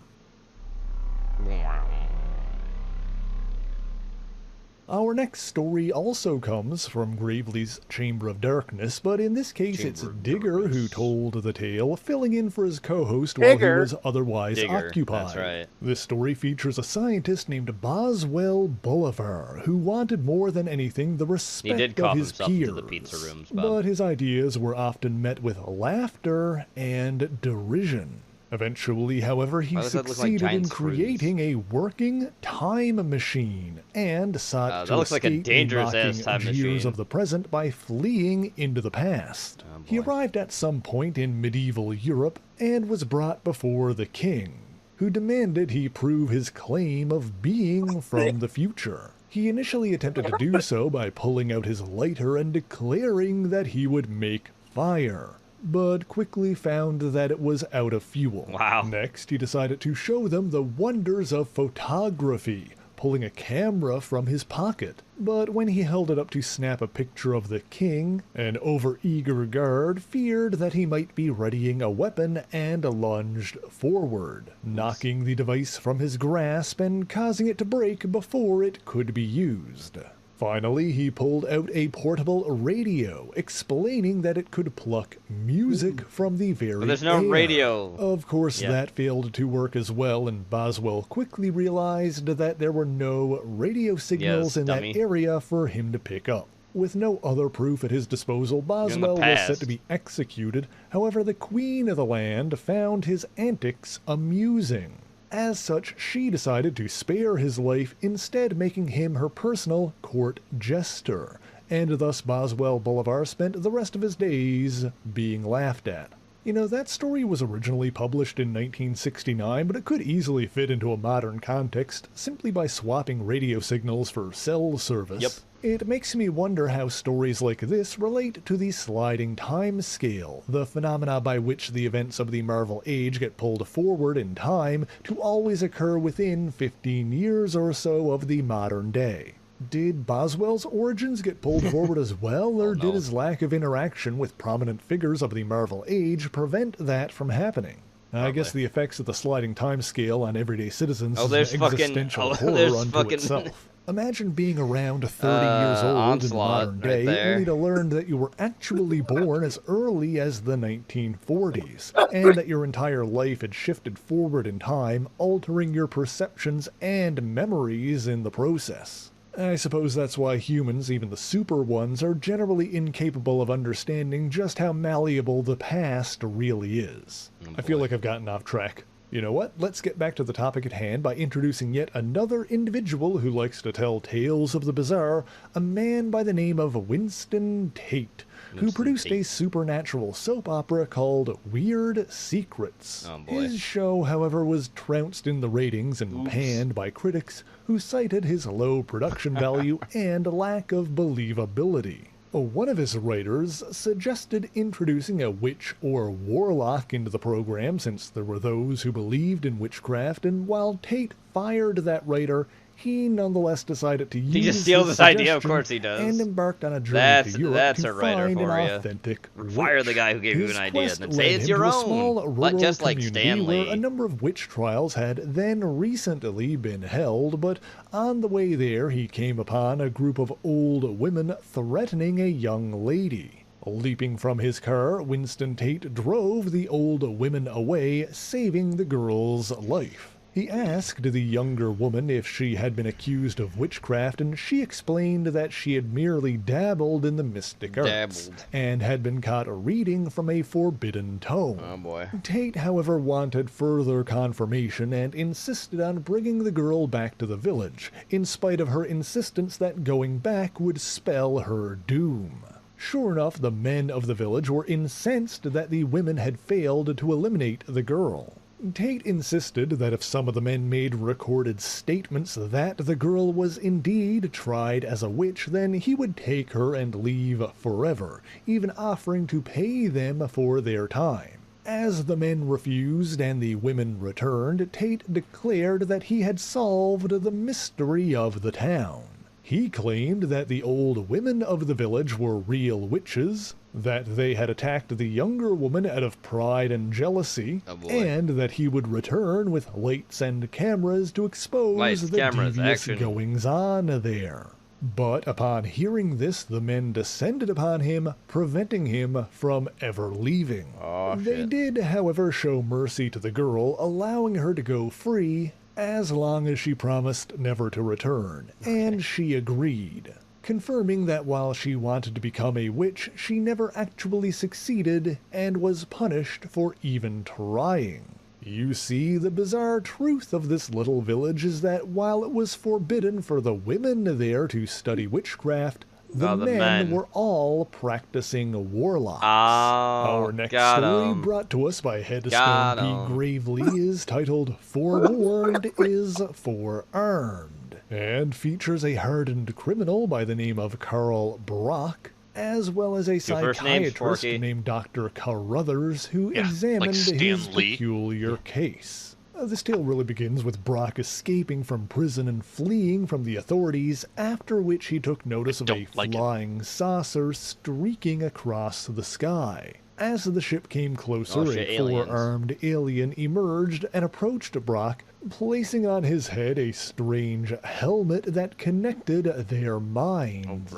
Our next story also comes from Gravely's Chamber of Darkness, but in this case it's Digger who told the tale, filling in for his co-host while he was otherwise occupied. That's right. This story features a scientist named Boswell Bolivar, who wanted more than anything the respect of his peers, into the pizza rooms, Bob. but his ideas were often met with laughter and derision. Eventually, however, he succeeded in creating a working time machine and sought to escape the mocking jeers of the present by fleeing into the past. He arrived at some point in medieval Europe and was brought before the king, who demanded he prove his claim of being from the future. He initially attempted to do so by pulling out his lighter and declaring that he would make fire, but quickly found that it was out of fuel. Next, he decided to show them the wonders of photography, pulling a camera from his pocket. But when he held it up to snap a picture of the king, an overeager guard feared that he might be readying a weapon and lunged forward, knocking the device from his grasp and causing it to break before it could be used. Finally, he pulled out a portable radio, explaining that it could pluck music from the very But there's no air. radio. Of course, that failed to work as well, and Boswell quickly realized that there were no radio signals in that area for him to pick up. With no other proof at his disposal, Boswell was set to be executed. However, the queen of the land found his antics amusing. As such, she decided to spare his life, instead making him her personal court jester, and thus Boswell Bolivar spent the rest of his days being laughed at. You know, that story was originally published in 1969, but it could easily fit into a modern context simply by swapping radio signals for cell service. It makes me wonder how stories like this relate to the sliding time scale, the phenomena by which the events of the Marvel Age get pulled forward in time to always occur within 15 years or so of the modern day. Did Boswell's origins get pulled forward as well, or did his lack of interaction with prominent figures of the Marvel Age prevent that from happening? I guess the effects of the sliding time scale on everyday citizens is an existential horror unto itself. Imagine being around 30 years old in the modern day, only to learn that you were actually born as early as the 1940s, and that your entire life had shifted forward in time, altering your perceptions and memories in the process. I suppose that's why humans, even the super ones, are generally incapable of understanding just how malleable the past really is. I feel like I've gotten off track. You know what? Let's get back to the topic at hand by introducing yet another individual who likes to tell tales of the bizarre, a man by the name of Winston Tate, who produced a supernatural soap opera called Weird Secrets. His show, however, was trounced in the ratings and panned by critics who cited his low production value and lack of believability. One of his writers suggested introducing a witch or warlock into the program, since there were those who believed in witchcraft, and while Tate fired that writer, he nonetheless decided to use He just steals his this idea, of suggestion course he does. and embarked on a journey to Europe That's to a writer find for an you. authentic Fire witch. the guy who gave you His an idea, quest then led say it's him your to a own. small rural Just like community Stanley. where a number of witch trials had then recently been held, but on the way there he came upon a group of old women threatening a young lady. Leaping from his car, Winston Tate drove the old women away, saving the girl's life. He asked the younger woman if she had been accused of witchcraft, and she explained that she had merely dabbled in the mystic arts and had been caught reading from a forbidden tome. Oh boy. Tate, however, wanted further confirmation and insisted on bringing the girl back to the village, in spite of her insistence that going back would spell her doom. Sure enough, the men of the village were incensed that the women had failed to eliminate the girl. Tate insisted that if some of the men made recorded statements that the girl was indeed tried as a witch, then he would take her and leave forever, even offering to pay them for their time. As the men refused and the women returned, Tate declared that he had solved the mystery of the town. He claimed that the old women of the village were real witches, that they had attacked the younger woman out of pride and jealousy, and that he would return with lights and cameras to expose the devious goings-on there. But upon hearing this, the men descended upon him, preventing him from ever leaving. They did, however, show mercy to the girl, allowing her to go free, as long as she promised never to return, and she agreed, confirming that while she wanted to become a witch, she never actually succeeded and was punished for even trying. You see, the bizarre truth of this little village is that while it was forbidden for the women there to study witchcraft, the men were all practicing warlocks. Our next story, brought to us by Headstone P. Gravely, is titled Forewarned is Forearmed, and features a hardened criminal by the name of Carl Brock, as well as a psychiatrist named Dr. Carruthers, who examined his peculiar case. This tale really begins with Brock escaping from prison and fleeing from the authorities, after which he took notice of a flying saucer streaking across the sky. As the ship came closer, a four-armed alien emerged and approached Brock, placing on his head a strange helmet that connected their minds.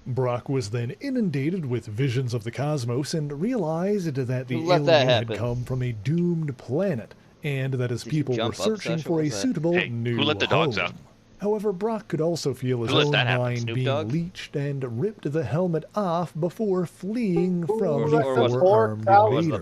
Brock was then inundated with visions of the cosmos and realized that the alien had come from a doomed planet, and that his people were searching for a suitable new home. However, Brock could also feel his own mind being leached and ripped the helmet off before fleeing from the four-armed invader.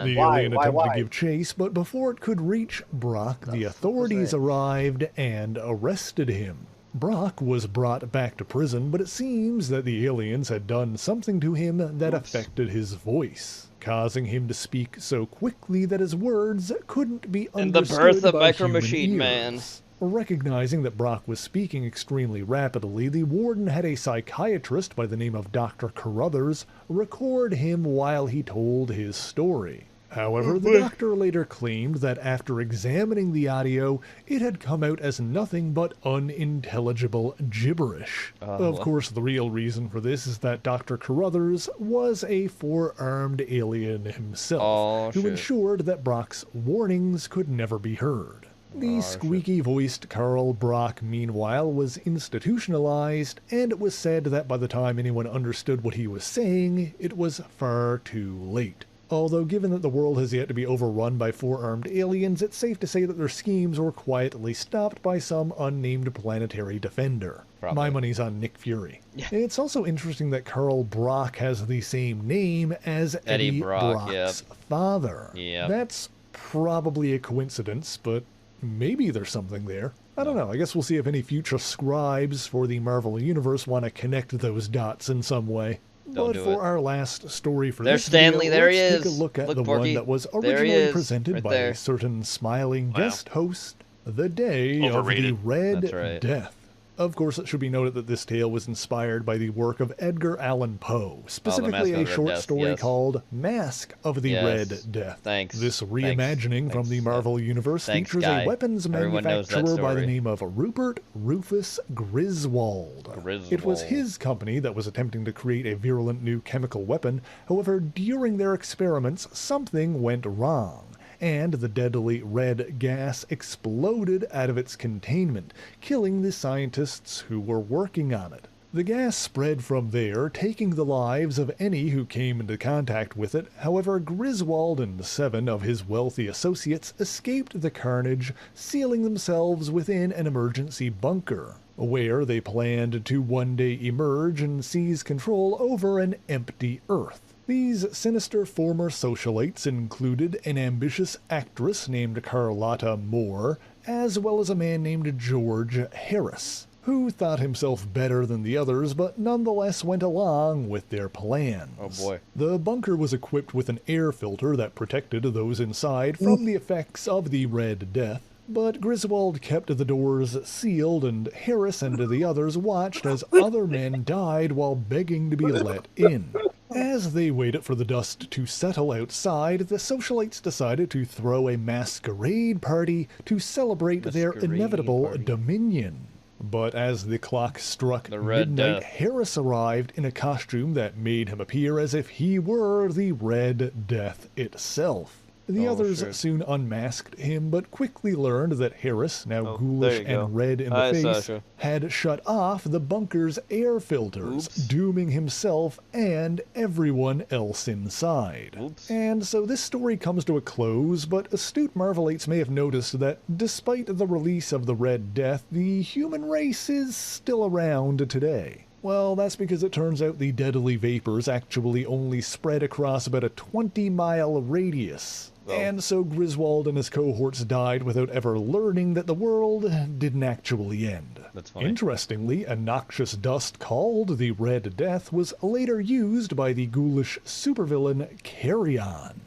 The alien attempted to give chase, but before it could reach Brock, the authorities arrived and arrested him. Brock was brought back to prison, but it seems that the aliens had done something to him that affected his voice, causing him to speak so quickly that his words couldn't be understood the birth of by Micro human Machine ears. Man. Recognizing that Brock was speaking extremely rapidly, the warden had a psychiatrist by the name of Dr. Carruthers record him while he told his story. However, the doctor later claimed that after examining the audio, it had come out as nothing but unintelligible gibberish. Of course, the real reason for this is that Dr. Carruthers was a four-armed alien himself, who ensured that Brock's warnings could never be heard. The squeaky-voiced Carl Brock, meanwhile, was institutionalized, and it was said that by the time anyone understood what he was saying, it was far too late. Although given that the world has yet to be overrun by four-armed aliens, it's safe to say that their schemes were quietly stopped by some unnamed planetary defender. My money's on Nick Fury. It's also interesting that Carl Brock has the same name as Eddie Brock's father. That's probably a coincidence, but maybe there's something there. I don't know. I guess we'll see if any future scribes for the Marvel Universe want to connect those dots in some way. But for our last story for this Stanley, video, there he let's take is. a look at Look, the Porky. one that was There he originally is, presented right by there. a certain smiling guest host, the day of the Red Death. Of course, it should be noted that this tale was inspired by the work of Edgar Allan Poe, specifically a short story called Mask of the Red Death. Thanks. This reimagining from the Marvel Universe features a weapons manufacturer by the name of Rupert Rufus Griswold. It was his company that was attempting to create a virulent new chemical weapon. However, during their experiments, something went wrong, and the deadly red gas exploded out of its containment, killing the scientists who were working on it. The gas spread from there, taking the lives of any who came into contact with it. However, Griswold and 7 of his wealthy associates escaped the carnage, sealing themselves within an emergency bunker, where they planned to one day emerge and seize control over an empty Earth. These sinister former socialites included an ambitious actress named Carlotta Moore, as well as a man named George Harris, who thought himself better than the others, but nonetheless went along with their plans. Oh boy. The bunker was equipped with an air filter that protected those inside from the effects of the Red Death, but Griswold kept the doors sealed, and Harris and the others watched as other men died while begging to be let in. As they waited for the dust to settle outside, the socialites decided to throw a masquerade party to celebrate their inevitable dominion. But as the clock struck midnight, Harris arrived in a costume that made him appear as if he were the Red Death itself. The others soon unmasked him, but quickly learned that Harris, now ghoulish and red in the face, had shut off the bunker's air filters, dooming himself and everyone else inside. And so this story comes to a close, but astute Marvelites may have noticed that despite the release of the Red Death, the human race is still around today. Well, that's because it turns out the deadly vapors actually only spread across about a 20-mile radius. And so Griswold and his cohorts died without ever learning that the world didn't actually end. That's funny. Interestingly, a noxious dust called the Red Death was later used by the ghoulish supervillain Carrion.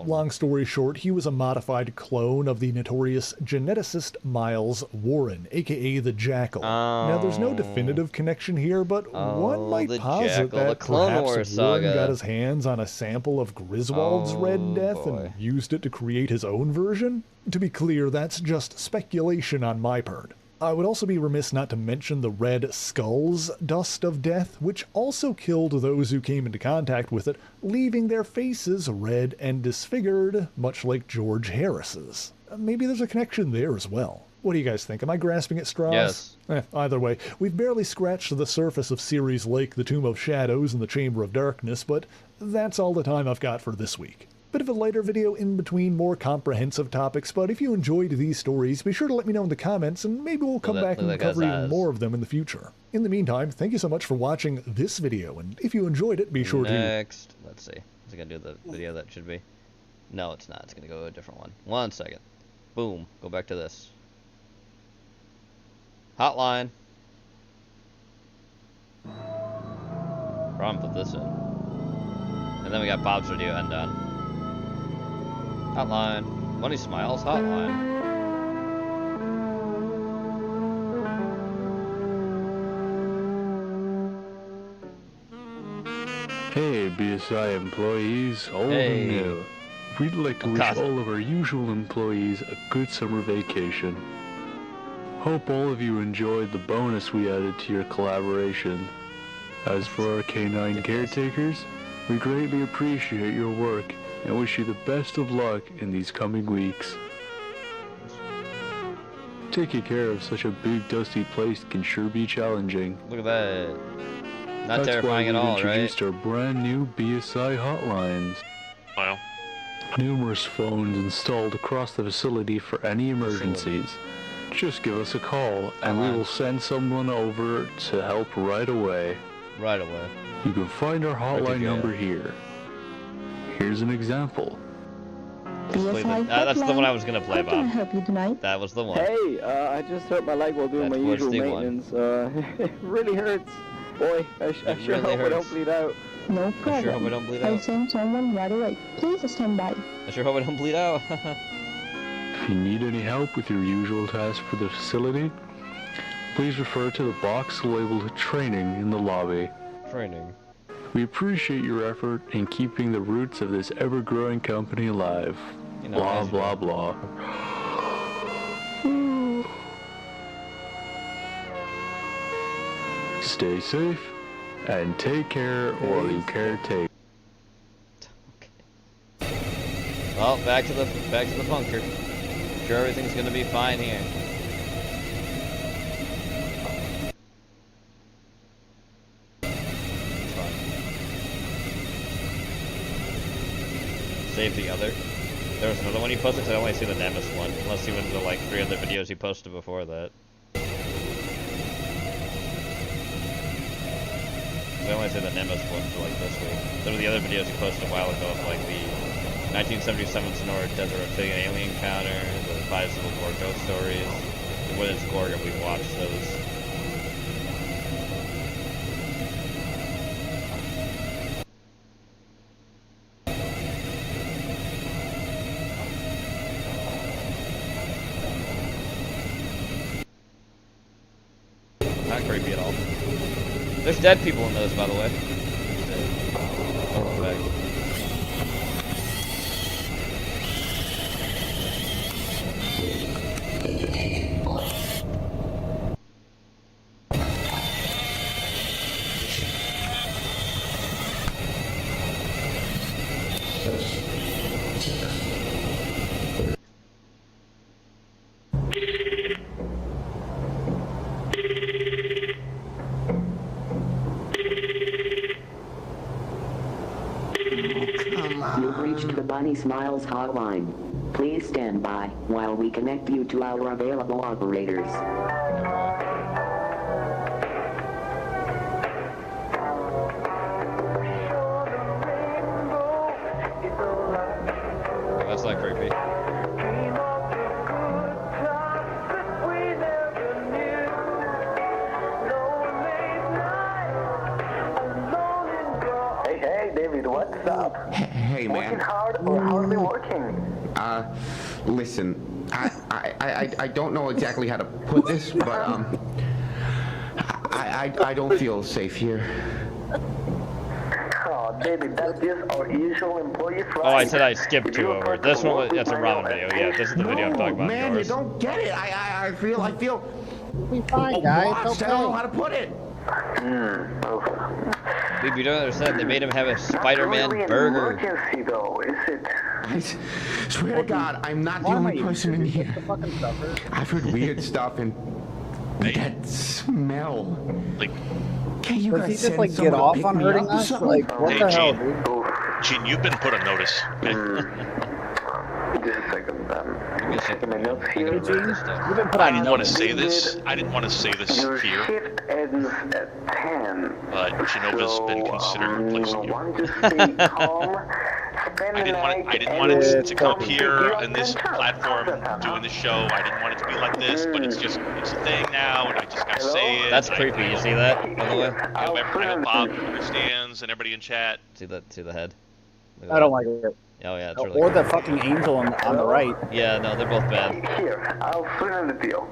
Long story short, he was a modified clone of the notorious geneticist Miles Warren, aka the Jackal. Now, there's no definitive connection here, but one might posit that perhaps Warren got his hands on a sample of Griswold's Red Death and used it to create his own version. To be clear, that's just speculation on my part. I would also be remiss not to mention the Red Skull's dust of death, which also killed those who came into contact with it, leaving their faces red and disfigured, much like George Harris's. Maybe there's a connection there as well. What do you guys think? Am I grasping at straws? Yes. Either way, we've barely scratched the surface of series like The Tomb of Shadows and The Chamber of Darkness, but that's all the time I've got for this week. Bit of a lighter video in between more comprehensive topics, but if you enjoyed these stories, be sure to let me know in the comments, and maybe we'll come back and cover even more of them in the future. In the meantime, thank you so much for watching this video, and if you enjoyed it, be sure to... Let's see. Is it going to do the video that should be? No, it's not. It's going to go to a different one. 1 second. Boom. Go back to this. Hotline. Probably put this in. And then we got Bob's video and done. Hotline. Money Smiles Hotline. Hey, BSI employees, old and new. We'd like to wish all of our usual employees a good summer vacation. Hope all of you enjoyed the bonus we added to your collaboration. As for our canine caretakers, we greatly appreciate your work and wish you the best of luck in these coming weeks. Taking care of such a big dusty place can sure be challenging. Look at that. Not That's terrifying at all, right? That's why we've introduced our brand new BSI hotlines. Wow. Numerous phones installed across the facility for any emergencies. Just give us a call and we will send someone over to help right away. Right away. You can find our hotline number here. Here's an example. That's the one I was going to play, Bob. How can I help you tonight? That was the one. Hey, I just hurt my leg while doing my usual maintenance. It really hurts. Boy, I sure hope I don't bleed out. No problem. I sure hope I don't bleed I'll out. send someone right away. Please stand by. I sure hope I don't bleed out. If you need any help with your usual tasks for the facility, please refer to the box labeled Training in the lobby. Training. We appreciate your effort in keeping the roots of this ever-growing company alive. You know, blah, blah, blah. Stay safe and take care while you caretake. Well, back to the bunker. I'm sure everything's gonna be fine here. Save the other. There was another one he posted, so I only see the Nemesis one. Unless he went to like 3 other videos he posted before that. I only see the Nemesis one for like this week. There were the other videos he posted a while ago of like the 1977 Sonora Desert Reptilian Alien Encounter, the 5 Civil War ghost stories, the Women's Gorgon. We watched those. Not creepy at all. There's dead people in those, by the way. Oh, back. You've reached the Bunny Smiles hotline. Please stand by while we connect you to our available operators. That's not creepy. Hey, David, what's up? Hey, man. Working hard or hardly working? Listen, I don't know exactly how to put this, but, I don't feel safe here. Oh, David, that's just our usual employee Friday. Oh, I said I skipped 2 over. This one was, that's a ramen video. Yeah, this is the video I'm talking about. Man, yours. you don't get it. I feel. We'll be fine, guys. Lost. I don't know how to put it. Dude, you don't understand. They made him have a Spider-Man burger. Emergency, though, is it? I swear to God, I'm not the only person in here. I've heard weird stuff and that smell. Like, can you Does guys he just send like get someone to off pick on me hurting up or us? something? Like what Hey, the hell, Gene. dude? Gene, you've been put on notice. Just a second, checking my notes here. You've been put I on didn't want to notice. say this. I didn't want to say this Your here, shift ends at 10. but Genova's been considered replacing you. Want to stay calm? I didn't want it to come up here on this platform doing the show. I didn't want it to be like this, but it's a thing now, and I just gotta say it. That's creepy. You see that, by the way? I hope Bob understands and everybody in chat. See the head? I don't like it. Oh yeah, it's really Or creepy. the fucking angel on the right. Yeah, no, they're both bad. Here, I'll sweeten the deal.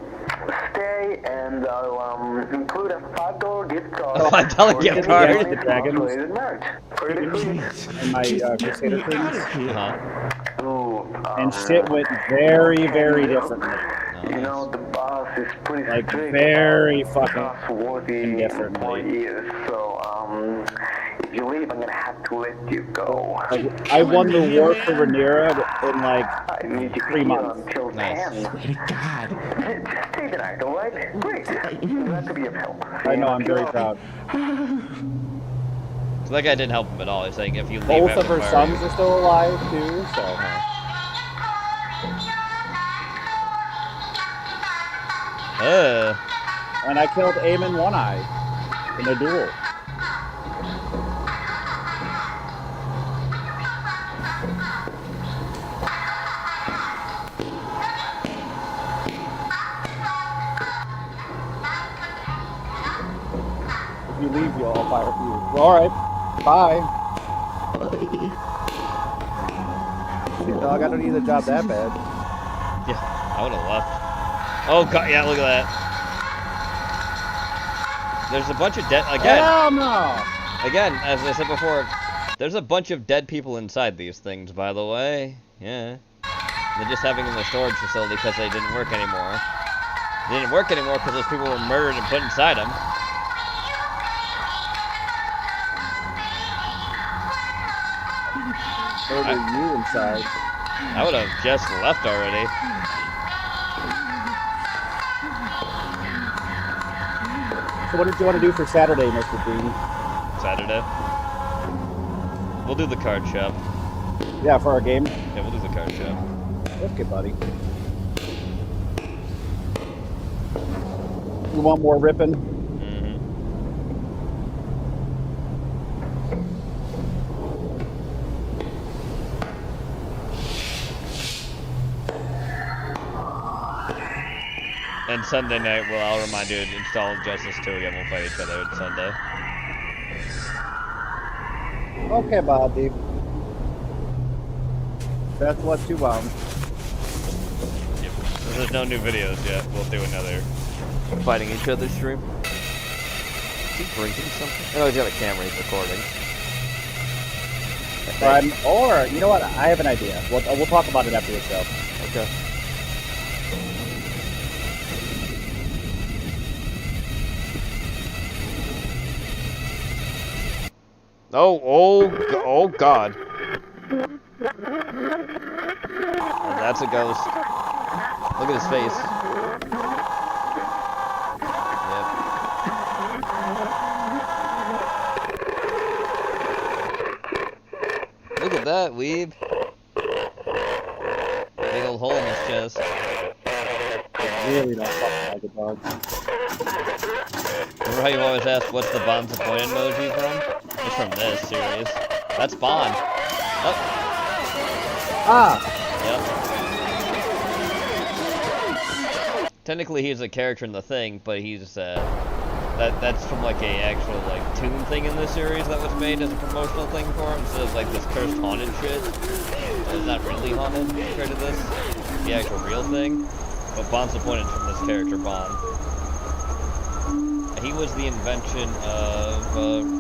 Stay, and I'll include a $5 gift card. A $5 gift card? The dragons. Merch. Pretty please. And my Crusader things. Uh-huh. And shit went very, very differently. You know, the boss is pretty Like strict. very fucking trustworthy differently. So, if you leave, I'm gonna have to let you go. Like, I won the war for Rhaenyra in like I need you 3 months. until 10. God. Just stay the night, alright? Great. Glad to be of help. I know, I'm very proud. So that guy didn't help him at all. He's saying if you leave Both after of her fire, sons are still alive too, so. And I killed Aemon One Eye in a duel. If you leave, I'll fire you. Alright, bye. Shit, dog, I don't need the job that bad. Yeah, I would have left. Oh god, yeah, look at that. There's a bunch of dead again. Hell no! Again, as I said before, there's a bunch of dead people inside these things. By the way, yeah. They're just having them in the storage facility because they didn't work anymore. They didn't work anymore because those people were murdered and put inside them. Murder you inside. I would have just left already. So what did you want to do for Saturday, Mr. Dean? Saturday? We'll do the card shop. Yeah, for our game? Yeah, we'll do the card shop. Okay, buddy. You want more ripping? Mm-hmm. And Sunday night, well, I'll remind you to install Justice 2 again. We'll fight each other on Sunday. Okay, buddy. That's what you want. If there's no new videos yet, we'll do another fighting each other stream. Is he drinking something? Oh, he's got a camera. He's recording. Or, you know what? I have an idea. We'll talk about it after the show. Okay. Oh God. Oh, that's a ghost. Look at his face. Yep. Look at that, weeb. Big old hole in his chest. Really don't fucking like it, dog. Remember how you always ask what's the Bond disappointed emoji from? It's from this series. That's Bond. Oh. Ah! Yep. Technically he's a character in the thing, but he's that's from like a actual like tune thing in this series that was made as a promotional thing for him, instead of like this cursed haunted shit. It's not really haunted compared to this. The actual real thing. But Bond's disappointed from this character, Bond. He was the invention of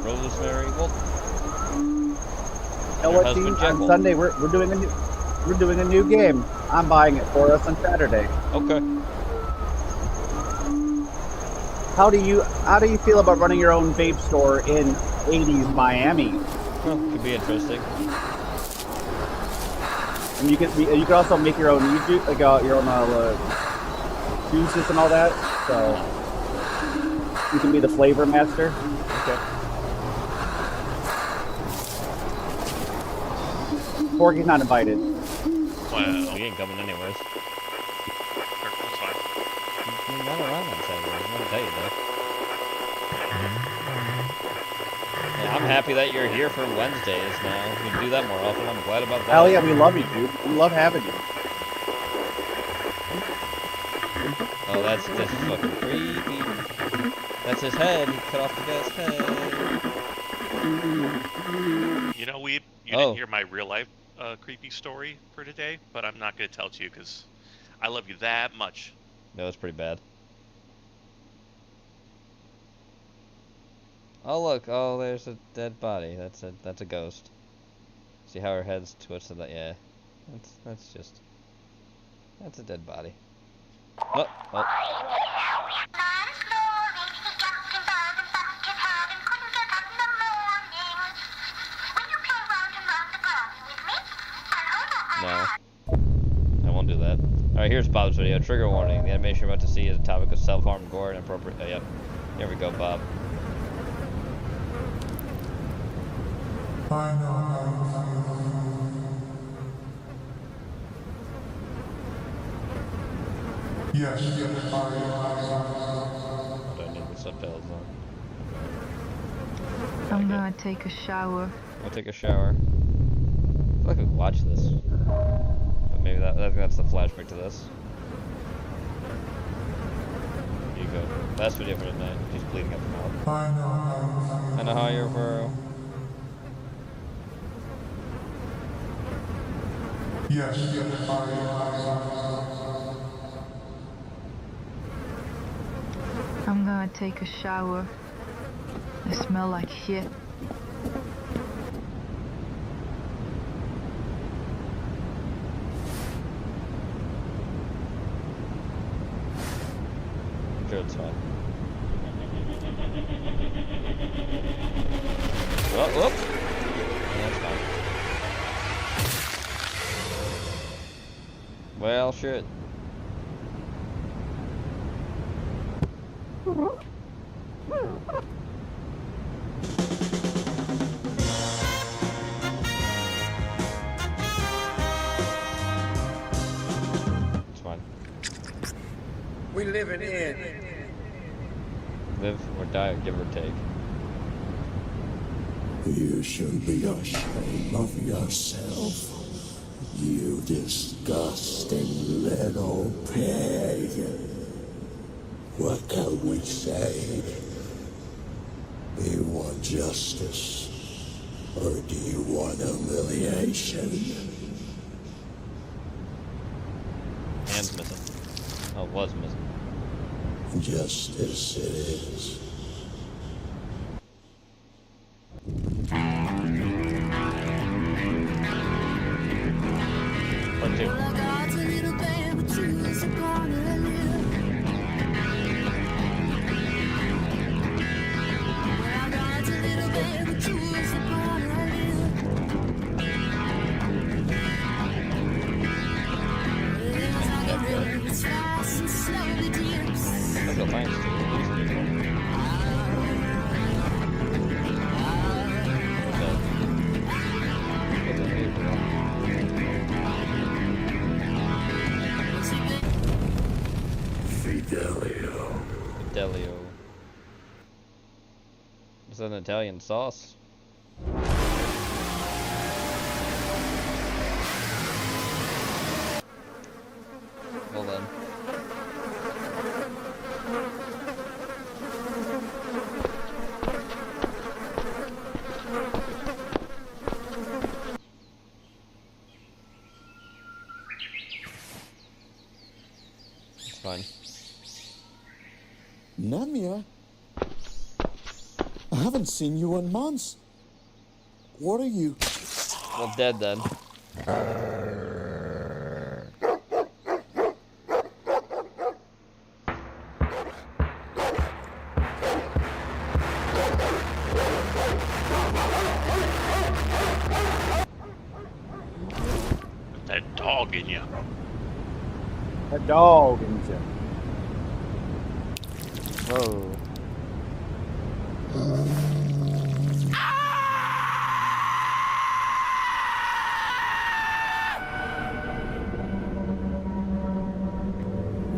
Rosemary Wilton. You know what, Dean? On Sunday we're doing a new game. I'm buying it for us on Saturday. Okay. How do you feel about running your own vape store in 80s Miami? Well, could be interesting. And you can also make your own juice, like your own juices and all that. So you can be the flavor master. Okay. Porky's not invited. Well, he ain't coming anyways. That's fine. He's not around on Saturday. I'm gonna tell you that. Yeah, I'm happy that you're here for Wednesdays now. We can do that more often. I'm glad about that. Hell yeah, we love you, dude. We love having you. Oh, that's fucking creepy. That's his head. He cut off the guy's head. You know, you didn't hear my real life creepy story for today, but I'm not going to tell it to you because I love you that much. That was pretty bad. Oh look! Oh, there's a dead body. That's a ghost. See how her head's twisted? Yeah, that's a dead body. Oh. No, I won't do that. Alright, here's Bob's video. Trigger warning. The animation you're about to see is a topic of self-harm, gore, and inappropriate. Oh, yep. Here we go, Bob. Yes, I don't need the subtitles on. I'm gonna take a shower. I'll take a shower. I feel like I could watch this. But maybe I think that's the flashback to this. Here you go. Last video for tonight. She's bleeding out the mouth. I know how you're, bro. Yes, I'm gonna take a shower. They smell like shit. I'm sure it's fine. Oh, whoop! Yeah, it's fine. Well, shit. It's fine. We living in. Live or die, give or take. You should be ashamed of yourself. You disgusting little pig. What can we say? Do you want justice? Or do you want humiliation? Hand's missing. Oh, was missing. Justice it is. Part two. That's thanks to Fidelio. Fidelio. Is that an Italian sauce? Well then. It's fine. Namia? I haven't seen you in months. What are you? Well, dead then. That dog in you. That dog in you. Whoa.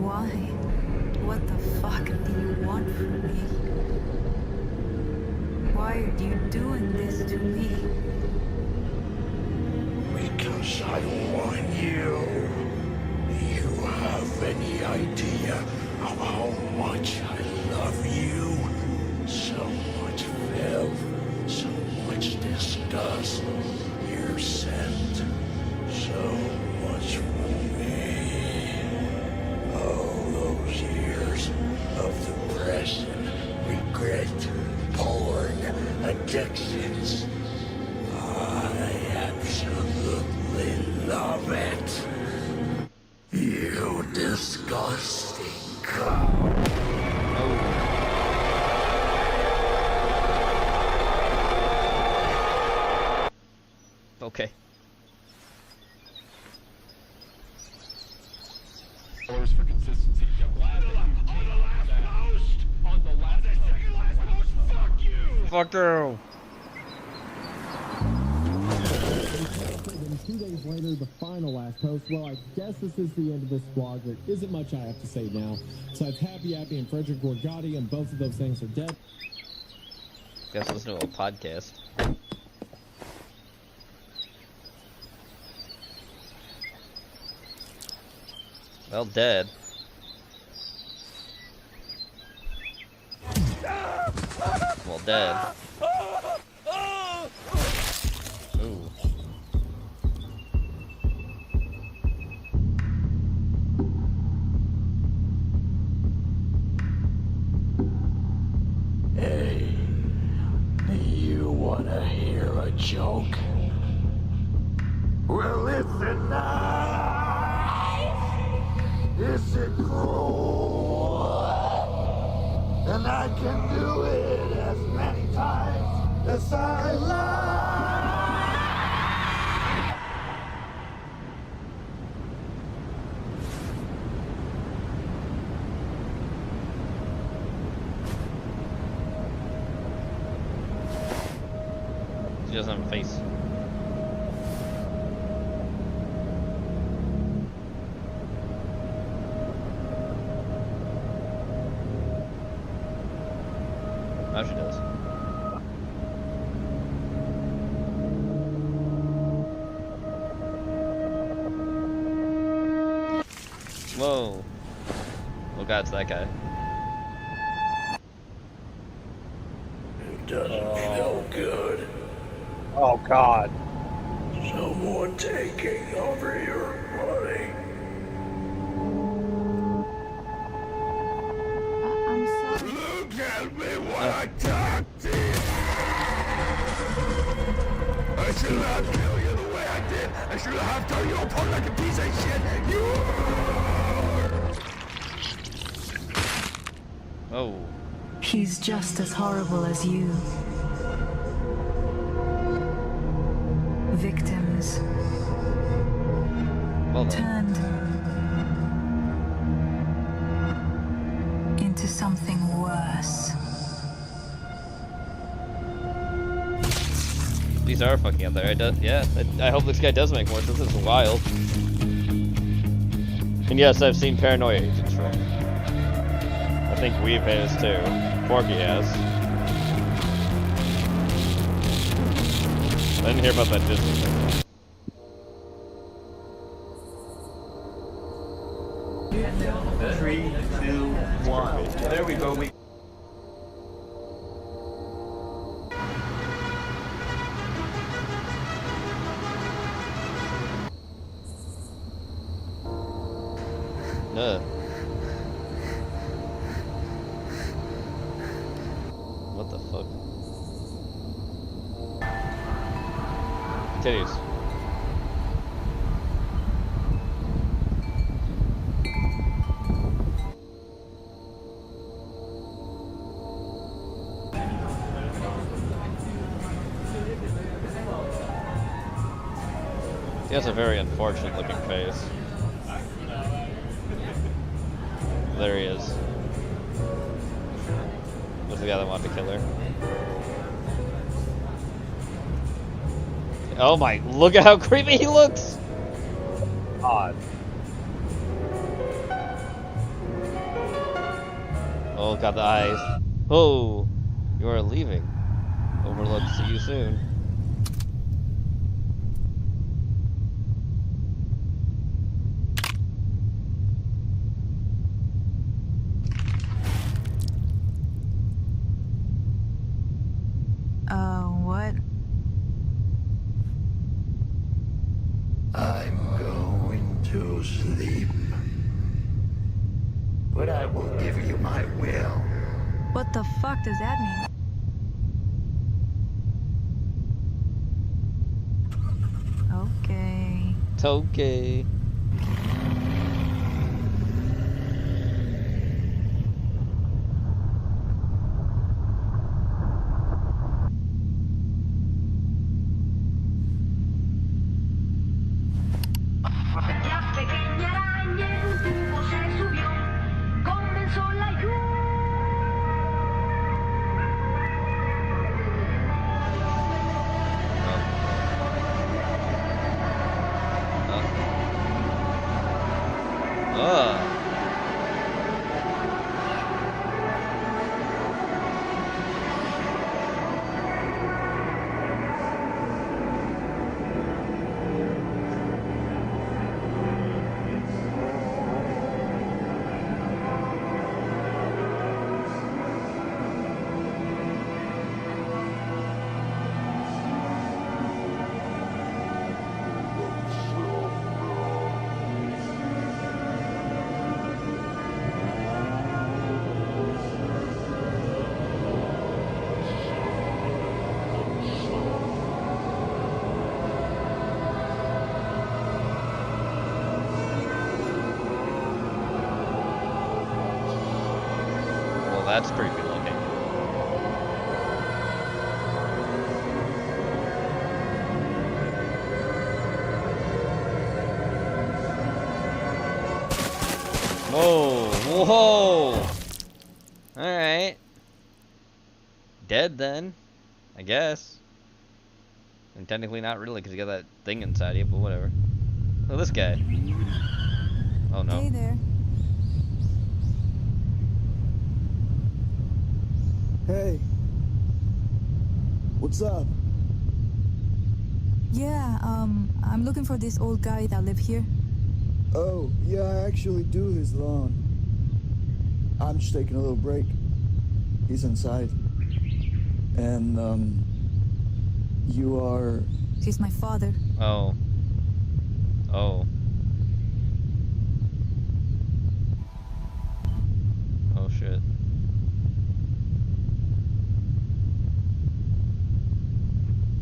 Why? What the fuck do you want from me? Why are you doing this to me? Because I want you. You have any idea of how much I love you? So much filth, so much disgust. You sent so much from me. All those years of depression, regret, porn, addictions. I absolutely love it. You disgusting cow. Okay. For consistency. Fuck you. 2 days later, the final last post. Well, I guess this is the end of this vlog. There isn't much I have to say now. So I've Happy Happy and Frederick Gorgati, and both of those things are dead. Guess listen to a podcast. Well, dead. Well, dead. Ooh. Hey, Wanna hear a joke? Well, it's a knife. Is it cruel? And I can do it as many times as I like. She doesn't have a face. Now she does. Whoa. Oh god, it's that guy. It doesn't feel good. Oh God. Someone taking over your money. I'm sorry. Look at me when I talk to you. I should not kill you the way I did. I should have torn you apart like a piece of shit. You. Oh. He's just as horrible as you. Victims. Well turned into something worse. These are fucking up there. I hope this guy does make more sense. It's wild. And yes, I've seen Paranoia Agents from. I think Weave has too. Forky has. I didn't hear about that Disney thing. 3, 2, 1. There we go. What the fuck? Titties. He has a very unfortunate looking face. There he is. Was the guy that wanted to kill her. Oh my, look at how creepy he looks! God. Oh, got the eyes. Oh, you are leaving. Overlook, see you soon. What? I'm going to sleep. But I will give you my will. What the fuck does that mean? Okay. It's okay. that's creepy looking. Whoa, whoa! Alright. Dead then, I guess. And technically not really, because you got that thing inside you, but whatever. Look at this guy. Oh no. Hey there. Hey. What's up? Yeah, I'm looking for this old guy that live here. Oh, yeah, I actually do his lawn. I'm just taking a little break. He's inside. And, you are... He's my father. Oh. Oh. Oh shit.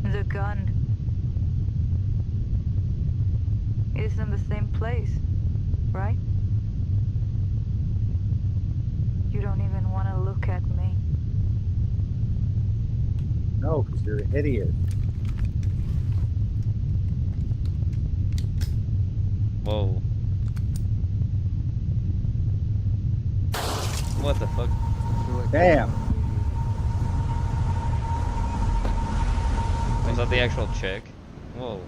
The gun is in the same place, right? You don't even want to look at me. No, because you're an idiot. Whoa. What the fuck? Damn. Was that the actual chick? Whoa.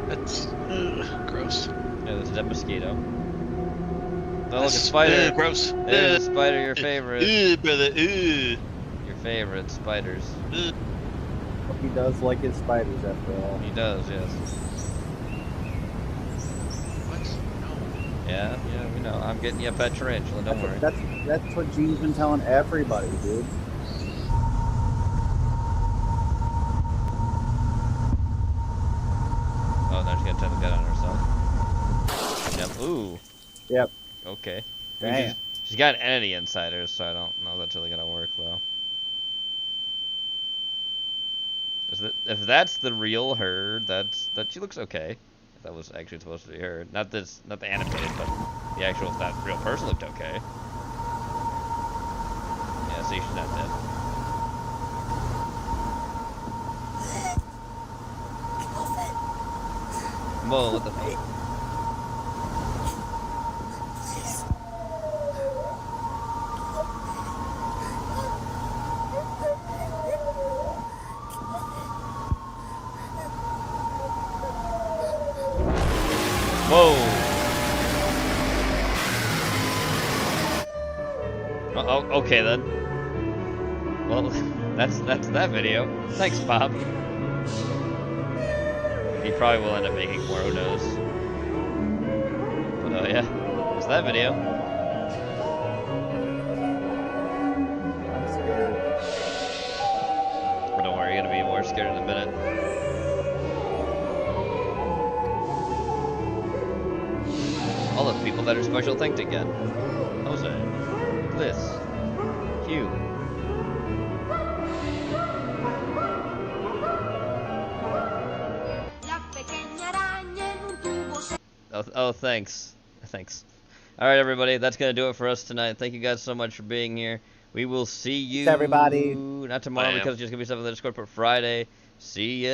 That's gross. Yeah, that's a dead mosquito. Oh, look, a spider. Gross. There's a spider, your favorite. Brother. Your favorite spiders. He does like his spiders, after all. He does, yes. What? No. Yeah, we know. I'm getting you a pet tarantula, don't worry. That's what Gene's been telling everybody, dude. Oh, now she's gonna try to get on herself. Yep. Ooh. Yep. Okay. Damn. She's got an entity inside her, so I don't know if that's really gonna work though. If that's the real her, that she looks okay. If that was actually supposed to be her, not the animated, but the actual, if that real person looked okay. Yeah, see, she's not dead. Whoa, what the fuck? Whoa! Oh, okay then. Well, that's that video. Thanks, Bob. He probably will end up making more, who knows. But oh yeah, that's that video. But don't worry, you're gonna be more scared in a minute. All the people that are special thanked again. Jose, Liz, Hugh. Oh, thanks. Thanks. Alright, everybody, that's going to do it for us tonight. Thank you guys so much for being here. We will see you... Thanks, everybody. Not tomorrow, because there's just going to be stuff in the Discord, but Friday. See ya.